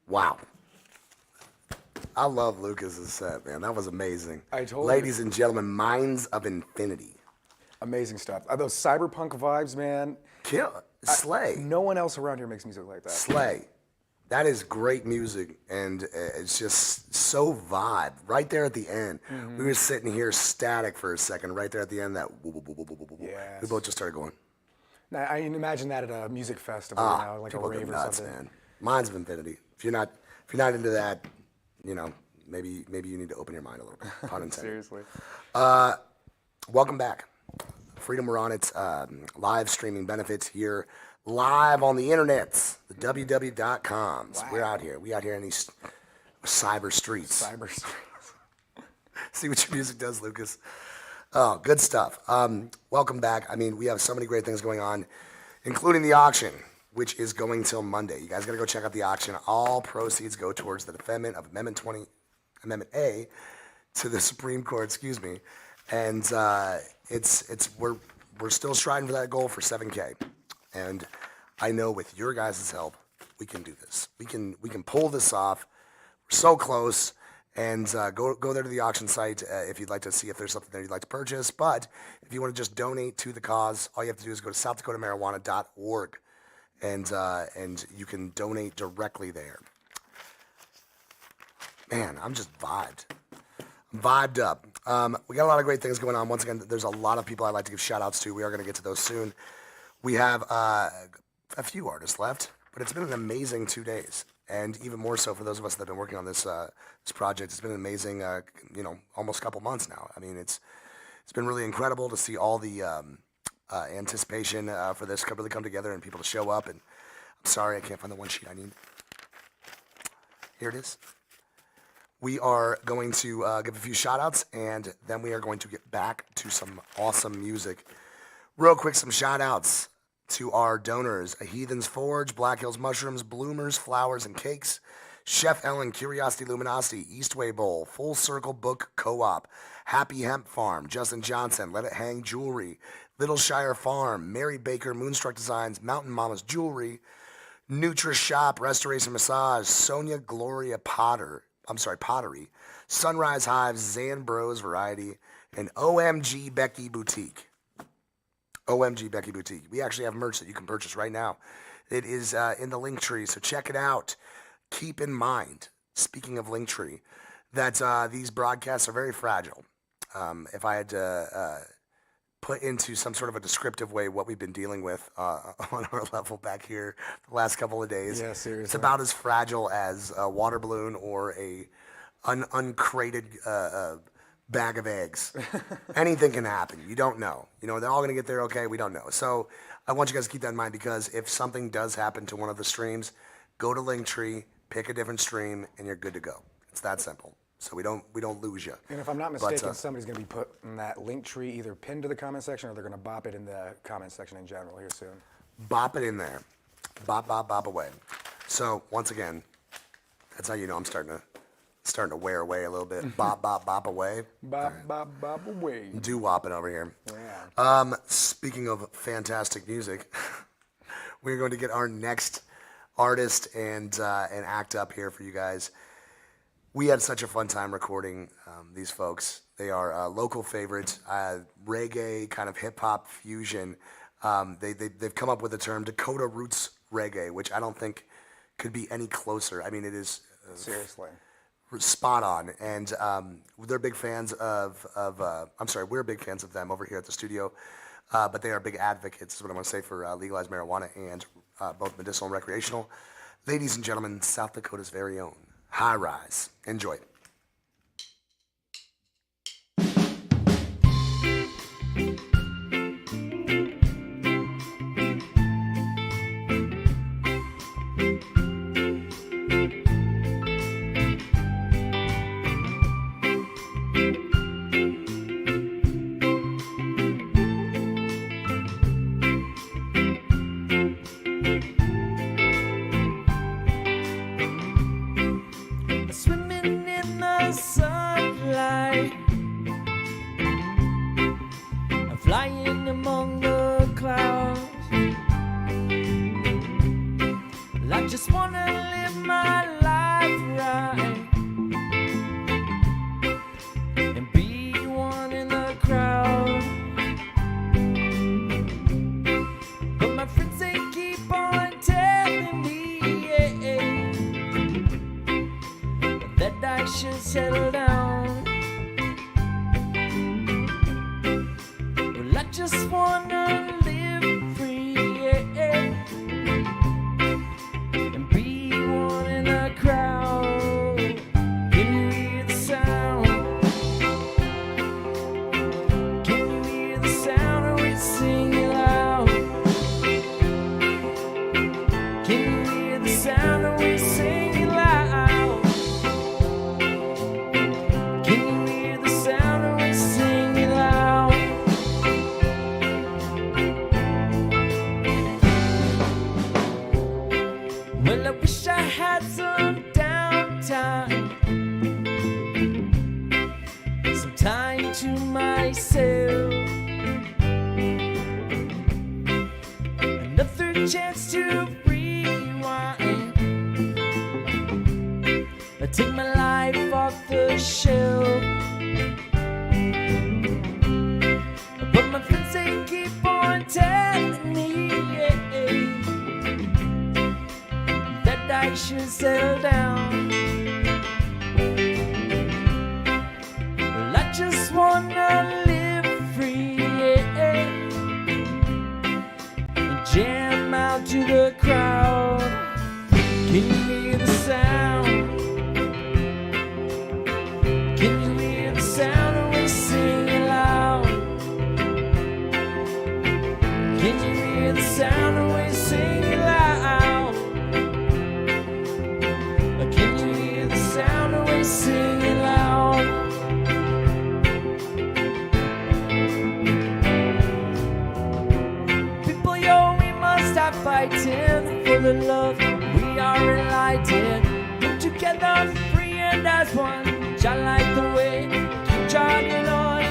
Wow. I love Lucas's set, man. That was amazing. I told you. Ladies and gentlemen, Minds of Infinity. Amazing stuff. Those cyberpunk vibes, man. Kill. Slay. No one else around here makes music like that. Slay. That is great music, and it's just so vibe. Right there at the end, we were sitting here static for a second. Right there at the end, that woo, woo, woo, woo, woo, woo, woo. Yes. We both just started going. Now, I imagine that at a music festival, you know, like a people go rave or nuts, something. man. Minds of Infinity. If you're not into that, you know, maybe you need to open your mind a little bit. Pun intended. Seriously. Welcome back. Freedom, we're on its live streaming benefits here, live on the internets, the www.coms. We're out here. We out here in these cyber streets. Cyber streets. See what your music does, Lucas. Oh, good stuff. Welcome back. I mean, we have so many great things going on, including the auction, which is going till Monday. You guys got to go check out the auction. All proceeds go towards the defendant of Amendment A to the Supreme Court, excuse me. And we're still striving for that goal for 7K. And I know with your guys' help, we can do this. We can pull this off. We're so close. And go there to the auction site if you'd like to see if there's something there you'd like to purchase. But if you want to just donate to the cause, all you have to do is go to SouthDakotaMarijuana.org, and you can donate directly there. Man, I'm just vibed up. We got a lot of great things going on. Once again, there's a lot of people I'd like to give shout outs to. We are going to get to those soon. We have a few artists left, but it's been an amazing 2 days. And even more so for those of us that have been working on this project. It's been an amazing, almost couple months now. I mean, it's been really incredible to see all the anticipation for this really come together and people to show up. And I'm sorry I can't find the one sheet I need. Here it is. We are going to give a few shout outs, and then we are going to get back to some awesome music. Real quick, some shout outs to our donors: A Heathen's Forge, Black Hills Mushrooms, Bloomers, Flowers and Cakes, Chef Ellen, Curiosity Luminosity, Eastway Bowl, Full Circle Book Co-op, Happy Hemp Farm, Justin Johnson, Let It Hang Jewelry, Little Shire Farm, Mary Baker, Moonstruck Designs, Mountain Mama's Jewelry, Nutri Shop, Restoration Massage, Sonia Gloria Pottery, Sunrise Hives, Zan Bros Variety, and OMG Becky Boutique. OMG Becky Boutique. We actually have merch that you can purchase right now. It is in the link tree, so check it out. Keep in mind, speaking of link tree, that these broadcasts are very fragile. If I had to put into some sort of a descriptive way what we've been dealing with on our level back here the last couple of days, Yeah, seriously. it's about as fragile as a water balloon or a uncrated bag of eggs. Anything can happen. You don't know. They're all going to get there okay. We don't know. So I want you guys to keep that in mind, because if something does happen to one of the streams, go to Linktree, pick a different stream, and you're good to go. It's that simple. So we don't lose you. And if I'm not mistaken, somebody's going to be putting that link tree either pinned to the comment section, or they're going to bop it in the comment section in general here soon. Bop it in there. Bop, bop, bop away. So once again, that's how you know I'm starting to wear away a little bit. Bop, bop, bop away. Bop, bop, bop away. Do-wopping over here. Yeah. Speaking of fantastic music, we're going to get our next artist and act up here for you guys. We had such a fun time recording these folks. They are local favorites, reggae, kind of hip-hop fusion. They've come up with the term Dakota Roots Reggae, which I don't think could be any closer. I mean, it is... Seriously. Spot on. And they're big fans we're big fans of them over here at the studio. But they are big advocates, is what I want to say, for legalized marijuana and both medicinal and recreational. Ladies and gentlemen, South Dakota's very own High Rise. Enjoy it. Swimming in just wanna live free, yeah, and be one in a crowd. Can you hear the sound? Can you hear the sound of it singing loud? Can you hear the sound of it singing loud? Can you hear the sound of it singing loud? Well, I wish I had some downtime, some time to myself, another chance to rewind. I take my life off the shelf, but my friends they keep on telling me, that I should settle down. Well, I just wanna live free, and jam out to the crowd. Can you hear the sound? Can you hear the sound of us singing loud? Can you hear the sound of us singing loud? Can you hear the sound of us singing loud? People, yo, we must stop fighting for the love we are enlightened. Come together, free and as one. I like the way keep jogging on.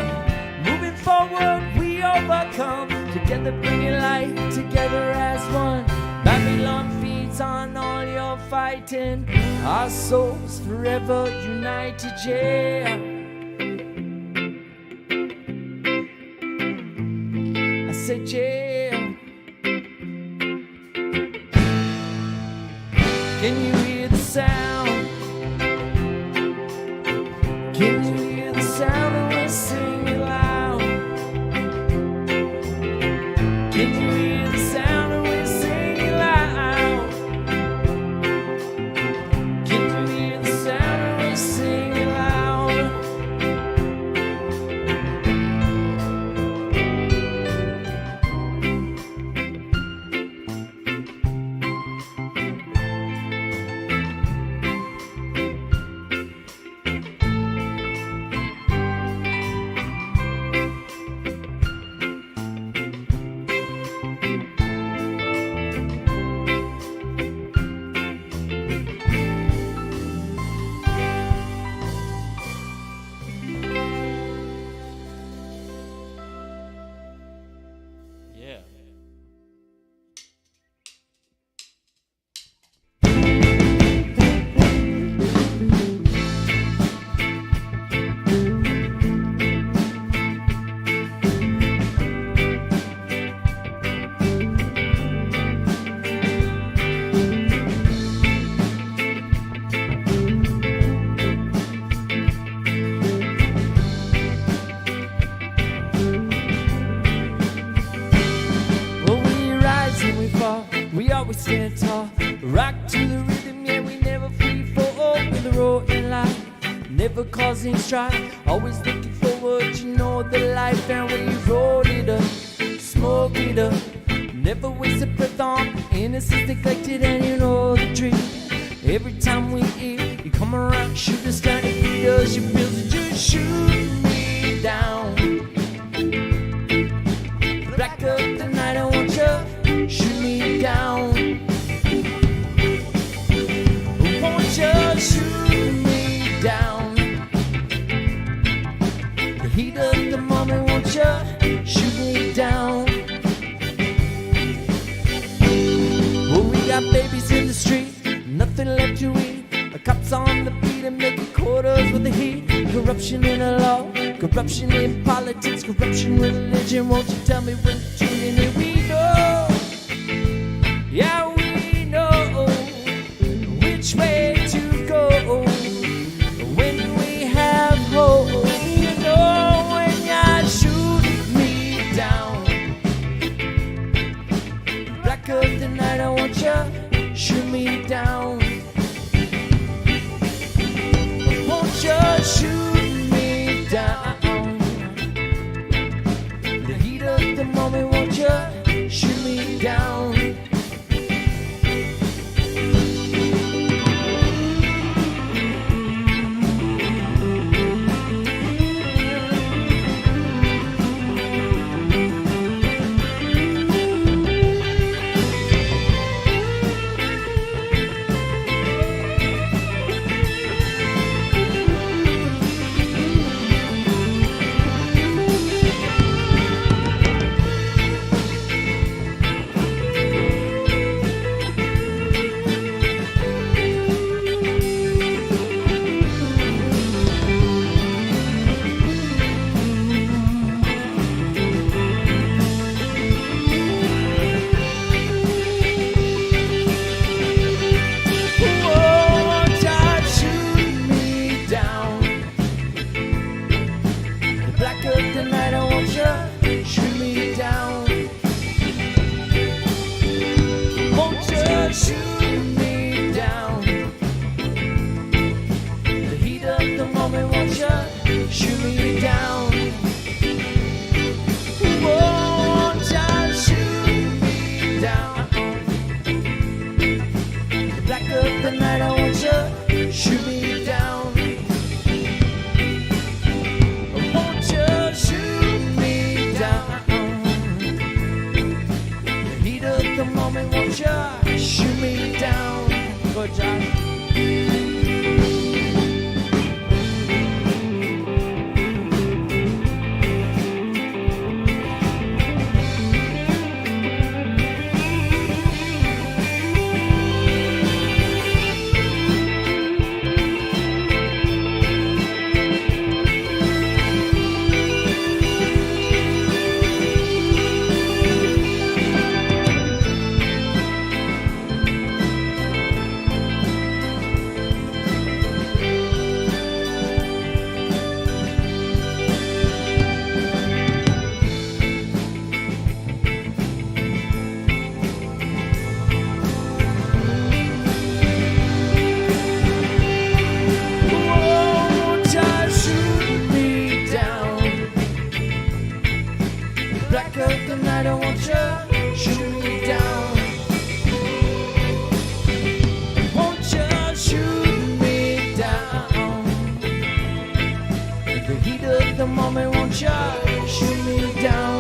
Moving forward, we overcome. Together, bringing light together as one. Babylon feeds on all your fighting. Our souls forever united, yeah. I said, yeah. Can you hear the sound? Can you hear the sound of us singing loud? Can you hear the sound of us singing loud? Can you hear the sound of us singing loud? Yeah. Well, we rise and we fall, we always stand tall. Rock to the rhythm, yeah, we never free fall. With a rolling light, never causing strife. Always looking forward, you know the life, and we roll it up, smoke it up. Never waste a breath on innocence neglected, and you know the dream. Every time we eat, you come around, shoot us down, and beat us. You feel that you shoot me down. Black up the night, I want you shoot me down. Won't you shoot me down? The heat of the moment, won't you shoot me down? Well, we got babies in the street, nothing left to eat. The cops on the beat and making quarters with the heat. Corruption in the law, corruption in politics, corruption in religion. Won't you tell me when to tune in? And we know, yeah, we know which way to go when we have hope. You know when you shoot me down. black of the night, I want you shoot me down. Won't you shoot me down? The heat of the moment, won't you shoot me down? Won't you shoot me down? The black of the night, I want you shoot me down. Won't you shoot me down? The heat of the moment, won't you shoot me down? Good job. Won't you shoot me down? Black of the night, I want you shoot me down. Won't you shoot me down? The heat of the moment, won't you shoot me down?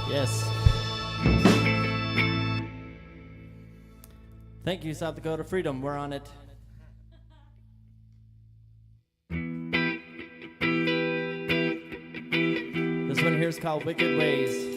Yes. Thank you, South Dakota Freedom. We're on it. This one here is called Wicked Ways.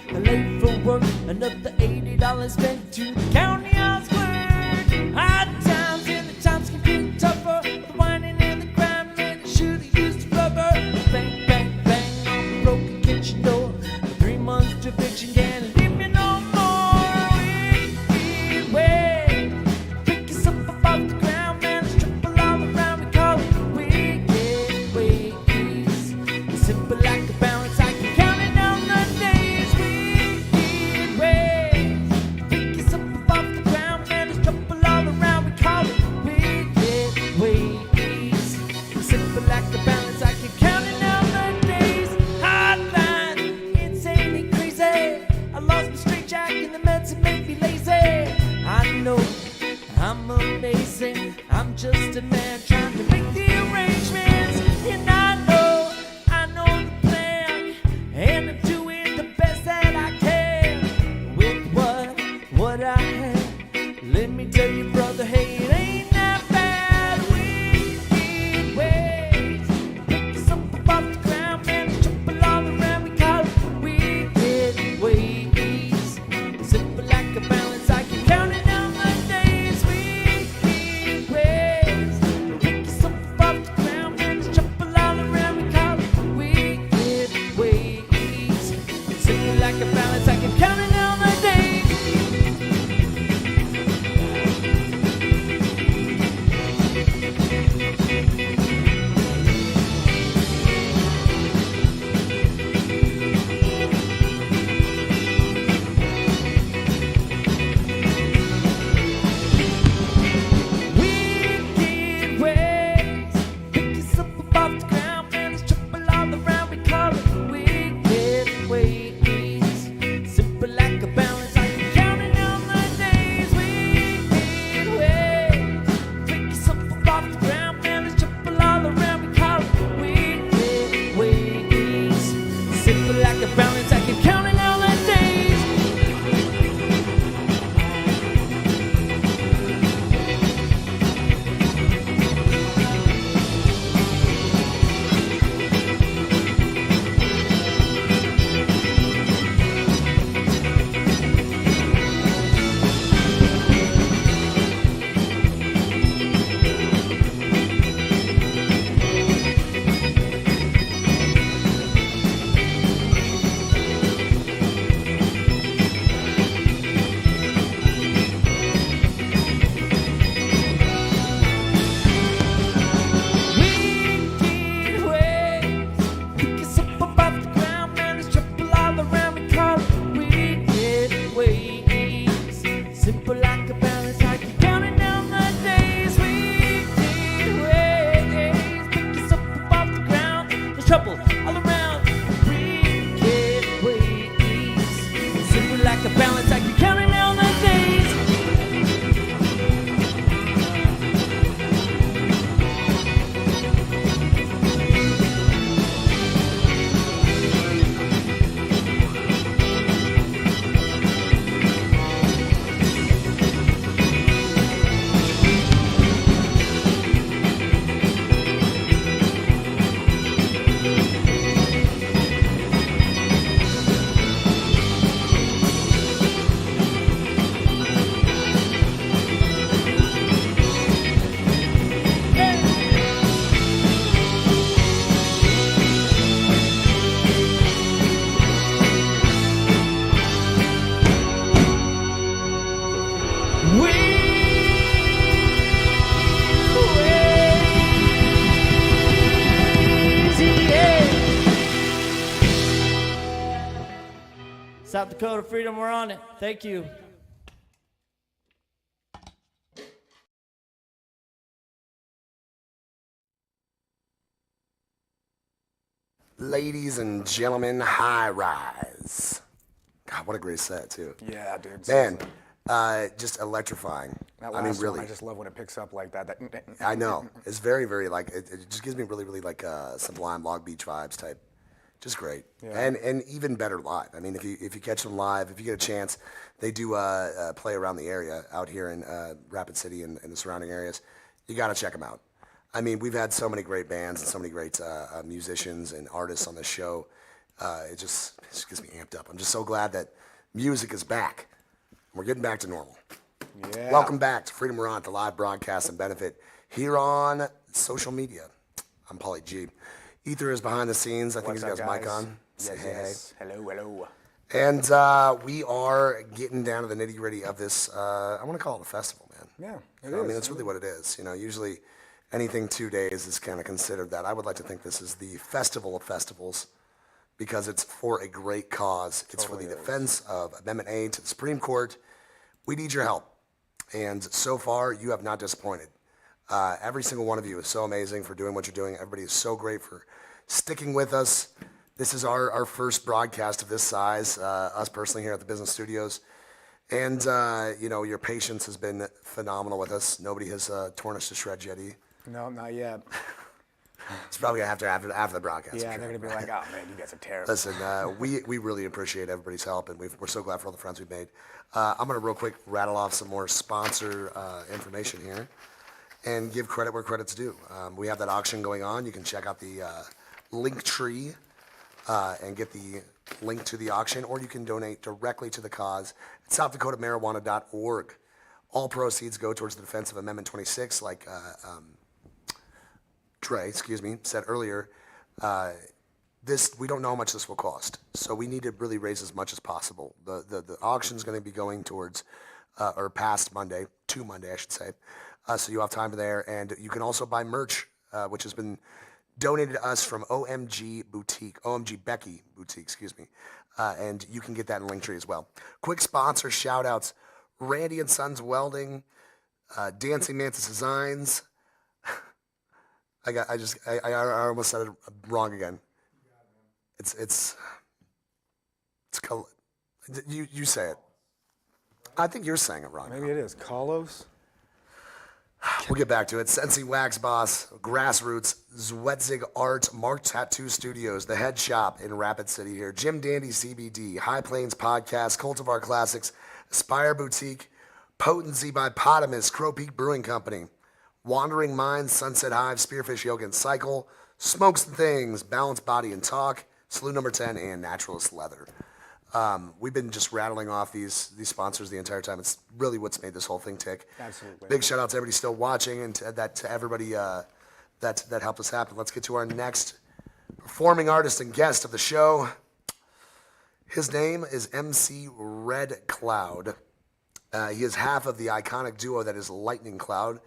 The late for work, another $80 spent to the county house clerk. Hard times and the times can be tougher. The whining and the crime, man, I should've used a rubber. Bang, bang, bang on the broken kitchen door. 3 months to eviction, can't leave me no more. Wicked way, pick yourself up off the ground, man, it's triple all around. We call it wicked ways. Simple like a balance, I can count it down the days. I'm amazing, I'm just a man trying to make the arrangements. And I know the plan, and I'm doing the best that I can with what I have. Let me tell you, brother, hey, it ain't that bad. Wicked way. South Dakota Freedom, we're on it. Thank you. Ladies and gentlemen, High Rise. God, what a great set, too. Yeah, dude. Man, just electrifying. That I mean, last really. one, I just love when it picks up like that. I know. It's very, very, like, it just gives me really, really, like, Sublime Long Beach vibes type. Just great. Yeah. And even better live. I mean, if you catch them live, if you get a chance, they do play around the area out here in Rapid City and the surrounding areas. You got to check them out. I mean, we've had so many great bands and so many great musicians and artists on this show. It just gets me amped up. I'm just so glad that music is back. We're getting back to normal. Yeah. Welcome back to Freedom We're On, the live broadcast and benefit here on social media. I'm Paulie G. Ether is behind the scenes. I think What's he's got up, his mic guys? on. Yes, Say hey, yes. Hello, hello. hey. And we are getting down to the nitty gritty of this. I want to call it a festival, man. Yeah, it I is. mean, that's really what it is. You know, usually anything 2 days is kind of considered that. I would like to think this is the festival of festivals because it's for a great cause. It's for the defense of Amendment A to the Supreme Court. We need your help. And so far, you have not disappointed. Every single one of you is so amazing for doing what you're doing. Everybody is so great for sticking with us. This is our first broadcast of this size, us personally here at the Business Studios. And, you know, your patience has been phenomenal with us. Nobody has torn us to shreds yet, E. No, not yet. It's probably going to have to after the broadcast. Yeah, for they're sure. going to be like, oh, man, you guys are terrible. Listen, we really appreciate everybody's help, and we're so glad for all the friends we've made. I'm going to real quick rattle off some more sponsor information here and give credit where credit's due. We have that auction going on. You can check out the link tree and get the link to the auction, or you can donate directly to the cause at SouthDakotaMarijuana.org. All proceeds go towards the defense of Amendment 26, like Trey, said earlier. We don't know how much this will cost, so we need to really raise as much as possible. The auction's going to be going towards, or past Monday, to Monday, I should say. So you have time there, and you can also buy merch, which has been donated to us from OMG Becky Boutique, and you can get that in Linktree as well. Quick sponsor shout-outs: Randy and Sons Welding, Dancing Mantis Designs. I almost said it wrong again. You say it. I think you're saying it wrong. Maybe it is. Carlos? We'll get back to it. Sensi Wax Boss, Grassroots, Zwetzig Art, Mark Tattoo Studios, The Head Shop in Rapid City here, Jim Dandy CBD, High Plains Podcast, Cultivar Classics, Aspire Boutique, Potency by Potamus, Crow Peak Brewing Company, Wandering Minds, Sunset Hive, Spearfish Yoga and Cycle, Smokes and Things, Balanced Body and Talk, Salute Number 10, and Naturalist Leather. We've been just rattling off these sponsors the entire time. It's really what's made this whole thing tick. Absolutely. Big shout out to everybody still watching and to everybody that helped us happen. Let's get to our next performing artist and guest of the show. His name is MC Red Cloud. He is half of the iconic duo that is Lightning Cloud,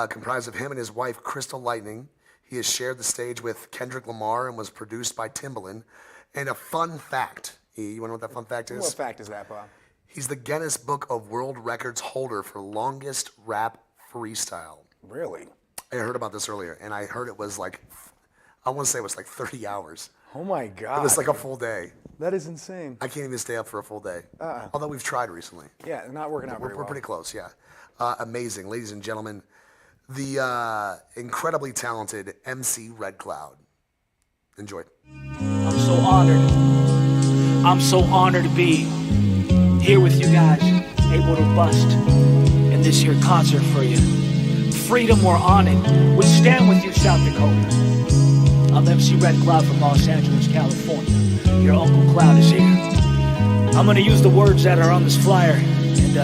comprised of him and his wife, Crystal Lightning. He has shared the stage with Kendrick Lamar and was produced by Timbaland. And a fun fact. You want to know what that fun fact is? What fact is that, Bob? He's the Guinness Book of World Records holder for longest rap freestyle. Really? I heard about this earlier, and I heard it was like, I want to say it was like 30 hours. Oh my God. It was like a full day. That is insane. I can't even stay up for a full day. Uh-uh. Although we've tried recently. Yeah, not working out very We're well. pretty close, yeah. Amazing. Ladies and gentlemen, the incredibly talented MC Red Cloud. Enjoy. I'm so honored. I'm so honored to be here with you guys, able to bust in this here concert for you. Freedom, we're on it. We stand with you, South Dakota. I'm MC Red Cloud from Los Angeles, California. Your Uncle Cloud is here. I'm gonna use the words that are on this flyer and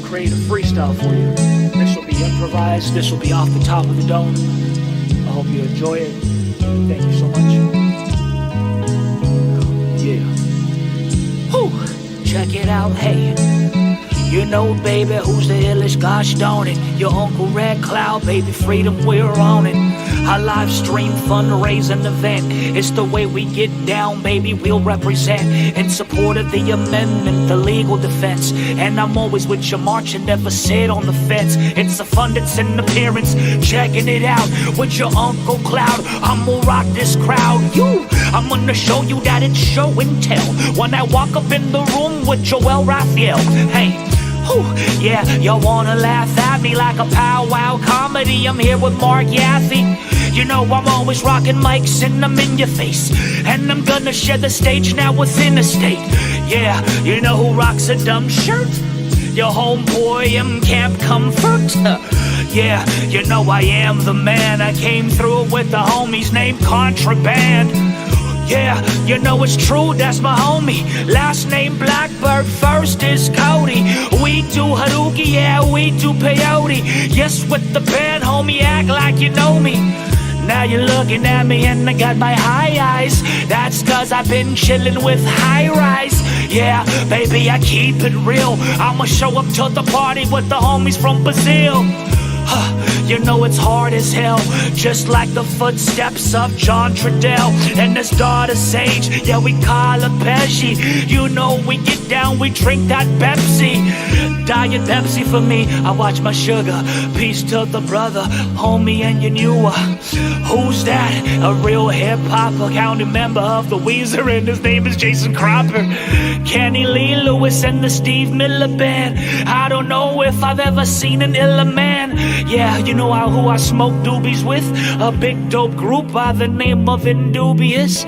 create a freestyle for you. This will be improvised. This will be off the top of the dome. I hope you enjoy it. Thank you so much. Yeah. Whew. Check it out, hey. You know, baby, who's the illest? Gosh darn it. Your Uncle Red Cloud, baby, freedom, we're on it. A live stream fundraising event. It's the way we get down, baby. We'll represent in support of the amendment, the legal defense. And I'm always with you marching, never sit on the fence. It's a fun, it's an appearance, checking it out with your Uncle Cloud. I'm gonna rock this crowd. I'm gonna show you that it's show and tell when I walk up in the room with Joel Raphael. Hey, yeah, y'all wanna laugh at me like a powwow comedy. I'm here with Mark Yaffe. You know I'm always rocking mics and I'm in your face. And I'm gonna share the stage now within a state. Yeah, you know who rocks a dumb shirt? Your homeboy M Camp Comfort. Yeah, you know I am the man. I came through with the homies named Contraband. Yeah, you know it's true, that's my homie. Last name Blackbird, first is Cody. We do Haruki, yeah, we do peyote. Yes, with the band, homie, act like you know me. Now you're looking at me and I got my high eyes. That's cause I've been chillin' with High Rise. Yeah, baby, I keep it real. I'ma show up to the party with the homies from Brazil. You know it's hard as hell, just like the footsteps of John Trudell and his daughter Sage. Yeah, we call her Pesci. You know we get down, we drink that Pepsi. Diet Pepsi for me, I watch my sugar. Peace to the brother, homie, and you knew who's that? A real hip-hopper, county member of the Weezer, and his name is Jason Cropper. Kenny Lee Lewis and the Steve Miller Band. I don't know if I've ever seen an iller man. Yeah, you know who I smoke doobies with? A big dope group by the name of Indubious.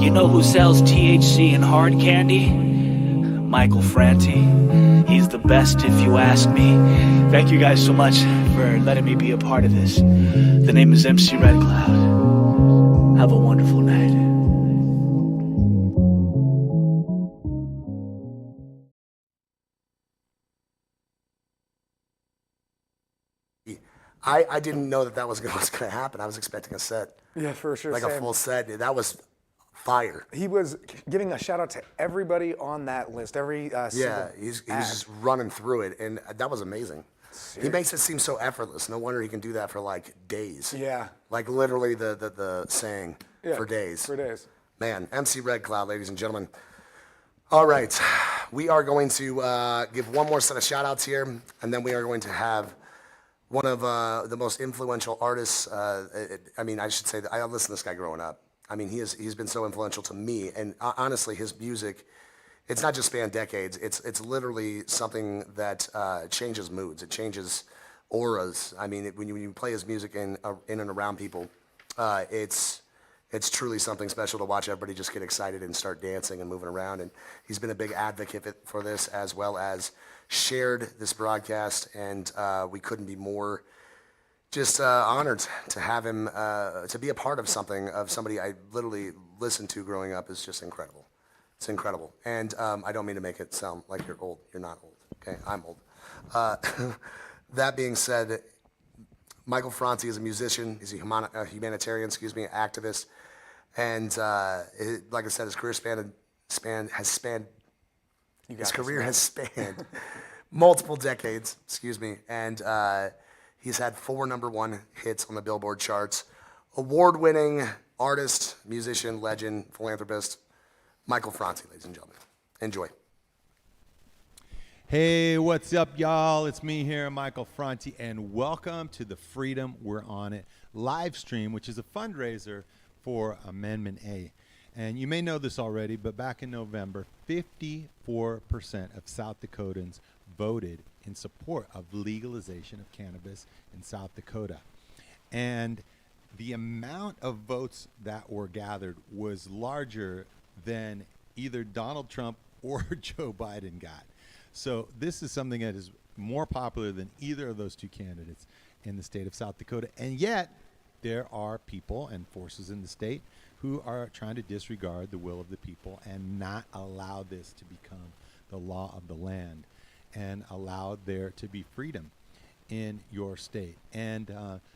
You know who sells THC and hard candy? Michael Franti. He's the best if you ask me. Thank you guys so much for letting me be a part of this. The name is MC Red Cloud. Have a wonderful night. I didn't know that was going to happen. I was expecting a set. Yeah, for sure. Like a full set. That was fire. He was giving a shout out to everybody on that list. Every yeah, he's just running through it, and that was amazing. He makes it seem so effortless. No wonder he can do that for like days. Yeah. Like literally the saying for days. For days. Man, MC Red Cloud, ladies and gentlemen. All right, we are going to give one more set of shout outs here, and then we are going to have one of the most influential artists. I mean, I should say that I listened to this guy growing up. I mean, he's been so influential to me, and honestly, his music, it's not just spanned decades. It's literally something that changes moods. It changes auras. I mean, when you play his music in and around people, it's truly something special to watch everybody just get excited and start dancing and moving around. And he's been a big advocate for this, as well as shared this broadcast, and we couldn't be more just honored to have him to be a part of somebody I literally listened to growing up. Is just incredible. It's incredible. And I don't mean to make it sound like you're old. You're not old. Okay, I'm old. That being said, Michael Franti is a musician. He's a humanitarian, activist, and like I said, his career has spanned multiple decades, and he's had 4 #1 hits on the Billboard charts. Award-winning artist, musician, legend, philanthropist, Michael Franti, ladies and gentlemen. Enjoy. Hey, what's up, y'all? It's me here, Michael Franti, and welcome to the Freedom We're On It live stream, which is a fundraiser for Amendment A. And you may know this already, but back in November, 54% of South Dakotans voted in support of legalization of cannabis in South Dakota. And the amount of votes that were gathered was larger than either Donald Trump or Joe Biden got. So this is something that is more popular than either of those two candidates in the state of South Dakota. And yet, there are people and forces in the state who are trying to disregard the will of the people and not allow this to become the law of the land and allow there to be freedom in your state. And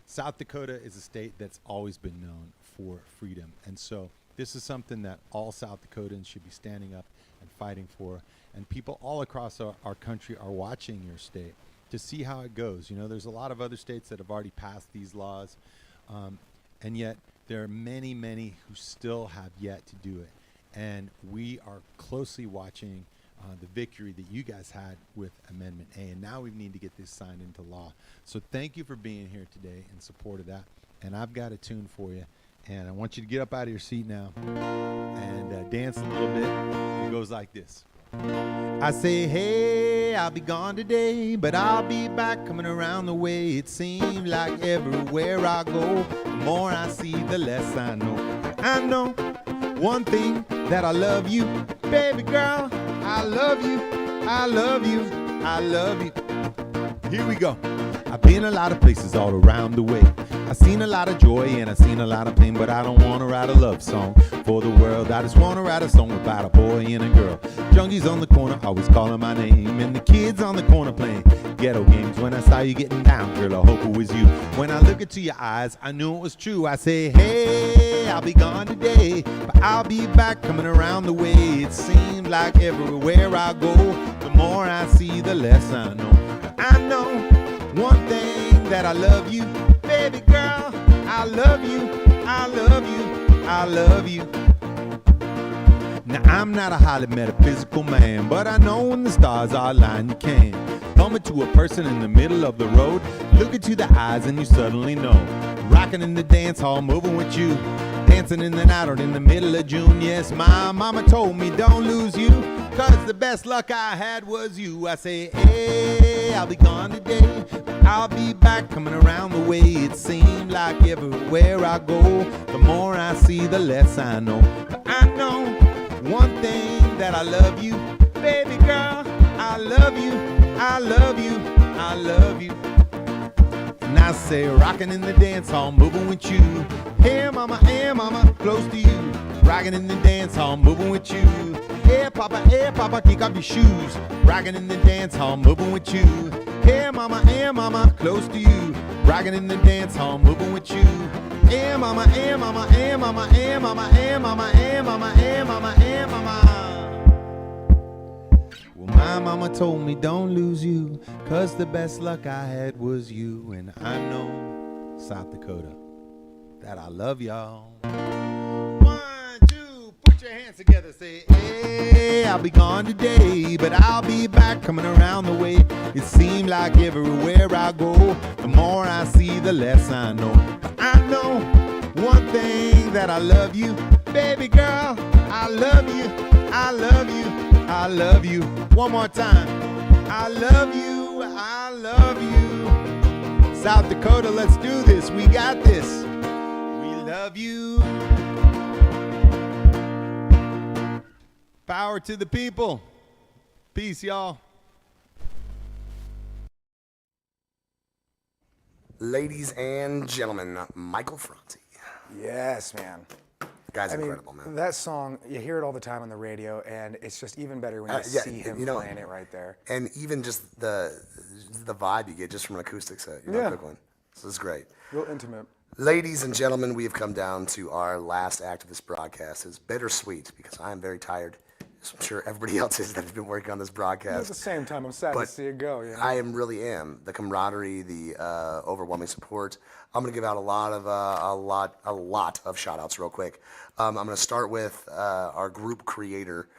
South Dakota is a state that's always been known for freedom. And so this is something that all South Dakotans should be standing up and fighting for. And people all across our country are watching your state to see how it goes. You know, there's a lot of other states that have already passed these laws. And yet there are many, many who still have yet to do it. And we are closely watching the victory that you guys had with Amendment A. And now we need to get this signed into law. So thank you for being here today in support of that. And I've got a tune for you. And I want you to get up out of your seat now and dance a little bit. It goes like this. I say, hey, I'll be gone today, but I'll be back coming around the way. It seems like everywhere I go, the more I see, the less I know. I know one thing, that I love you, baby girl. I love you, I love you, I love you. Here we go. I've been a lot of places all around the way. I've seen a lot of joy and I've seen a lot of pain, but I don't want to write a love song for the world. I just want to write a song about a boy and a girl. Junkies on the corner always calling my name, and the kids on the corner playing ghetto games. When I saw you getting down, girl, I hope it was you. When I look into your eyes, I knew it was true. I say, hey, I'll be gone today, but I'll be back coming around the way. It seems like everywhere I go, the more I see, the less I know. I know one thing, that I love you, baby girl. I love you, I love you, I love you. Now I'm not a highly metaphysical man, but I know when the stars are aligned you can. Come to a person in the middle of the road, look into the eyes and you suddenly know. Rocking in the dance hall, moving with you, dancing in the night or in the middle of June. Yes, my mama told me don't lose you, cause the best luck I had was you. I say, hey, I'll be gone today, but I'll be back coming around the way. It seems like everywhere I go, the more I see, the less I know. But I know one thing, that I love you, baby girl. I love you, I love you, I love you. And I say, rocking in the dance hall, moving with you. Hey mama, close to you. Rocking in the dance hall, moving with you. Hey papa, kick off your shoes. Rocking in the dance hall, moving with you. Hey mama, close to you. Rocking in the dance hall, moving with you. Hey mama, hey mama, hey mama, hey mama, hey mama, hey mama, hey mama, hey mama. Well, my mama told me don't lose you, cause the best luck I had was you. And I know, South Dakota, that I love y'all. 1, 2, put your hands together, say, hey, I'll be gone today, but I'll be back coming around the way. It seems like everywhere I go, the more I see, the less I know. But I know one thing, that I love you, baby girl. I love you, I love you, I love you. One more time. I love you, I love you. South Dakota, let's do this. We got this. We love you. Power to the people. Peace, y'all. Ladies and gentlemen, Michael Franti. Yes, man. The guy's incredible, man. That song, you hear it all the time on the radio, and it's just even better when you see him playing it right there. And even just the vibe you get just from an acoustic set. You know, quick one. So this is great. Real intimate. Ladies and gentlemen, we have come down to our last act of this broadcast. It's bittersweet because I am very tired. As I'm sure everybody else is that has been working on this broadcast. At the same time, I'm sad to see it go. You know? I really am. The camaraderie, the overwhelming support. I'm going to give out a lot of shout outs real quick. I'm going to start with our group creator,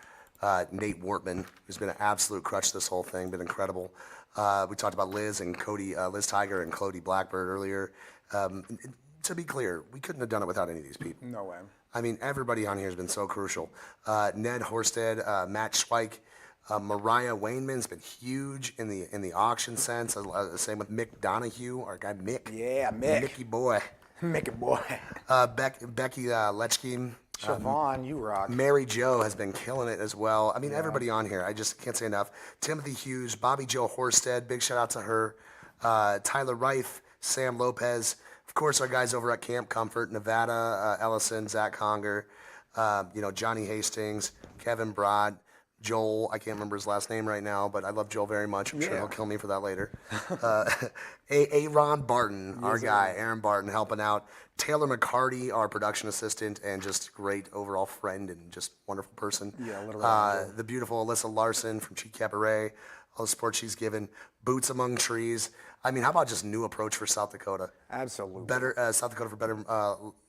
Nate Wortman, who's been an absolute crutch this whole thing, been incredible. We talked about Liz and Cody, Liz Tiger and Cody Blackbird earlier. To be clear, we couldn't have done it without any of these people. No way. I mean, everybody on here has been so crucial. Ned Horsted, Matt Schweik, Mariah Wainman's been huge in the auction sense. Same with Mick Donahue, our guy Mick. Yeah, Mick. Mickey boy. Mickey boy. Becky Lechkin. Siobhan, you rock. Mary Jo has been killing it as well. I mean, everybody on here, I just can't say enough. Timothy Hughes, Bobby Joe Horsted, big shout out to her. Tyler Reif, Sam Lopez. Of course, our guys over at Camp Comfort, Nevada, Ellison, Zach Conger, Johnny Hastings, Kevin Broad, Joel, I can't remember his last name right now, but I love Joel very much. I'm sure he'll kill me for that later. Aaron Barton, our guy, Aaron Barton, helping out. Taylor McCarty, our production assistant, and just great overall friend and just wonderfful person. Yeah, literally. The beautiful Alyssa Larson from Cheat Cabaret. all the support she's given. Boots Among Trees. I mean, how about just new approach for South Dakota? Absolutely. Better South Dakota for better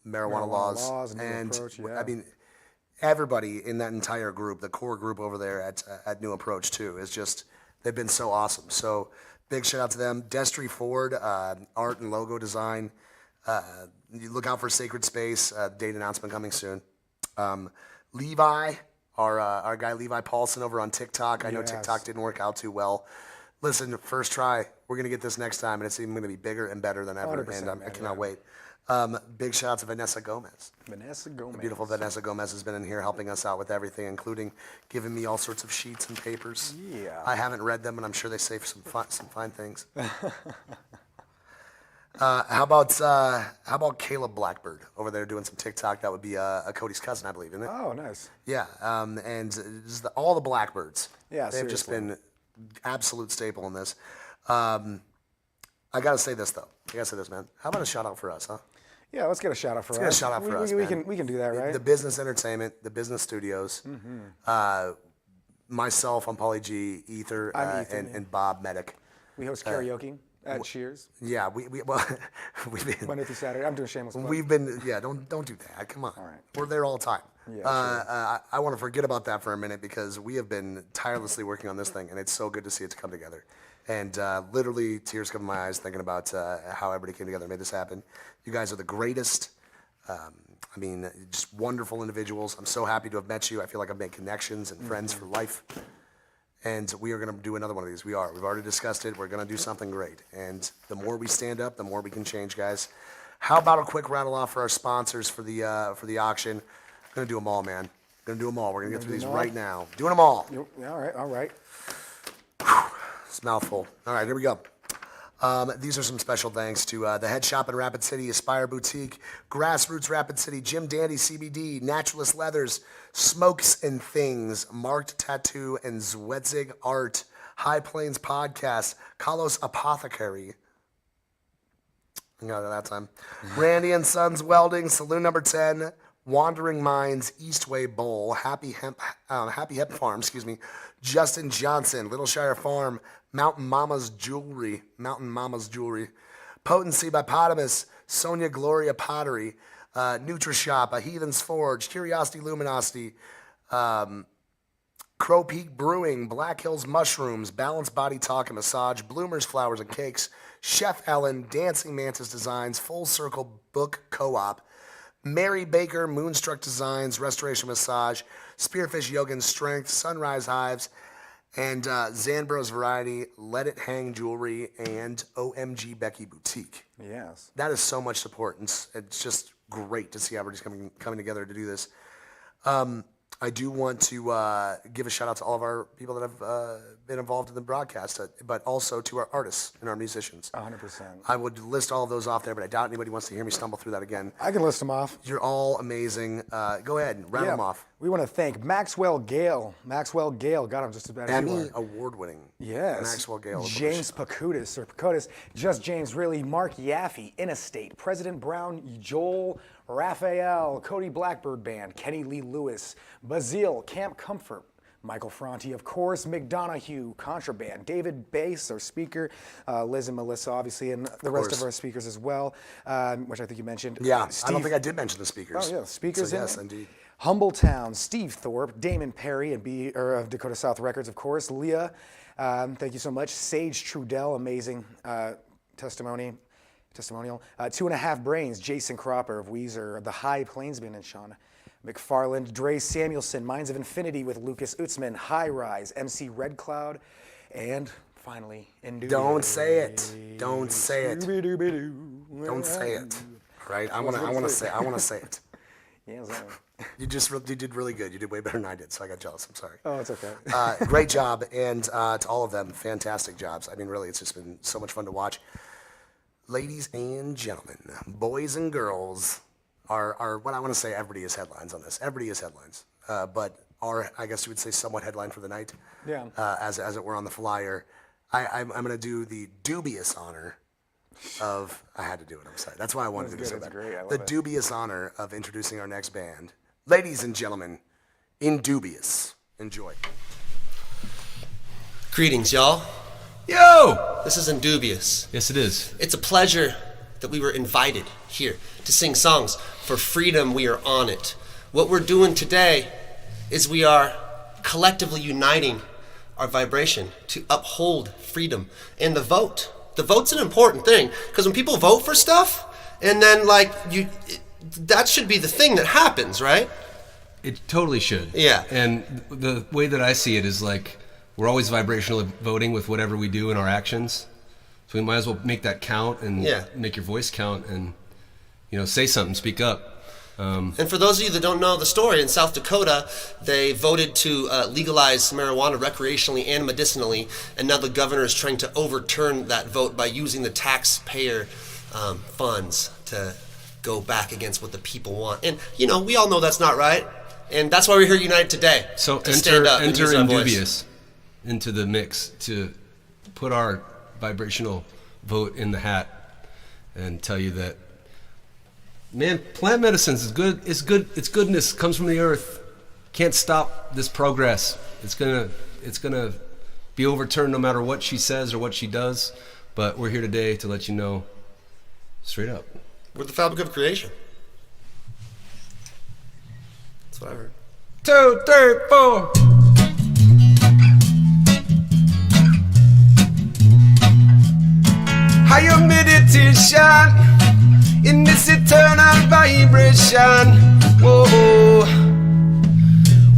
marijuana laws. New And approach, yeah. I mean, everybody in that entire group, the core group over there at New Approach too, is just, they've been so awesome. So big shout out to them. Destry Ford, art and logo design. You look out for Sacred Space, date announcement coming soon. Levi, our guy Levi Paulson over on TikTok. I know TikTok didn't work out too well. Listen, first try. We're going to get this next time, and it's even going to be bigger and better than ever, and I cannot wait. Big shout out to Vanessa Gomez. Vanessa Gomez. The beautiful Vanessa Gomez has been in here helping us out with everything, including giving me all sorts of sheets and papers. Yeah. I haven't read them, and I'm sure they say some fine things. How about Caleb Blackbird over there doing some TikTok? That would be Cody's cousin, I believe, isn't it? Oh, nice. Yeah, and just all the Blackbirds. Yeah, they've just seriously. been absolute staple in this. I gotta say this though. I gotta say this, man. How about a shout out for us, huh? Yeah, let's get a shout out for us. Let's get a shout out for us. Man. We can do that, right? The business entertainment, the business studios. Myself, I'm Pauly G, Ether, I'm Ethan, and Bob Medic. We host karaoke at Cheers. Yeah, we've been Monday through Saturday. I'm doing shameless plug. We've been don't do that. Come on. All right. We're there all the time. Yeah, I want to forget about that for a minute because we have been tirelessly working on this thing, and it's so good to see it to come together. And literally, tears come to my eyes thinking about how everybody came together and made this happen. You guys are the greatest. I mean, just wonderful individuals. I'm so happy to have met you. I feel like I've made connections and friends for life. And we are going to do another one of these. We've already discussed it. We're going to do something great. And the more we stand up, the more we can change, guys. How about a quick rattle off for our sponsors for the auction? I'm going to do them all, man. Going to do them all. We're going to get through these right now. Doing them all. All right. It's a mouthful. All right, here we go. These are some special thanks to the Head Shop in Rapid City, Aspire Boutique, Grassroots Rapid City, Jim Dandy CBD, Naturalist Leathers, Smokes and Things, Marked Tattoo and Zwedzig Art, High Plains Podcast, Kalos Apothecary. I got it that time. Randy and Sons Welding, Saloon Number 10, Wandering Minds, Eastway Bowl, Happy Hemp Farm, Justin Johnson, Little Shire Farm, Mountain Mama's Jewelry, Potency by Potamus, Sonia Gloria Pottery, NutriShop, A Heathen's Forge, Curiosity Luminosity, Crow Peak Brewing, Black Hills Mushrooms, Balanced Body Talk and Massage, Bloomers Flowers and Cakes, Chef Ellen, Dancing Mantis Designs, Full Circle Book Co-op, Mary Baker, Moonstruck Designs, Restoration Massage, Spearfish Yoga and Strength, Sunrise Hives, and Zanbros Variety, Let It Hang Jewelry, and OMG Becky Boutique. Yes. That is so much support, and it's just great to see everybody's coming together to do this. I do want to give a shout out to all of our people that have been involved in the broadcast, but also to our artists and our musicians. 100%. I would list all of those off there, but I doubt anybody wants to hear me stumble through that again. I can list them off. You're all amazing. Go ahead and rattle them off. We want to thank Maxwell Gale. God, I'm just about Emmy award-winning. Yes. Maxwell Gale. James Pacutis, Just James Really, Mark Yaffe, Interstate, President Brown, Joel Raphael, Cody Blackbird Band, Kenny Lee Lewis, Bazille, Camp Comfort, Michael Franti, of course, McDonough, Contraband, David Bass, our speaker, Liz and Melissa, obviously, and the rest of our speakers as well, which I think you mentioned. Yeah, I don't think I did mention the speakers. Oh, yeah, speakers. So, yes, indeed. Humbletown, Steve Thorpe, Damon Perry, and of Dakota South Records, of course. Leah, thank you so much. Sage Trudell, amazing testimonial. 2.5 Brains, Jason Cropper of Weezer, The High Plainsman and Sean McFarland, Dre Samuelson, Minds of Infinity with Lucas Utzman, High Rise, MC Red Cloud, and finally, Don't say it. Don't say it. Don't say it. Right? I want to say it. Yeah, you did really good. You did way better than I did, so I got jealous. I'm sorry. Oh, it's okay. Great job, and to all of them, fantastic jobs. I mean, really, it's just been so much fun to watch. Ladies and gentlemen, boys and girls, are what I want to say. Everybody is headlines on this. Everybody is headlines, but I guess you would say somewhat headline for the night. Yeah. As it were on the flyer, I'm going to do the dubious honor of. I had to do it. I'm sorry. That's why I wanted to do so bad. The dubious honor of introducing our next band, ladies and gentlemen, Indubious. Enjoy. Greetings, y'all. Yo! This is Indubious. Yes, it is. It's a pleasure that we were invited here to sing songs. For freedom, we are on it. What we're doing today is we are collectively uniting our vibration to uphold freedom and the vote. The vote's an important thing, because when people vote for stuff, and then that should be the thing that happens, right? It totally should. Yeah. And the way that I see it is like, we're always vibrationally voting with whatever we do in our actions. So we might as well make that count and make your voice count and, say something, speak up. And for those of you that don't know the story, in South Dakota, they voted to legalize marijuana recreationally and medicinally, and now the governor is trying to overturn that vote by using the taxpayer funds to go back against what the people want. And, we all know that's not right, and that's why we're here united today. So to stand up and enter use our voice. Indubious into the mix to put our vibrational vote in the hat and tell you that, man, plant medicines is good. It's good. Its goodness comes from the earth. Can't stop this progress. It's gonna be overturned no matter what she says or what she does. But we're here today to let you know, straight up. We're the fabric of creation. That's what I heard. 2, 3, 4. Higher meditation in this eternal vibration. Whoa.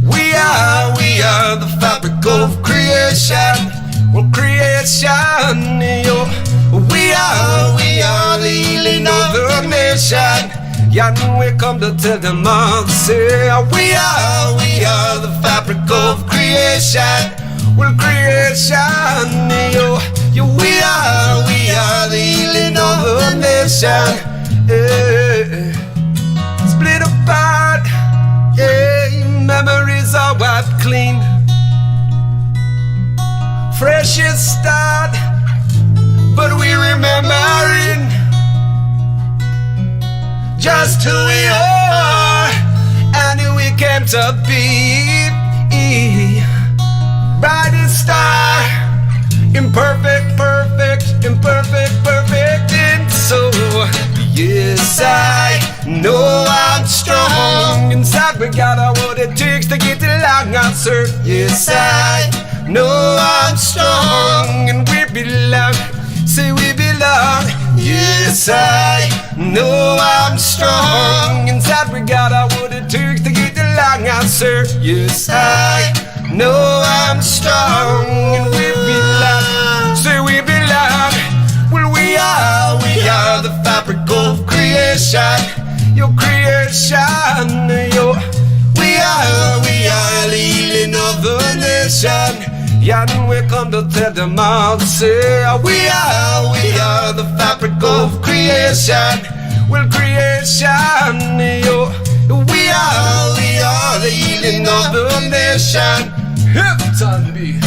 We are the fabric of creation. Well, creation, yo. We are the healing of the nation. And we come to tell them all, say, we are the fabric of creation. Well, creation, yo. We are the healing of the nation. Yeah. Split apart, yeah. Memories are wiped clean. Fresh start, but we remembering just who we are and who we came to be. Brightest star, imperfect, perfect, perfect. And so, yes, I know I'm strong. Inside we got what it takes to get the long answer. Yes, I know I'm strong, and we belong. Say we belong. Yes, I know I'm strong. Inside we got what it takes to get the long answer. Yes, I know I'm strong, and we belong. Say we belong. Well, we are the fabric of creation. Your creation, yo. We are the healing of the nation. And we come to tell them all, say, we are the fabric of creation. Well, creation, yo. We are the healing of the nation. Time be.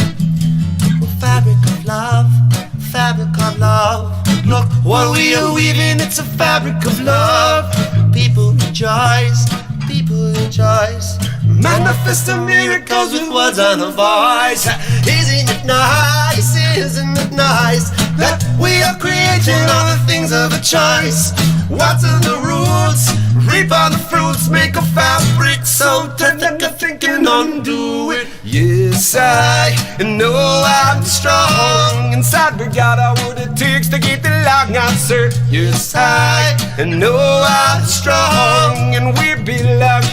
Fabric of love, fabric of love. Look what we are weaving, it's a fabric of love. People rejoice, people rejoice. Manifest the miracles with words and a voice. Isn't it nice, isn't it nice that we are creating all the things of a choice? What's in the roots? Reap all the fruits, make a fabric so technical thinking, undo it. Yes, I know I'm strong. Inside we got what it takes to get the long answer. Yes, I know I'm strong, and we belong.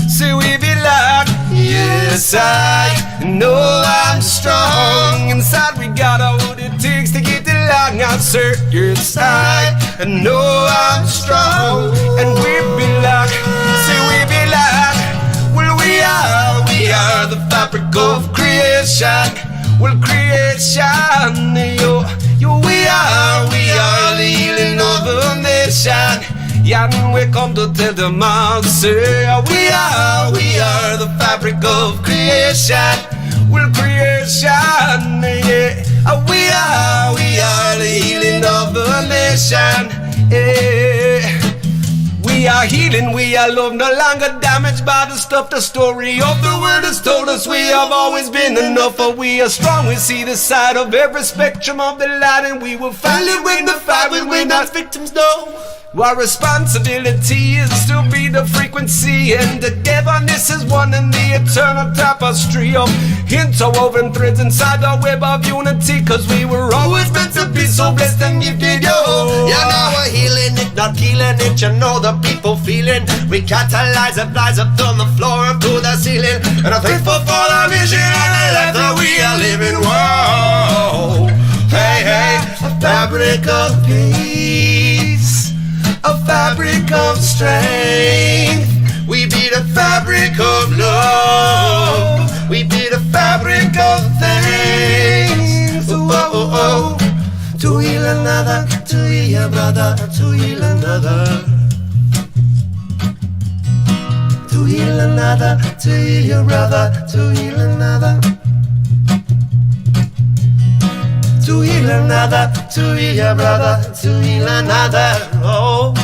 Say we belong. Yes, I know I'm strong. Inside we got what it takes to get the long answer. Yes, I know I'm strong, and we belong. Say we belong. Well, we are the fabric of creation. Well, creation, yo. We are the healing of the nation. And we come to tell them all, say, we are the fabric of creation. Well, creation, yeah. We are the healing of the nation. Yeah. We We are healing, we are love, no longer damaged by the stuff. The story of the world has told us we have always been enough. For we are strong, we see the side of every spectrum of the light, and we will finally win the fight when we're not victims, no. Our responsibility is to be the frequency, and togetherness is one in the eternal tapestry of interwoven threads inside the web of unity. Cause we were always meant to be so blessed and gifted, yo. You know we're healing it, not killing it. You know the people feeling. We catalyze it, flies up on the floor up to the ceiling. And I'm thankful for the vision and the life that we are living. Whoa, hey, hey, a fabric of peace, a fabric of strength. We be the fabric of love. We be the fabric of things. Oh, oh, oh. To heal another, to heal your brother, to heal another. To heal another, to heal your brother, to heal another. To heal another, to heal your brother, to heal another. Oh.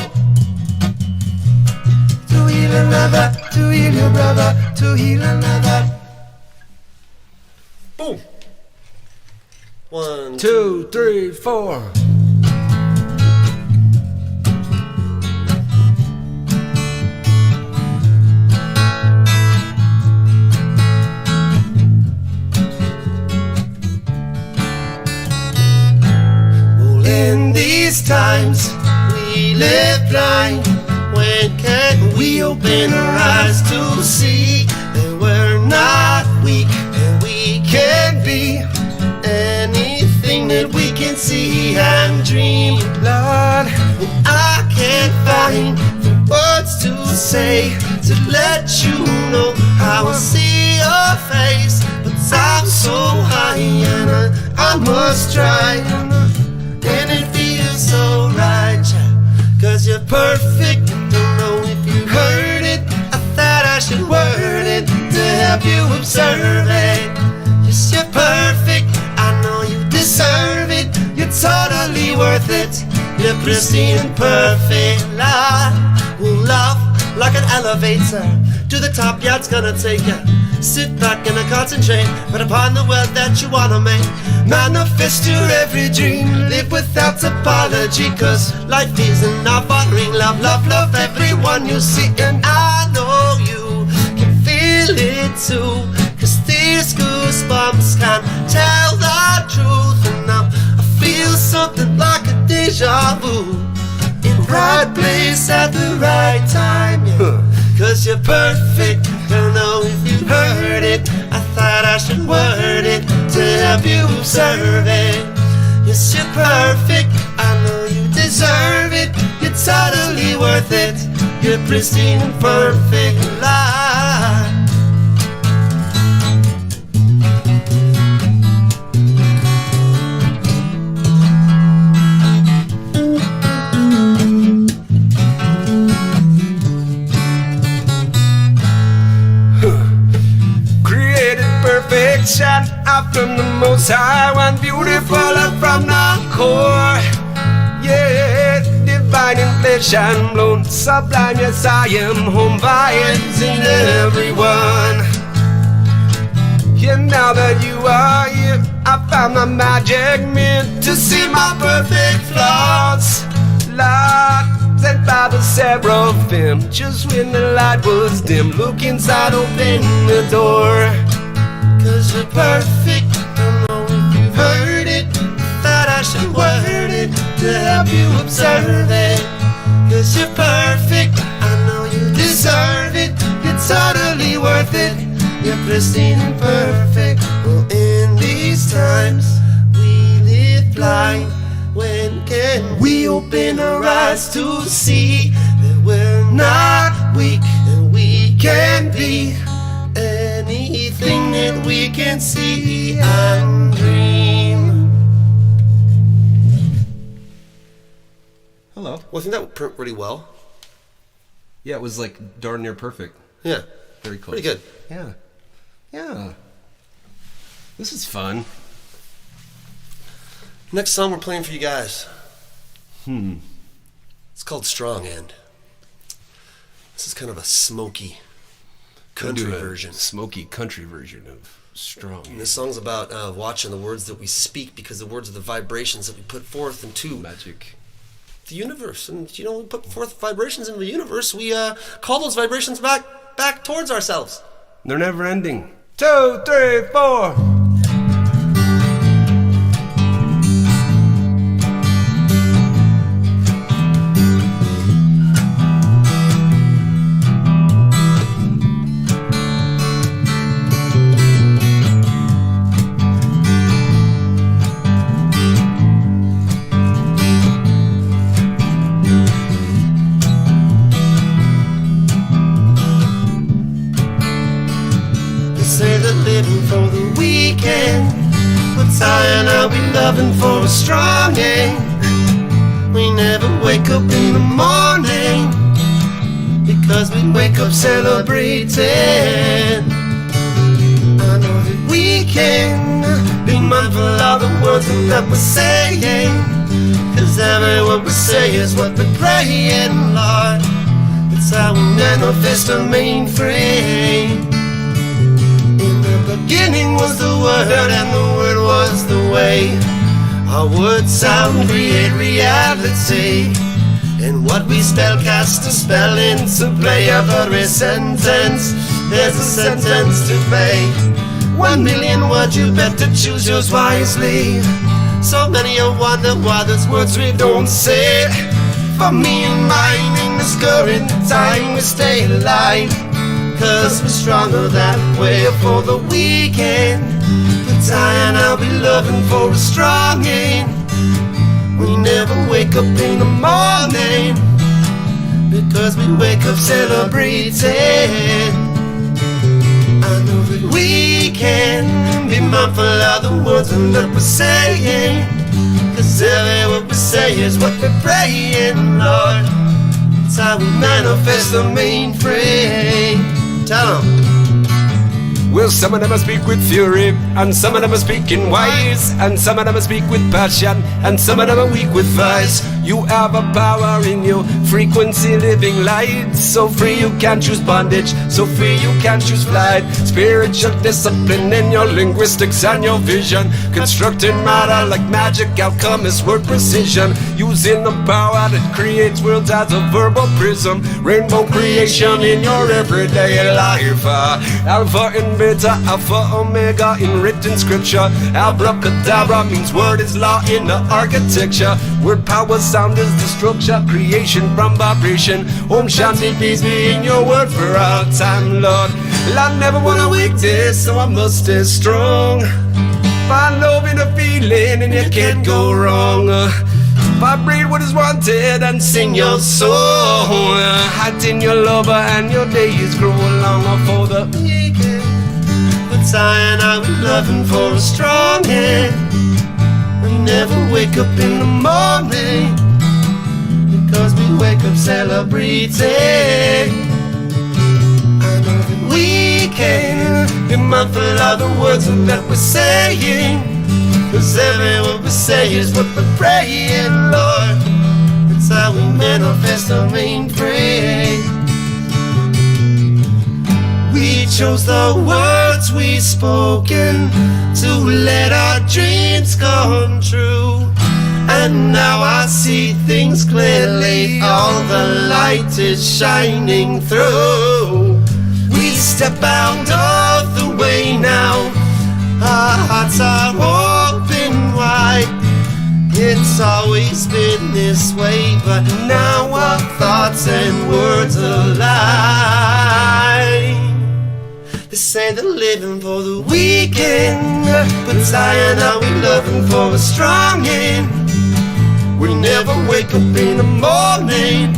To heal another, to heal your brother, to heal another. Boom. 1, 2, 3, 4. Well, in these times we live blind. When can we open our eyes to see that we're not weak and we can be anything that we can see and dream? Lord, I can't find the words to say to let you know how I see your face, but I'm so high and I must try, and it feels so right, cause you're perfect. Don't know if you heard it, I thought I should word it to help you observe it. Yes, you're perfect, I know you deserve it. You're totally worth it. You're pristine and perfect. Love like an elevator to the top, yeah, it's gonna take you. Sit back and concentrate, but upon the wealth that you wanna make. Manifest your every dream, live without apology, cause life is an offering. Love, love, love everyone you see, and I know you can feel it too, cause these goosebumps can tell the truth. And now I feel something like a deja vu, in right place at the right time, yeah. Cause you're perfect, don't know if you heard it, I thought I should word it to help you observe it. Yes, you're perfect, I know you deserve it. You're totally worth it. You're pristine and perfect. Life. Perfection up from the Most High, one beautiful up from the core. Yeah, divine inflation blown sublime. Yes, I am home vibes in everyone. Yeah, now that you are here, I found my magic meant to see my perfect flaws. Lord, sent by the seraphim, just when the light was dim. Look inside, open the door. Cause you're perfect, don't know if you've heard it, thought I should word it to help you observe it. Cause you're perfect, I know you deserve it. You're totally worth it. You're pristine and perfect. Well, in these times we live blind. When can we open our eyes to see that we're not weak and we can be anything that we can see and dream? Hello. Well, I think that went pretty well. Yeah, it was like darn near perfect. Yeah. Very close. Pretty good. Yeah. Yeah. This is fun. Next song we're playing for you guys. It's called Strong End. This is kind of a smoky We'll country do a version. Smoky country version of Strong. And this song's about watching the words that we speak, because the words are the vibrations that we put forth into magic, the universe. And you know, we put forth vibrations into the universe. We call those vibrations back towards ourselves. They're never ending. 2, 3, 4. For the weekend, but Zion I'll be loving for a strong end. We never wake up in the morning, because we wake up celebrating. I know that we can be mindful of the words that we're saying, cause every word we say is what we're praying, Lord. It's how we manifest our mainframe. Beginning was the Word, and the Word was the way. Our word sound create reality, and what we spell cast a spell into play. Every sentence, there's a sentence to pay. 1 million words, you better choose yours wisely. So many I wonder why there's words we don't say. For me and mine, in this current time, we stay alive, cause we're stronger that way. For the weekend, but Zion I'll be loving for a strong end. We never wake up in the morning, because we wake up celebrating. I know that we can be mindful of the words that we're saying, cause every word we say is what we're praying, Lord. It's how we manifest the mainframe. Tell them. Well, some of them speak with fury, and some of them are speaking wise, and some of them speak with passion, and some of them are weak with vice. You have a power in you, frequency living light. So free you can choose bondage, so free you can choose flight. Spiritual discipline in your linguistics and your vision, constructing matter like magic, alchemist word precision. Using the power that creates worlds as a verbal prism. Rainbow creation in your everyday life. Alpha and beta, alpha, omega in written scripture. Abracadabra means word is law in the architecture. Word power sound is the structure, creation from vibration. Om Shanti, peace be in your word for all time, Lord. I never wanna weak this, so I must stay strong. Find love in a feeling and you can't go wrong. Vibrate what is wanted and sing your song. Hide in your lover and your days grow longer for the weekend. But Zion I'll be loving for a strong hand. We never wake up in the morning, because we wake up celebrating. I know that we can be mindful of the words that we're saying, cause every word we say is what we're praying, Lord. That's how we manifest our mainframe. We chose the words we spoken to let our dreams come true. And now I see things clearly, all the light is shining through. We step out of the way now, our hearts are open wide. It's always been this way, but now our thoughts and words align. They say they're living for the weekend, but Zion are we loving for a strong end. We never wake up in the morning,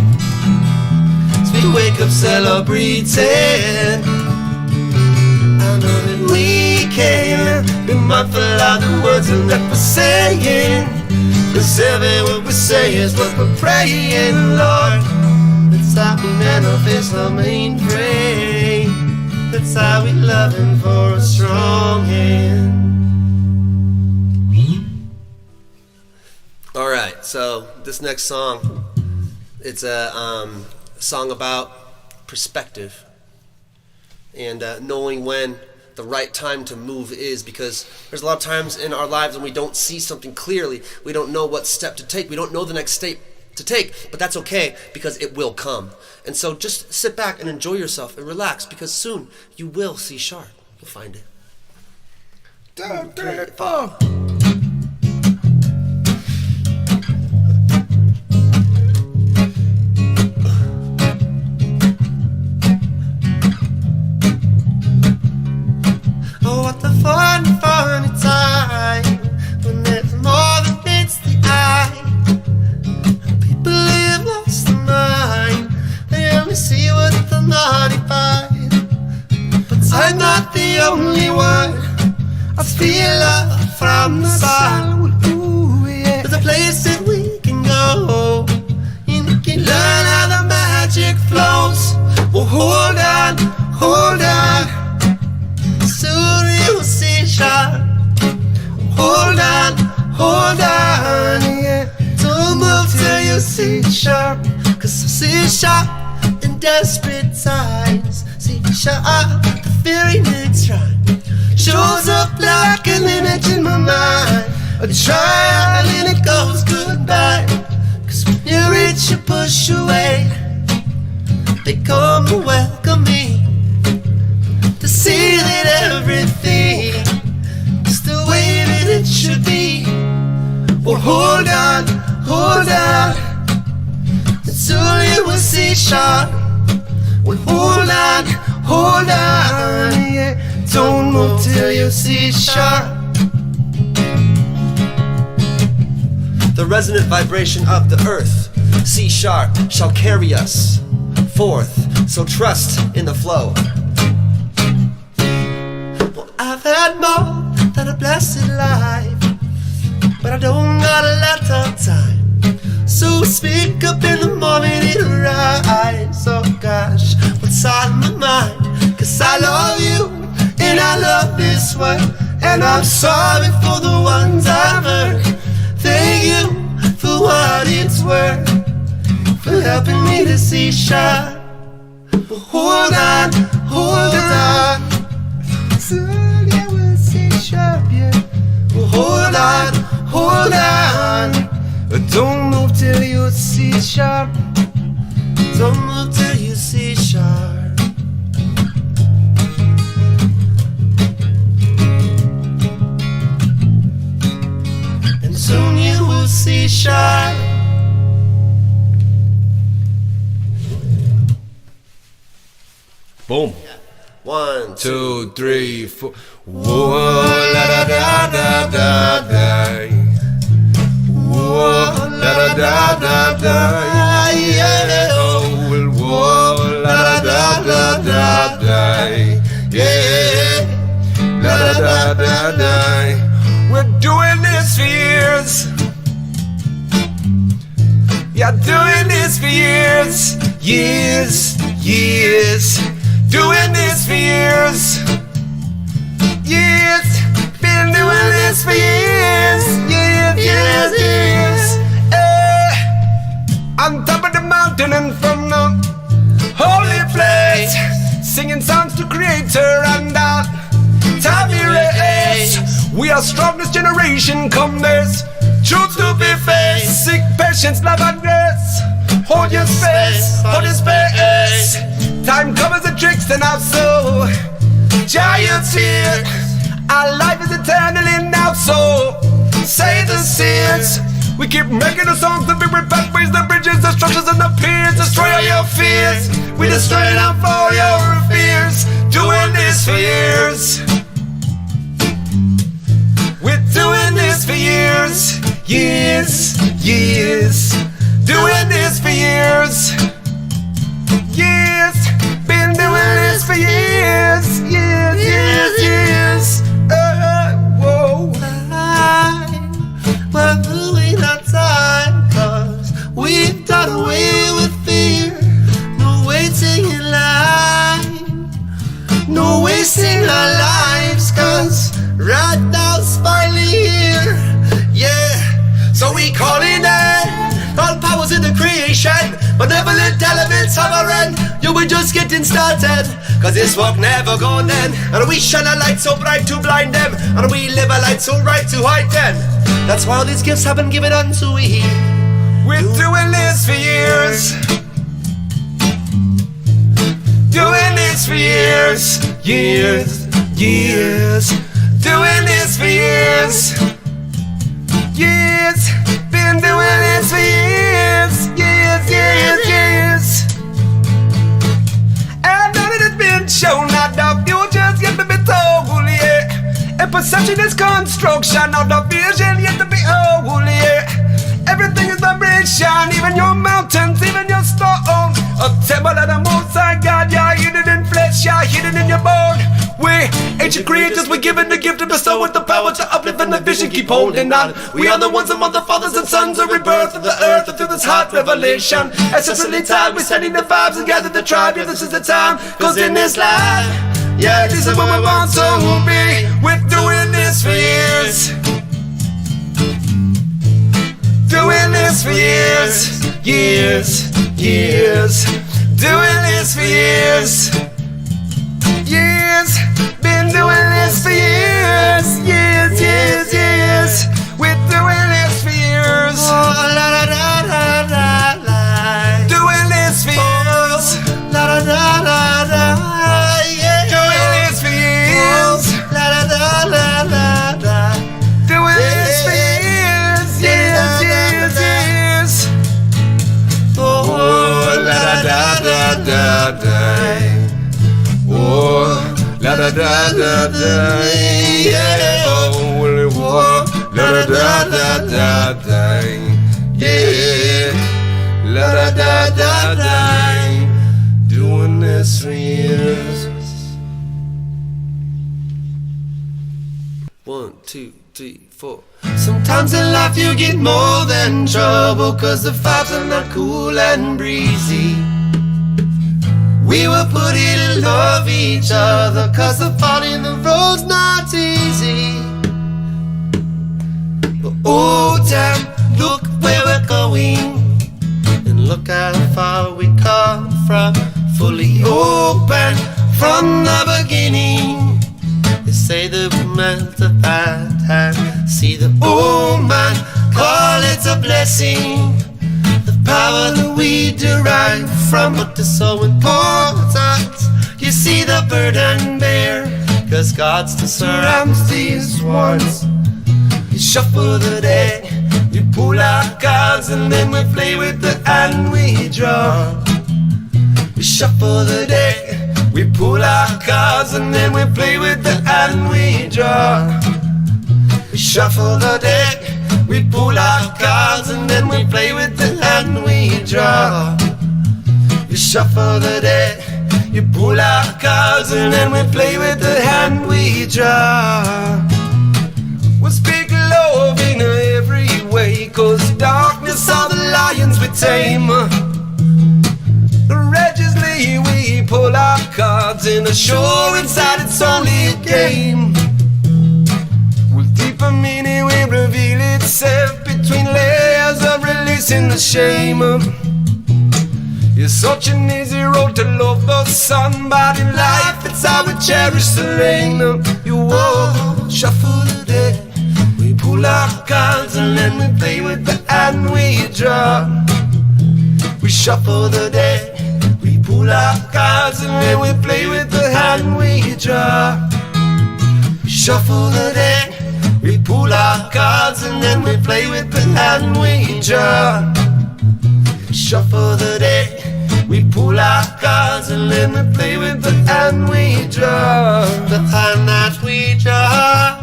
so we wake up celebrating. I know that we can be mindful of the words that we're saying, cause every word we say is what we're praying, Lord. That's how we manifest our mainframe. That's how we loving for a strong hand. All right, so this next song, it's a song about perspective and knowing when the right time to move is, because there's a lot of times in our lives when we don't see something clearly, we don't know what step to take, we don't know the next step to take, but that's okay because it will come. And so just sit back and enjoy yourself and relax, because soon you will see sharp. You'll find it. 2, 3, 4. Oh, what a fun, funny time when there's more than meets the eye. People live lost in mind, they only see what the money buys. But I'm not the only one. I feel love from the sun. There's a place that we can go, and we can learn how the magic flows. Well, hold on, hold on. Soon you will see sharp. Hold on, yeah. Don't move till you see sharp. 'Cause I see sharp in desperate times. See sharp, the very next rhyme shows up like an image in my mind. A trial and it goes goodbye. 'Cause when you reach, you push away. They come to welcome me, to see that everything is the way that it should be. Well, hold on, and soon you will see sharp. Well, hold on, yeah. Don't move till you see sharp. The resonant vibration of the earth, C sharp, shall carry us forth. So trust in the flow. I've had more than a blessed life, but I don't got a lot of time. So speak up in the morning, it'll rise. Oh gosh, what's on my mind? 'Cause I love you, and I love this world, and I'm sorry for the ones I've hurt. Thank you for what it's worth, for helping me to see sharp. But hold on, soon you will see sharp, yeah. Well, hold on, don't move till you see sharp. Don't move till you see sharp. And soon you will see sharp. Boom. 1, 2, 3, 4. Whoa, la da da da da da. Whoa, la da da da da. Yeah, oh, well, whoa, la da da da da. Yeah, la da da da da. We're doing this for years. Yeah, doing this for years, years. Doing this for years, been doing this for years, years. On top of the mountain and from the holy place, singing songs to Creator and time erase. We are strongest generation, come there's truth to be faced. Sick patience, love and grace. Hold your space, hold your space. Time covers the tricks in our soul. Giants here. Our life is eternally now, so say the sins. We keep making the songs, the big pathways, the bridges, the structures, and the piers. Destroy all your fears. We destroy it out for all your fears. Doing this for years. We're doing this for years. Years. Doing this for years. Years. Been doing this for years. Years. Whoa. We're moving our time, 'cause we've done away with fear. No waiting in line, no wasting our lives, 'cause right now it's finally here. Yeah, so we calling in all powers in the creation. Benevolent elements have a end. You were just getting started, cause this work never gone end. And we shine a light so bright to blind them, and we live a light so right to hide them. That's why these gifts have been given unto we. We're doing this for years. Doing this for years. Years, years. Doing this for years. Years. Been doing this for years. Years, years, years. And now that it's been shown that the future's yet to be told, yeah. And perception is construction of the vision yet to be whole, yeah. Everything is vibration, even your mountains, even your stone. A temple of the Most High God, you're hidden in flesh, you're hidden in your bone. We ancient creators, we're given the gift to bestow with the power to uplift and the vision keep holding on. We are the ones among the fathers and sons of rebirth of the earth and through this heart revelation. Essentially time, we're setting the vibes and gather the tribe. Yeah, this is the time, cause in this life, yeah, this is what we want to be. We're doing this for years. Doing this for years, years, years. Doing this for years, years. Been doing this for years, years, years, years. We're doing this for years. Oh, la la la la la la. Doing this for years, la la la la la. Yeah. Doing this for years, la la la la la la. Doing this for years, years, years, years. Oh, la da da da da. Oh, la da da da da. Yeah. Oh, la da da da da da. Yeah. La da da da da. Doing this for years. 1, 2, 3, 4. Sometimes in life you get more than trouble, cause the vibes are not cool and breezy. We were put here to love each other, cause the fight in the road's not easy. But oh damn, look where we're going, and look how far we come from. Fully open from the beginning. They say the woman's a bad time. See the old man, call it a blessing. The power that we derive from what is so important. You see the burden bear, cause God still surrounds these ones. You shuffle the deck, you pull our cards, and then we play with the hand we draw. We shuffle the deck, we pull our cards, and then we play with the hand we draw. We shuffle the deck, we pull our cards, and then we play with the hand we draw. We shuffle the deck, you pull our cards, and then we play with the hand we draw. We speak love in every way, cause darkness are the lions we tame. Religiously we pull our cards, and assure inside it's only a game. With deeper meaning we reveal itself between layers of releasing the shame. It's such an easy road to love the sun, but in life it's how we cherish the rain. You walk, shuffle the deck, we pull our cards, and then we play with the hand we draw. We shuffle the deck, we pull our cards, and then we play with the hand we draw. We shuffle the deck, we pull our cards, and then we play with the hand we draw. We shuffle the deck, we pull our cards, and then we play with the hand we draw. The hand that we draw.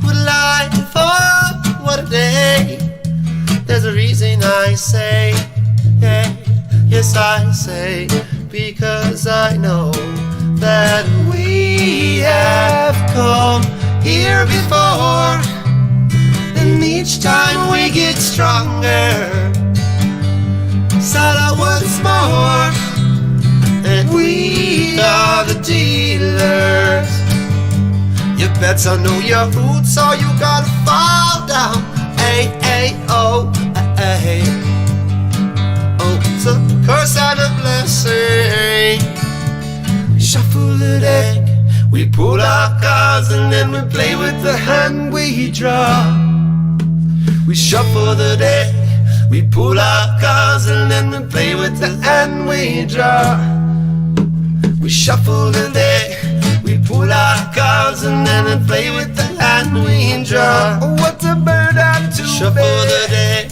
What life, oh, what a day. There's a reason I say, yeah, yes I say, because I know that we have come here before, and each time we get stronger. Sada once more, and we are the dealers. You better know your roots, or you gotta fall down. Ay, ay, oh. Oh, it's a curse and a blessing. We shuffle the deck, we pull our cards, and then we play with the hand we draw. We shuffle the deck, we pull our cards, and then we play with the hand we draw. We shuffle the deck, we pull our cards, and then we play with the hand we draw. What's a bird and two shuffle the deck,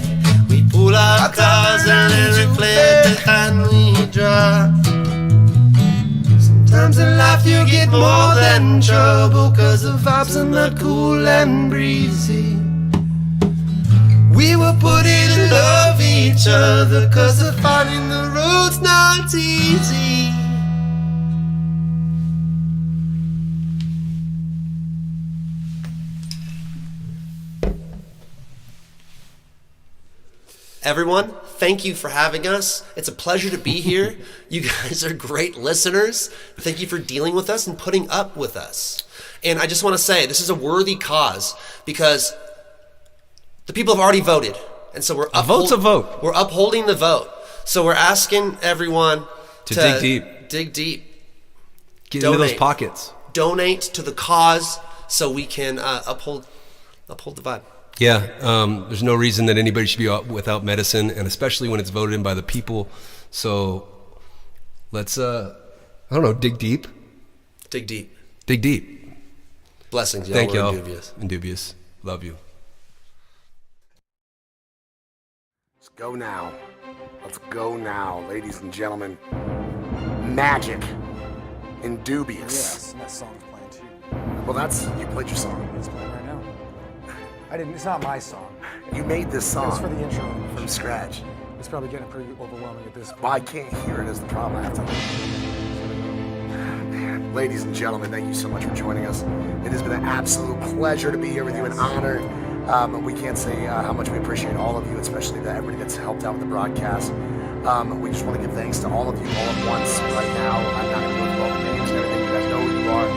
we pull our cards, and then we play with the hand we draw. Sometimes in life you get more than trouble, 'cause the vibes are not cool and breezy. We were put in to love each other, 'cause the finding the road's not easy. Everyone, thank you for having us. It's a pleasure to be here. You guys are great listeners. Thank you for dealing with us and putting up with us. And I just want to say, this is a worthy cause because the people have already voted. And so we're vote's a vote. We're upholding the vote. So we're asking everyone To dig deep. Dig deep. Get into those pockets. Donate to the cause so we can uphold the vibe. Yeah, there's no reason that anybody should be without medicine, and especially when it's voted in by the people. So let's, I don't know, dig deep. Dig deep. Dig deep. Blessings, y'all. Thank We're y'all. Indubious. Indubious. Love you. Let's go now. Let's go now, ladies and gentlemen. Magic. Indubious. Yes, that song's playing too. Well, you played your song. It's playing right now. It's not my song. You made this song. It was for the intro. From scratch. It's probably getting pretty overwhelming at this point. Well, I can't hear it is the problem. I have to. Man, ladies and gentlemen, thank you so much for joining us. It has been an absolute pleasure to be here with you, an honor. We can't say how much we appreciate all of you, especially everybody that's helped out with the broadcast. We just want to give thanks to all of you all at once right now. I'm not going to go through all the names and everything. You guys know who you are.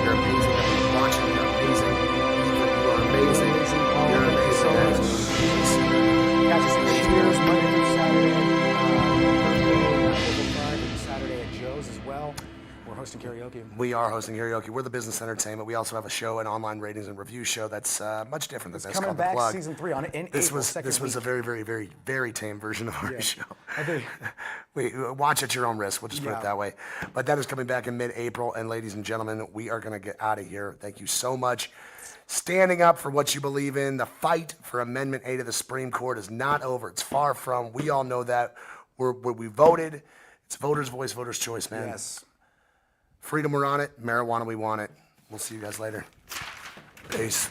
You're amazing. Everyone watching, you're amazing. You are amazing. You're amazing. Guys, just cheers Monday through Saturday. Saturday at Joe's as well. We're hosting karaoke. We are hosting karaoke. We're the Business Entertainment. We also have a show, an online ratings and review show that's much different than this. Coming called The back Plug. season 3 on in This April, was second this was week. a very, very, very, very tame version of our show. I think. Watch at your own risk. We'll just put Yeah. it that way. But that is coming back in mid-April. And ladies and gentlemen, we are going to get out of here. Thank you so much. Standing up for what you believe in. The fight for Amendment 8 of the Supreme Court is not over. It's far from. We all know that. We voted. It's voters' voice, voters' choice, man. Yes. Freedom, we're on it. Marijuana, we want it. We'll see you guys later. Peace.